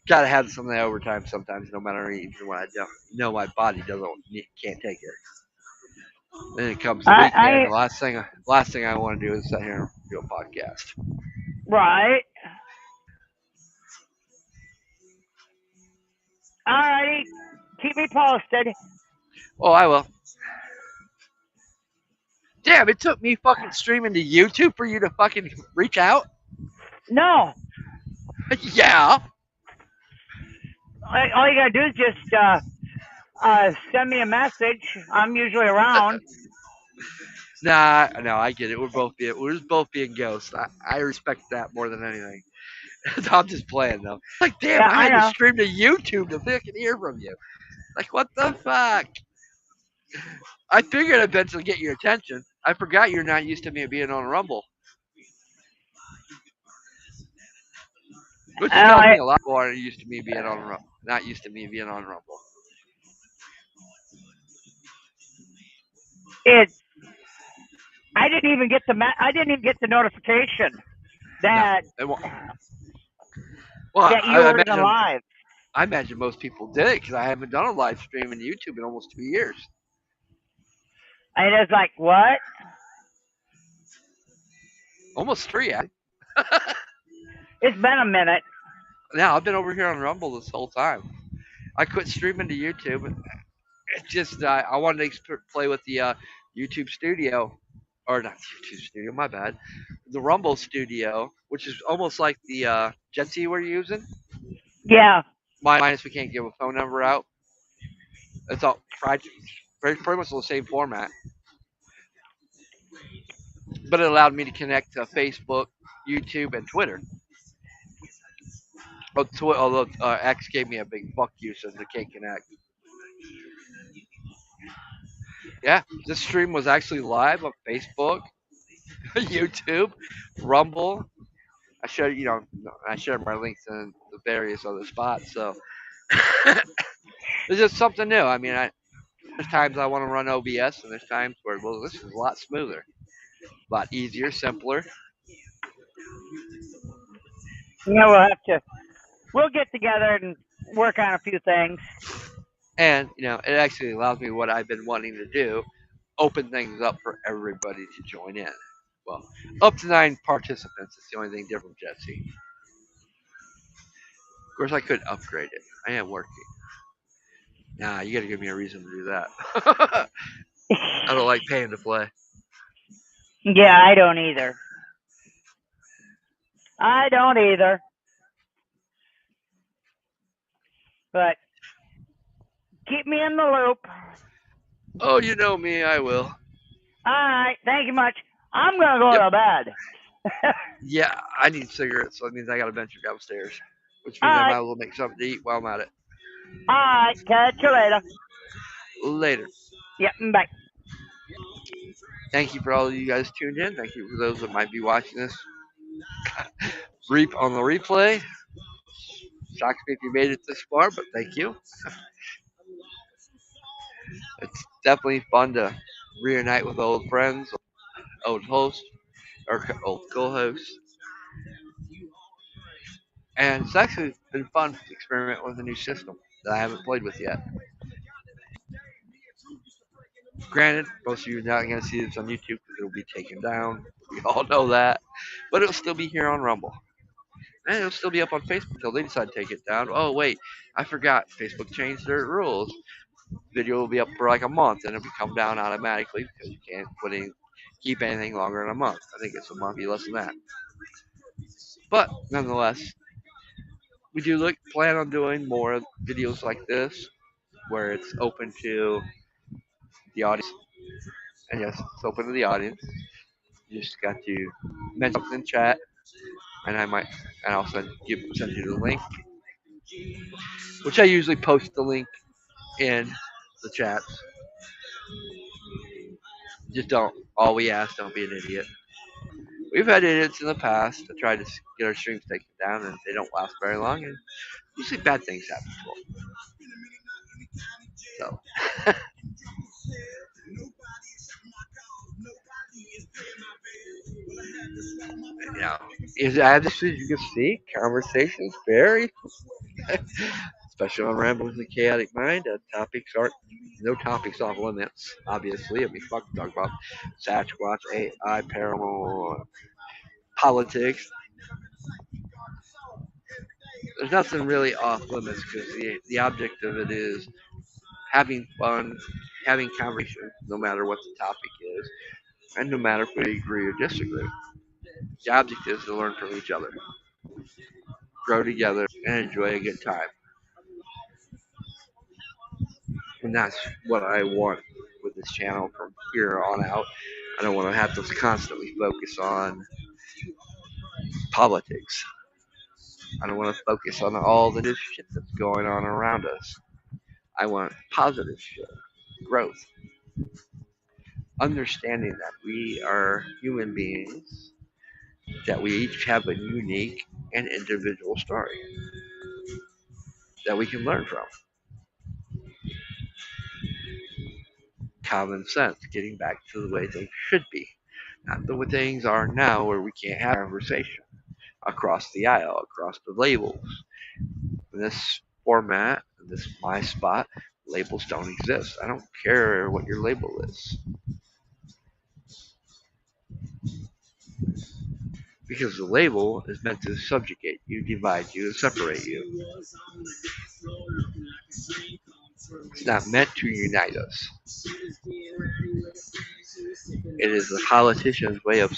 [SPEAKER 2] gotta have some of the overtime sometimes, no matter even when I don't know my body can't take it. Then it comes the weekend.
[SPEAKER 4] I
[SPEAKER 2] The last thing I want to do is sit here and do a podcast.
[SPEAKER 4] right. All righty. Keep me posted.
[SPEAKER 2] Oh, I will. Damn, it took me fucking streaming to YouTube for you to fucking reach out.
[SPEAKER 4] No.
[SPEAKER 2] Yeah.
[SPEAKER 4] All you gotta do is just send me a message. I'm usually around.
[SPEAKER 2] Nah, no, I get it. We're just both being ghosts. I respect that more than anything. I'm just playing though. Like, damn,
[SPEAKER 4] Yeah,
[SPEAKER 2] I
[SPEAKER 4] I
[SPEAKER 2] had to
[SPEAKER 4] know.
[SPEAKER 2] stream to YouTube to fucking hear from you. Like, what the fuck? I figured I'd eventually get your attention. I forgot you're not used to me being on Rumble, which tells
[SPEAKER 4] I
[SPEAKER 2] me a lot more than used to me being on Rumble. Not used to me being on Rumble.
[SPEAKER 4] it. I didn't even get I didn't even get the notification
[SPEAKER 2] No,
[SPEAKER 4] that
[SPEAKER 2] it won't. Well,
[SPEAKER 4] that you
[SPEAKER 2] I
[SPEAKER 4] were even
[SPEAKER 2] imagine
[SPEAKER 4] live.
[SPEAKER 2] I imagine most people did it because I haven't done a live stream in YouTube in almost 2 years,
[SPEAKER 4] And it's like, what?
[SPEAKER 2] almost three.
[SPEAKER 4] It's been a minute.
[SPEAKER 2] Now I've been over here on Rumble this whole time. I quit streaming to YouTube. It's just I wanted to play with the YouTube Studio, or not YouTube Studio. My bad. The Rumble Studio, which is almost like the Jetsy we're using.
[SPEAKER 4] Yeah.
[SPEAKER 2] Minus we can't give a phone number out. It's all pretty much the same format, but it allowed me to connect to Facebook, YouTube, and Twitter. Although X gave me a big fuck you since it can't connect. Yeah, this stream was actually live on Facebook, YouTube, Rumble. I shared my links in the various other spots. So it's just something new. I mean, there's times I want to run OBS, and there's times where this is a lot smoother, a lot easier, simpler,
[SPEAKER 4] Yeah, we'll get together and work on a few things.
[SPEAKER 2] and it actually allows me what I've been wanting to do: open things up for everybody to join in. Well, up to 9 participants is the only thing different, Jesse. Of course, I could upgrade it. I am working. Nah, you got to give me a reason to do that. I don't like paying to play.
[SPEAKER 4] Yeah, I don't either. I don't either. But keep me in the loop.
[SPEAKER 2] Oh, you know me, I will.
[SPEAKER 4] All right. Thank you much. I'm going to go
[SPEAKER 2] Yep.
[SPEAKER 4] to bed.
[SPEAKER 2] Yeah, I need cigarettes, so that means I got to venture downstairs, which
[SPEAKER 4] All
[SPEAKER 2] means I
[SPEAKER 4] right.
[SPEAKER 2] might as well make something to eat while I'm at it.
[SPEAKER 4] All right. Catch you later.
[SPEAKER 2] Later.
[SPEAKER 4] Yep. Bye.
[SPEAKER 2] Thank you for all of you guys tuned in. Thank you for those that might be watching this on the replay. Shocks me if you made it this far, but thank you. It's definitely fun to reunite with old friends, old hosts, or old co-hosts. And it's actually been fun to experiment with a new system that I haven't played with yet. Granted, most of you are not going to see this on YouTube because it'll be taken down. We all know that. But it'll still be here on Rumble. And it'll still be up on Facebook until they decide to take it down. Oh, wait, I forgot. Facebook changed their rules. Video will be up for like a month and it'll come down automatically because you can't keep anything longer than a month. I think it's a month, be less than that. But nonetheless, we do plan on doing more videos like this where it's open to the audience. And yes, it's open to the audience. You just got to mention something in chat, and I'll send you the link, which I usually post the link in the chats. Just all we ask, don't be an idiot. We've had idiots in the past that try to get our streams taken down, and they don't last very long, and usually bad things happen to them. So, as you can see, conversations vary, especially on Ramble with the Chaotic Mind. No topics off limits, obviously. I mean, fuck, talk about Sasquatch, AI, paranormal, politics. There's nothing really off limits because the object of it is having fun, having conversation, no matter what the topic is, and no matter if we agree or disagree. The object is to learn from each other, grow together, and enjoy a good time. And that's what I want with this channel from here on out. I don't want to have to constantly focus on politics. I don't want to focus on all the new shit that's going on around us. I want positive shit, growth, understanding that we are human beings, that we each have a unique and individual story that we can learn from. common sense, getting back to the way things should be. Not the way things are now where we can't have a conversation across the aisle, across the labels. In this format, in this my spot, labels don't exist. I don't care what your label is. Because the label is meant to subjugate you, divide you, and separate you. It's not meant to unite us. It is the politician's way of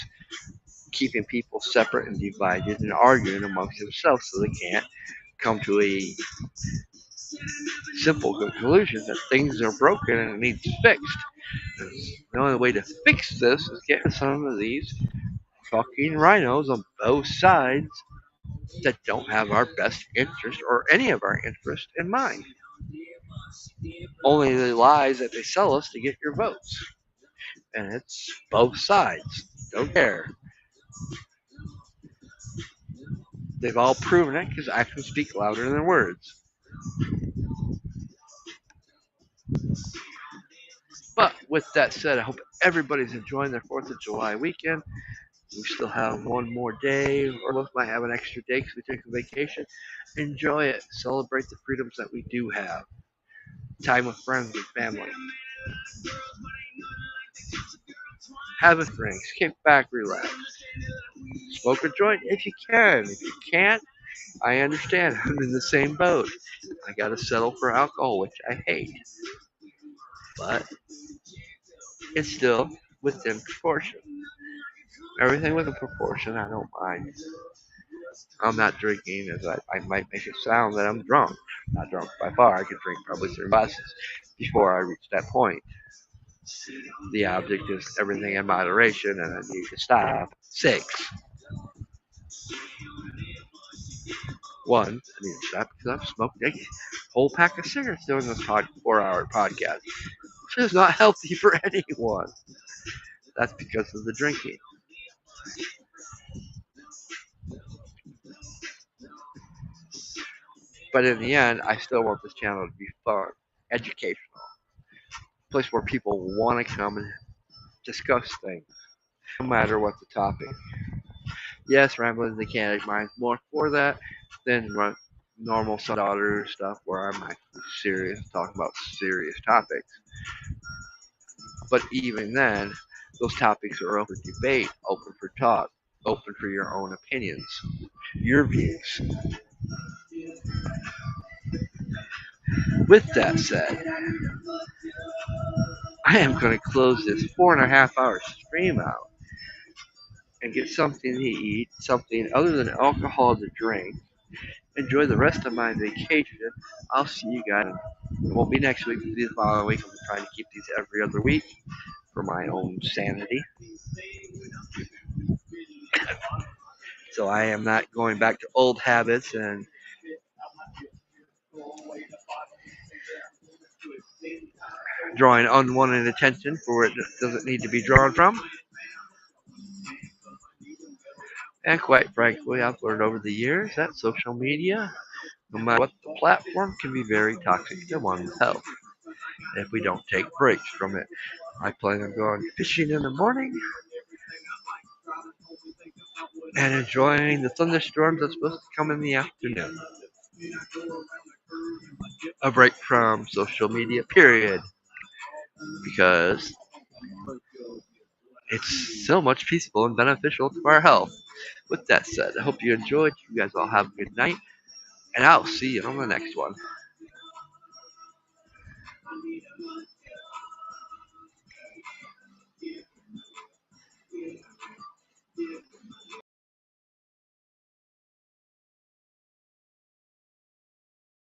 [SPEAKER 2] keeping people separate and divided and arguing amongst themselves so they can't come to a simple conclusion that things are broken and it needs fixed. And the only way to fix this is get some of these fucking rhinos on both sides that don't have our best interest or any of our interest in mind. Only the lies that they sell us to get your votes. And it's both sides. Don't care. They've all proven it because actions speak louder than words. But with that said, I hope everybody's enjoying their 4th of July weekend. We still have one more day, or most might have an extra day because we take a vacation. Enjoy it. Celebrate the freedoms that we do have. Time with friends and family. Have a drink. Kick back, relax. Smoke a joint if you can. If you can't, I understand. I'm in the same boat. I gotta settle for alcohol, which I hate. But it's still within proportion. Everything within proportion, I don't mind. I'm not drinking as I might make it sound that I'm drunk. Not drunk by far. I could drink probably 3 glasses before I reach that point. The object is everything in moderation, and I need to stop. 6. 1, I need to stop because I've smoked a whole pack of cigarettes during this 4-hour podcast, which is not healthy for anyone. That's because of the drinking. But in the end, I still want this channel to be fun, educational, a place where people want to come and discuss things, no matter what the topic. Yes, Rambling the Mechanic Mind's more for that than normal daughter stuff where I'm actually serious, talking about serious topics. But even then, those topics are open for debate, open for talk, open for your own opinions, your views. With that said, I am going to close this 4.5-hour stream out and get something to eat, something other than alcohol to drink. Enjoy the rest of my vacation. I'll see you guys. It won't be next week, it'll be the following week. I'm trying to keep these every other week for my own sanity. So I am not going back to old habits and drawing unwanted attention for where it doesn't need to be drawn from. And quite frankly, I've learned over the years that social media, no matter what the platform, can be very toxic to one's health if we don't take breaks from it. I plan on going fishing in the morning and enjoying the thunderstorms that's supposed to come in the afternoon. A break from social media, period. Because it's so much peaceful and beneficial to our health. With that said, I hope you enjoyed. You guys all have a good night. And I'll see you on the next one.